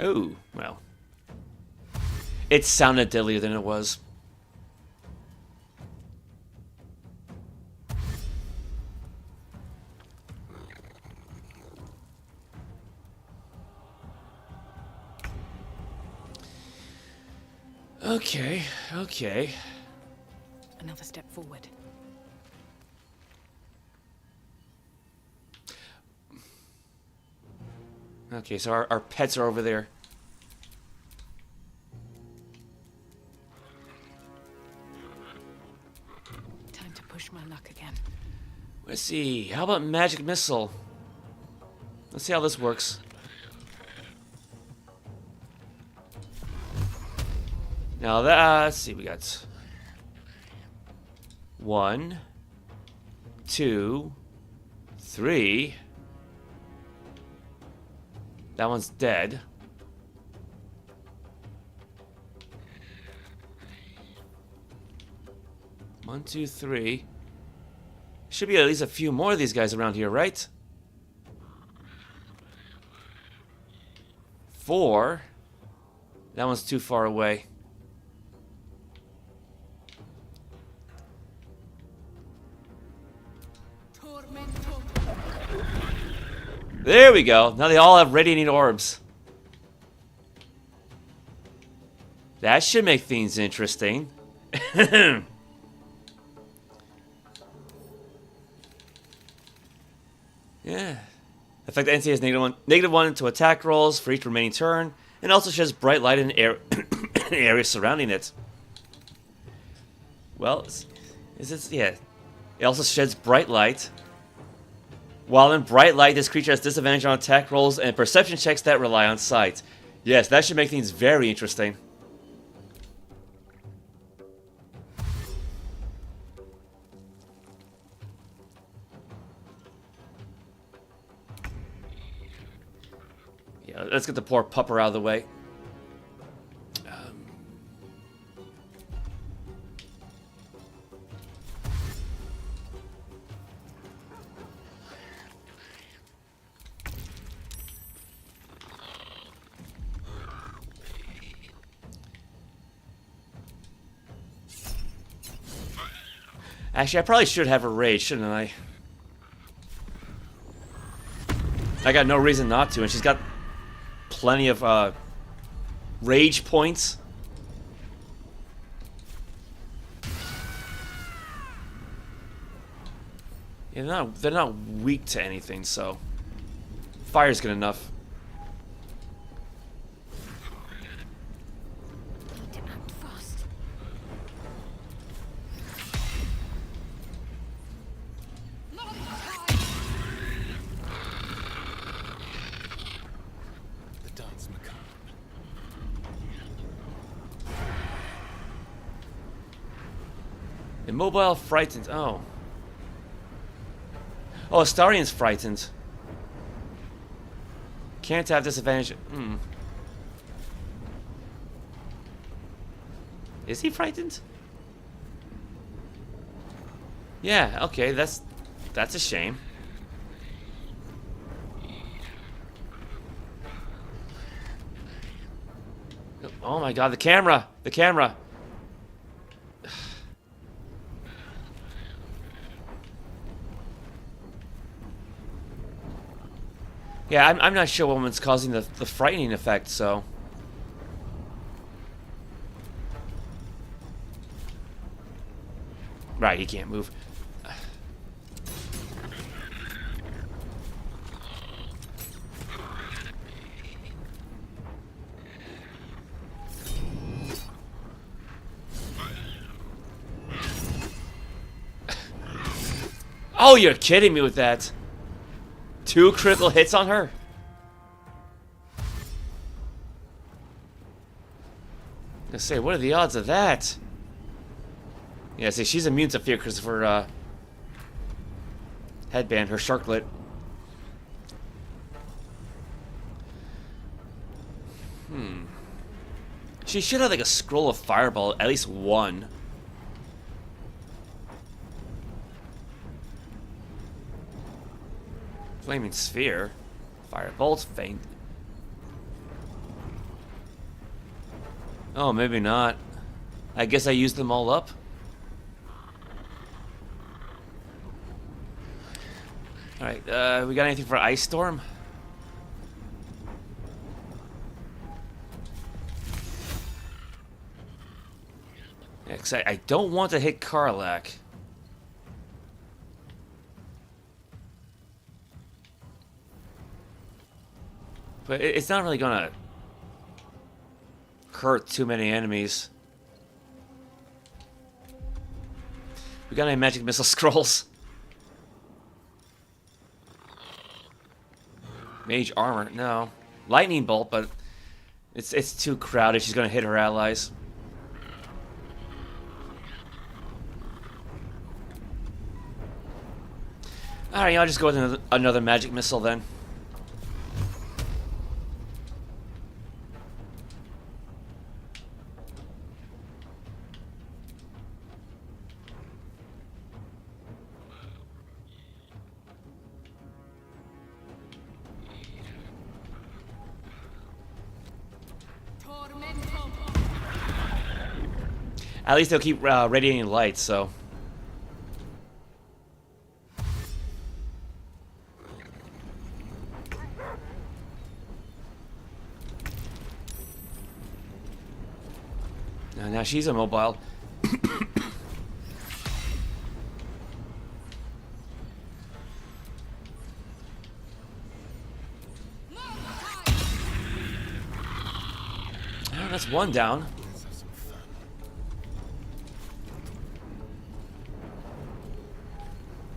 Oh, well. It sounded deadlier than it was. Okay. Another step forward. Okay, so our pets are over there. Time to push my luck again. Let's see. How about magic missile? Let's see how this works. Now that let's see. We got 1, 2, 3. That one's dead. One, two, three. Should be at least a few more of these guys around here, right? 4. That one's too far away. There we go. Now they all have radiating orbs. That should make things interesting. Yeah. Effect NC has -1 to attack rolls for each remaining turn, and also sheds bright light in areas surrounding it. Well, yeah. It also sheds bright light. While in bright light, this creature has disadvantage on attack rolls and perception checks that rely on sight. Yes, that should make things very interesting. Let's get the poor pupper out of the way. Actually, I probably should have a rage, shouldn't I? I got no reason not to, and she's got plenty of rage points. Yeah, they're not weak to anything, so fire's good enough. Immobile, frightened. Oh. Oh, Astarion's frightened. Can't have disadvantage. Hmm. Is he frightened? Yeah, okay, that's a shame. Oh my god, the camera! The camera! Yeah, I'm not sure what one's causing the frightening effect, so... Right, he can't move. Oh, you're kidding me with that. 2 critical hits on her? I was gonna say, what are the odds of that? Yeah, see, she's immune to fear because of her headband, her sharklet. She should have like a scroll of fireball, at least one. Flaming sphere, firebolt, faint. Oh, maybe not. I guess I used them all up. All right, we got anything for ice storm? Yeah, 'cause I don't want to hit Karlach. But it's not really gonna hurt too many enemies. We got any magic missile scrolls? Mage armor, no. Lightning bolt, but it's too crowded. She's gonna hit her allies. All right, I'll just go with another magic missile then. At least they'll keep radiating light, so. Now she's immobile. Oh, that's one down.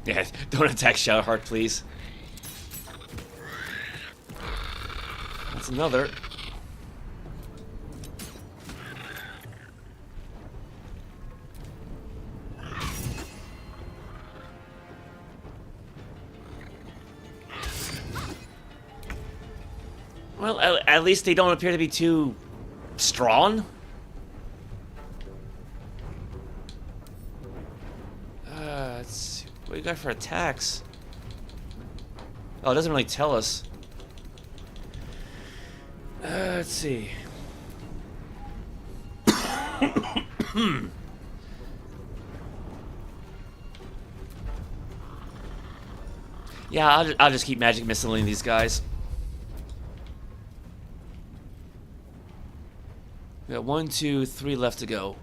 Yeah, don't attack Shadowheart, please. That's another. Well, at least they don't appear to be too strong. Let's see. What do you got for attacks? Oh, it doesn't really tell us. Let's see. Yeah, I'll just keep magic missiling these guys. We got 1, 2, 3 left to go.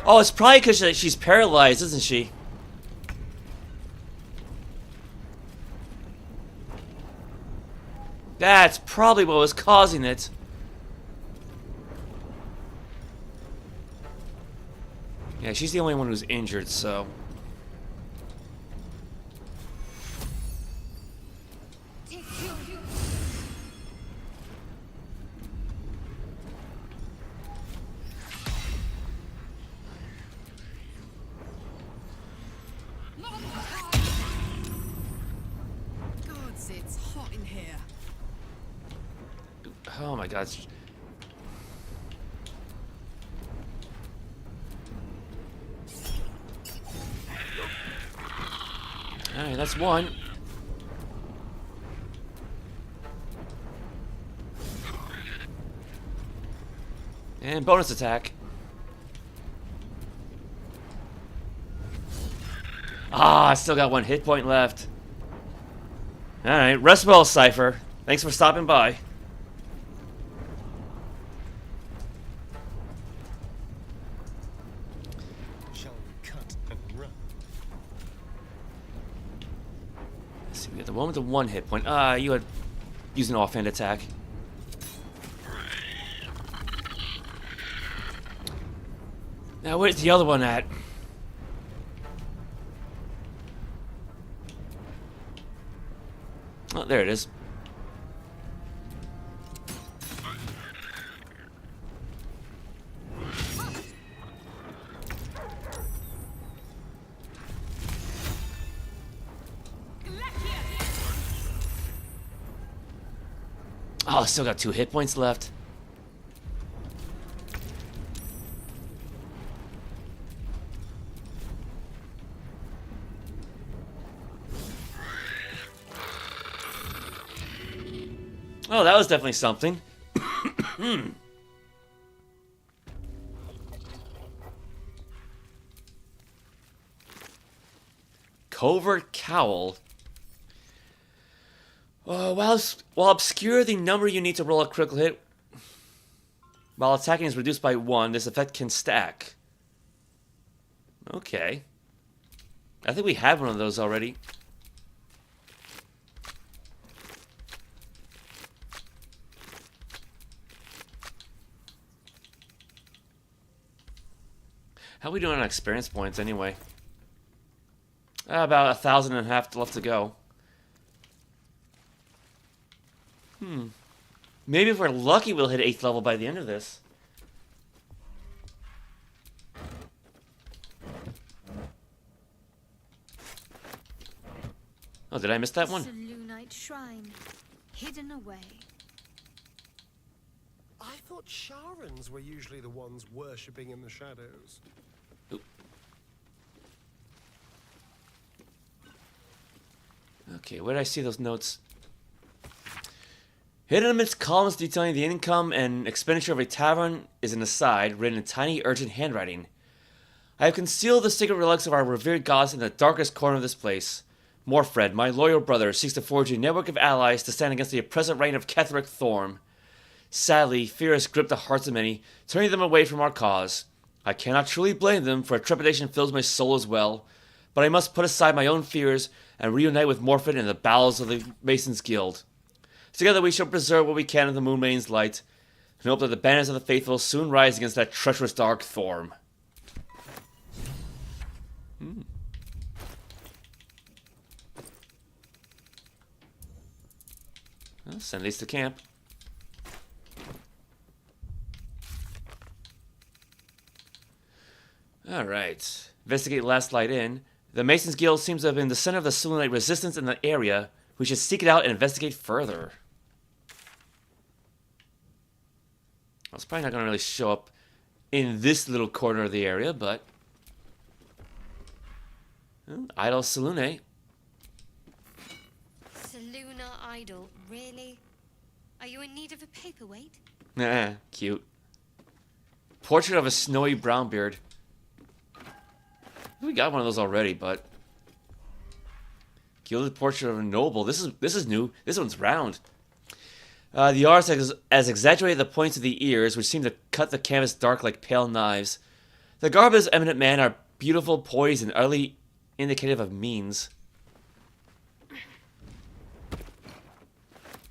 Oh, it's probably because she's paralyzed, isn't she? That's probably what was causing it. Yeah, she's the only one who's injured, so... Gods, it's hot in here. Oh my god. Alright, that's one. And bonus attack. Ah, I still got 1 hit point left. Alright, rest well, Cypher. Thanks for stopping by. We got the one with the 1 hit point. You had used an offhand attack. Now, where's the other one at? Oh, there it is. Oh, still got 2 hit points left. Oh, that was definitely something. Covert Cowl. While obscure the number you need to roll a critical hit while attacking is reduced by 1, this effect can stack. Okay. I think we have one of those already. How are we doing on experience points anyway? About 1,500 left to go. Maybe if we're lucky, we'll hit 8th level by the end of this. Oh, did I miss that one? Selûnite shrine, hidden away. I thought Sharans were usually the ones worshipping in the shadows. Okay, where did I see those notes? Hidden amidst columns detailing the income and expenditure of a tavern is an aside written in tiny, urgent handwriting. I have concealed the sacred relics of our revered gods in the darkest corner of this place. Morfred, my loyal brother, seeks to forge a network of allies to stand against the oppressive reign of Ketheric Thorm. Sadly, fear has gripped the hearts of many, turning them away from our cause. I cannot truly blame them, for trepidation fills my soul as well. But I must put aside my own fears and reunite with Morfred in the bowels of the Masons Guild. Together we shall preserve what we can of the Moonmane's light, and hope that the banners of the faithful soon rise against that treacherous dark Thorm. Well, send these to camp. Alright. Investigate last light in. The Masons Guild seems to have been the center of the Selenite resistance in the area. We should seek it out and investigate further. Well, it's probably not going to really show up in this little corner of the area, but... Idol Selune. Seluna idol, really? Are you in need of a paperweight? Nah, cute. Portrait of a snowy brown beard. We got one of those already, but... Gilded portrait of a noble. This is new. This one's round. The artist has exaggerated the points of the ears, which seem to cut the canvas dark like pale knives. The garb of this eminent man are beautiful, poised, and utterly indicative of means.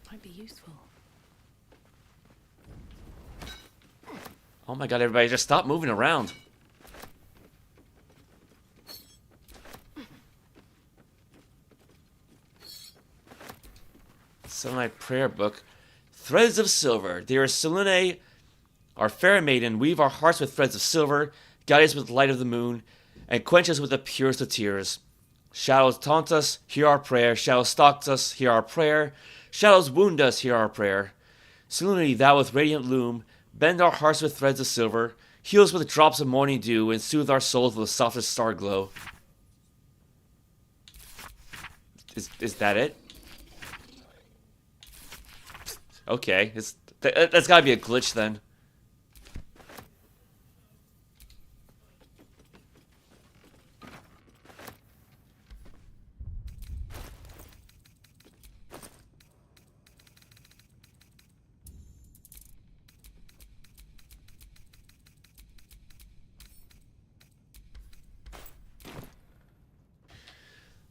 Might be useful. Oh my god, everybody, just stop moving around. So my prayer book. Threads of silver. Dearest Selune, our fair maiden, weave our hearts with threads of silver, guide us with the light of the moon, and quench us with the purest of tears. Shadows taunt us, hear our prayer. Shadows stalk us, hear our prayer. Shadows wound us, hear our prayer. Selune, thou with radiant loom, bend our hearts with threads of silver, heal us with drops of morning dew, and soothe our souls with the softest star glow. Is that it? Okay, that's gotta be a glitch then.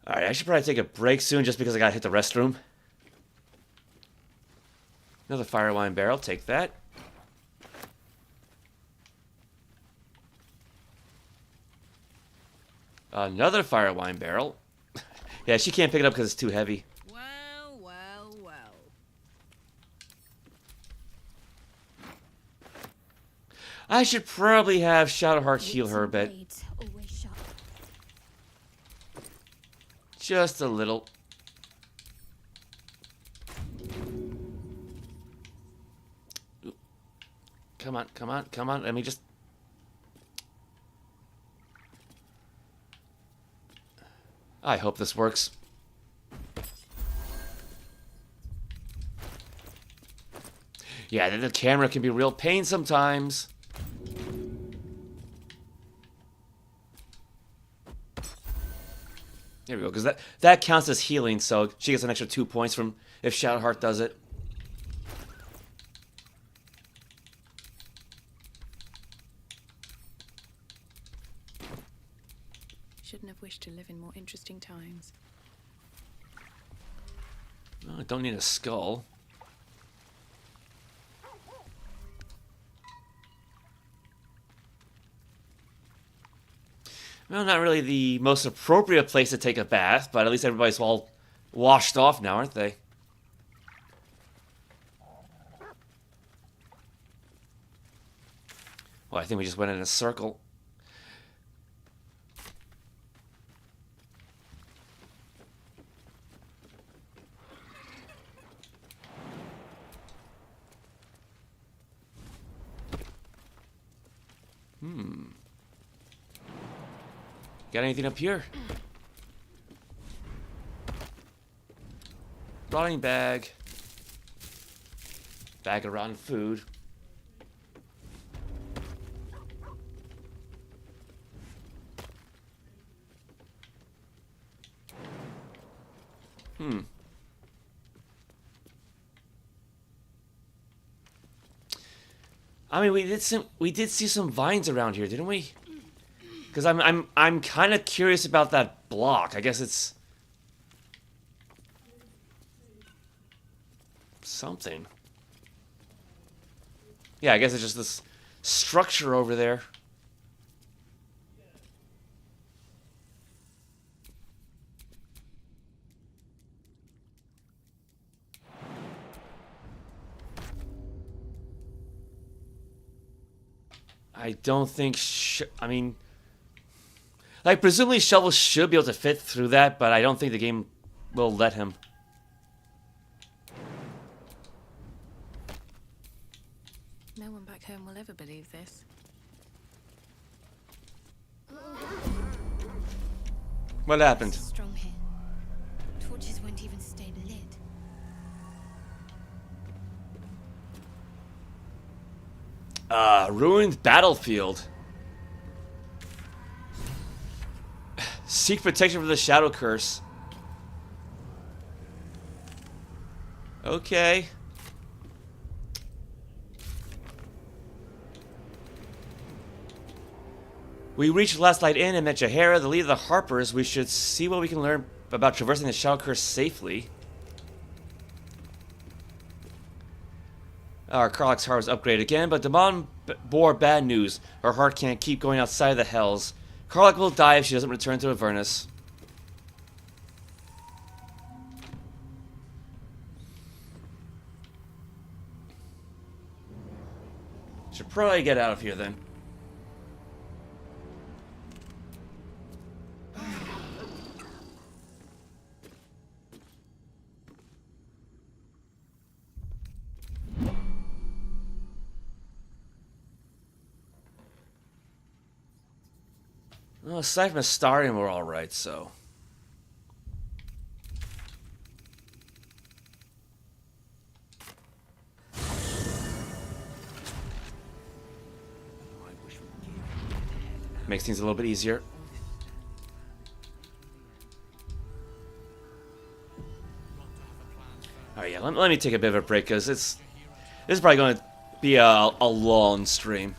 Alright, I should probably take a break soon just because I gotta hit the restroom. Another fire wine barrel, take that. Another fire wine barrel. Yeah, she can't pick it up because it's too heavy. Well, well, well. I should probably have Shadowheart heal her a bit. Just a little. Come on, come on, come on. Let me just... I hope this works. Yeah, the camera can be a real pain sometimes. There we go, because that counts as healing, so she gets an extra 2 points from if Shadowheart does it. Shouldn't have wished to live in more interesting times. Oh, I don't need a skull. Well, not really the most appropriate place to take a bath, but at least everybody's all washed off now, aren't they? Well, I think we just went in a circle. Got anything up here? Rotting bag. Bag of rotten food. I mean, we did see some vines around here, didn't we? Because I'm kind of curious about that block. I guess it's something. Yeah, I guess it's just this structure over there. I don't think I mean, Like, presumably Shovel should be able to fit through that, but I don't think the game will let him. No one back home will ever believe this. What happened? Strong here. Torches won't even stay lit. Ruined battlefield. Seek protection from the shadow curse. Okay. We reached Last Light Inn and met Jaheira, the leader of the Harpers. We should see what we can learn about traversing the shadow curse safely. Our Karlach's heart was upgraded again, but Damon bore bad news. Her heart can't keep going outside of the Hells. Karlach will die if she doesn't return to Avernus. Should probably get out of here then. Well, aside from Astarion, we're alright, so. Makes things a little bit easier. Alright, yeah, let me take a bit of a break, because this is probably going to be a long stream.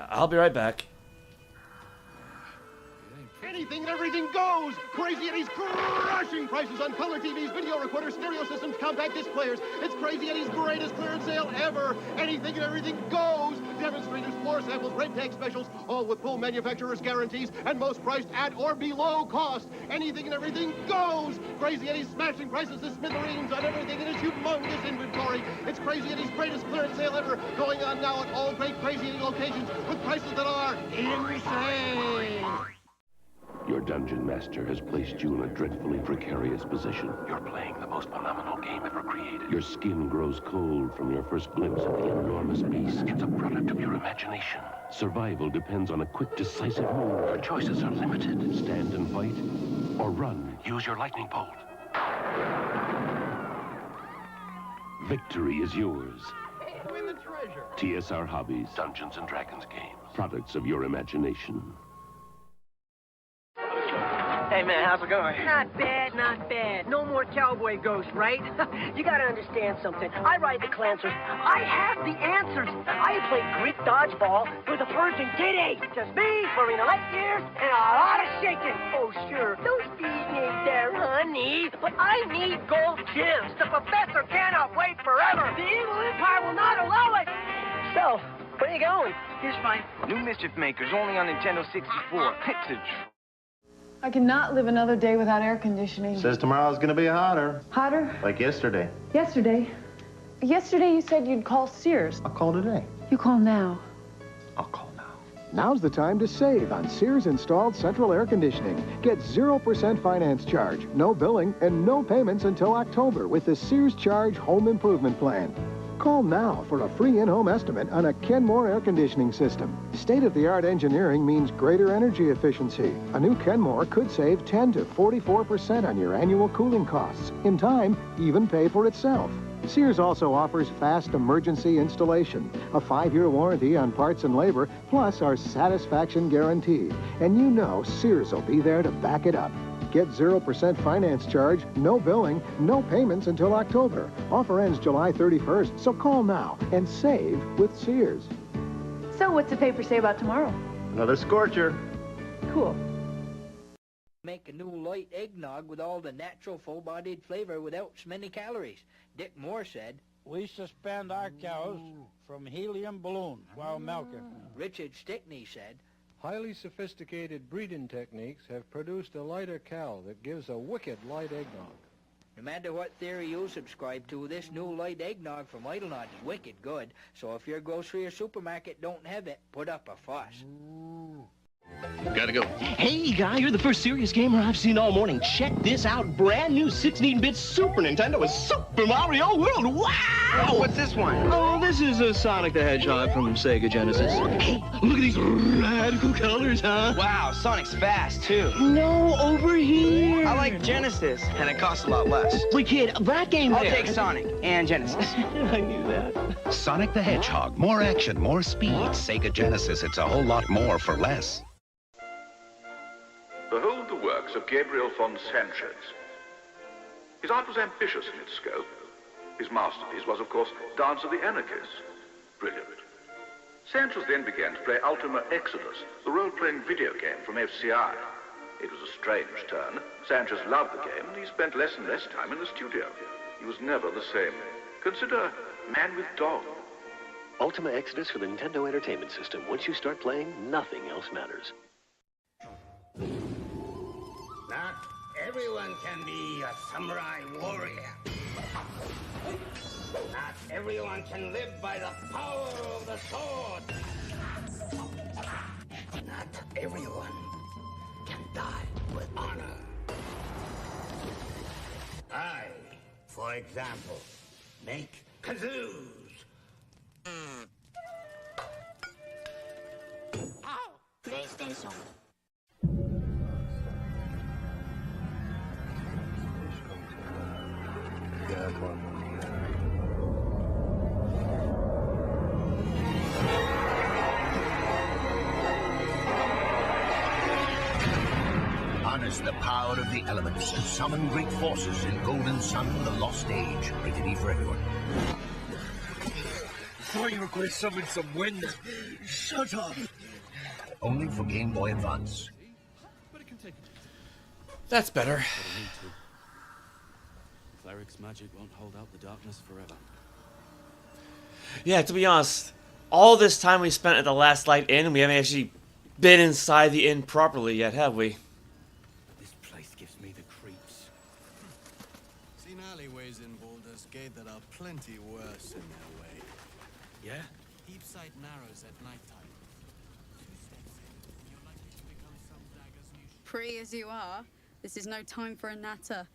I'll be right back. Anything and everything goes! Crazy Eddie's crushing prices on color TVs, video recorders, stereo systems, compact disc players. It's Crazy Eddie's greatest clearance sale ever! Anything and everything goes! Demonstrators, floor samples, red tag specials, all with full manufacturer's guarantees, and most priced at or below cost. Anything and everything goes! Crazy Eddie's smashing prices to smithereens on everything in his humongous inventory. It's Crazy Eddie's greatest clearance sale ever, going on now at all great Crazy Eddie locations with prices that are insane! Your dungeon master has placed you in a dreadfully precarious position. You're playing the most phenomenal game ever created. Your skin grows cold from your first glimpse of the enormous beast. It's a product of your imagination. Survival depends on a quick, decisive move. Your choices are limited. Stand and fight, or run. Use your lightning bolt. Victory is yours. Win the treasure! TSR Hobbies, Dungeons & Dragons games. Products of your imagination. Hey man, how's it going? Not bad, not bad. No more cowboy ghosts, right? You gotta understand something. I ride the Clancers. I have the answers. I play Greek dodgeball with a Virgin Kitty. Just me, Marina Light Years, and a lot of shaking. Oh sure, those bees need their honey, but I need gold gems. The professor cannot wait forever. The evil empire will not allow it. So, where you going? Here's mine. New Mischief Makers, only on Nintendo 64. It's a I cannot live another day without air conditioning. Says tomorrow's gonna be hotter. Hotter? Like yesterday. Yesterday? Yesterday you said you'd call Sears. I'll call today. You call now. I'll call now. Now's the time to save on Sears installed central air conditioning. Get 0% finance charge, no billing, and no payments until October with the Sears Charge Home Improvement Plan. Call now for a free in-home estimate on a Kenmore air conditioning system. State-of-the-art engineering means greater energy efficiency. A new Kenmore could save 10 to 44% on your annual cooling costs. In time, even pay for itself. Sears also offers fast emergency installation, a 5-year warranty on parts and labor, plus our satisfaction guarantee. And you know Sears will be there to back it up. Get 0% finance charge, no billing, no payments until October. Offer ends July 31st, so call now and save with Sears. So what's the paper say about tomorrow? Another scorcher. Cool. Make a new light eggnog with all the natural full-bodied flavor without so many calories. Dick Moore said, "We suspend our cows from helium balloons while milking." Richard Stickney said, "Highly sophisticated breeding techniques have produced a lighter cow that gives a wicked light eggnog." No matter what theory you subscribe to, this new light eggnog from Idlenod is wicked good. So if your grocery or supermarket don't have it, put up a fuss. Gotta go. Hey, guy, you're the first serious gamer I've seen all morning. Check this out. Brand new 16-bit Super Nintendo with Super Mario World. Wow! What's this one? Oh, this is a Sonic the Hedgehog from Sega Genesis. Hey, look at these radical colors, huh? Wow, Sonic's fast, too. No, over here. I like Genesis, and it costs a lot less. Wait, kid, that game I'll there. take Sonic and Genesis. I knew that. Sonic the Hedgehog. More action, more speed. Sega Genesis, it's a whole lot more for less. Behold the works of Gabriel von Sanchez. His art was ambitious in its scope. His masterpiece was, of course, Dance of the Anarchists. Brilliant. Sanchez then began to play Ultima Exodus, the role-playing video game from FCI. It was a strange turn. Sanchez loved the game, and he spent less and less time in the studio. He was never the same. Consider Man with Dog. Ultima Exodus for the Nintendo Entertainment System. Once you start playing, nothing else matters. Not everyone can be a samurai warrior. Not everyone can live by the power of the sword. Not everyone can die with honor. I, for example, make kazoos. Oh, PlayStation. Harness the power of the elements and summon great forces in Golden Sun, The Lost Age. Rated E for everyone. I thought you were going to summon some wind. Shut up. Only for Game Boy Advance. That's better. Cleric's magic won't hold out the darkness forever. Yeah, to be honest, all this time we spent at the Last Light Inn, we haven't actually been inside the inn properly yet, have we? This place gives me the creeps. Seen alleyways in Baldur's Gate that are plenty worse in their way. Yeah? Heapside narrows at nighttime. 2 steps in, and you're likely to become some dagger's new. Pretty as you are, this is no time for a natter.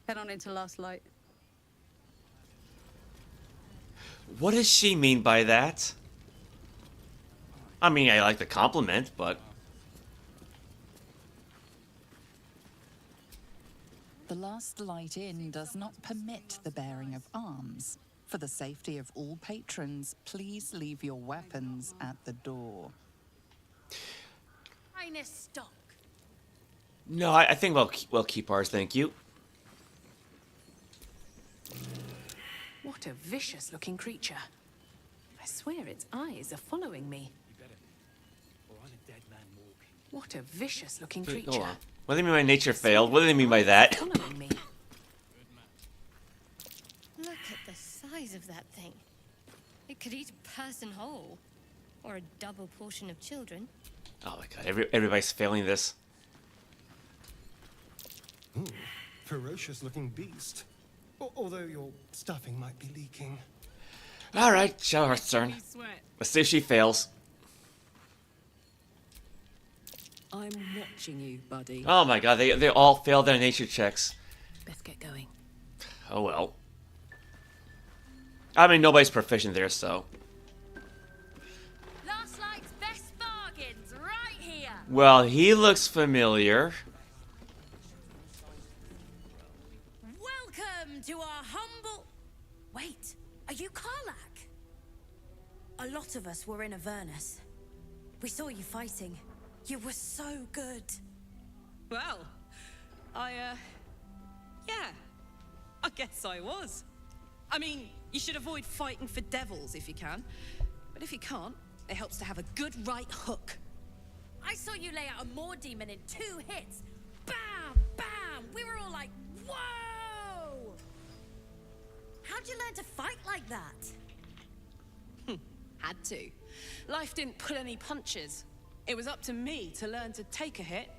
Head on into Last Light. What does she mean by that? I mean, I like the compliment, but... The Last Light Inn does not permit the bearing of arms. For the safety of all patrons, please leave your weapons at the door. Highness stock. No, I think we'll keep ours, thank you. What a vicious-looking creature. I swear its eyes are following me. What a vicious-looking creature. Hold on. What do they mean by nature failed? What do they mean by that? Following me. Look at the size of that thing. It could eat a person whole. Or a double portion of children. Oh my god, everybody's failing this. Ferocious-looking beast. Although your stuffing might be leaking. Alright, Shadowheart's turn. Let's see if she fails. I'm watching you, buddy. Oh my god, they all failed their nature checks. Let's get going. Oh well. I mean, nobody's proficient there, so. Last Light's best bargains, right here. Well, he looks familiar. Welcome to our humble... Wait, are you Karlach? A lot of us were in Avernus. We saw you fighting. You were so good. Well, yeah, I guess I was. I mean, you should avoid fighting for devils if you can. But if you can't, it helps to have a good right hook. I saw you lay out a Moor demon in 2 hits. Bam! Bam! We were all like, whoa! How'd you learn to fight like that? Had to. Life didn't pull any punches. It was up to me to learn to take a hit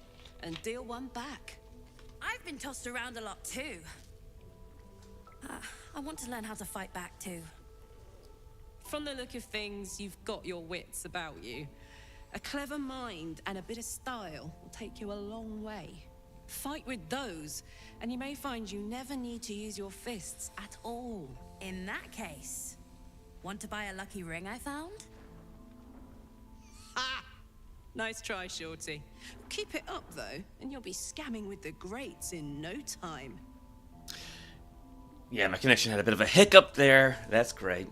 and deal one back. I've been tossed around a lot too. I want to learn how to fight back too. From the look of things, you've got your wits about you. A clever mind and a bit of style will take you a long way. Fight with those, and you may find you never need to use your fists at all. In that case, want to buy a lucky ring I found? Ha! Nice try, Shorty. Keep it up, though, and you'll be scamming with the greats in no time. Yeah, my connection had a bit of a hiccup there. That's great.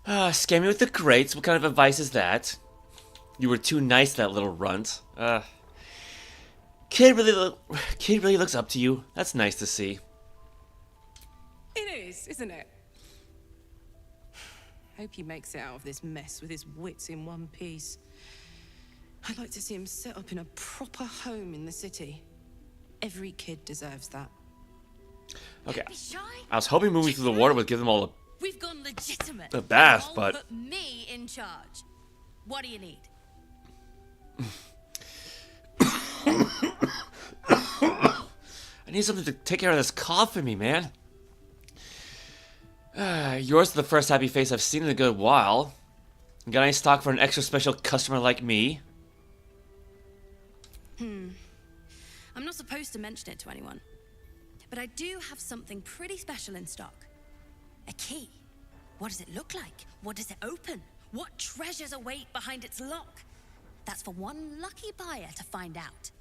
Scamming with the greats. What kind of advice is that? You were too nice to that little runt. Kid really looks up to you. That's nice to see. It is, isn't it? Hope he makes it out of this mess with his wits in one piece. I'd like to see him set up in a proper home in the city. Every kid deserves that. Okay. I was hoping moving through the water would give them all We've gone legitimate. a bath, I'll but... put me in charge. What do you need? I need something to take care of this cough in me, man. Yours is the first happy face I've seen in a good while. Got any stock for an extra special customer like me? I'm not supposed to mention it to anyone, but I do have something pretty special in stock. A key. What does it look like? What does it open? What treasures await behind its lock? That's for one lucky buyer to find out.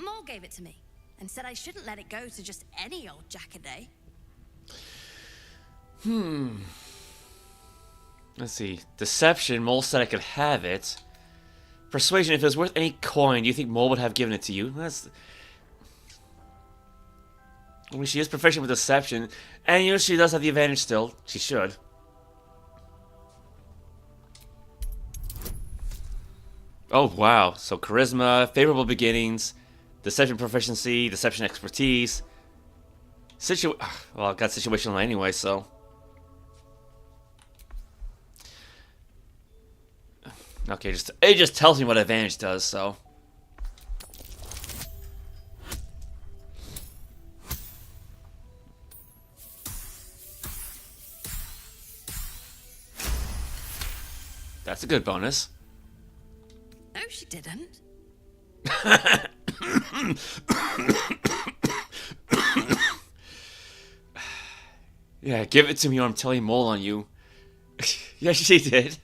Maul gave it to me and said I shouldn't let it go to just any old jackaday. Let's see. Deception. Mole said I could have it. Persuasion. If it was worth any coin, do you think Mole would have given it to you? That's... I mean, she is proficient with deception, and you know she does have the advantage still. She should. Oh, wow. So charisma, favorable beginnings, deception proficiency, deception expertise. Well, I've got situational anyway, so... Okay, it just tells me what advantage does, so... That's a good bonus. No, she didn't. Yeah, give it to me or I'm telling Mole on you. Yeah, she did.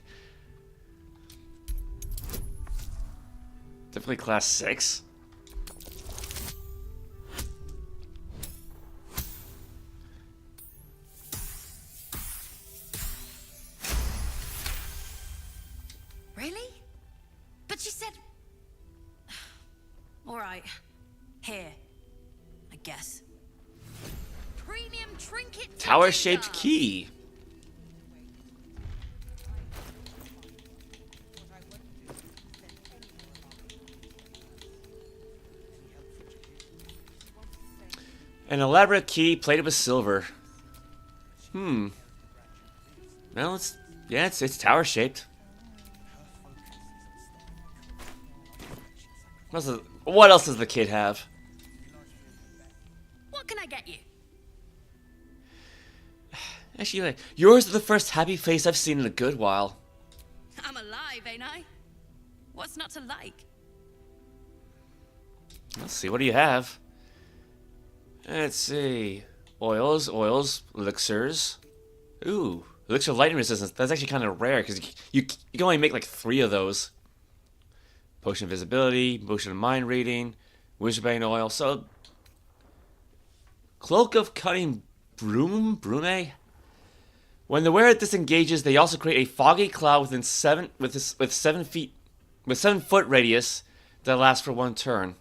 Definitely class 6. Really? But she said... Alright. Here. I guess. Premium trinket... Tower-shaped key. An elaborate key plated with silver. Well, it's tower shaped. What else does the kid have? What can I get you? Actually, yours is the first happy face I've seen in a good while. I'm alive, ain't I? What's not to like? Let's see, what do you have? Let's see. Oils, elixirs. Ooh, elixir lightning resistance. That's actually kind of rare because you can only make like 3 of those. Potion of visibility, potion of mind reading, wishbane oil. So, cloak of cunning brume. When the wearer disengages, they also create a foggy cloud within 7 foot radius that lasts for 1 turn.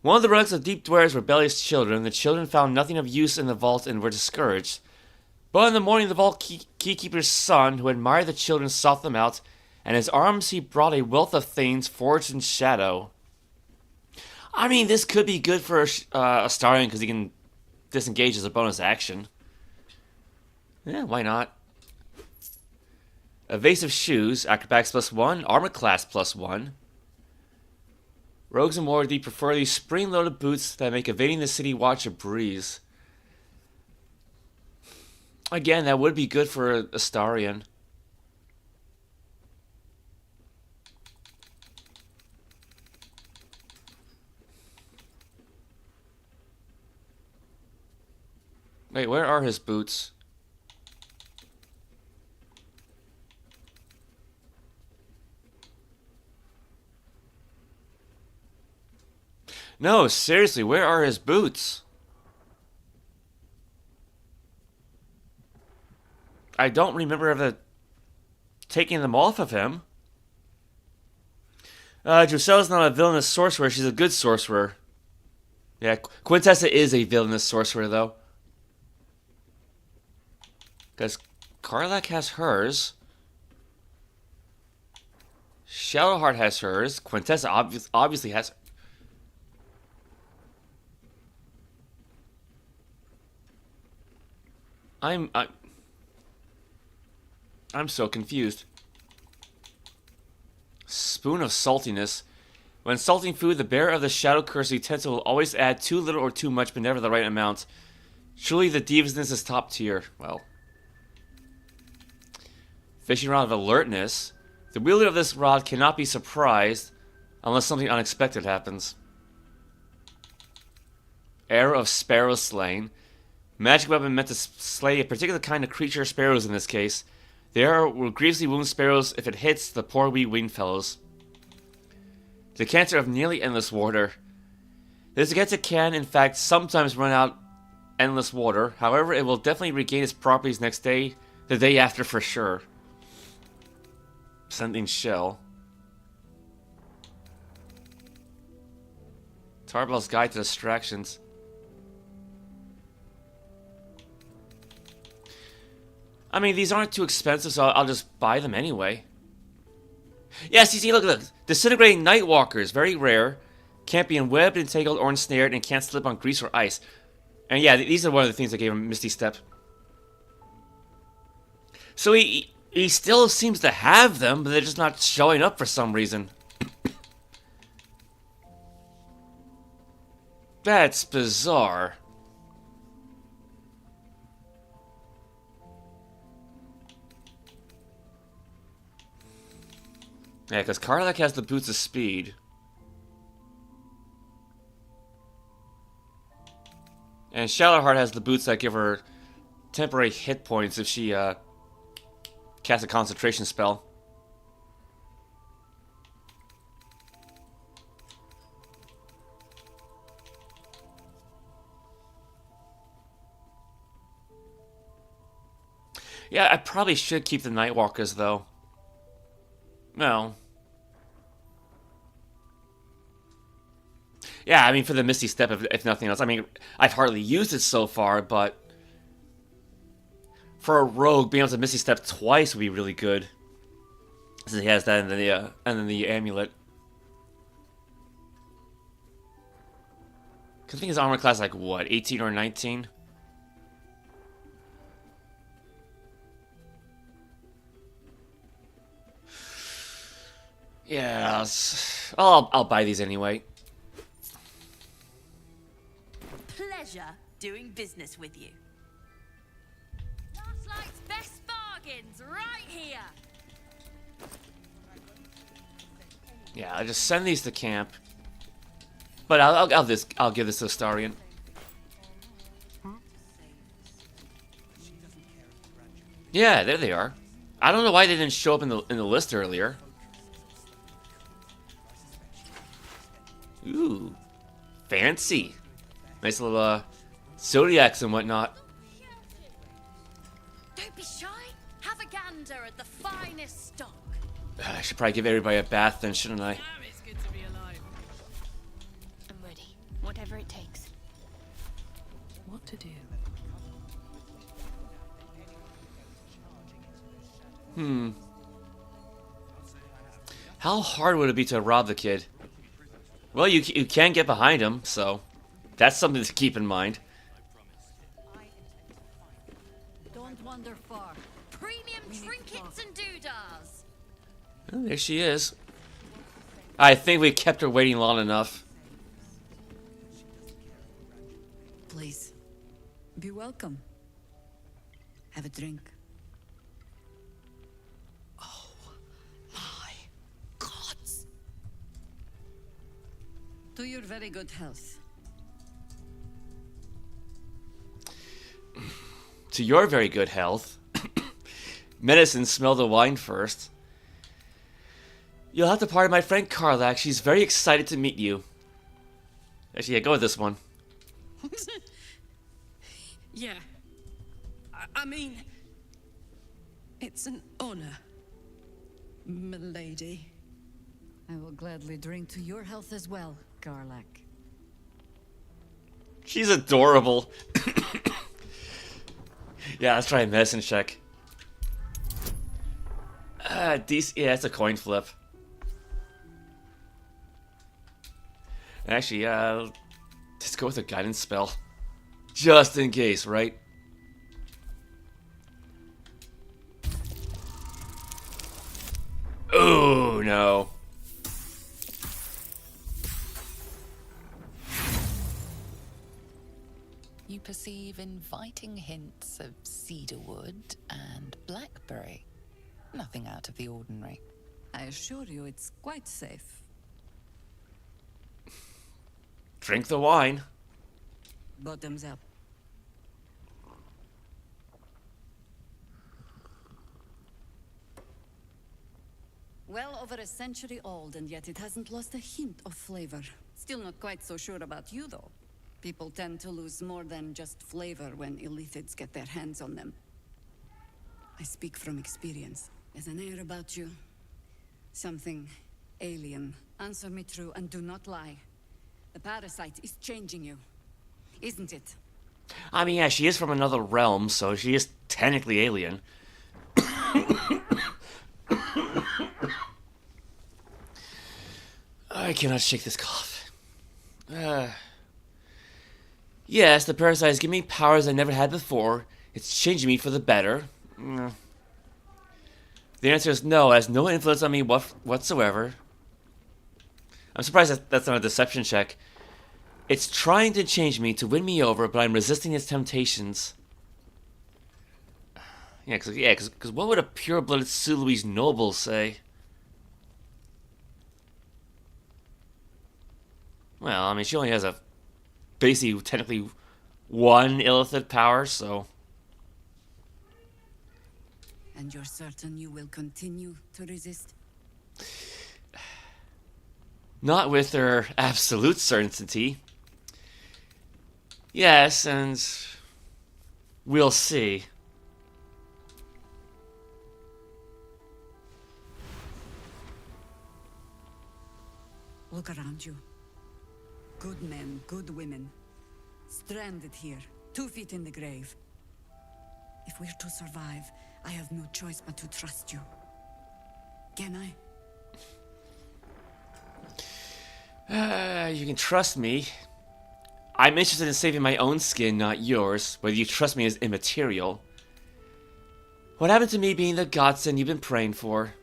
One of the relics of Deep Dwere's rebellious children, the children found nothing of use in the vault and were discouraged. But in the morning, the vault keykeeper's son, who admired the children, sought them out, and in his arms he brought a wealth of things forged in shadow. I mean, this could be good for Astarion because he can disengage as a bonus action. Yeah, why not? Evasive shoes, acrobatics +1, armor class +1. Rogues and more deep prefer these spring-loaded boots that make evading the city watch a breeze. Again, that would be good for a Astarion. Wait, where are his boots? No, seriously, where are his boots? I don't remember ever taking them off of him. Drusella's not a villainous sorcerer, she's a good sorcerer. Yeah, Quintessa is a villainous sorcerer, though. Because Karlach has hers. Shadowheart has hers. Quintessa obviously has... I'm so confused. Spoon of saltiness. When salting food, the bearer of the Shadow Curse utensil will always add too little or too much, but never the right amount. Surely the deviousness is top tier. Well. Fishing rod of alertness. The wielder of this rod cannot be surprised unless something unexpected happens. Arrow of sparrow slaying. Magic weapon meant to slay a particular kind of creature, sparrows in this case. The arrow will grievously wound sparrows if it hits the poor wee winged fellows. Decanter of nearly endless water. This decanter can, in fact, sometimes run out endless water. However, it will definitely regain its properties next day, the day after for sure. Sending shell. Tarbell's Guide to Distractions. I mean, these aren't too expensive, so I'll just buy them anyway. Yes, you see, look at this. Disintegrating Nightwalkers, very rare. Can't be enwebbed, entangled, or ensnared, and can't slip on grease or ice. And yeah, these are one of the things that gave him Misty Step. So he still seems to have them, but they're just not showing up for some reason. That's bizarre. Yeah, because Karlach has the Boots of Speed. And Shadowheart has the boots that give her temporary hit points if she casts a concentration spell. Yeah, I probably should keep the Nightwalkers, though. No. Yeah, I mean, for the Misty Step, if nothing else. I mean, I've hardly used it so far, but for a rogue, being able to Misty Step twice would be really good. Since he has that and then the amulet. Because I think his armor class is like, what, 18 or 19? Yeah, I'll buy these anyway. Pleasure doing business with you. Last night's best bargains right here. Yeah, I'll just send these to camp. But I'll give this to Astarion. Yeah, there they are. I don't know why they didn't show up in the list earlier. Ooh, fancy. Nice little zodiacs and whatnot. Don't be shy. Have a gander at the finest stock. I should probably give everybody a bath then, shouldn't I? It's good to be alive. I'm ready. Whatever it takes. What to do? How hard would it be to rob the kid? Well, you can get behind him, so that's something to keep in mind. Don't wander far. Premium trinkets and doodahs. Oh, there she is. I think we kept her waiting long enough. Please, be welcome. Have a drink. Oh, my gods. To your very good health. To your very good health. Medicine, smell the wine first. You'll have to pardon my friend Karlak. She's very excited to meet you. Actually, yeah, go with this one. Yeah. I mean, it's an honor, milady. I will gladly drink to your health as well, Karlak. She's adorable. Yeah, let's try a medicine check. Yeah, it's a coin flip. Actually, let's go with a guidance spell. Just in case, right? Oh, no. You perceive inviting hints of cedarwood and blackberry. Nothing out of the ordinary. I assure you it's quite safe. Drink the wine. Bottoms up. Well over a century old, and yet it hasn't lost a hint of flavor. Still not quite so sure about you, though. People tend to lose more than just flavor when illithids get their hands on them. I speak from experience. There's an air about you. Something alien. Answer me true and do not lie. The parasite is changing you, isn't it? I mean, yeah, she is from another realm, so she is technically alien. I cannot shake this cough. Yes, the parasite is giving me powers I never had before. It's changing me for the better. The answer is no. It has no influence on me whatsoever. I'm surprised that's not a deception check. It's trying to change me to win me over, but I'm resisting its temptations. Yeah, because what would a pure-blooded Sului's noble say? Well, I mean, she only has a basically, technically, one illithid power, so... And you're certain you will continue to resist? Not with her absolute certainty. Yes, and... we'll see. Look around you. Good men, good women. Stranded here, 2 feet in the grave. If we're to survive, I have no choice but to trust you. Can I? You can trust me. I'm interested in saving my own skin, not yours. Whether you trust me is immaterial. What happened to me being the godsend you've been praying for?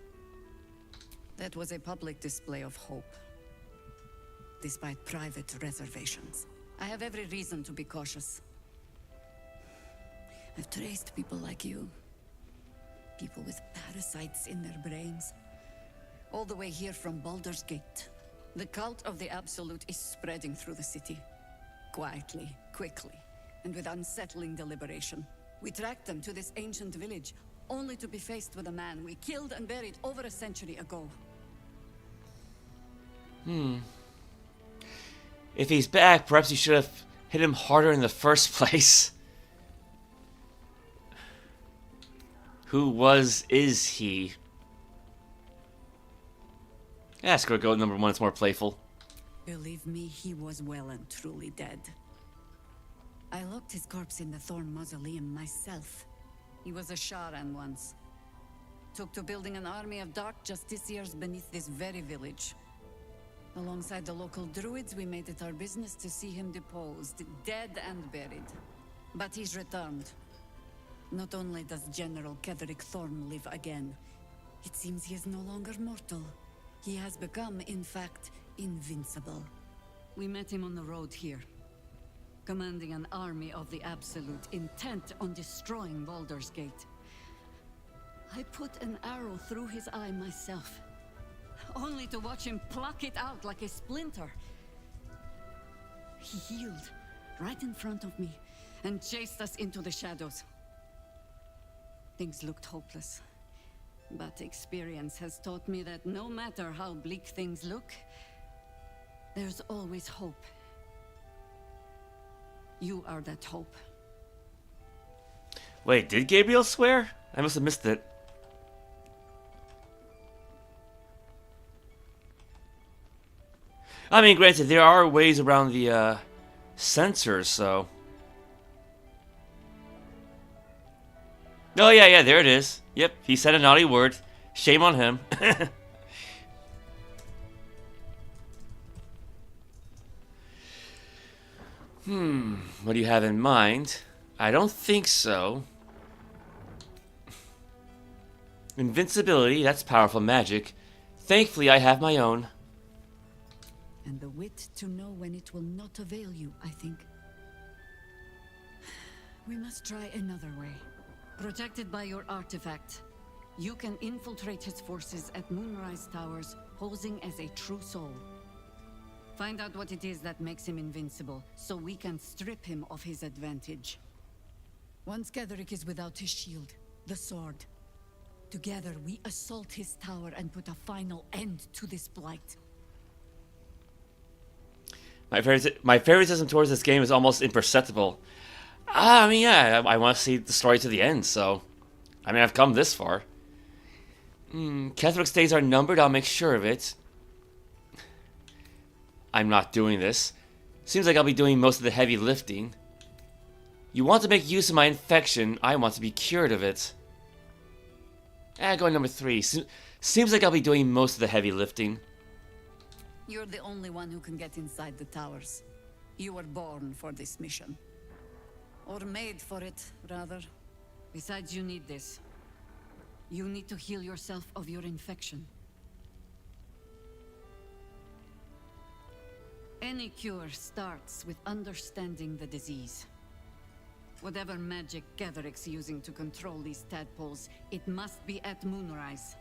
That was a public display of hope. Despite private reservations. I have every reason to be cautious. I've traced people like you. People with parasites in their brains. All the way here from Baldur's Gate. The cult of the Absolute is spreading through the city. Quietly, quickly, and with unsettling deliberation. We tracked them to this ancient village, only to be faced with a man we killed and buried over a century ago. If he's back, perhaps you should have hit him harder in the first place. Is he? Ask her goat number 1, it's more playful. Believe me, he was well and truly dead. I locked his corpse in the Thorn Mausoleum myself. He was a Sharan once. Took to building an army of dark justiciars beneath this very village. Alongside the local druids, we made it our business to see him deposed, dead and buried. But he's returned. Not only does General Ketheric Thorn live again, it seems he is no longer mortal. He has become, in fact, invincible. We met him on the road here, commanding an army of the Absolute, intent on destroying Baldur's Gate. I put an arrow through his eye myself, only to watch him pluck it out like a splinter. He healed right in front of me and chased us into the shadows. Things looked hopeless, but experience has taught me that no matter how bleak things look, there's always hope. You are that hope. Wait, did Gabriel swear? I must have missed it. I mean, granted, there are ways around the sensors, so... Oh, yeah, there it is. Yep, he said a naughty word. Shame on him. What do you have in mind? I don't think so. Invincibility, that's powerful magic. Thankfully, I have my own. And the wit to know when it will not avail you, I think. We must try another way. Protected by your artefact, you can infiltrate his forces at Moonrise Towers, posing as a true soul. Find out what it is that makes him invincible, so we can strip him of his advantage. Once Ketheric is without his shield, the sword. Together, we assault his tower and put a final end to this blight. My favoritism towards this game is almost imperceptible. I mean, yeah, I want to see the story to the end, so... I mean, I've come this far. Ketheric's days are numbered, I'll make sure of it. I'm not doing this. Seems like I'll be doing most of the heavy lifting. You want to make use of my infection, I want to be cured of it. Going number 3. Seems like I'll be doing most of the heavy lifting. You're the only one who can get inside the towers. You were born for this mission. Or made for it, rather. Besides, you need this. You need to heal yourself of your infection. Any cure starts with understanding the disease. Whatever magic Ketheric's using to control these tadpoles, it must be at Moonrise.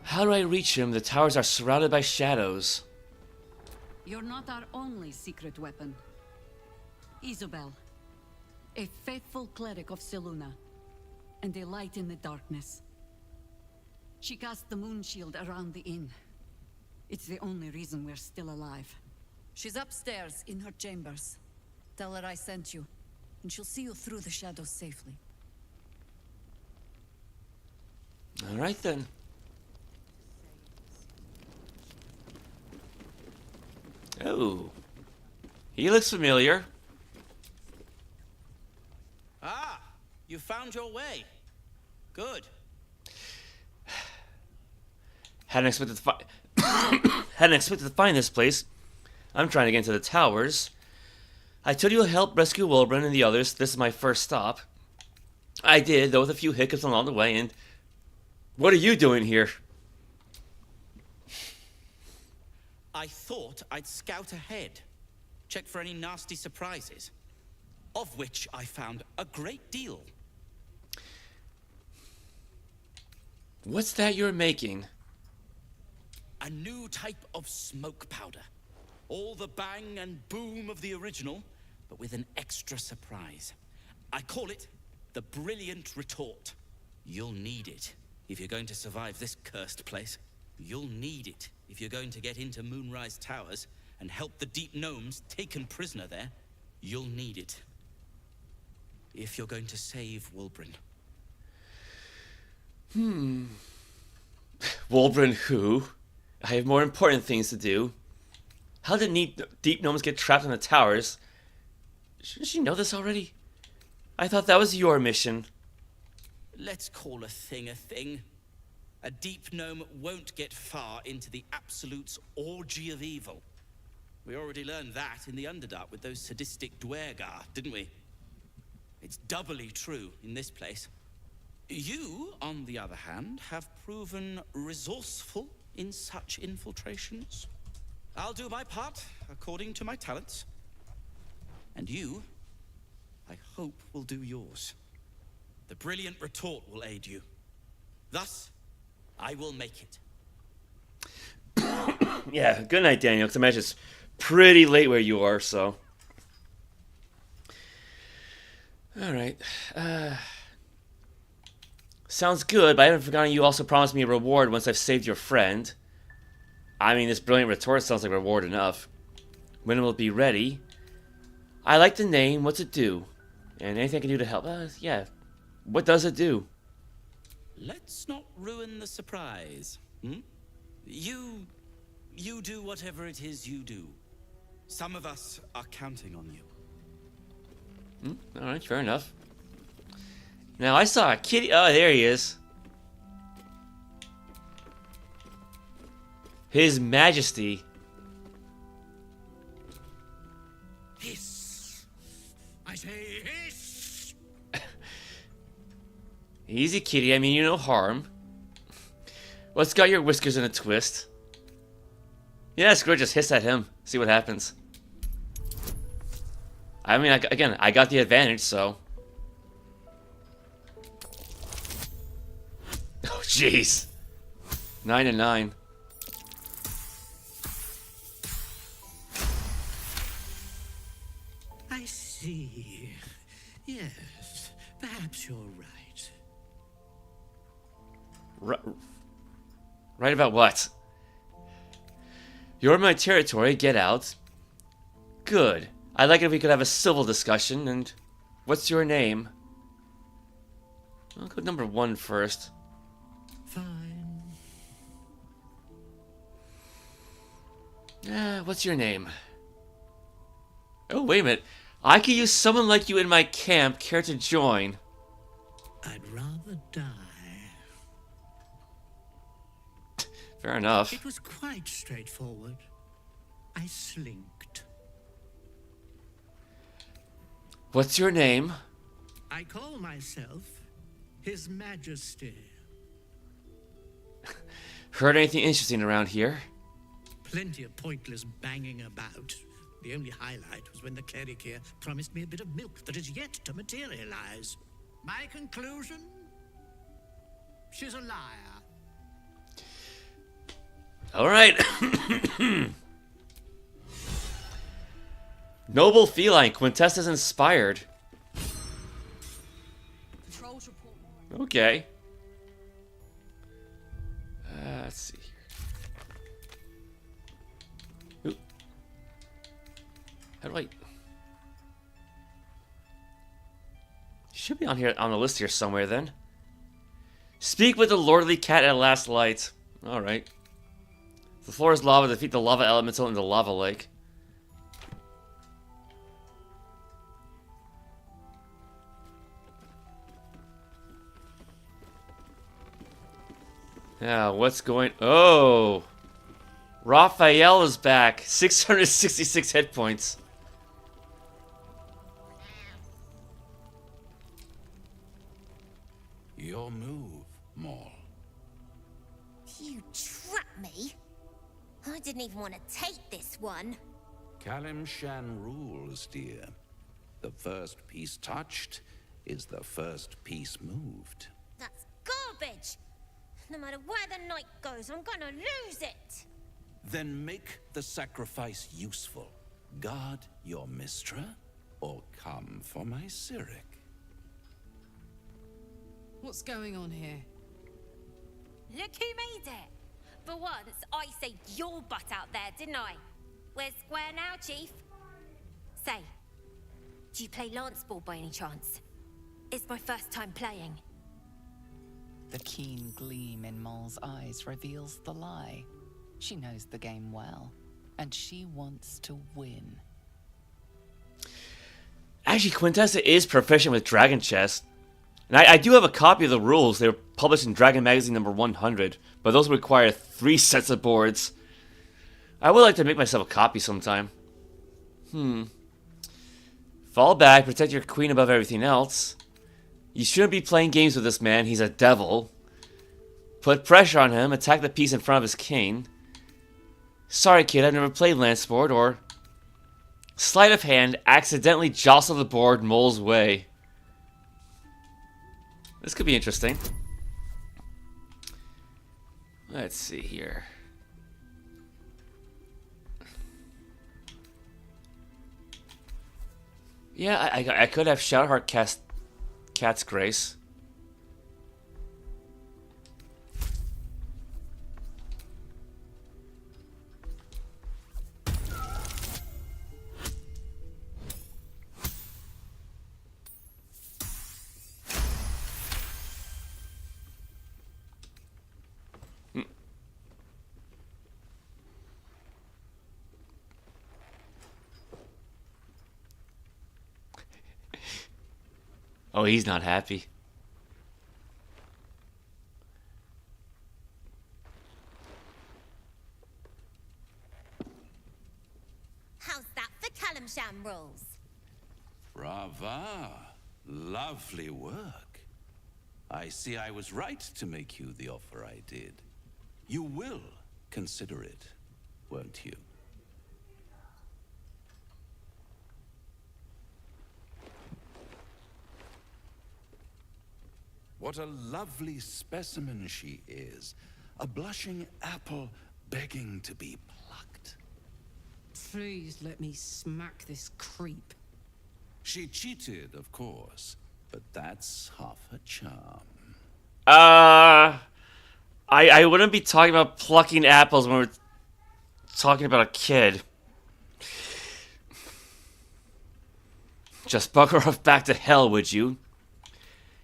How do I reach him? The towers are surrounded by shadows. You're not our only secret weapon. Isobel, a faithful cleric of Selûne, and a light in the darkness. She cast the moon shield around the inn. It's the only reason we're still alive. She's upstairs in her chambers. Tell her I sent you, and she'll see you through the shadows safely. All right, then. Oh. He looks familiar. Ah, you found your way. Good. Hadn't expected to find this place. I'm trying to get into the towers. I told you to help rescue Wulbren and the others. This is my first stop. I did, though with a few hiccups along the way, and... What are you doing here? I thought I'd scout ahead. Check for any nasty surprises. Of which I found a great deal. What's that you're making? A new type of smoke powder. All the bang and boom of the original, but with an extra surprise. I call it the Brilliant Retort. You'll need it if you're going to survive this cursed place. You'll need it if you're going to get into Moonrise Towers and help the Deep Gnomes taken prisoner there. You'll need it if you're going to save Wulbren. Wulbren who? I have more important things to do. How did Deep Gnomes get trapped in the towers? Shouldn't she know this already? I thought that was your mission. Let's call a thing a thing. A Deep Gnome won't get far into the Absolute's orgy of evil. We already learned that in the Underdark with those sadistic Dwergar, didn't we? It's doubly true in this place. You, on the other hand, have proven resourceful in such infiltrations. I'll do my part according to my talents. And you, I hope, will do yours. The brilliant retort will aid you. Thus, I will make it. Yeah, good night, Daniel, because I imagine it's pretty late where you are, so. Alright. Sounds good, but I haven't forgotten you also promised me a reward once I've saved your friend. I mean, this brilliant retort sounds like reward enough. When will it be ready? I like the name. What's it do? And anything I can do to help? Yeah. What does it do? Let's not ruin the surprise. You do whatever it is you do. Some of us are counting on you. Alright, fair enough. Now, I saw a kitty. Oh, there he is. His Majesty. Hiss. I say hiss. Easy, kitty. I mean, you no harm. Well, it's got your whiskers in a twist. Yeah, screw it. Just hiss at him. See what happens. I mean, again, I got the advantage, so. Oh, jeez. 9 and 9. I see. Yes, perhaps you're right. Right about what? You're in my territory. Get out. Good. I'd like it if we could have a civil discussion. And what's your name? I'll go number 1 first. Fine. What's your name? Oh, wait a minute. I could use someone like you in my camp. Care to join? I'd rather die. Fair enough. It was quite straightforward. I slinked. What's your name? I call myself His Majesty. Heard anything interesting around here? Plenty of pointless banging about. The only highlight was when the cleric here promised me a bit of milk that is yet to materialize. My conclusion? She's a liar. All right. Noble feline. Quintessa's inspired. Patrols report. Okay. Let's see here. Ooh. How do I? Should be on here on the list here somewhere then. Speak with the lordly cat at last light. All right. The floor is lava. Defeat the lava elemental in the lava lake. Now, what's going... Oh! Raphael is back. 666 hit points. Your move, Maul. You trapped me? I didn't even want to take this one. Kalimshan rules, dear. The first piece touched is the first piece moved. That's garbage. No matter where the night goes, I'm gonna lose it. Then make the sacrifice useful. Guard your Mistra, or come for my Cyric. What's going on here? Look who made it. For once, I saved your butt out there, didn't I? We're square now, Chief. Say, do you play lance ball by any chance? It's my first time playing. The keen gleam in Maul's eyes reveals the lie. She knows the game well, and she wants to win. Actually, Quintessa is proficient with Dragon Chess. And I do have a copy of the rules. They were published in Dragon Magazine number 100, but those require 3 sets of boards. I would like to make myself a copy sometime. Fall back, protect your queen above everything else. You shouldn't be playing games with this man. He's a devil. Put pressure on him. Attack the piece in front of his king. Sorry, kid. I've never played land sport. Or sleight of hand. Accidentally jostle the board mole's way. This could be interesting. Let's see here. Yeah, I could have Shadowheart cast Cat's Grace. Oh, he's not happy. How's that for Kalimsham rules? Brava. Lovely work. I see I was right to make you the offer I did. You will consider it, won't you? What a lovely specimen she is. A blushing apple begging to be plucked. Please let me smack this creep. She cheated, of course, but that's half her charm. I wouldn't be talking about plucking apples when we're talking about a kid. Just bugger off back to hell, would you?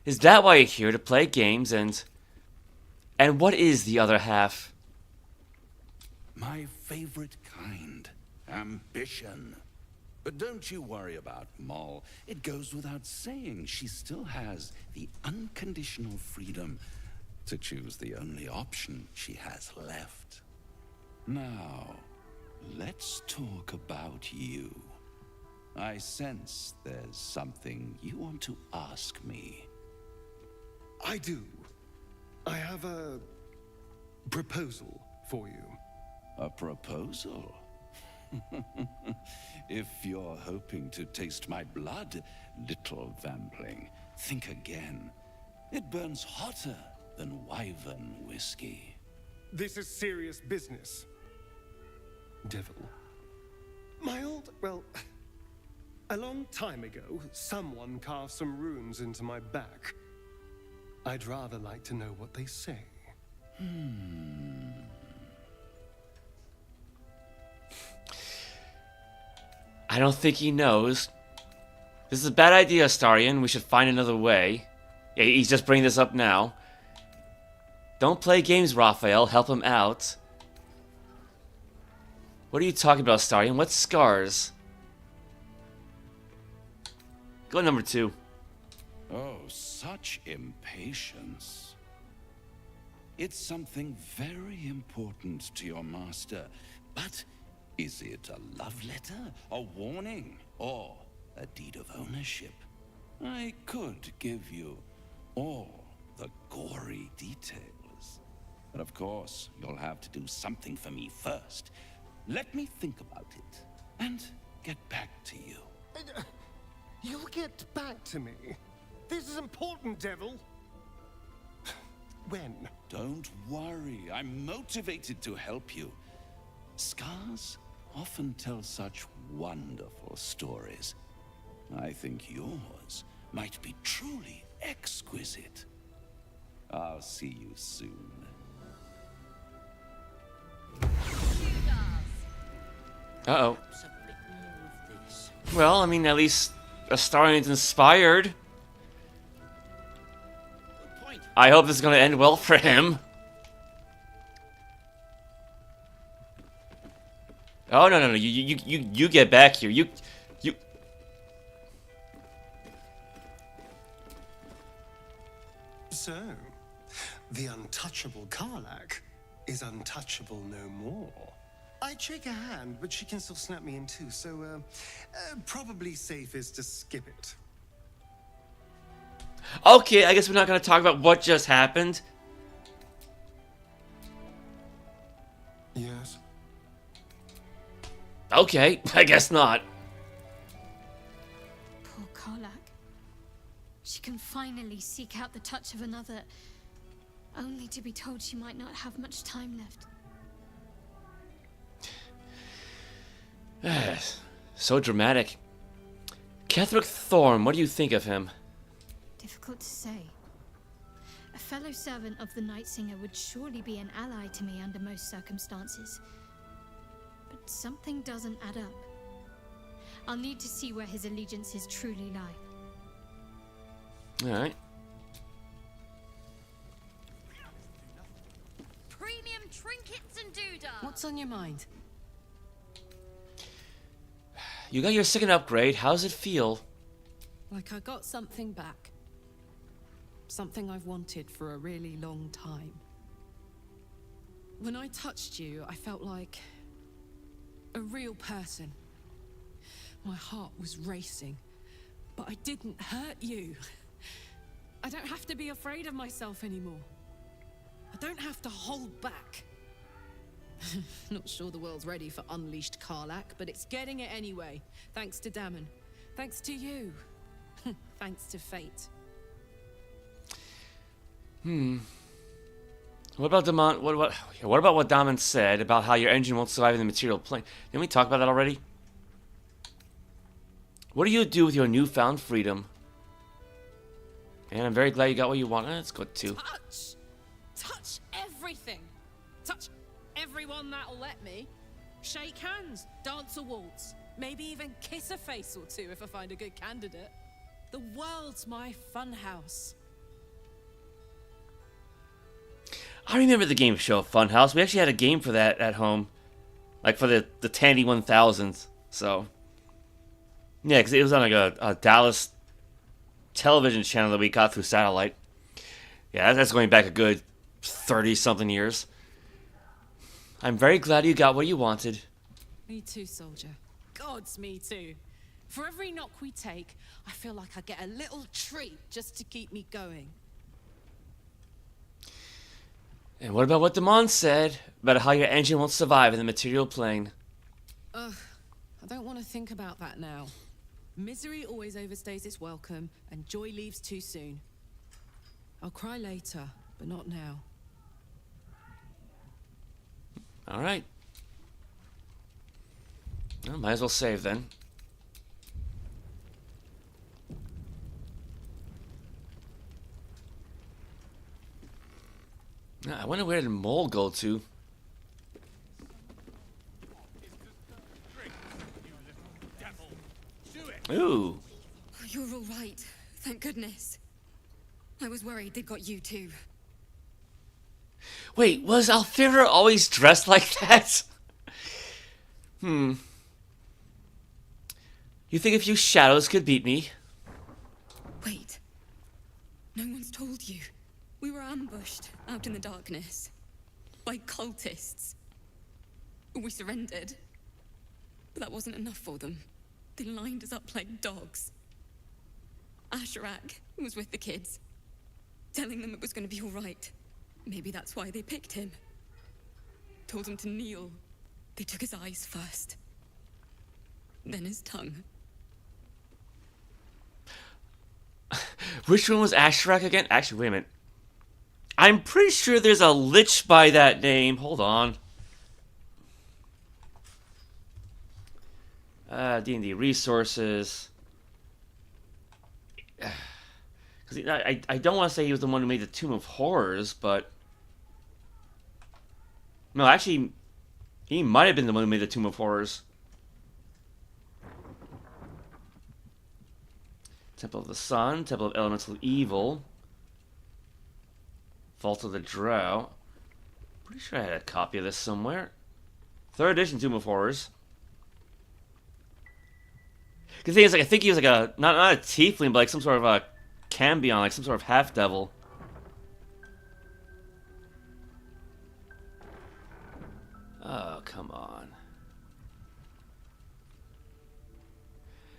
Is that why you're here, to play games, and what is the other half? My favorite kind. Ambition. But don't you worry about Moll. It goes without saying she still has the unconditional freedom to choose the only option she has left. Now, let's talk about you. I sense there's something you want to ask me. I do. I have a proposal for you. A proposal? If you're hoping to taste my blood, little vampling, think again. It burns hotter than wyvern whiskey. This is serious business. Devil. A long time ago, someone carved some runes into my back. I'd rather like to know what they say. I don't think he knows. This is a bad idea, Astarion. We should find another way. Yeah, he's just bringing this up now. Don't play games, Raphael. Help him out. What are you talking about, Astarion? What scars? Go number 2. Oh, such impatience. It's something very important to your master, but is it a love letter, a warning, or a deed of ownership? I could give you all the gory details, but of course, you'll have to do something for me first. Let me think about it, and get back to you. You'll get back to me. This is important, Devil. When? Don't worry, I'm motivated to help you. Scars often tell such wonderful stories. I think yours might be truly exquisite. I'll see you soon. Uh-oh. Well, I mean, at least Astarion's inspired. I hope this is going to end well for him. Oh, no. You get back here. You... So, the untouchable Karlach is untouchable no more. I'd shake her hand, but she can still snap me in two, so, probably safest to skip it. Okay, I guess we're not going to talk about what just happened. Yes. Okay, I guess not. Poor Karlak. She can finally seek out the touch of another, only to be told she might not have much time left. So dramatic. Ketheric Thorm, what do you think of him? Difficult to say. A fellow servant of the Night Singer would surely be an ally to me under most circumstances. But something doesn't add up. I'll need to see where his allegiances truly lie. Alright. Premium trinkets and doodah. What's on your mind? You got your second upgrade. How's it feel? Like I got something back. Something I've wanted for a really long time. When I touched you, I felt like a real person. My heart was racing, but I didn't hurt you. I don't have to be afraid of myself anymore. I don't have to hold back. Not sure the world's ready for unleashed Karlak, but it's getting it anyway. Thanks to Damon. Thanks to you. Thanks to fate. What about Damon? What about what Damon said about how your engine won't survive in the material plane? Didn't we talk about that already? What do you do with your newfound freedom? And I'm very glad you got what you want. That's good too. Touch everything. Touch everyone that'll let me. Shake hands, dance a waltz, maybe even kiss a face or two if I find a good candidate. The world's my funhouse. I remember the game show Funhouse. We actually had a game for that at home. Like for the Tandy 1000s. So, yeah, because it was on like a Dallas television channel that we got through satellite. Yeah, that's going back a good 30-something years. I'm very glad you got what you wanted. Me too, soldier. Gods, me too. For every knock we take, I feel like I get a little treat just to keep me going. And what about what Damon said about how your engine won't survive in the material plane? Ugh, I don't want to think about that now. Misery always overstays its welcome, and joy leaves too soon. I'll cry later, but not now. Alright. Well, might as well save then. I wonder where did Mole go to? Ooh. Oh, you're all right. Thank goodness. I was worried they got you too. Wait, was Alfira always dressed like that? You think a few shadows could beat me? Wait. No one's told you. We were ambushed out in the darkness by cultists. We surrendered. But that wasn't enough for them. They lined us up like dogs. Asherak was with the kids, telling them it was going to be all right. Maybe that's why they picked him. Told him to kneel. They took his eyes first. Then his tongue. Which one was Asherak again? Actually, wait a minute. I'm pretty sure there's a lich by that name. Hold on. D&D resources. Because I don't want to say he was the one who made the Tomb of Horrors, but... No, actually, he might have been the one who made the Tomb of Horrors. Temple of the Sun, Temple of Elemental Evil, Vault of the Drow. Pretty sure I had a copy of this somewhere. 3rd edition Tomb of Horrors. The thing is, like, I think he was like a not a tiefling, but like some sort of a cambion, like some sort of half devil. Oh, come on.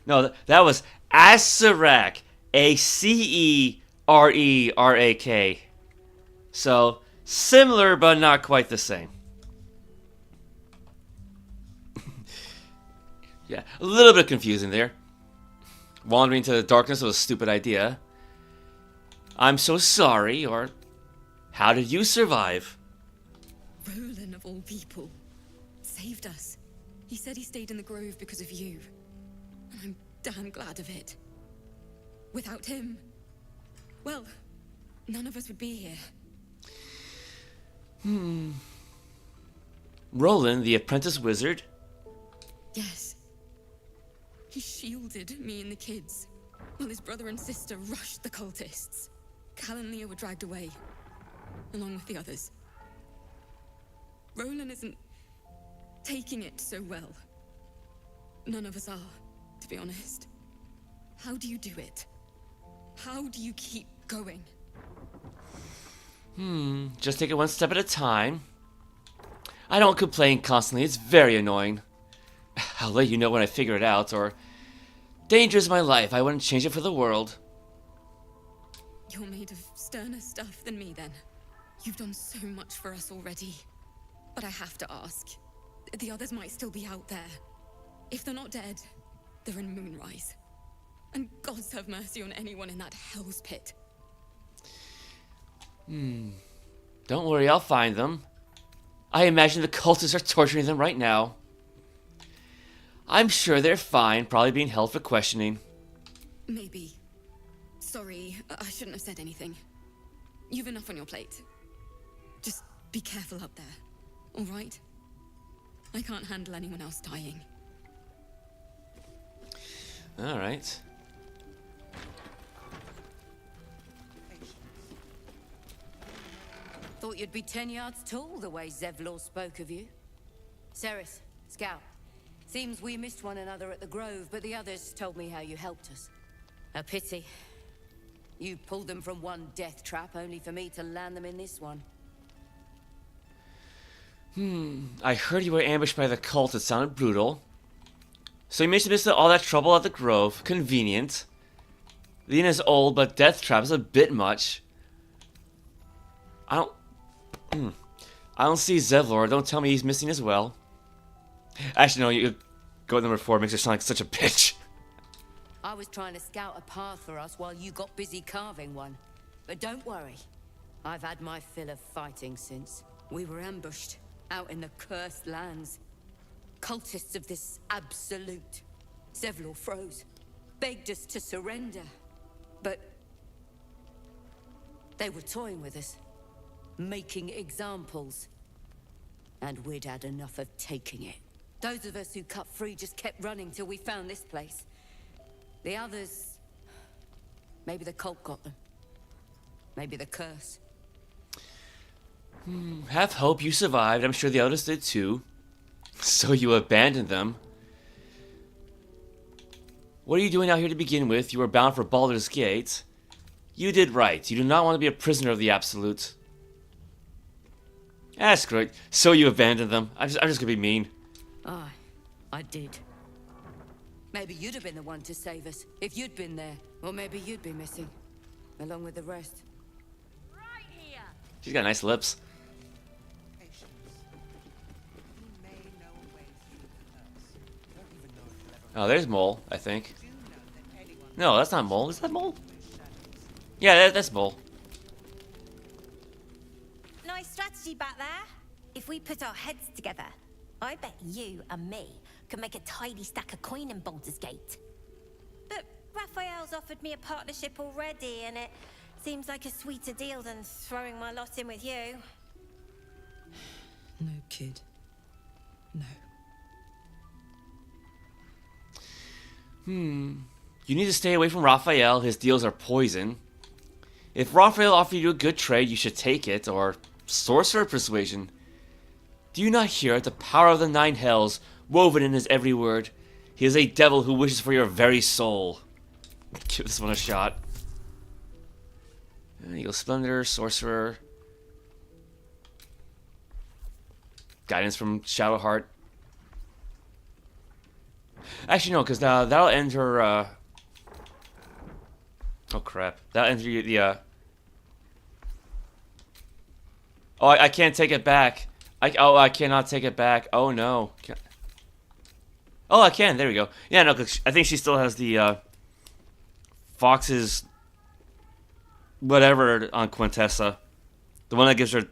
No, that was Acerak, Acerak. R-E-R-A-K. So, similar but not quite the same. Yeah, a little bit confusing there. Wandering into the darkness was a stupid idea. I'm so sorry, or how did you survive? Roland, of all people, saved us. He said he stayed in the grove because of you. And I'm damn glad of it. Without him, well, none of us would be here. Roland, the apprentice wizard? Yes. He shielded me and the kids, while his brother and sister rushed the cultists. Cal and Leah were dragged away, along with the others. Roland isn't taking it so well. None of us are, to be honest. How do you do it? How do you keep going? Just take it one step at a time. I don't complain constantly, it's very annoying. I'll let you know when I figure it out, or danger is my life, I wouldn't change it for the world. You're made of sterner stuff than me, then. You've done so much for us already. But I have to ask. The others might still be out there. If they're not dead, they're in Moonrise. And gods have mercy on anyone in that hell's pit. Don't worry, I'll find them. I imagine the cultists are torturing them right now. I'm sure they're fine, probably being held for questioning. Maybe. Sorry, I shouldn't have said anything. You've enough on your plate. Just be careful up there, all right? I can't handle anyone else dying. All right. Thought you'd be 10 yards tall the way Zevlor spoke of you. Ceres, Scout. Seems we missed one another at the Grove, but the others told me how you helped us. A pity. You pulled them from one death trap, only for me to land them in this one. I heard you were ambushed by the cult. It sounded brutal. So you managed to miss all that trouble at the Grove. Convenient. The inn is old, but death trap is a bit much. I don't see Zevlor. Don't tell me he's missing as well. Actually, no, you go with number 4. Makes her sound like such a bitch. I was trying to scout a path for us while you got busy carving one. But don't worry. I've had my fill of fighting since. We were ambushed out in the cursed lands. Cultists of this absolute. Zevlor froze. Begged us to surrender. But they were toying with us. Making examples. And we'd had enough of taking it. Those of us who cut free just kept running till we found this place. The others... maybe the cult got them. Maybe the curse. Have hope you survived. I'm sure the others did too. So you abandoned them. What are you doing out here to begin with? You were bound for Baldur's Gate. You did right. You do not want to be a prisoner of the Absolute. That's great. So you abandoned them. I'm just gonna be mean. Aye, I did. Maybe you'd have been the one to save us, if you'd been there. Or maybe you'd be missing, along with the rest. Right here. She's got nice lips. Oh, there's Mole, I think. No, that's not Mole. Is that Mole? Yeah, that's Mole. Nice strategy back there. If we put our heads together, I bet you and me could make a tidy stack of coin in Baldur's Gate. But Raphael's offered me a partnership already, and it seems like a sweeter deal than throwing my lot in with you. No, kid. No. You need to stay away from Raphael. His deals are poison. If Raphael offered you a good trade, you should take it, or sorcerer persuasion. Do you not hear it? The power of the 9 hells, woven in his every word. He is a devil who wishes for your very soul. Give this one a shot. Eagle Splendor, Sorcerer. Guidance from Shadowheart. Actually, no, because that'll end her Oh crap! That ends the. Oh, I can't take it back. I cannot take it back. Oh no. Oh, I can. There we go. Yeah, no, cause I think she still has the Fox's whatever on Quintessa, the one that gives her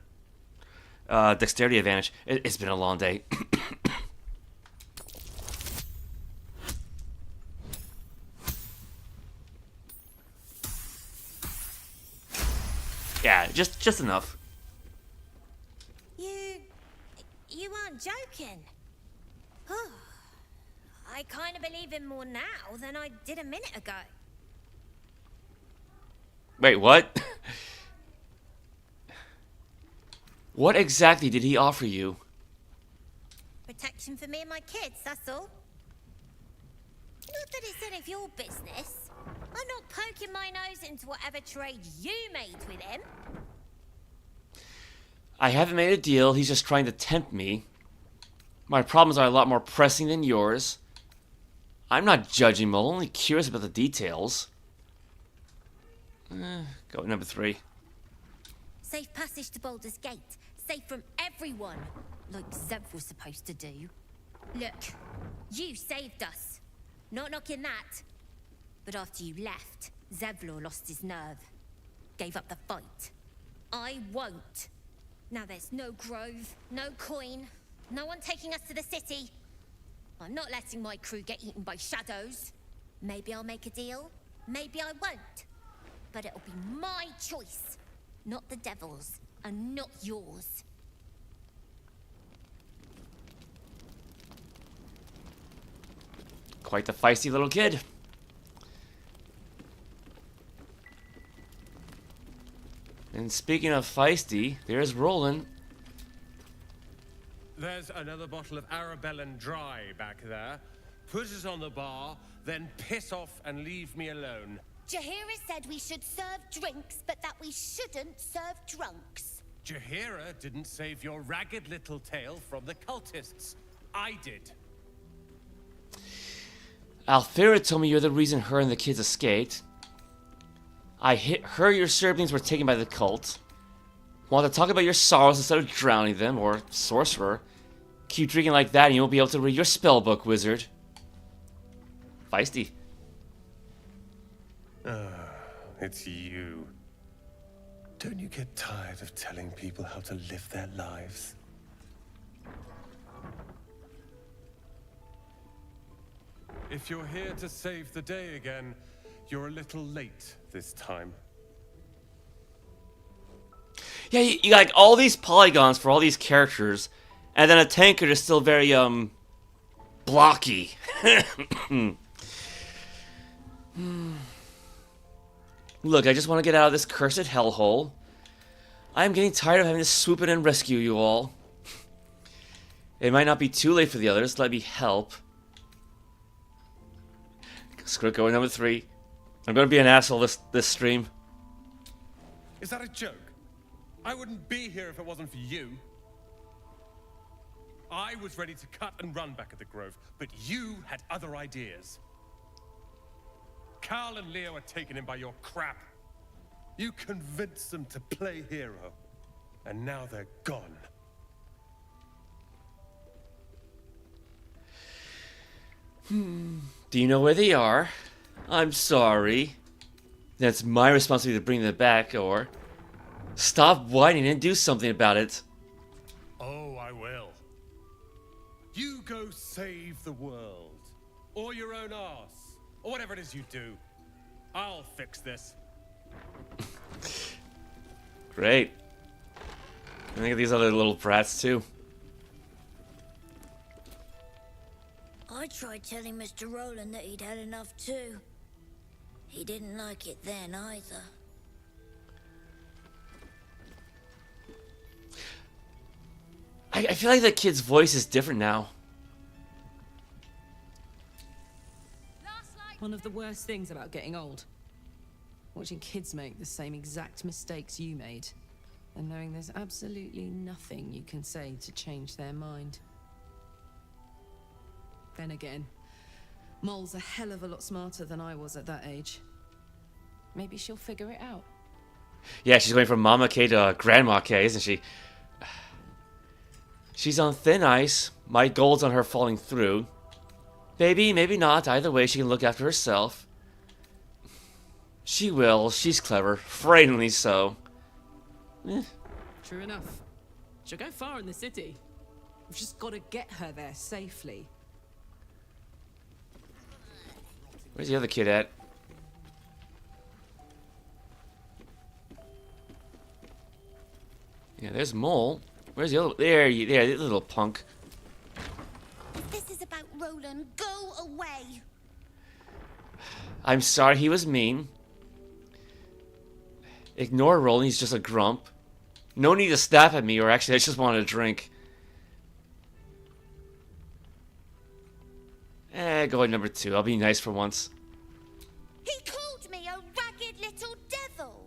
dexterity advantage. It's been a long day. Yeah, just enough. You aren't joking. I kind of believe him more now than I did a minute ago. Wait, what? What exactly did he offer you? Protection for me and my kids, that's all. Not that it's any of your business. I'm not poking my nose into whatever trade you made with him. I haven't made a deal, he's just trying to tempt me. My problems are a lot more pressing than yours. I'm not judging, I'm only curious about the details. Go with number 3. Safe passage to Baldur's Gate. Safe from everyone. Like Zev was supposed to do. Look, you saved us. Not knocking that. But after you left, Zevlor lost his nerve. Gave up the fight. I won't. Now there's no grove, no coin, no one taking us to the city. I'm not letting my crew get eaten by shadows. Maybe I'll make a deal, maybe I won't. But it'll be my choice, not the devil's, and not yours. Quite the feisty little kid. And speaking of feisty, there's Roland. There's another bottle of Arabellan Dry back there. Put it on the bar, then piss off and leave me alone. Jaheira said we should serve drinks, but that we shouldn't serve drunks. Jaheira didn't save your ragged little tail from the cultists. I did. Alfira told me you're the reason her and the kids escaped. I heard your siblings were taken by the cult. Want to talk about your sorrows instead of drowning them, or sorcerer. Keep drinking like that and you won't be able to read your spell book, wizard. Feisty. It's you. Don't you get tired of telling people how to live their lives? If you're here to save the day again, you're a little late this time. Yeah, you got like all these polygons for all these characters, and then a tankard is still very, blocky. Look, I just want to get out of this cursed hellhole. I'm getting tired of having to swoop in and rescue you all. It might not be too late for the others, let me help. Screw it, going number 3. I'm gonna be an asshole this stream. Is that a joke? I wouldn't be here if it wasn't for you. I was ready to cut and run back at the Grove, but you had other ideas. Carl and Leo were taken in by your crap. You convinced them to play hero, and now they're gone. Do you know where they are? I'm sorry. That's my responsibility to bring them back, or... Stop whining and do something about it. Oh, I will. You go save the world. Or your own arse. Or whatever it is you do. I'll fix this. Great. I think of these other little brats, too. I tried telling Mr. Roland that he'd had enough too. He didn't like it then either. I feel like the kid's voice is different now. One of the worst things about getting old. Watching kids make the same exact mistakes you made. And knowing there's absolutely nothing you can say to change their mind. Then again, Mole's a hell of a lot smarter than I was at that age. Maybe she'll figure it out. Yeah, she's going from Mama K to Grandma K, isn't she? She's on thin ice. My gold's on her falling through. Maybe, maybe not. Either way, she can look after herself. She will. She's clever. Frighteningly so. True enough. She'll go far in the city. We've just got to get her there safely. Where's the other kid at? Yeah, there's Mole. Where's the other? There, the little punk. If this is about Roland, go away. I'm sorry, he was mean. Ignore Roland, he's just a grump. No need to snap at me, or actually, I just wanted a drink. Go at number 2. I'll be nice for once. He called me a ragged little devil.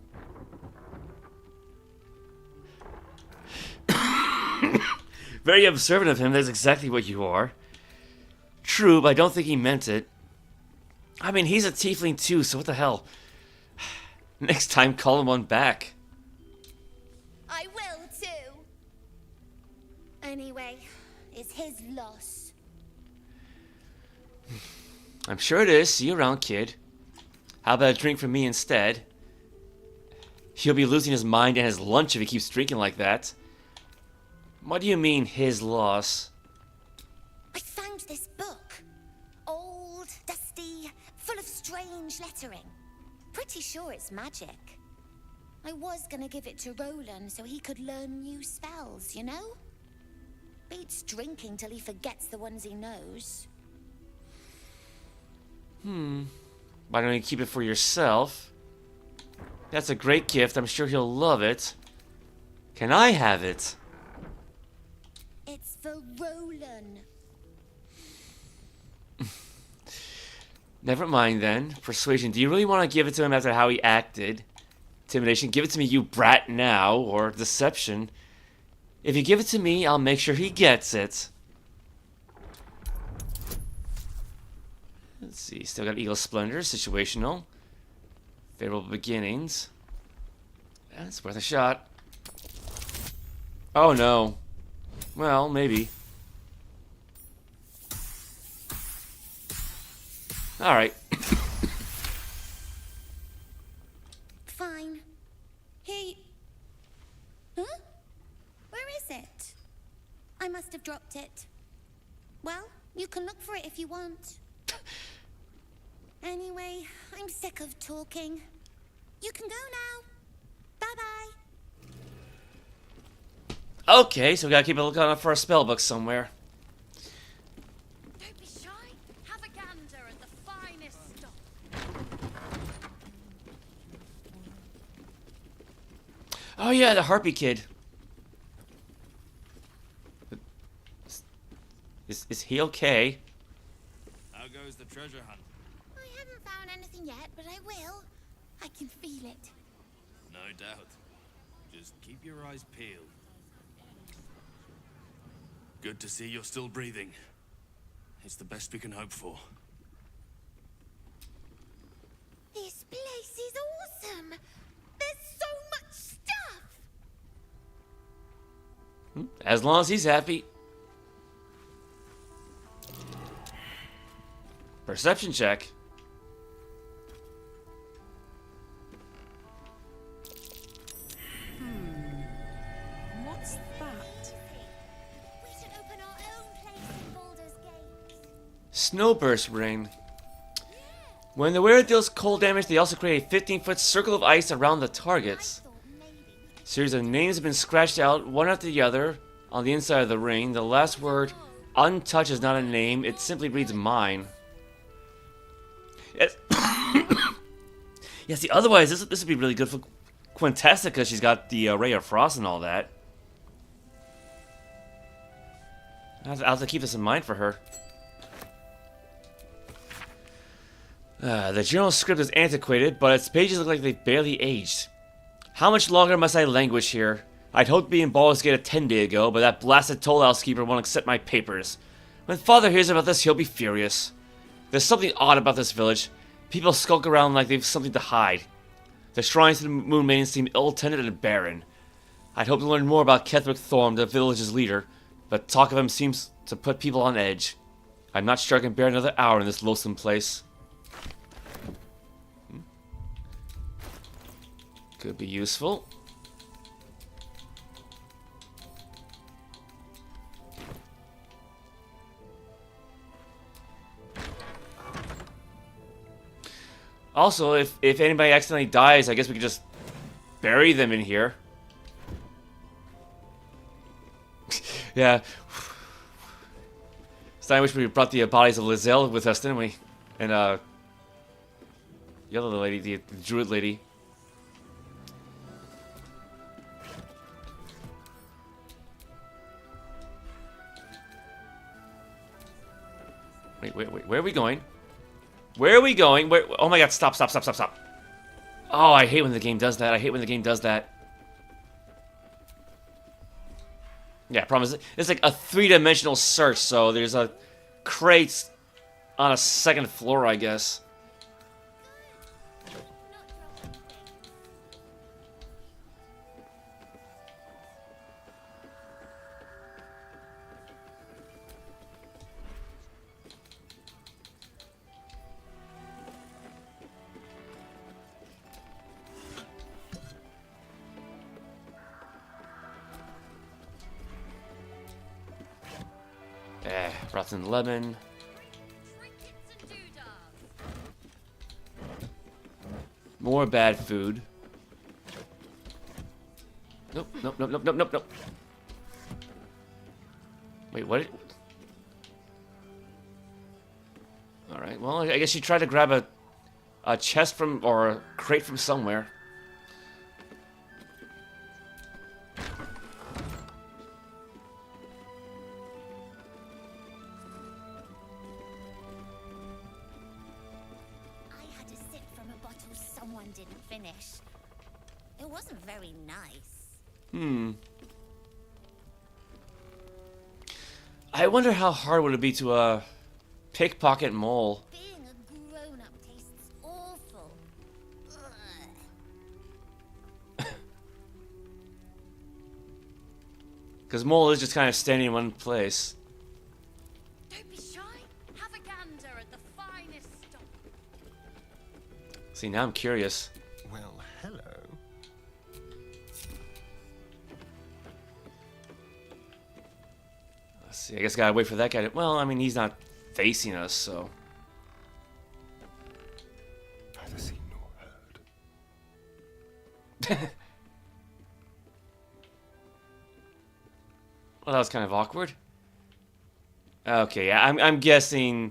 Very observant of him, that's exactly what you are. True, but I don't think he meant it. I mean, he's a tiefling too, so what the hell? Next time, call him one back. I will too. Anyway, it's his loss. I'm sure it is. See you around, kid. How about a drink from me instead? He'll be losing his mind and his lunch if he keeps drinking like that. What do you mean, his loss? I found this book. Old, dusty, full of strange lettering. Pretty sure it's magic. I was gonna give it to Roland so he could learn new spells, you know? Beats drinking till he forgets the ones he knows. Why don't you keep it for yourself? That's a great gift. I'm sure he'll love it. Can I have it? It's for Roland. Never mind then. Persuasion. Do you really want to give it to him after how he acted? Intimidation. Give it to me, you brat, now. Or deception. If you give it to me, I'll make sure he gets it. Let's see. Still got Eagle Splendor. Situational. Favorable beginnings. That's worth a shot. Oh no. Well, maybe. Alright. Fine. He... Huh? Where is it? I must have dropped it. Well, you can look for it if you want. Anyway, I'm sick of talking. You can go now. Bye-bye. Okay, so we gotta keep a lookout for a spellbook somewhere. Don't be shy. Have a gander at the finest stuff. Oh yeah, the Harpy kid. Is he okay? How goes the treasure hunt? I haven't found anything yet, but I will. I can feel it. No doubt. Just keep your eyes peeled. Good to see you're still breathing. It's the best we can hope for. This place is awesome. There's so much stuff. As long as he's happy. Perception check. What's that? We should open our own place in Baldur's Gate. Snowburst Ring. When the wearer deals cold damage, they also create a 15-foot circle of ice around the targets. A series of names have been scratched out, one after the other, on the inside of the ring. The last word, untouched, is not a name. It simply reads mine. Yes. Yeah, see, otherwise, this would be really good for Quintessa, because she's got the Ray of Frost and all that. I'll have to keep this in mind for her. The journal script is antiquated, but its pages look like they've barely aged. How much longer must I languish here? I'd hoped to be in Baldur's Gate 10 days ago, but that blasted toll housekeeper won't accept my papers. When Father hears about this, he'll be furious. There's something odd about this village. People skulk around like they've something to hide. The shrines to the Moon Maiden seem ill-tended and barren. I'd hoped to learn more about Ketheric Thorm, the village's leader, but talk of him seems to put people on edge. I'm not sure I can bear another hour in this loathsome place. Could be useful. Also, if anybody accidentally dies, I guess we could just bury them in here. Yeah. So I wish we brought the bodies of Lae'zel with us, didn't we? And the other lady, the druid lady. Wait, where are we going? Where are we going? Where, oh my god, stop. Oh, I hate when the game does that. Yeah, promise. It's like a three-dimensional search, so there's a crate on a second floor, I guess. Rotten lemon. More bad food. Nope. Wait, what? Alright, well, I guess you tried to grab a chest from, or a crate from somewhere. I wonder how hard would it be to pickpocket Mole. Being a grown-up tastes awful. Because Mole is just kind of standing in one place. Don't be shy. Have a gander at the finest stock. See, now I'm curious. Well, hello. Let's see, I guess I gotta wait for that guy to... Well, I mean, he's not facing us, so... Neither seen nor heard. Well, that was kind of awkward. Okay, yeah, I'm guessing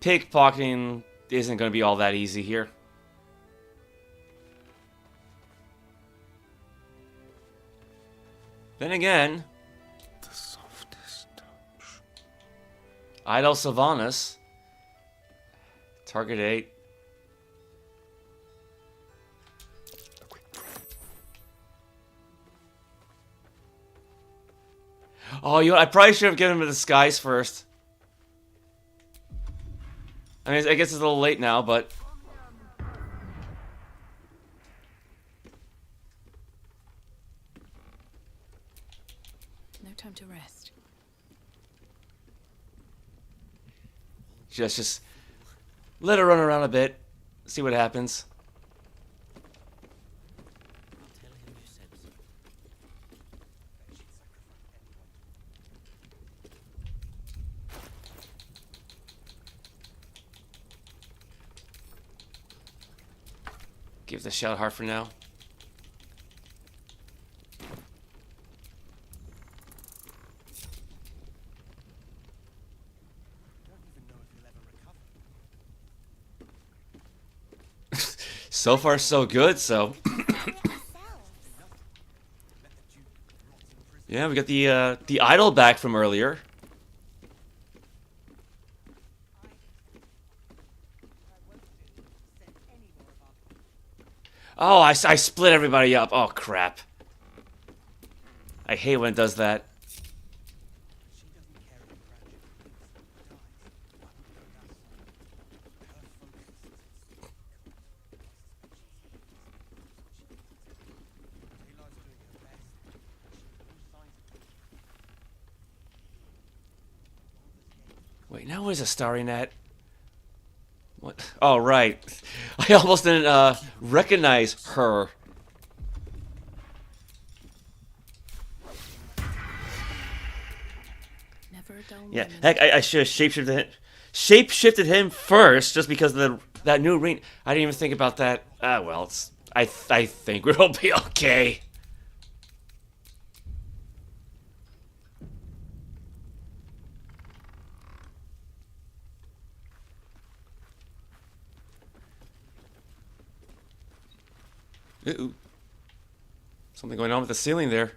pickpocketing isn't going to be all that easy here. Then again... The softest touch. Idle Sylvanas. Target 8. Oh, I probably should have given him the disguise first. I mean, I guess it's a little late now, but... No time to rest. Just let her run around a bit. See what happens. Give the Shadowheart for now. So far, so good, so... Yeah, we got the idol back from earlier. Oh, I split everybody up. Oh, crap. I hate when it does that. Wait, now where's a starry net? What? Oh, right. I almost didn't recognize her. Never a dull Yeah, moment. heck, I should have shapeshifted him first, just because of that new ring. I didn't even think about that. Ah, well, I think we'll be okay. Ooh. Something going on with the ceiling there.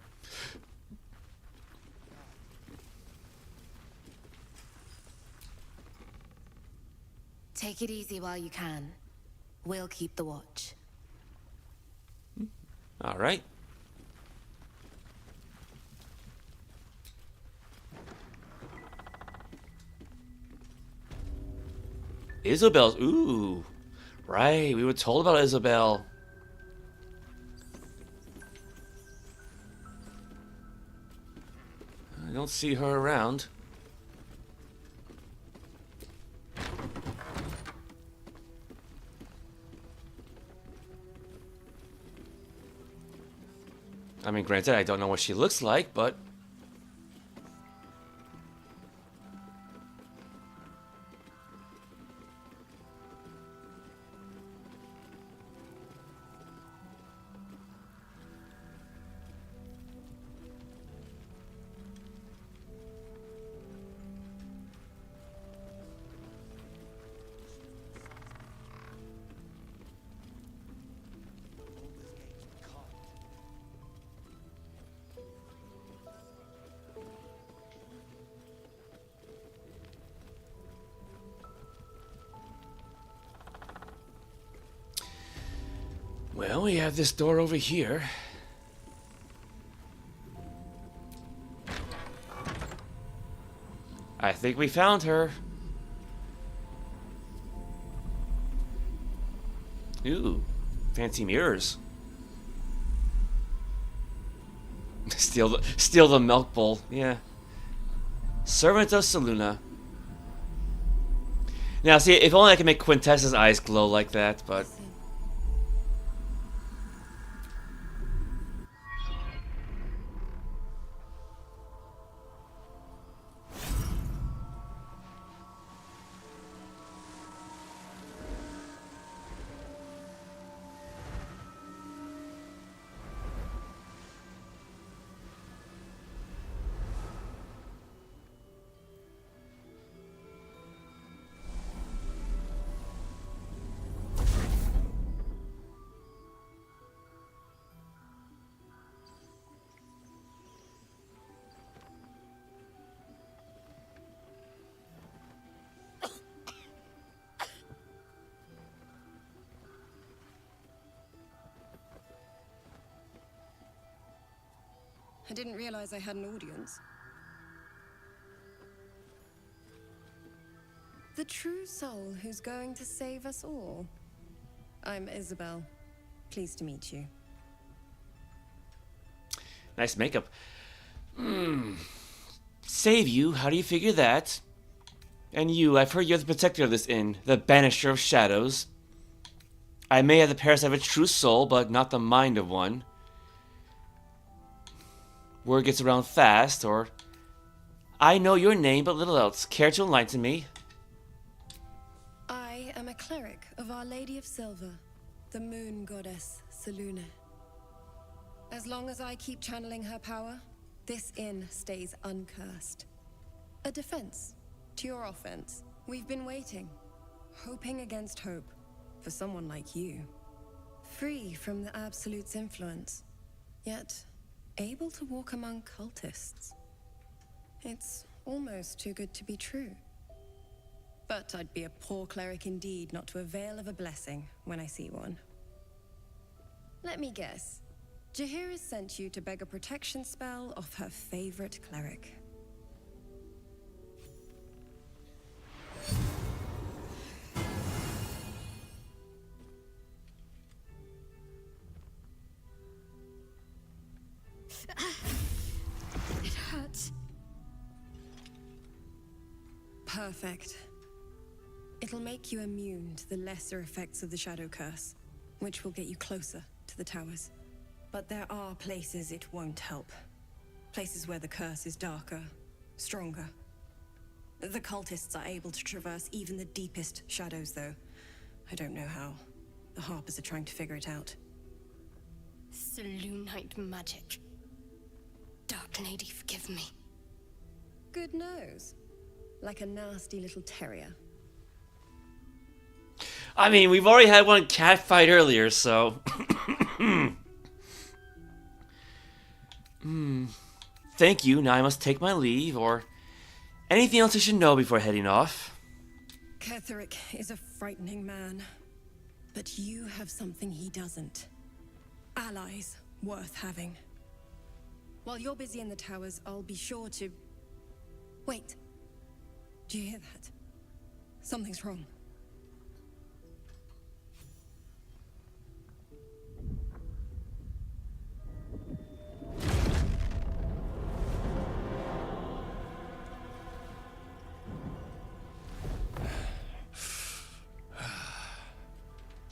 Take it easy while you can. We'll keep the watch. All right. Isabel's. Ooh. Right, we were told about Isabel. I don't see her around. I mean, granted, I don't know what she looks like, but... Well, we have this door over here. I think we found her. Ooh, fancy mirrors. Steal the milk bowl. Yeah. Servant of Selûne. Now, see, if only I could make Quintessa's eyes glow like that, but... I didn't realize I had an audience. The true soul who's going to save us all. I'm Isabel. Pleased to meet you. Nice makeup. Save you? How do you figure that? And you, I've heard you're the protector of this inn, the banisher of shadows. I may have the parasite of a true soul, but not the mind of one. Word gets around fast, or... I know your name, but little else. Care to enlighten me? I am a cleric of Our Lady of Silver, the moon goddess Selûne. As long as I keep channeling her power, this inn stays uncursed. A defense to your offense. We've been waiting, hoping against hope, for someone like you. Free from the Absolute's influence, yet able to walk among cultists. It's almost too good to be true. But I'd be a poor cleric indeed not to avail of a blessing when I see one. Let me guess. Jaheira has sent you to beg a protection spell off her favorite cleric. It hurts. Perfect. It'll make you immune to the lesser effects of the Shadow Curse, which will get you closer to the towers. But there are places it won't help. Places where the curse is darker, stronger. The cultists are able to traverse even the deepest shadows, though. I don't know how. The Harpers are trying to figure it out. Selûnite magic. Dark Lady, forgive me. Good nose. Like a nasty little terrier. I mean, we've already had one cat fight earlier, so... Thank you, now I must take my leave, or anything else I should know before heading off? Ketheric is a frightening man, but you have something he doesn't. Allies worth having. While you're busy in the towers, I'll be sure to... Wait. Do you hear that? Something's wrong.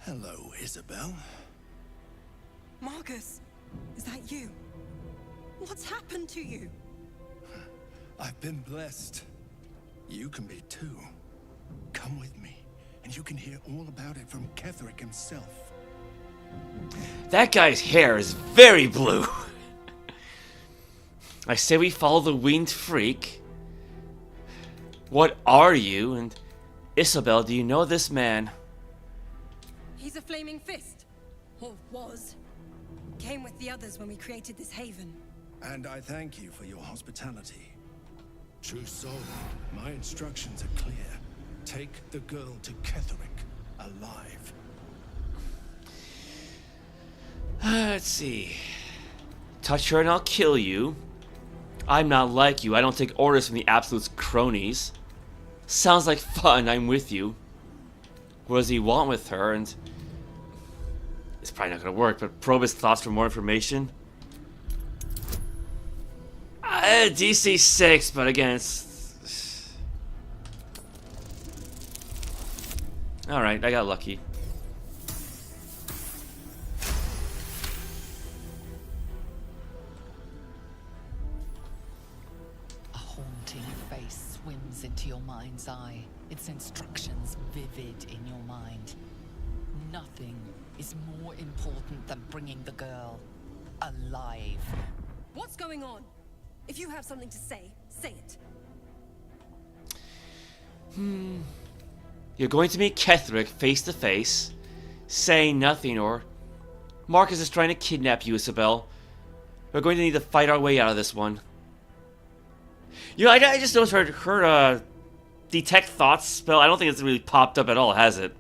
Hello, Isabel. Marcus, is that you? What's happened to you? I've been blessed. You can be too. Come with me, and you can hear all about it from Ketheric himself. That guy's hair is very blue. I say we follow the winged freak. What are you? And Isabel, do you know this man? He's a flaming fist. Or was. Came with the others when we created this haven. And I thank you for your hospitality. True soul, my instructions are clear. Take the girl to Ketheric, alive. Let's see. Touch her and I'll kill you. I'm not like you. I don't take orders from the Absolute's cronies. Sounds like fun. I'm with you. What does he want with her? And it's probably not going to work, but probe his thoughts for more information. DC 6, but again, it's... Alright, I got lucky. A haunting face swims into your mind's eye, its instructions vivid in your mind. Nothing is more important than bringing the girl alive. What's going on? If you have something to say, say it. You're going to meet Ketheric face to face, saying nothing, or Marcus is trying to kidnap you, Isabel. We're going to need to fight our way out of this one. You know, I just noticed her detect thoughts spell. I don't think it's really popped up at all, has it?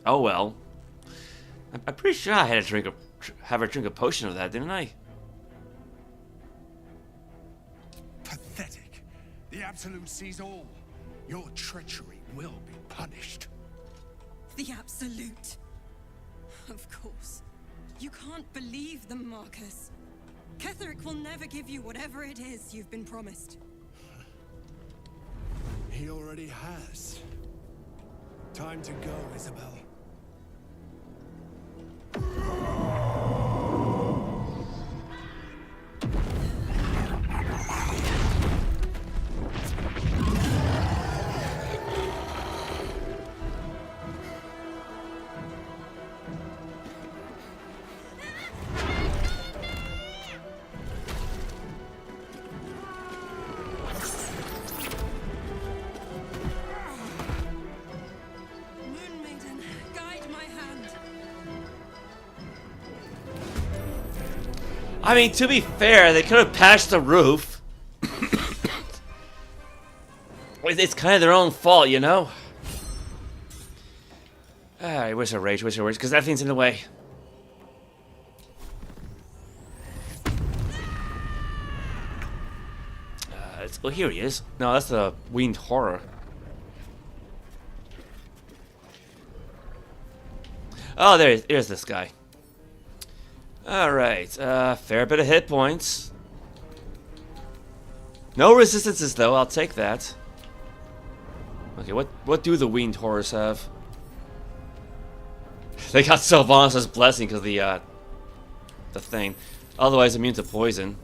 Oh well. I'm pretty sure I had to have her drink a potion of that, didn't I? Pathetic. The Absolute sees all. Your treachery will be punished. The Absolute. Of course. You can't believe them, Marcus. Ketheric will never give you whatever it is you've been promised. He already has. Time to go, Isabel. I mean, to be fair, they could have patched the roof. It's kind of their own fault, you know? Alright, where's her rage? Where's her rage? Because that thing's in the way. Well, here he is. No, that's the winged horror. Oh, there's this guy. Alright, fair bit of hit points. No resistances, though. I'll take that. Okay, what do the winged horrors have? They got Sylvanas' blessing because the thing. Otherwise immune to poison.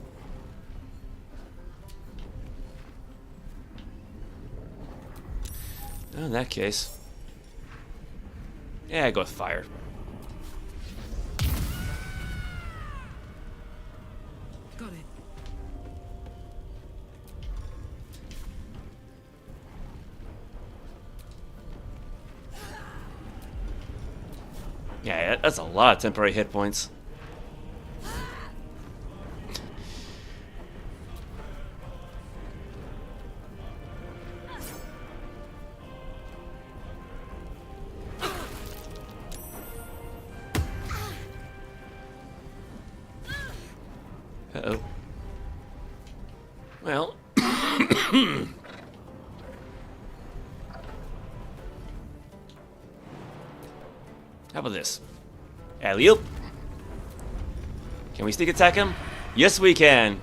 Oh, in that case. Yeah, I go with fire. Got it. Yeah, that's a lot of temporary hit points. Uh-oh. Well. How about this? Alley-oop. Can we sneak attack him? Yes, we can.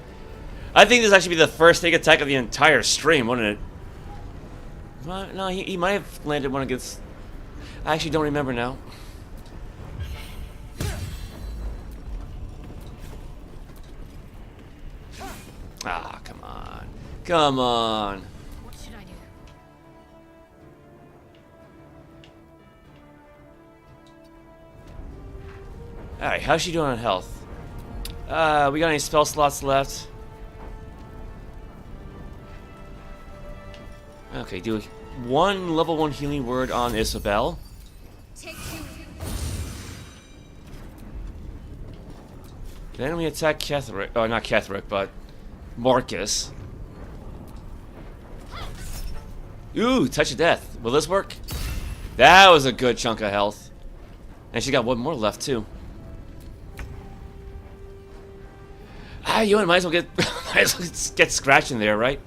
I think this actually be the first sneak attack of the entire stream, wouldn't it? Well, no, he might have landed one against... I actually don't remember now. Ah, come on. Come on. What should I do? Alright, how's she doing on health? We got any spell slots left? Okay, do one level 1 healing word on Isabel. Then we attack Ketheric, or not Ketheric, but Marcus. Ooh, touch of death. Will this work? That was a good chunk of health. And she got one more left too. Ah, you might as well get scratched in there, right?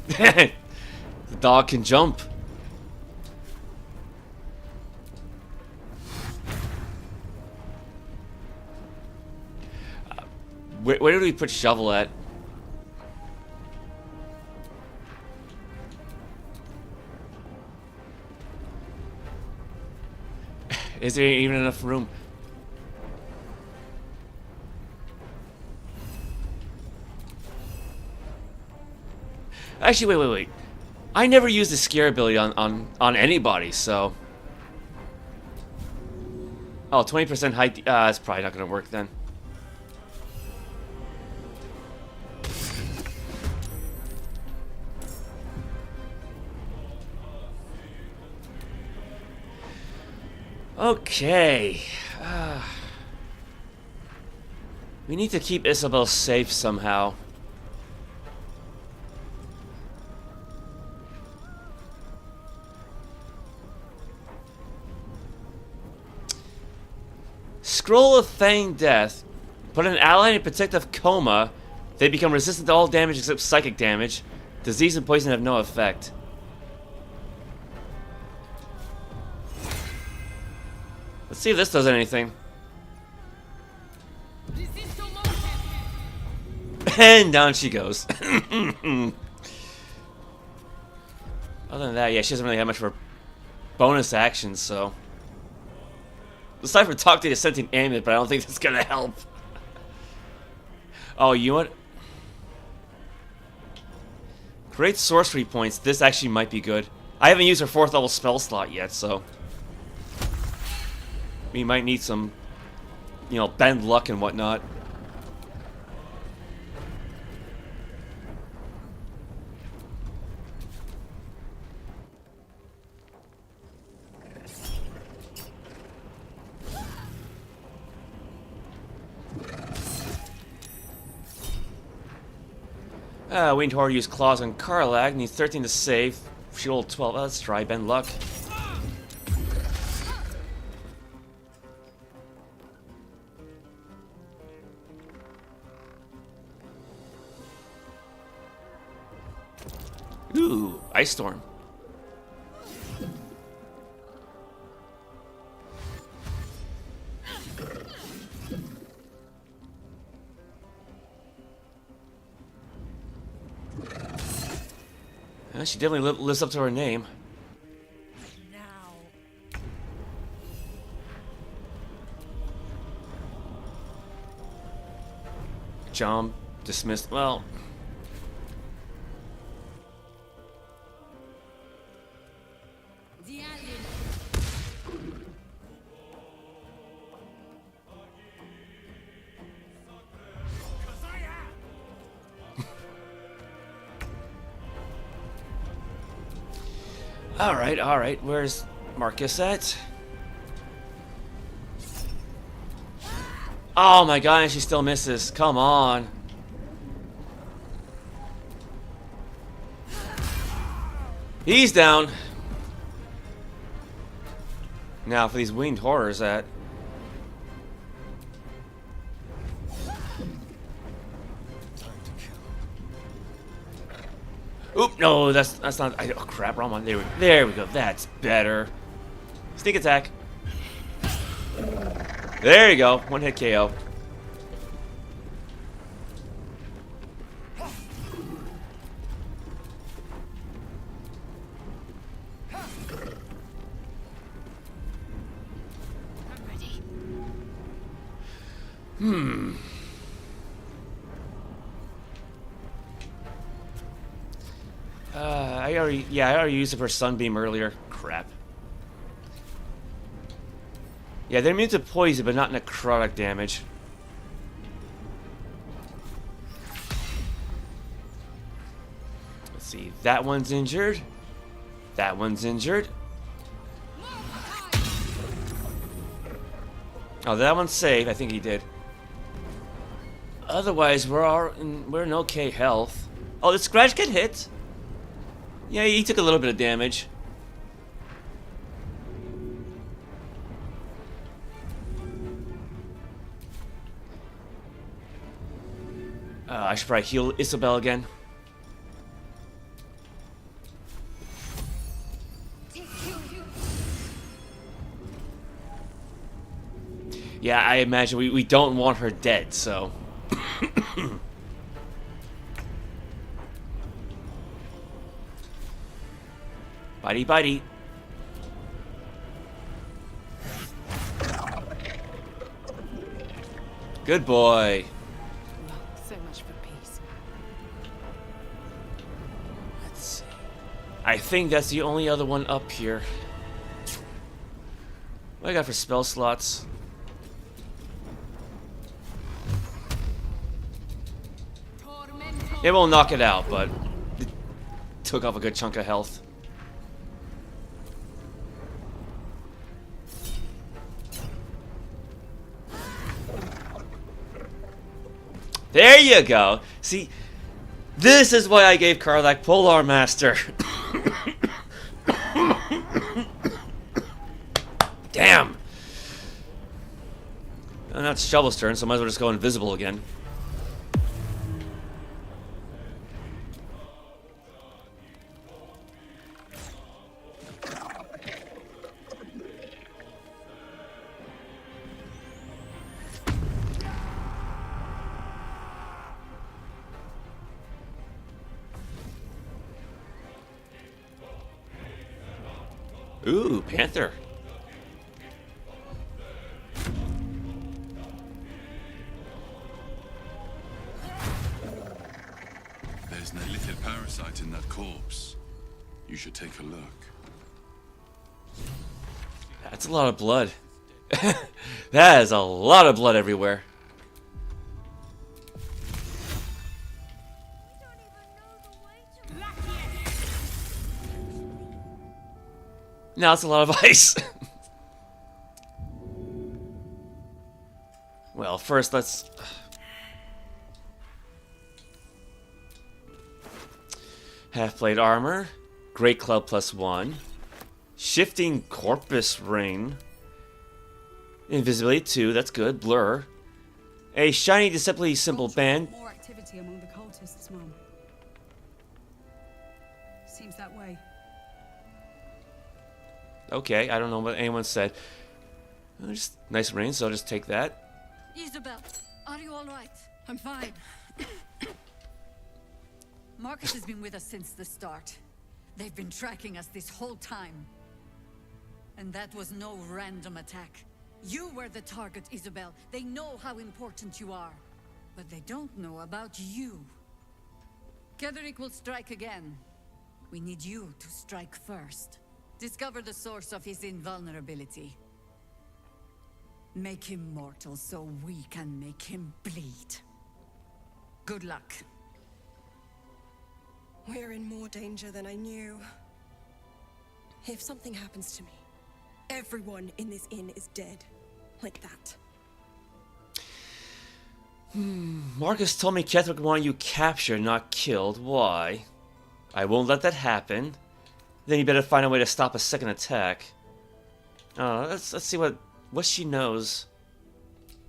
The dog can jump. Where did we put shovel at? Is there even enough room? Actually, wait. I never used the scare ability on anybody, so... Oh, 20% height... that's probably not gonna work then. Okay. We need to keep Isabel safe somehow. Scroll of Feigned Death. Put an ally in a protective coma. They become resistant to all damage except psychic damage. Disease and poison have no effect. Let's see if this does anything. And down she goes. Other than that, yeah, she doesn't really have much for bonus actions, so... Aside from talk to the sentient amulet, but I don't think that's gonna help. Oh, you know what? Create sorcery points. This actually might be good. I haven't used her 4th level spell slot yet, so... We might need some, you know, bend luck and whatnot. Winged Horror used Claws on Karlag. Needs 13 to save. She rolled 12. Oh, let's try bend luck. Ooh, Ice Storm. She definitely lives up to her name. Jump, dismissed. Well, all right. Where's Marcus at? Oh my god, and she still misses. Come on. He's down. Now for these winged horrors at. Oop, no, that's not. Oh crap, wrong one. There we go. That's better. Sneak attack. There you go. One hit KO. I already used it for Sunbeam earlier. Crap. Yeah, they're immune to poison, but not necrotic damage. Let's see. That one's injured. That one's injured. Oh, that one's saved. I think he did. Otherwise, we're in okay health. Oh, did Scratch get hit? Yeah, he took a little bit of damage. I should probably heal Isabel again. Yeah, I imagine we don't want her dead, so... Bitey. Good boy. So much for peace. Let's see. I think that's the only other one up here. What do I got for spell slots? It won't knock it out, but it took off a good chunk of health. There you go. See, this is why I gave Karlach Polar Master. Damn. Oh, now it's Shovel's turn, so I might as well just go invisible again. Ooh, Panther. There's no little parasite in that corpse. You should take a look. That's a lot of blood. That is a lot of blood everywhere. Now it's a lot of ice. Well, first let's... Half-plate armor. Great Club +1. Shifting Corpus Ring. Invisibility 2, that's good. Blur. A shiny, deceptively simple band. More activity among the cultists, Mom. Seems that way. Okay, I don't know what anyone said. Just nice range, so I'll just take that. Isabel, are you all right? I'm fine. Marcus has been with us since the start. They've been tracking us this whole time. And that was no random attack. You were the target, Isabel. They know how important you are. But they don't know about you. Ketheric will strike again. We need you to strike first. Discover the source of his invulnerability. Make him mortal so we can make him bleed. Good luck. We're in more danger than I knew. If something happens to me, everyone in this inn is dead. Like that. Marcus told me Ketheric wanted you captured, not killed. Why? I won't let that happen. Then you better find a way to stop a second attack. Let's see what she knows.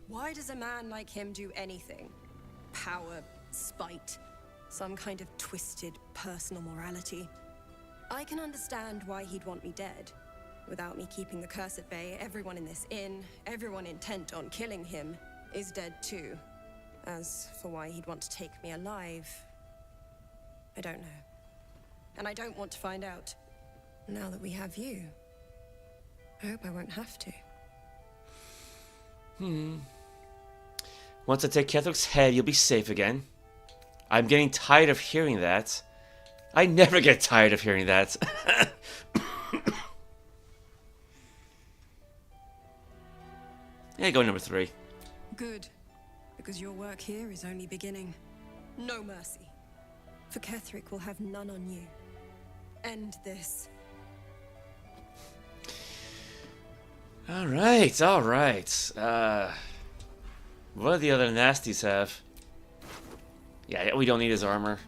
Why does a man like him do anything? Power, spite, some kind of twisted personal morality. I can understand why he'd want me dead. Without me keeping the curse at bay, everyone in this inn, everyone intent on killing him, is dead too. As for why he'd want to take me alive, I don't know. And I don't want to find out. Now that we have you, I hope I won't have to. Once I take Ketheric's head, you'll be safe again. I'm getting tired of hearing that. I never get tired of hearing that. Yeah, go number 3. Good. Because your work here is only beginning. No mercy. For Ketheric will have none on you. End this. Alright, alright. What do the other nasties have? Yeah, we don't need his armor.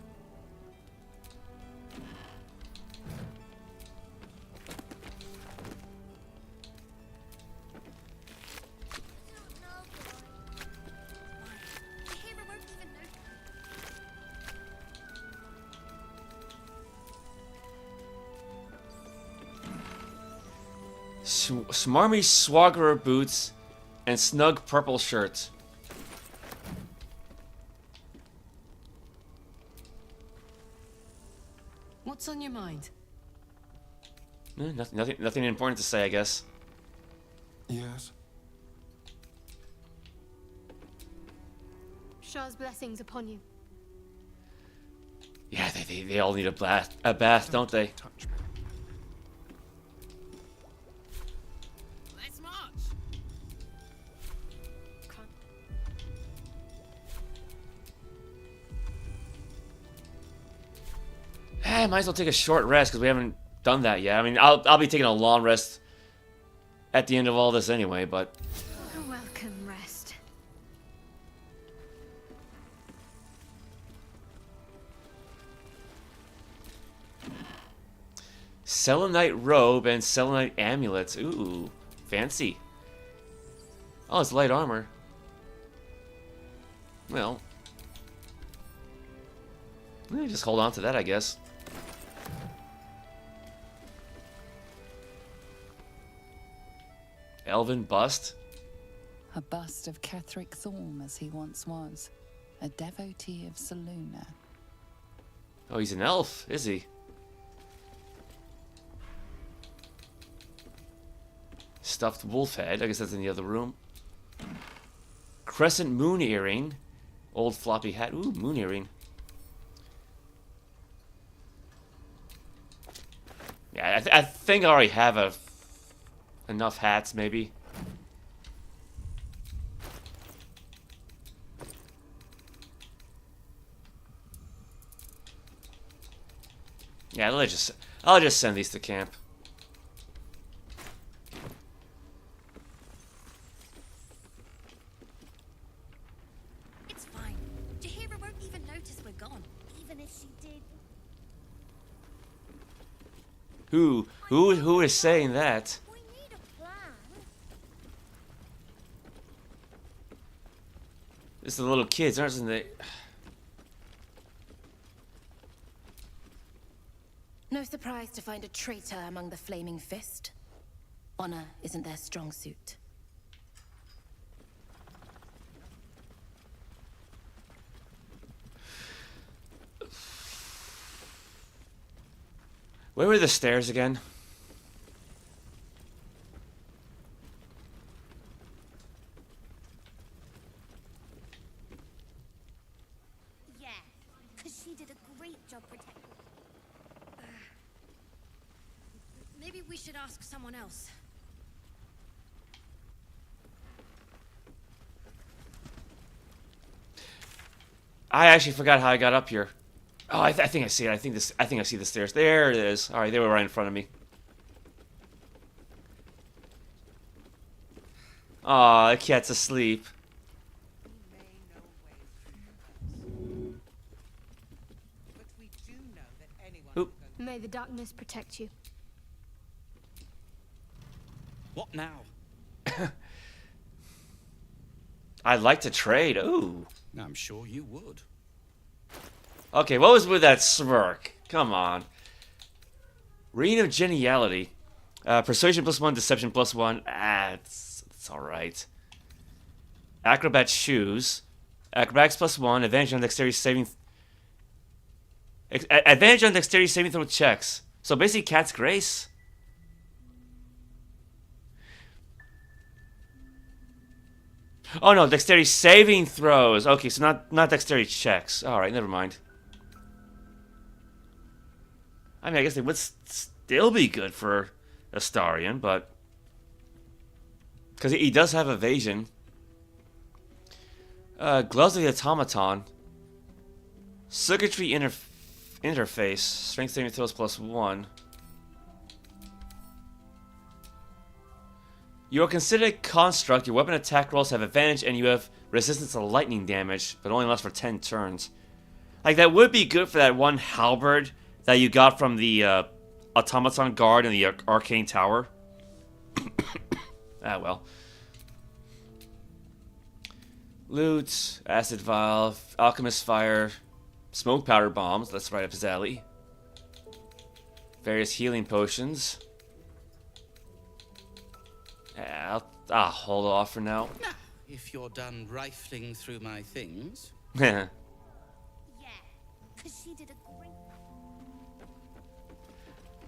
Smarmy swaggerer boots and snug purple shirt. What's on your mind? Nothing important to say, I guess. Yes. Shah's blessings upon you. Yeah, they all need a bath, don't they? Let's march. I might as well take a short rest because we haven't done that yet. I mean, I'll be taking a long rest at the end of all this anyway, but A welcome rest. Selenite robe and selenite amulets. Ooh, fancy. Oh, it's light armor. Well, just hold on to that, I guess. Elven bust. A bust of Ketheric Thorm as he once was, a devotee of Selûne. Oh, he's an elf, is he? Stuffed wolf head. I guess that's in the other room. Crescent moon earring. Old floppy hat. Ooh, moon earring. Yeah, I think I already have enough hats, maybe. Yeah, I'll just send these to camp. It's fine. Jaheira won't even notice we're gone, even if she did. Who is saying that? We need a plan. It's the little kids, aren't they? No surprise to find a traitor among the Flaming Fist. Honor isn't their strong suit. Where were the stairs again? Yeah, because she did a great job protecting. Maybe we should ask someone else. I actually forgot how I got up here. Oh, I think I see it. I think I see the stairs. There it is. All right, they were right in front of me. Aw, the cat's asleep. Oop. May the darkness protect you. What now? I'd like to trade. Ooh. I'm sure you would. Okay, what was with that smirk? Come on. Reign of Geniality. Persuasion +1, Deception +1. It's alright. Acrobat Shoes. Acrobatics +1, Advantage on Dexterity saving... Advantage on Dexterity saving throw checks. So basically Cat's Grace. Oh no, Dexterity saving throws. Okay, so not Dexterity checks. Alright, never mind. I mean, I guess they would still be good for Astarion, but... because he does have evasion. Gloves of the Automaton. Circuitry interface. Strength saving throws +1. You are considered a construct. Your weapon attack rolls have advantage, and you have resistance to lightning damage, but only lasts for 10 turns. Like, that would be good for that one halberd that you got from the Automaton Guard in the Arcane Tower. Ah, well. Loot, Acid Vial, Alchemist Fire, Smoke Powder Bombs, that's right up his alley. Various healing potions. I'll hold off for now. Now, if you're done rifling through my things. Yeah, because she did a great...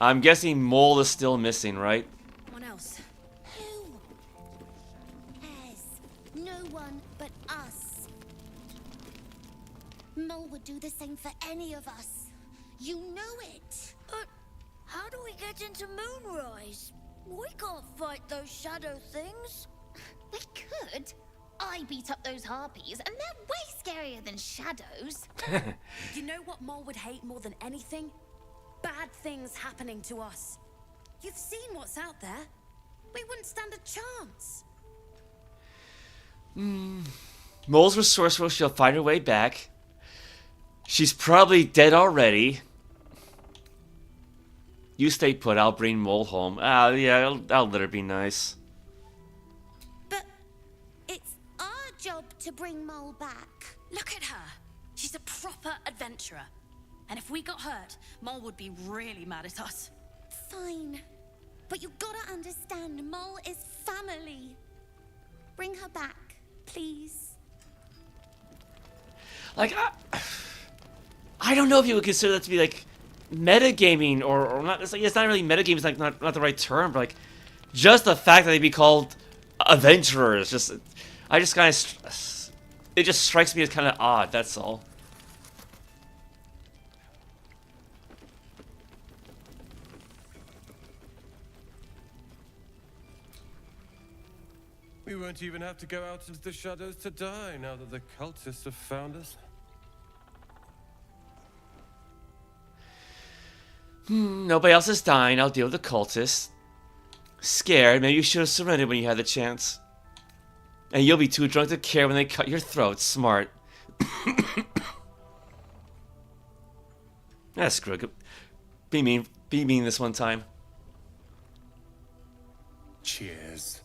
I'm guessing Mole is still missing, right? Someone else. Who? Ez. No one but us. Mole would do the same for any of us. You know it. But how do we get into Moonrise? We can't fight those shadow things. We could. I beat up those harpies, and they're way scarier than shadows. You know what Mole would hate more than anything? Bad things happening to us. You've seen what's out there. We wouldn't stand a chance. Mole's resourceful. She'll find her way back. She's probably dead already. You stay put. I'll bring Mole home. Yeah, I'll let her be nice. But it's our job to bring Mole back. Look at her. She's a proper adventurer. And if we got hurt, Mole would be really mad at us. Fine. But you gotta understand, Mole is family. Bring her back, please. Like, I don't know if you would consider that to be, like, metagaming or not. It's, like, it's not really metagaming, it's like not the right term, but, like, just the fact that they'd be called adventurers, just, I just kind of, it just strikes me as kind of odd, that's all. We won't even have to go out into the shadows to die now that the cultists have found us. Nobody else is dying. I'll deal with the cultists. Scared. Maybe you should have surrendered when you had the chance. And you'll be too drunk to care when they cut your throat. Smart. That's screw it. Be mean this one time. Cheers.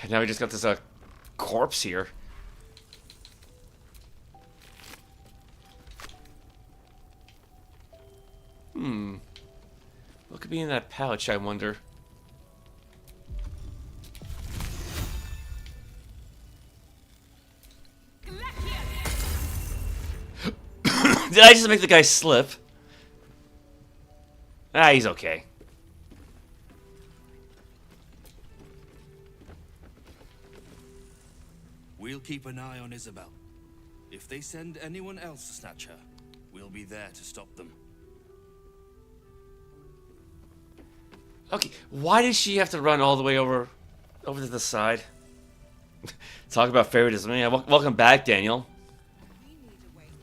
And now we just got this corpse here. What could be in that pouch, I wonder? I just make the guy slip? Ah, he's okay. We'll keep an eye on Isabel. If they send anyone else to snatch her, we'll be there to stop them. Okay, why did she have to run all the way over to the side? Talk about favoritism. Yeah, welcome back, Daniel.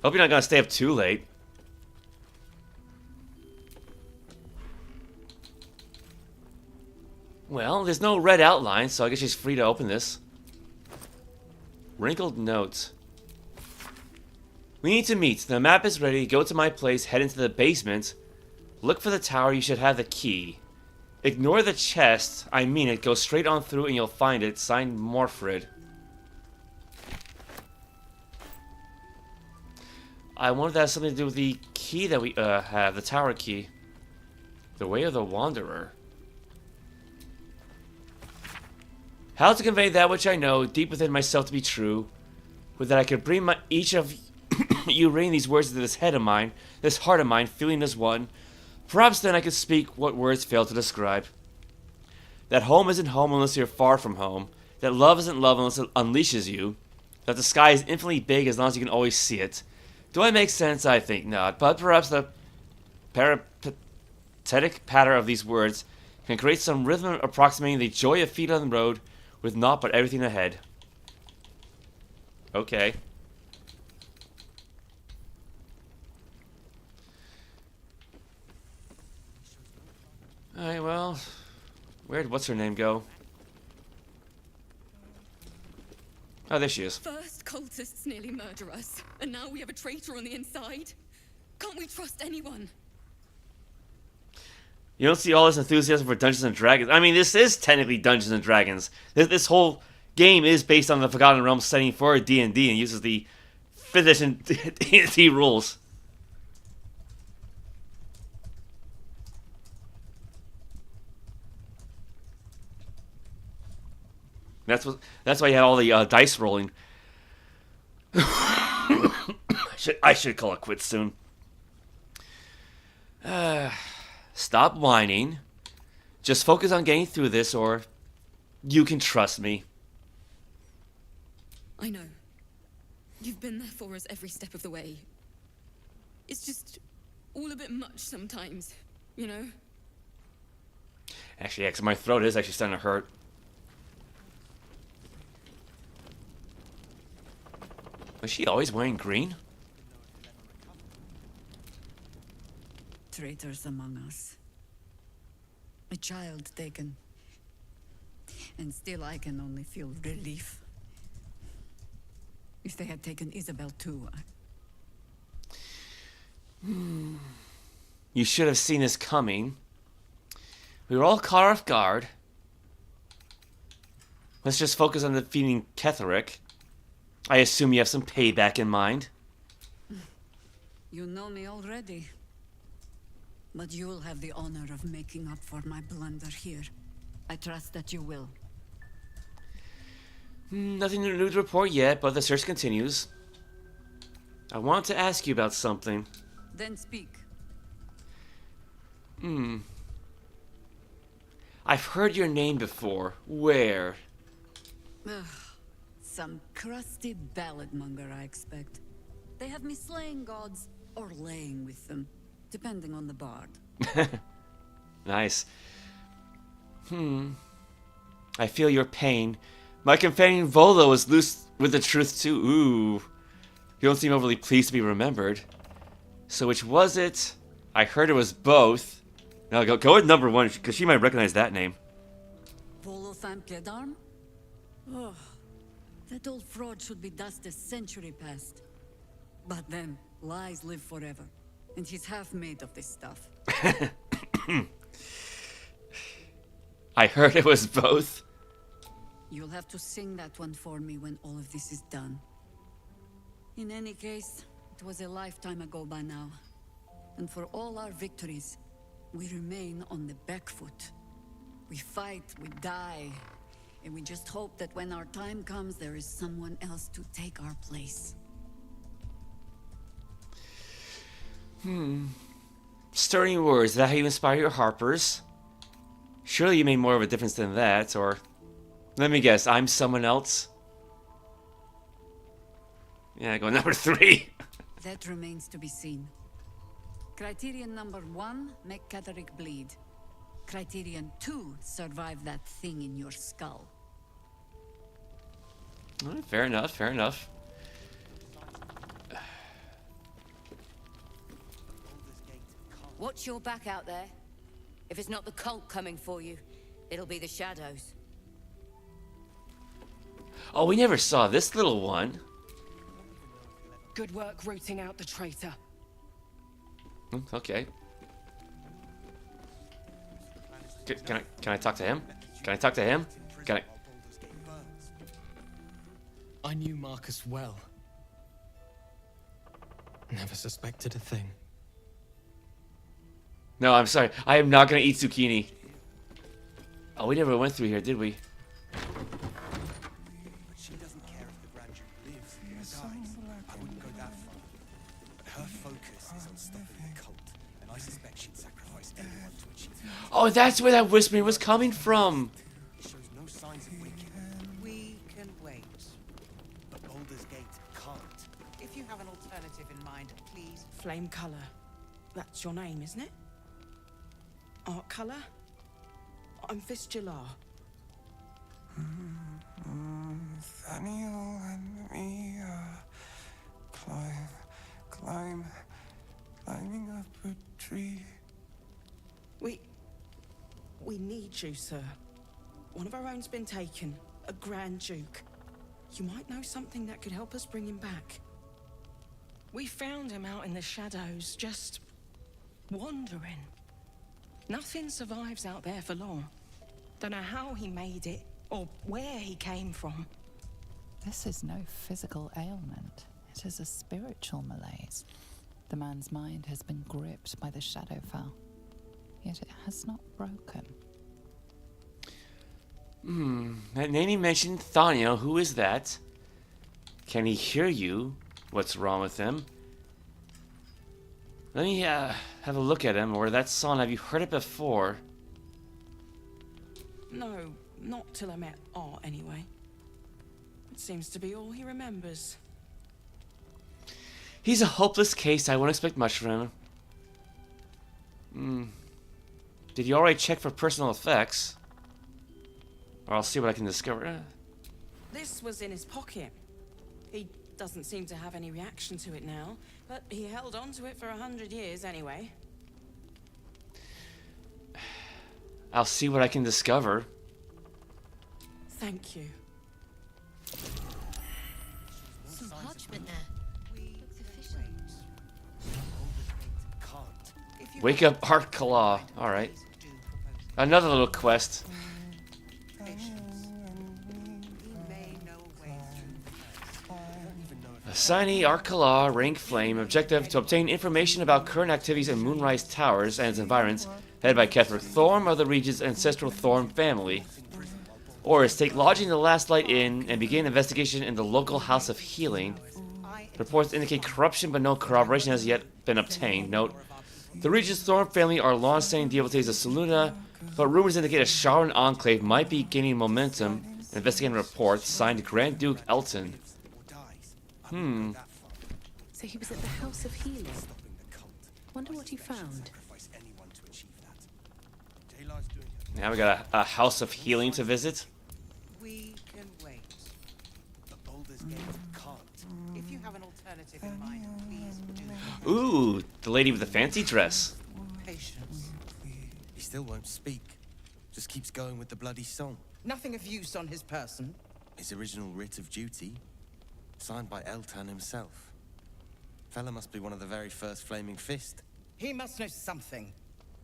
Hope you're not gonna stay up too late. Well, there's no red outline, so I guess she's free to open this. Wrinkled notes. We need to meet. The map is ready. Go to my place, head into the basement. Look for the tower. You should have the key. Ignore the chest. I mean it. Go straight on through and you'll find it. Signed, Morfrid. I wonder if that has something to do with the key that we have. The tower key. The Way of the Wanderer. How to convey that which I know deep within myself to be true. With that I could bring each of you reading these words into this head of mine, this heart of mine, feeling as one. Perhaps then I could speak what words fail to describe. That home isn't home unless you're far from home. That love isn't love unless it unleashes you. That the sky is infinitely big as long as you can always see it. Do I make sense? I think not. But perhaps the peripatetic patter of these words can create some rhythm approximating the joy of feet on the road with naught but everything ahead. Okay. Alright, well, where'd what's her name go? Oh, there she is. First cultists nearly murder us, and now we have a traitor on the inside. Can't we trust anyone? You don't see all this enthusiasm for Dungeons and Dragons. I mean, this is technically Dungeons and Dragons. This whole game is based on the Forgotten Realms setting for D&D and uses the 5th edition D&D rules. That's why you have all the dice rolling. I should call it quits soon. Stop whining. Just focus on getting through this, or you can trust me. I know. You've been there for us every step of the way. It's just all a bit much sometimes, you know? Actually, yeah, 'cause my throat is actually starting to hurt. Was she always wearing green? Traitors among us. A child taken. And still I can only feel relief. If they had taken Isabel too, You should have seen this coming. We were all caught off guard. Let's just focus on defeating Ketheric. I assume you have some payback in mind. You know me already. But you'll have the honor of making up for my blunder here. I trust that you will. Nothing new to report yet, but the search continues. I want to ask you about something. Then speak. I've heard your name before. Where? Ugh, some crusty ballad monger, I expect. They have me slaying gods or laying with them, depending on the bard. Nice. I feel your pain. My companion Volo is loose with the truth too. Ooh. You don't seem overly pleased to be remembered. So which was it? I heard it was both. Now go with number one, because she might recognize that name. Volo Thampkedarm? Oh, that old fraud should be dust a century past. But then, lies live forever. And he's half made of this stuff. I heard it was both. You'll have to sing that one for me when all of this is done. In any case, it was a lifetime ago by now. And for all our victories, we remain on the back foot. We fight, we die, and we just hope that when our time comes, there is someone else to take our place. Stirring words. Is that how you inspire your Harpers? Surely you made more of a difference than that, or... Let me guess, I'm someone else? Yeah, go number 3. That remains to be seen. Criterion number 1, make Catterick bleed. Criterion 2, survive that thing in your skull. Alright, fair enough, fair enough. Watch your back out there. If it's not the cult coming for you, it'll be the shadows. Oh, we never saw this little one. Good work rooting out the traitor. Okay. Can I talk to him? Can I talk to him? Can I... I knew Marcus well. Never suspected a thing. No, I'm sorry. I am not gonna eat zucchini. Oh, we never went through here, did we? She doesn't care if the Grand Duke lives or dies. I wouldn't go that far. But her focus is on stopping the cult, and I suspect she'd sacrifice anyone to achieve it. Oh, that's where that whispering was coming from. It shows no signs of waking. We can wait. But Baldur's Gate can't. If you have an alternative in mind, please. Flame color. That's your name, isn't it? Art color? I'm Fistula. Nathaniel and me climbing up a tree. We need you, sir. One of our own's been taken, a Grand Duke. You might know something that could help us bring him back. We found him out in the shadows, just wandering. Nothing survives out there for long. Don't know how he made it, or where he came from. This is no physical ailment. It is a spiritual malaise. The man's mind has been gripped by the Shadowfell, yet it has not broken. That name you mentioned, Thania, who is that? Can he hear you? What's wrong with him? Let me have a look at him, or that song. Have you heard it before? No, not till I met Art, anyway. It seems to be all he remembers. He's a hopeless case. I won't expect much from him. Did you already check for personal effects? Or I'll see what I can discover. This was in his pocket. He doesn't seem to have any reaction to it now, but he held on to it for 100 years anyway. I'll see what I can discover. Thank you. Some parchment there. Wake up, Art Claw. Alright. Another little quest. Assignee Arkala, rank Flame, objective to obtain information about current activities in Moonrise Towers and its environs, headed by Ketherick Thorm of the region's ancestral Thorm family. Orders, take lodging in the Last Light Inn and begin investigation in the local House of Healing. Reports indicate corruption, but no corroboration has yet been obtained. Note, the region's Thorm family are long-standing devotees of Selûne, but rumors indicate a Sharon enclave might be gaining momentum. Investigating reports, signed Grand Duke Elton. So he was at the House of Healing. Wonder what he found. Now we got a House of Healing to visit. We can wait. But Baldur's Gate can't. If you have an alternative in mind, please do. Ooh, the lady with the fancy dress. Patience. He still won't speak. Just keeps going with the bloody song. Nothing of use on his person. His original writ of duty, signed by Eltan himself. Fella must be one of the very first Flaming Fist. He must know something.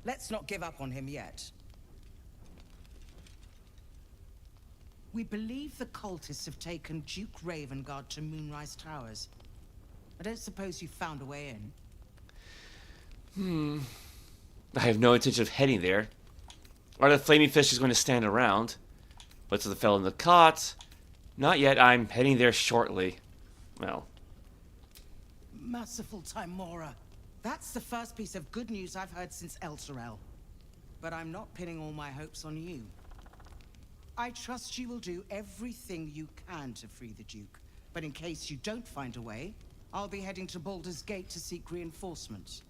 Let's not give up on him yet. We believe the cultists have taken Duke Ravengard to Moonrise Towers. I don't suppose you found a way in. I have no intention of heading there. Are the Flaming Fish just going to stand around? What's the fellow in the cot? Not yet. I'm heading there shortly. Well. Merciful Timora. That's the first piece of good news I've heard since Elturel. But I'm not pinning all my hopes on you. I trust you will do everything you can to free the Duke. But in case you don't find a way, I'll be heading to Baldur's Gate to seek reinforcements.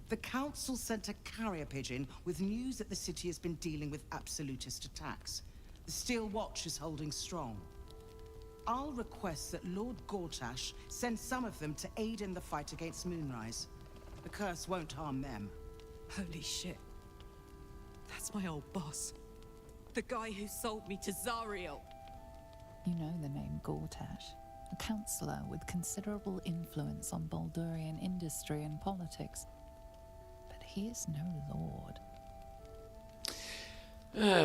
The Council sent a carrier pigeon with news that the city has been dealing with absolutist attacks. The Steel Watch is holding strong. I'll request that Lord Gortash send some of them to aid in the fight against Moonrise. The curse won't harm them. Holy shit. That's my old boss. The guy who sold me to Zariel. You know the name Gortash, a councillor with considerable influence on Baldurian industry and politics. But he is no lord.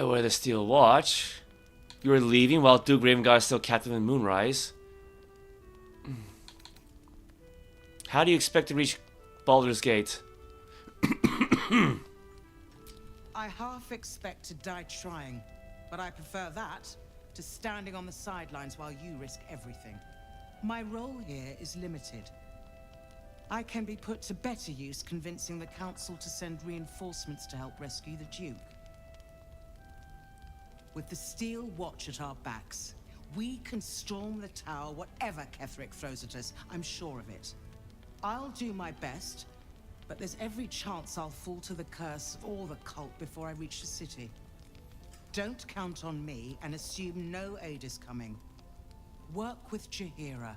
Where the Steel Watch? You were leaving while Duke Ravenguard is still captive in Moonrise. How do you expect to reach Baldur's Gate? I half expect to die trying, but I prefer that to standing on the sidelines while you risk everything. My role here is limited. I can be put to better use convincing the Council to send reinforcements to help rescue the Duke. With the Steel Watch at our backs, we can storm the tower whatever Ketheric throws at us, I'm sure of it. I'll do my best, but there's every chance I'll fall to the curse or the cult before I reach the city. Don't count on me and assume no aid is coming. Work with Jaheira.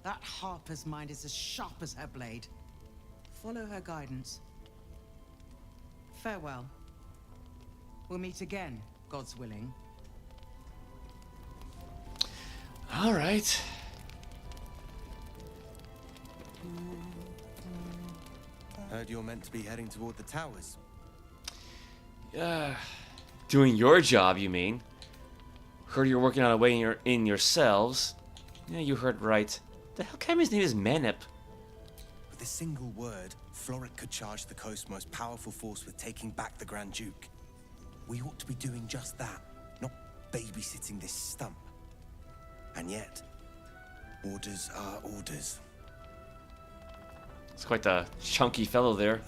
That Harper's mind is as sharp as her blade. Follow her guidance. Farewell. We'll meet again, God's willing. All right. Heard you're meant to be heading toward the towers. Doing your job, you mean? Heard you're working on a way in yourselves. Yeah, you heard right. The hell kind of his name is Manip? With a single word, Floric could charge the coast's most powerful force with taking back the Grand Duke. We ought to be doing just that, not babysitting this stump. And yet, orders are orders. It's quite the chunky fellow there.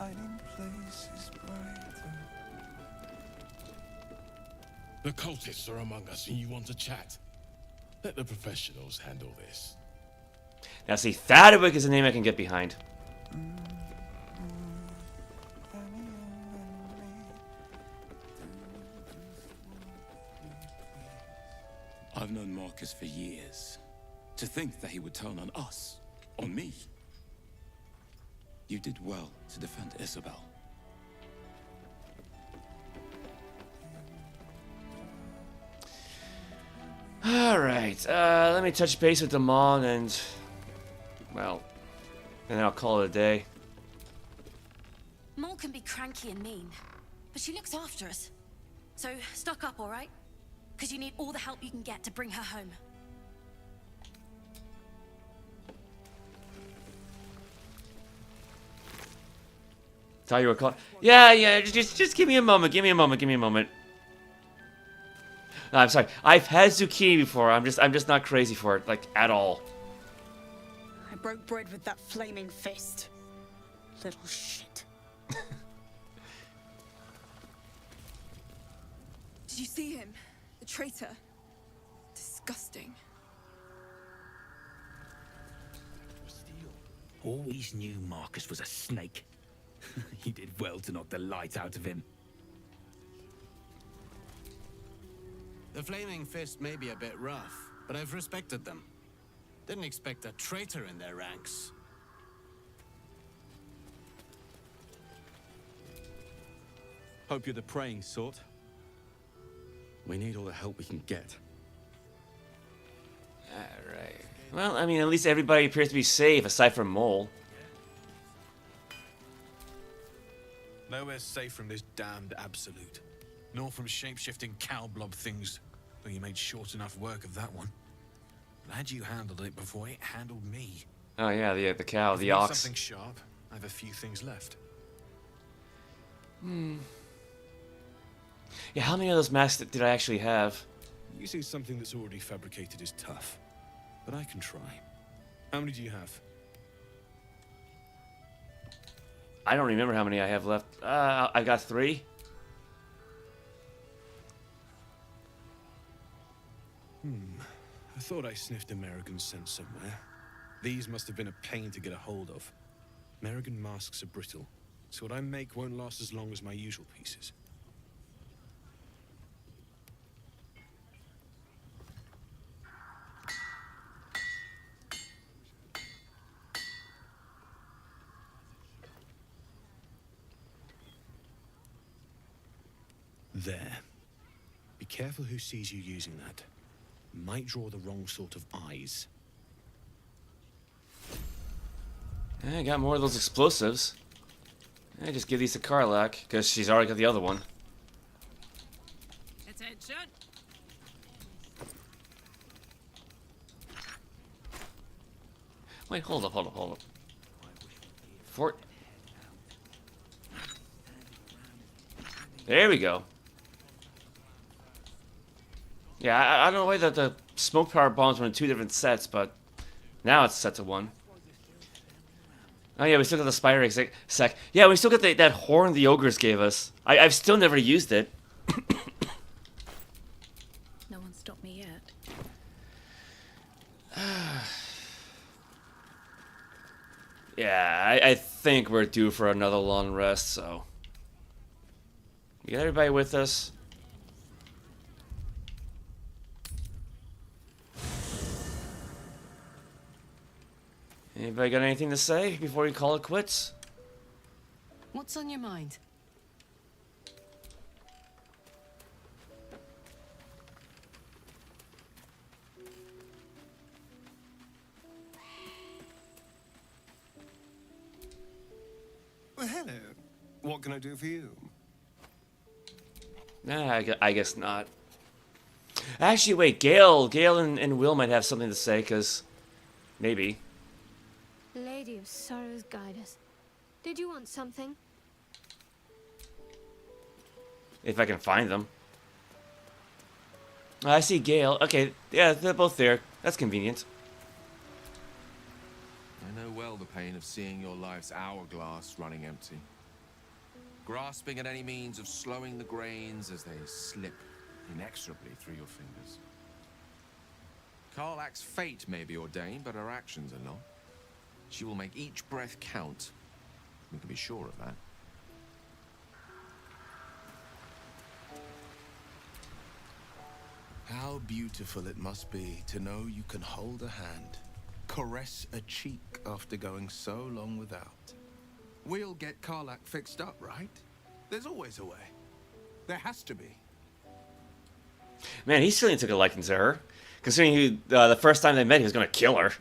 The cultists are among us and you want to chat. Let the professionals handle this. Now see, Thaddewick is a name I can get behind. I've known Marcus for years. To think that he would turn on us, on me. You did well to defend Isabel. Alright, let me touch base with Damon and... well, and then I'll call it a day. Mol can be cranky and mean, but she looks after us. So, stock up, alright? Because you need all the help you can get to bring her home. Tell you what, call. Yeah. Just give me a moment. Give me a moment. No, I'm sorry. I've had zucchini before. I'm just not crazy for it, like at all. I broke bread with that flaming fist. Little shit. Did you see him? The traitor? Disgusting. Always knew Marcus was a snake. You did well to knock the light out of him. The Flaming Fist may be a bit rough, but I've respected them. Didn't expect a traitor in their ranks. Hope you're the praying sort. We need all the help we can get. Alright. Well, I mean, at least everybody appears to be safe, aside from Mole. Nowhere's safe from this damned absolute. Nor from shape-shifting cow blob things, though you made short enough work of that one. Glad you handled it before it handled me. Oh yeah, the cow, If the you need ox. something sharp, I have a few things left. Yeah, how many of those masks did I actually have? Using something that's already fabricated is tough, but I can try. How many do you have? I don't remember how many I have left. I got 3. I thought I sniffed American scent somewhere. These must have been a pain to get a hold of. American masks are brittle, so what I make won't last as long as my usual pieces. There. Be careful who sees you using that. Might draw the wrong sort of eyes. I got more of those explosives. I just give these to Karlach, because she's already got the other one. Attention! Wait, hold up. There we go. Yeah, I don't know why that the smoke power bombs were in 2 different sets, but now it's set to 1. Oh yeah, we still got the spider sec. Yeah, we still got that horn the ogres gave us. I've still never used it. No one stopped me yet. Yeah, I think we're due for another long rest, so. We got everybody with us. Anybody got anything to say before we call it quits? What's on your mind? Well, hello. What can I do for you? Nah, I guess not. Actually, wait, Gale and Will might have something to say, because maybe. Lady of Sorrows, guide us. Did you want something? If I can find them. I see Gale. Okay, yeah, they're both there. That's convenient. I know well the pain of seeing your life's hourglass running empty. Grasping at any means of slowing the grains as they slip inexorably through your fingers. Karlach's fate may be ordained, but her actions are not. She will make each breath count. We can be sure of that. How beautiful it must be to know you can hold a hand, caress a cheek after going so long without. We'll get Karlach fixed up, right? There's always a way. There has to be. Man, he certainly took a liking to her. Considering the first time they met, he was going to kill her.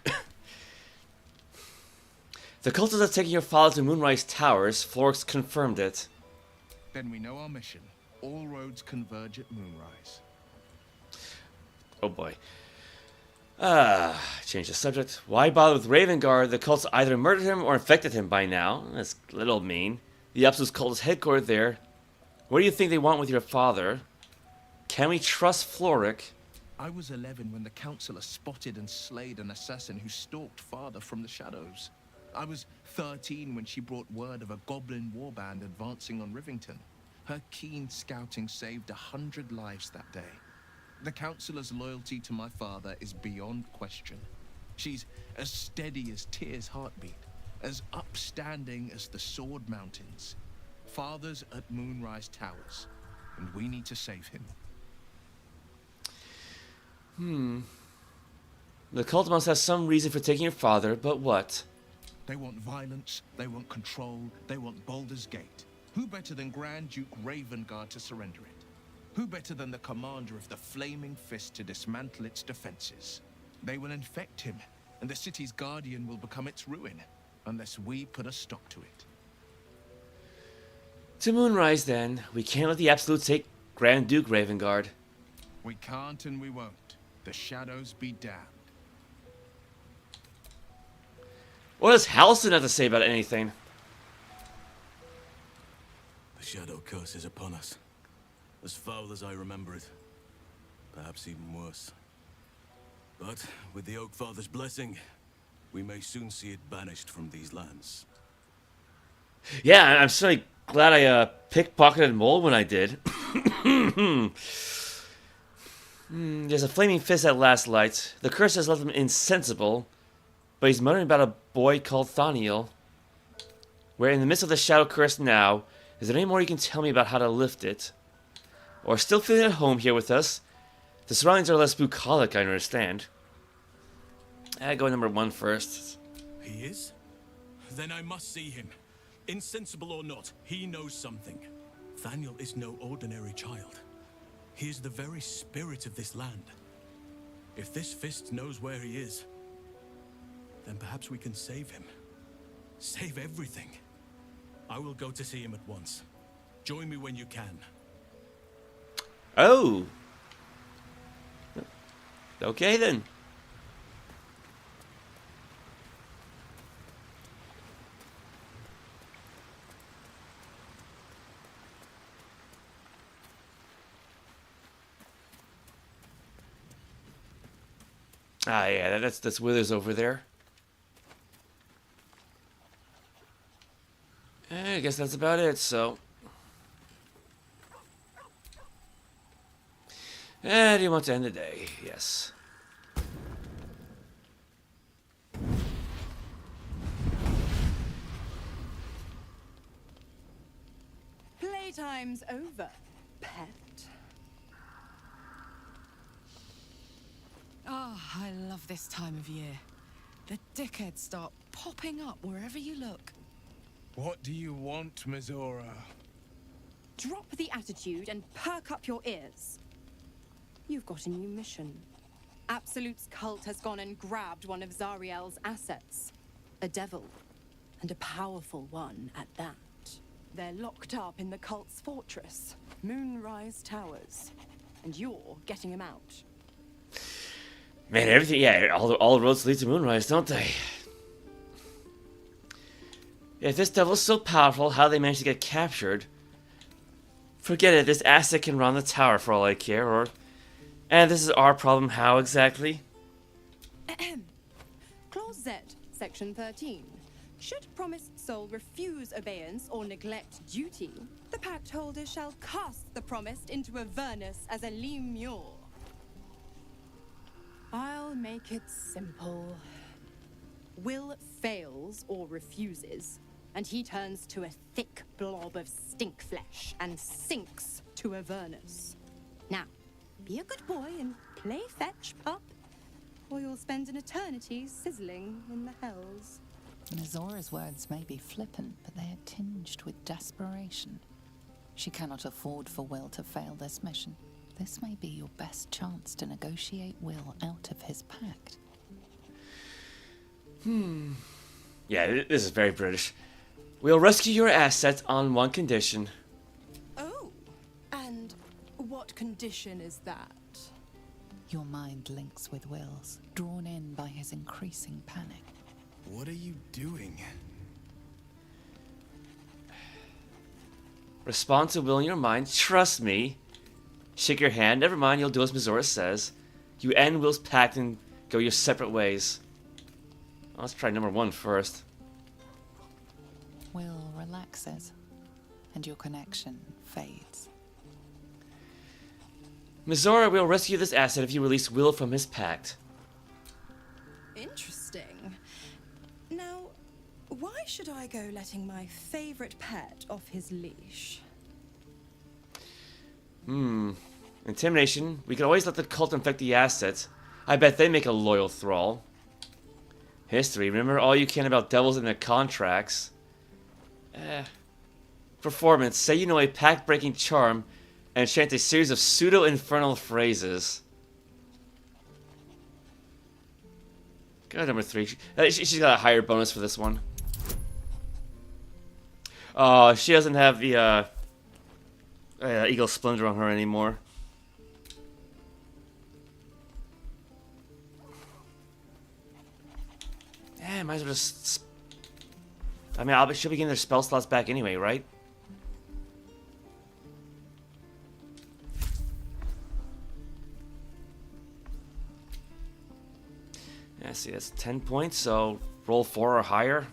The cultists are taking your father to Moonrise Towers. Florx confirmed it. Then we know our mission. All roads converge at Moonrise. Oh boy. Change the subject. Why bother with Ravengard? The cults either murdered him or infected him by now. That's a little mean. The Absolute cult is headquartered there. What do you think they want with your father? Can we trust Florrick? I was 11 when the Councillor spotted and slayed an assassin who stalked father from the shadows. I was 13 when she brought word of a goblin warband advancing on Rivington. Her keen scouting saved 100 lives that day. The Councillor's loyalty to my father is beyond question. She's as steady as Tyr's heartbeat, as upstanding as the Sword Mountains. Father's at Moonrise Towers, and we need to save him. The cult must have some reason for taking your father, but what? They want violence, they want control, they want Baldur's Gate. Who better than Grand Duke Ravengard to surrender it? Who better than the commander of the Flaming Fist to dismantle its defenses? They will infect him, and the city's guardian will become its ruin, unless we put a stop to it. To Moonrise, then. We can't let the Absolute take Grand Duke Ravengard. We can't and we won't. The shadows be damned. What does Halston have to say about anything? The shadow curse is upon us. As foul as I remember it. Perhaps even worse. But with the Oak Father's blessing, we may soon see it banished from these lands. Yeah, I'm certainly glad I pickpocketed Mole when I did. There's a flaming fist at last light. The curse has left him insensible, but he's muttering about a boy called Thaniel. We're in the midst of the shadow curse now. Is there any more you can tell me about how to lift it? Or still feeling at home here with us? The surroundings are less bucolic, I understand. Go number 1 first. He is? Then I must see him. Insensible or not, he knows something. Thaniel is no ordinary child. He is the very spirit of this land. If this fist knows where he is, then perhaps we can save him. Save everything. I will go to see him at once. Join me when you can. Oh. Okay then. Ah, yeah, that's Withers over there. I guess that's about it, so. Do you want to end the day? Yes. Playtime's over, pet. Oh, I love this time of year. The dickheads start popping up wherever you look. What do you want, Mizora? Drop the attitude and perk up your ears. You've got a new mission. Absolute's cult has gone and grabbed one of Zariel's assets. A devil. And a powerful one at that. They're locked up in the cult's fortress, Moonrise Towers. And you're getting him out. Man, everything, yeah, all roads lead to Moonrise, don't they? If this devil's so powerful, how they managed to get captured? Forget it, this asset can run the tower for all I care, and this is our problem, how exactly? Clause Z, Section 13. Should promised soul refuse obeyance or neglect duty, the pact holder shall cast the promised into Avernus as a lemure. I'll make it simple. Will fails or refuses, and he turns to a thick blob of stink flesh and sinks to Avernus. Now, be a good boy and play fetch, pup, or you'll spend an eternity sizzling in the hells. Mizora's words may be flippant, but they are tinged with desperation. She cannot afford for Will to fail this mission. This may be your best chance to negotiate Will out of his pact. Yeah, this is very British. We'll rescue your assets on one condition. Oh, and what condition is that? Your mind links with Will's, drawn in by his increasing panic. What are you doing? Respond to Will in your mind. Trust me. Shake your hand. Never mind, you'll do as Mizora says. You end Will's pact and go your separate ways. Let's try number 1 first. Will relaxes, and your connection fades. Mizora will rescue this asset if you release Will from his pact. Interesting. Now, why should I go letting my favorite pet off his leash? Intimidation. We could always let the cult infect the assets. I bet they make a loyal thrall. History. Remember all you can about devils and their contracts. Performance. Say you know a pact-breaking charm and chant a series of pseudo-infernal phrases. Go number 3. She's got a higher bonus for this one. Oh, she doesn't have the Eagle Splendor on her anymore. Yeah, might as well just... I mean, she'll be getting their spell slots back anyway, right? Yeah, see, that's 10 points, so roll 4 or higher.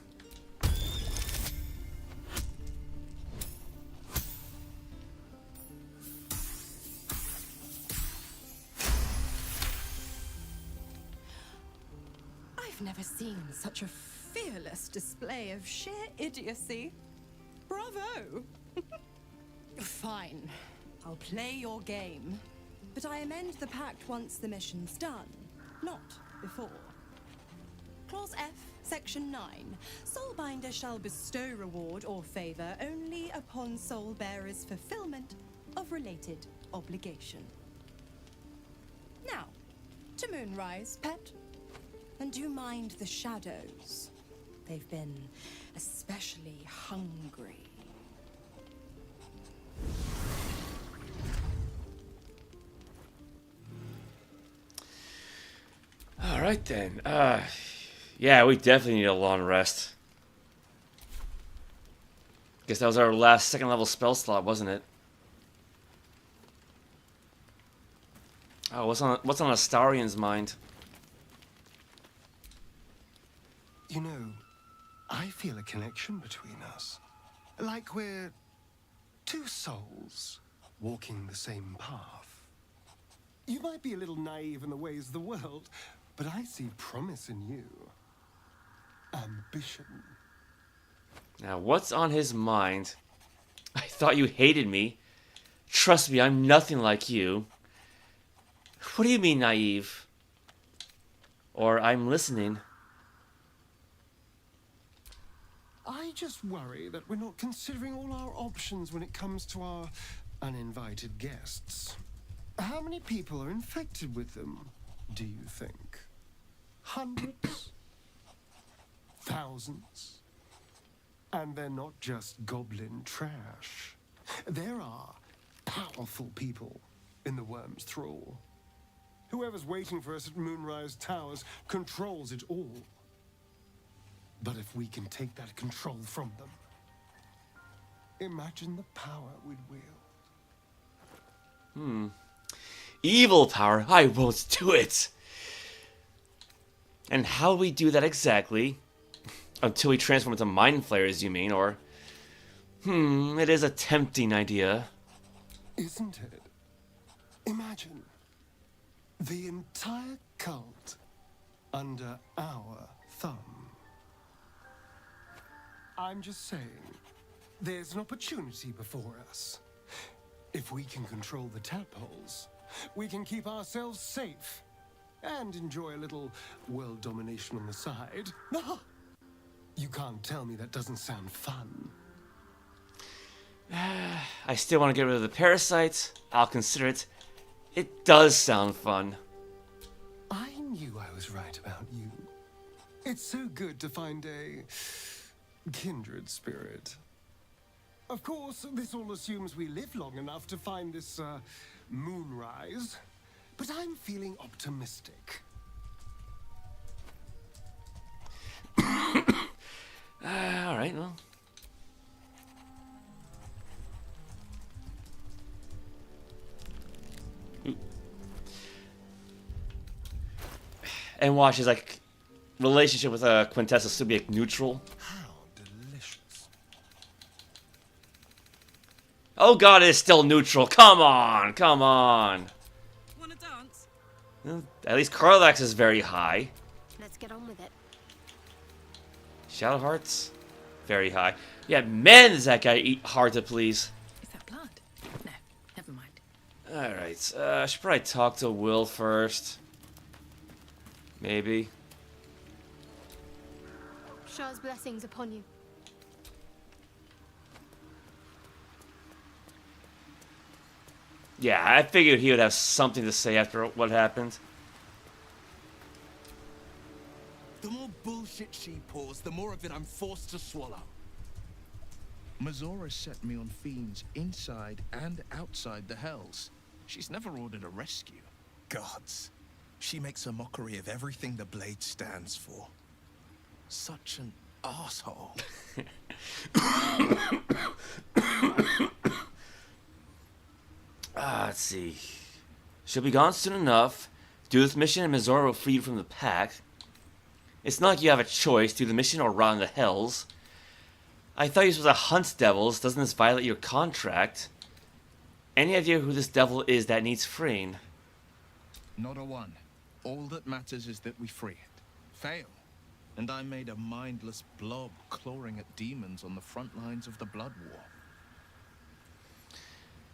I've never seen such a fearless display of sheer idiocy. Bravo! Fine. I'll play your game. But I amend the pact once the mission's done, not before. Clause F, Section 9. Soulbinder shall bestow reward or favor only upon soul bearer's fulfillment of related obligation. Now, to Moonrise, pet. And do mind the shadows. They've been especially hungry. All right then. Yeah, we definitely need a long rest. Guess that was our last second level spell slot, wasn't it? Oh, what's on Astarian's mind? You know, I feel a connection between us. Like we're two souls walking the same path. You might be a little naive in the ways of the world, but I see promise in you. Ambition. Now, what's on his mind? I thought you hated me. Trust me, I'm nothing like you. What do you mean, naive? Or I'm listening. I just worry that we're not considering all our options when it comes to our uninvited guests. How many people are infected with them, do you think? Hundreds? Thousands? And they're not just goblin trash. There are powerful people in the Worm's thrall. Whoever's waiting for us at Moonrise Towers controls it all. But if we can take that control from them, imagine the power we'd wield. Evil power? I won't do it. And how do we do that exactly? Until we transform into Mind Flayers, you mean? Or, it is a tempting idea. Isn't it? Imagine the entire cult under our thumb. I'm just saying, there's an opportunity before us. If we can control the tadpoles, we can keep ourselves safe and enjoy a little world domination on the side. You can't tell me that doesn't sound fun. I still want to get rid of the parasites. I'll consider it. It does sound fun. I knew I was right about you. It's so good to find a kindred spirit. Of course, this all assumes we live long enough to find this moonrise, but I'm feeling optimistic. All right, well. And watch his like relationship with Quintessa still be like neutral. How delicious. Oh god, it's still neutral. Come on, come on. Wanna dance? Well, at least Karlax is very high. Let's get on with it. Shadowheart's very high. Yeah, man, does that guy eat hard to please. Is that blood? No, never mind. Alright, I should probably talk to Will first. Maybe. Shah's blessings upon you. Yeah, I figured he would have something to say after what happened. The more bullshit she pours, the more of it I'm forced to swallow. Mazora set me on fiends inside and outside the Hells. She's never ordered a rescue. Gods. She makes a mockery of everything the Blade stands for. Such an asshole. Let's see. She'll be gone soon enough. Do this mission and Mazora will free you from the pack. It's not like you have a choice. Do the mission or rot in the Hells. I thought you were supposed to hunt devils. Doesn't this violate your contract? Any idea who this devil is that needs freeing? Not a one. All that matters is that we free it. Fail, And I made a mindless blob clawing at demons on the front lines of the Blood War.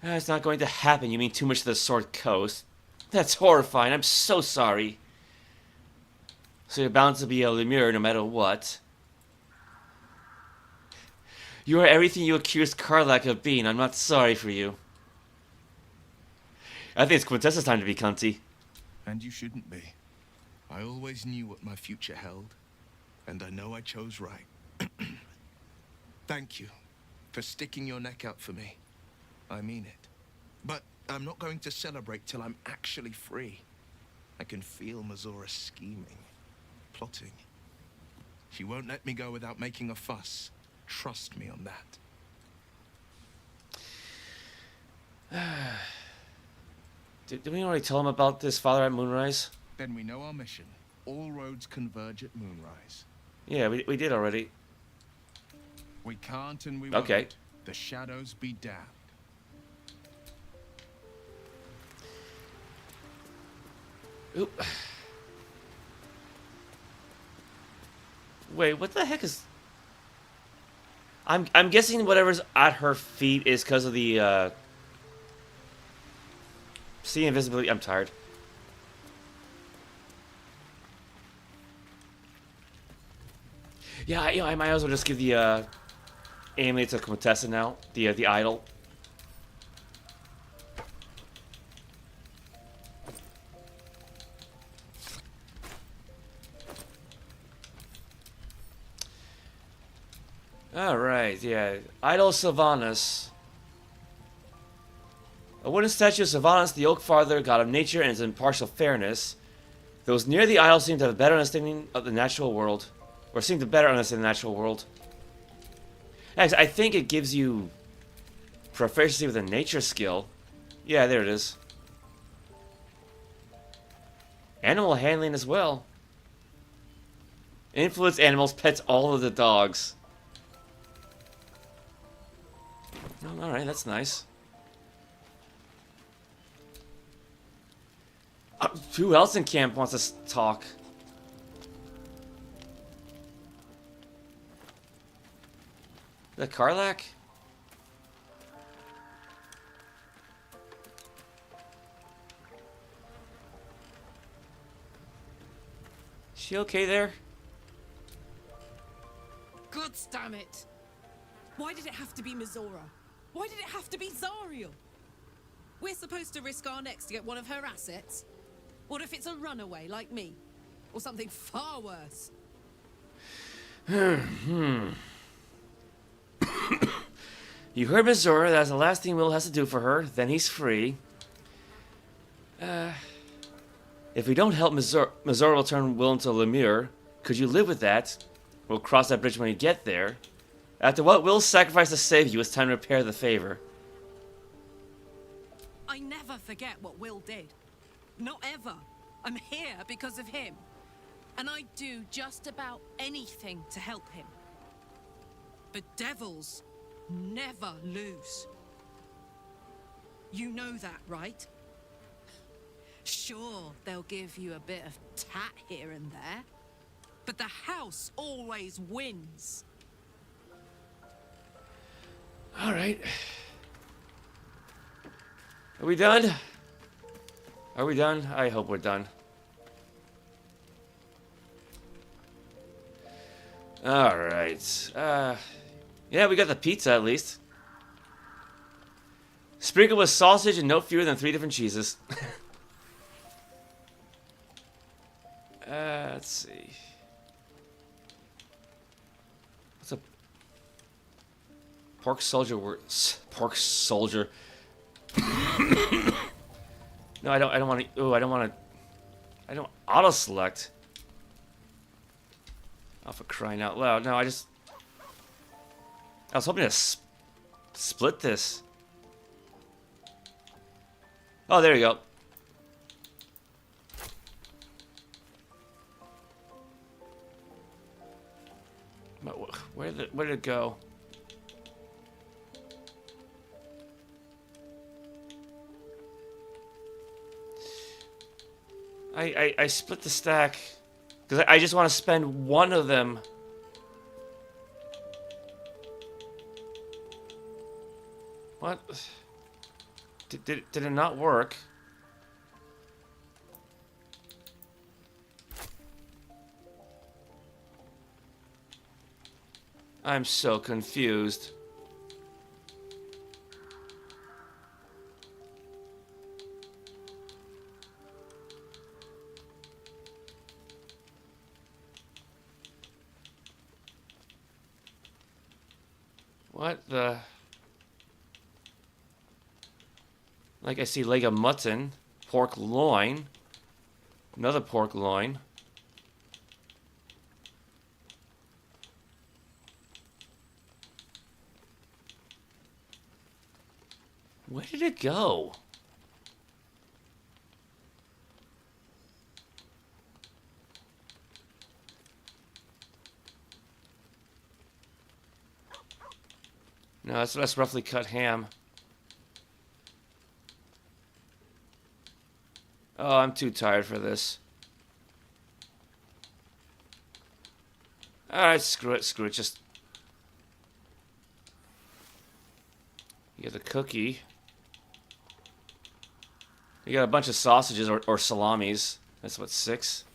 It's not going to happen. You mean too much to the Sword Coast. That's horrifying. I'm so sorry. So you're bound to be a Lemure no matter what. You are everything you accused Karlach of being. I'm not sorry for you. I think it's Quintessa's time to be cunty. And you shouldn't be. I always knew what my future held. And I know I chose right. Thank you for sticking your neck out for me. I mean it. But I'm not going to celebrate till I'm actually free. I can feel Mazora scheming, plotting. She won't let me go without making a fuss. Trust me on that. Did we already tell him about this father at Moonrise? Then we know our mission. All roads converge at Moonrise. Yeah, we did already. We can't and we won't. Okay. The shadows be damned. Oop. Wait, what the heck is... I'm guessing whatever's at her feet is because of the, see invisibility. I'm tired. Yeah, I might as well just give the, amulet to Quintessa now. The idol. Alright, yeah. Idol Sylvanas. A wooden statue of Sylvanas, the Oak Father, god of nature and his impartial fairness. Those near the idol seem to have a better understanding of the natural world. Or seem to better understand the natural world. Actually, I think it gives you proficiency with a nature skill. Yeah, there it is. Animal handling as well. Influence animals, pets all of the dogs. Oh, alright, that's nice. Who else in camp wants to talk? The Karlach? She okay there? God damn it! Why did it have to be Mazora? Why did it have to be Zariel? We're supposed to risk our necks to get one of her assets? What if it's a runaway like me? Or something far worse? You heard Mazora, that's the last thing Will has to do for her, then he's free. If we don't help Mazora will turn Will into a Lemure. Could you live with that? We'll cross that bridge when we get there. After what Will's sacrifice to save you, it's time to repair the favor. I never forget what Will did. Not ever. I'm here because of him. And I'd do just about anything to help him. But devils never lose. You know that, right? Sure, they'll give you a bit of tat here and there. But the house always wins. Alright. Are we done? Are we done? I hope we're done. Alright. Yeah, we got the pizza at least. Sprinkled with sausage and no fewer than 3 different cheeses. Let's see. What's a pork soldier? Pork soldier. No, I don't want to. Oh, I don't want to. I don't auto select. Oh, for crying out loud! No, I was hoping to split this. Oh, there you go. Where did it go? I split the stack Because I just want to spend one of them. What? Did it not work? I'm so confused. What the? Like, I see leg of mutton, pork loin, another pork loin. Where did it go? No, that's roughly cut ham. Oh, I'm too tired for this. Alright, screw it, just... You get the cookie. You got a bunch of sausages or salamis. That's what, 6?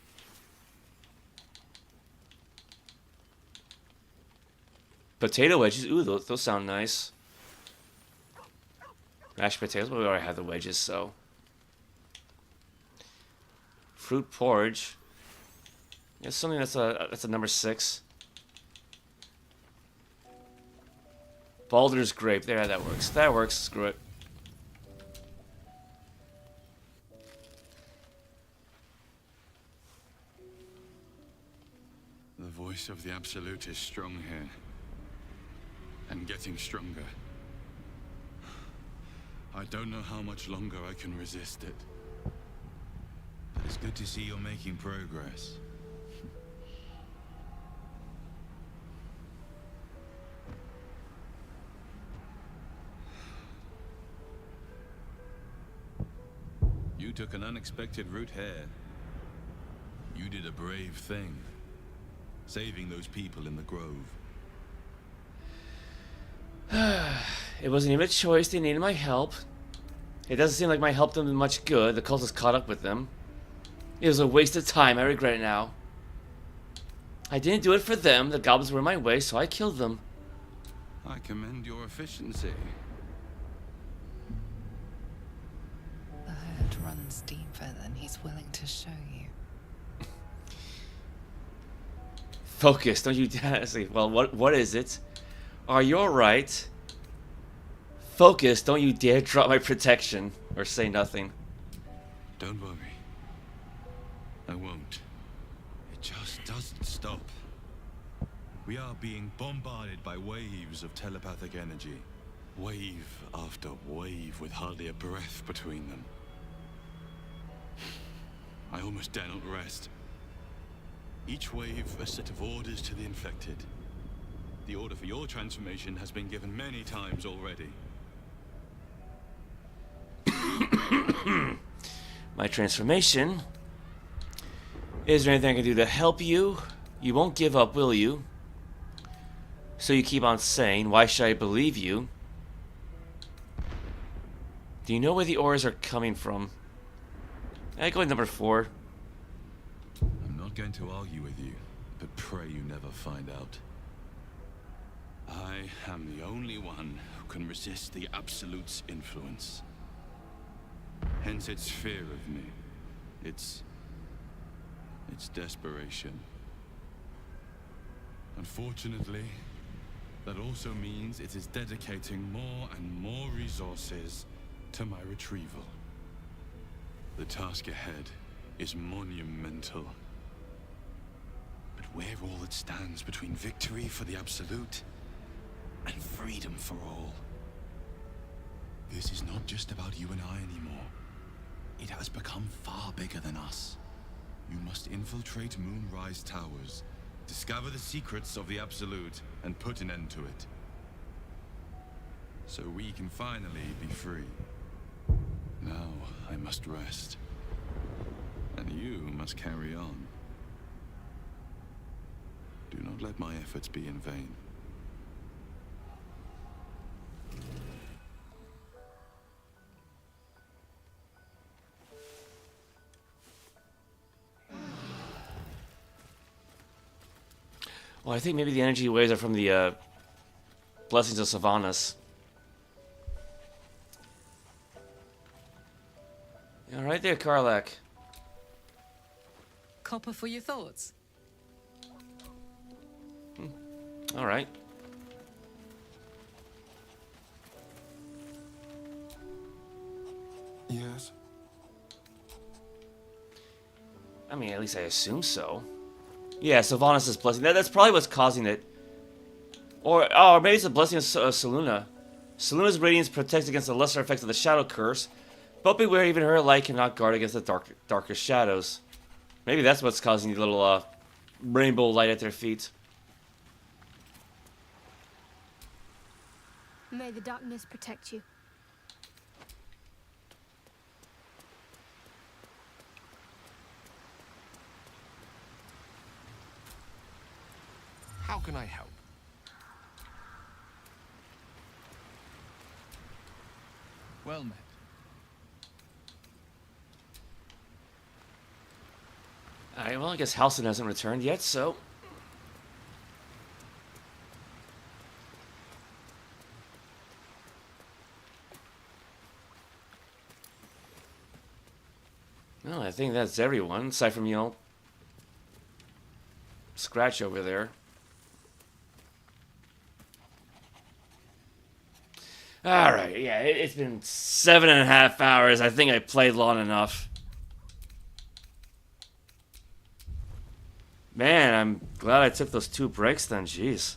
Potato wedges. Ooh, those sound nice. Mashed potatoes, but we already have the wedges, so. Fruit porridge. Yeah, something that's a number 6. Baldur's grape. There, that works. That works. Screw it. The voice of the Absolute is strong here. And getting stronger. I don't know how much longer I can resist it. But it's good to see you're making progress. You took an unexpected route here. You did a brave thing. Saving those people in the grove. It wasn't even a choice. They needed my help. It doesn't seem like my help done them much good. The cultists caught up with them. It was a waste of time. I regret it now. I didn't do it for them. The goblins were in my way, so I killed them. I commend your efficiency. The hurt runs deeper than he's willing to show you. Focus, don't you dare say, well, what is it? Are you alright? Focus, don't you dare drop my protection or say nothing. Don't worry. I won't. It just doesn't stop. We are being bombarded by waves of telepathic energy. Wave after wave with hardly a breath between them. I almost dare not rest. Each wave a set of orders to the infected. The order for your transformation has been given many times already. My transformation? Is there anything I can do to help you? You won't give up, will you? So you keep on saying, why should I believe you? Do you know where the ores are coming from? I go with number 4. I'm not going to argue with you, but pray you never find out. I am the only one who can resist the Absolute's influence. Hence its fear of me. Its desperation. Unfortunately, that also means it is dedicating more and more resources to my retrieval. The task ahead is monumental. But where all that stands between victory for the Absolute and freedom for all. This is not just about you and I anymore. It has become far bigger than us. You must infiltrate Moonrise Towers, discover the secrets of the Absolute, and put an end to it. So we can finally be free. Now I must rest. And you must carry on. Don't let my efforts be in vain. Well, I think maybe the energy waves are from the blessings of Sylvanas. All right there, Karlak. Copper for your thoughts. All right. Yes. I mean, at least I assume so. Yeah, Sylvanas' blessing. That's probably what's causing it. Or maybe it's a blessing of Selûne. Selûne's radiance protects against the lesser effects of the shadow curse, but beware, even her light cannot guard against the darkest shadows. Maybe that's what's causing the little rainbow light at their feet. May the darkness protect you. How can I help? Well met. Alright, well, I guess Halsin hasn't returned yet, so... Well, I think that's everyone, aside from, you know, Scratch over there. Alright, yeah, it's been 7.5 hours. I think I played long enough. Man, I'm glad I took those 2 breaks then, jeez.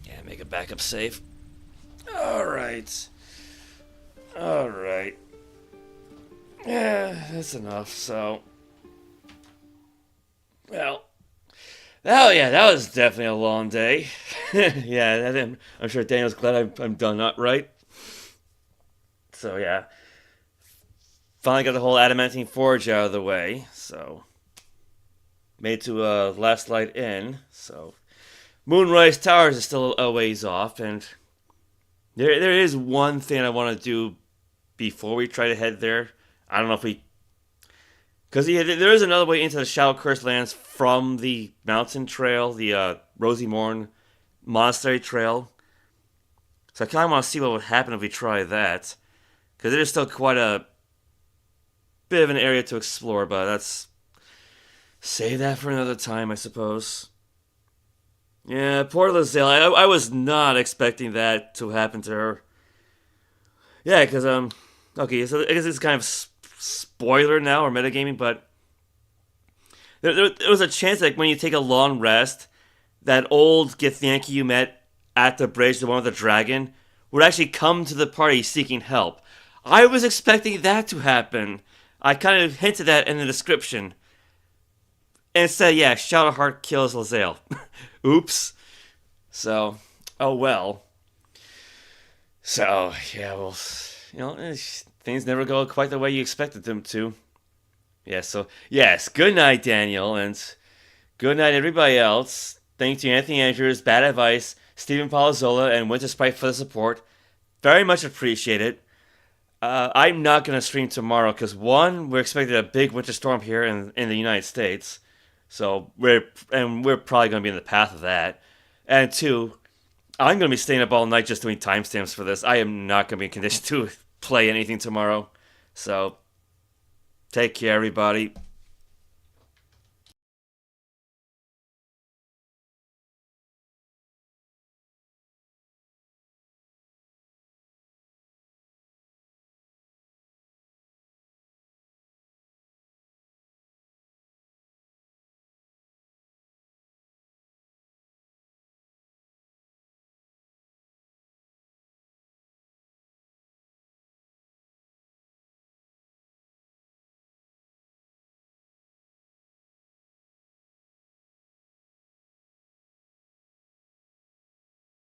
Yeah, make a backup save. Alright. Alright. Yeah, that's enough, so... Well... Oh yeah, that was definitely a long day. Yeah, I'm sure Daniel's glad I'm done up, right? So yeah. Finally got the whole adamantine forge out of the way, so... Made to Last Light Inn, so... Moonrise Towers is still a ways off, and... There is one thing I want to do before we try to head there. I don't know if we... Because yeah, there is another way into the Shadow Cursed Lands from the mountain trail, the Rosymorn Monastery trail. So I kind of want to see what would happen if we try that. Because it is still quite a bit of an area to explore, but that's... Save that for another time, I suppose. Yeah, poor Lae'zel. I was not expecting that to happen to her. Yeah, because, okay, so I guess it's kind of spoiler now, or metagaming, but there was a chance that when you take a long rest, that old Githyanki you met at the bridge, the one with the dragon, would actually come to the party seeking help. I was expecting that to happen. I kind of hinted that in the description. And instead, yeah, Shadowheart kills Lae'zel. Oops. So, oh well. So, yeah, well, you know, things never go quite the way you expected them to. Yeah, so, yes, good night, Daniel, and good night, everybody else. Thanks to Anthony Andrews, Bad Advice, Stephen Palazzola, and Winter Sprite for the support. Very much appreciated. I'm not going to stream tomorrow because, one, we're expecting a big winter storm here in the United States. So, we're probably going to be in the path of that. And 2, I'm going to be staying up all night just doing timestamps for this. I am not going to be in condition to play anything tomorrow. So, take care, everybody.